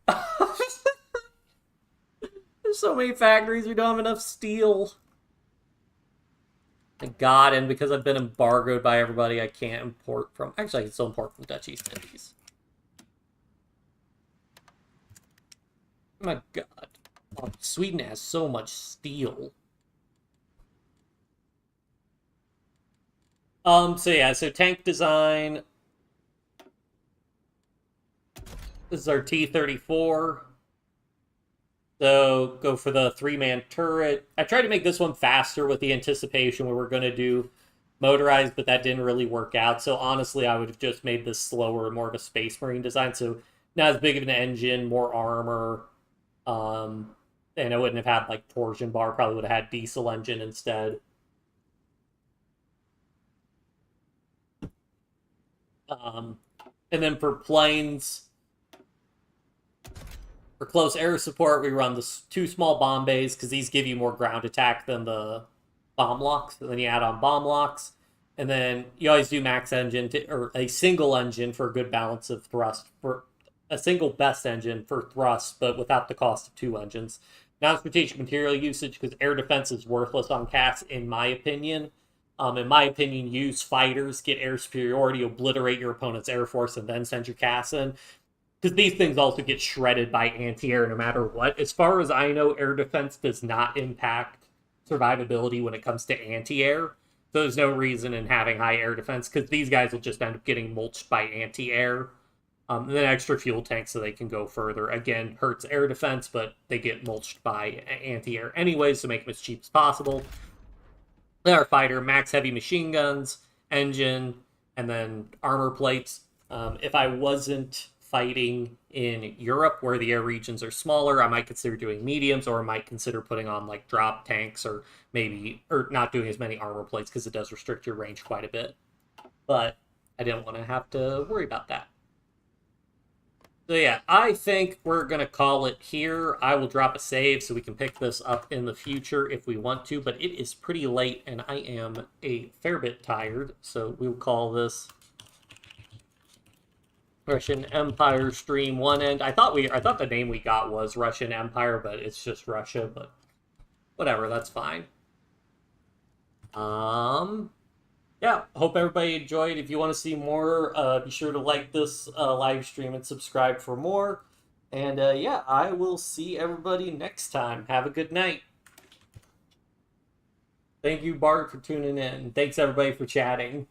A: There's so many factories, we don't have enough steel. Thank God, and because I've been embargoed by everybody, I can't import from... Actually, I can still import from Dutch East Indies. Oh my God. Oh, Sweden has so much steel. So yeah, so tank design. This is our T-34. So go for the 3-man turret. I tried to make this one faster with the anticipation we were going to do motorized, but that didn't really work out. So honestly, I would have just made this slower, more of a Space Marine design. So not as big of an engine, more armor. And I wouldn't have had like torsion bar. Probably would have had diesel engine instead. And then for planes, for close air support, we run the 2 small bomb bays because these give you more ground attack than the bomb locks. And then you add on bomb locks. And then you always do max engine or a single engine for a good balance of thrust. For a single best engine for thrust, but without the cost of 2 engines. Non-strategic material usage, because air defense is worthless on CAS, in my opinion. In my opinion, use fighters, get air superiority, obliterate your opponent's air force, and then send your CAS in. Because these things also get shredded by anti-air no matter what. As far as I know, air defense does not impact survivability when it comes to anti-air. So there's no reason in having high air defense, because these guys will just end up getting mulched by anti-air. And then extra fuel tanks so they can go further. Again, hurts air defense, but they get mulched by anti-air anyways, so make them as cheap as possible. Then our fighter, max heavy machine guns, engine, and then armor plates. If I wasn't fighting in Europe, where the air regions are smaller, I might consider doing mediums, or I might consider putting on like drop tanks, or not doing as many armor plates, because it does restrict your range quite a bit. But I didn't want to have to worry about that. So yeah, I think we're going to call it here. I will drop a save so we can pick this up in the future if we want to, but it is pretty late and I am a fair bit tired, so we'll call this Russian Empire Stream 1 End. I thought the name we got was Russian Empire, but it's just Russia, but whatever, that's fine. Yeah, hope everybody enjoyed. If you want to see more, be sure to like this live stream and subscribe for more. And yeah, I will see everybody next time. Have a good night. Thank you, Bart, for tuning in. Thanks, everybody, for chatting.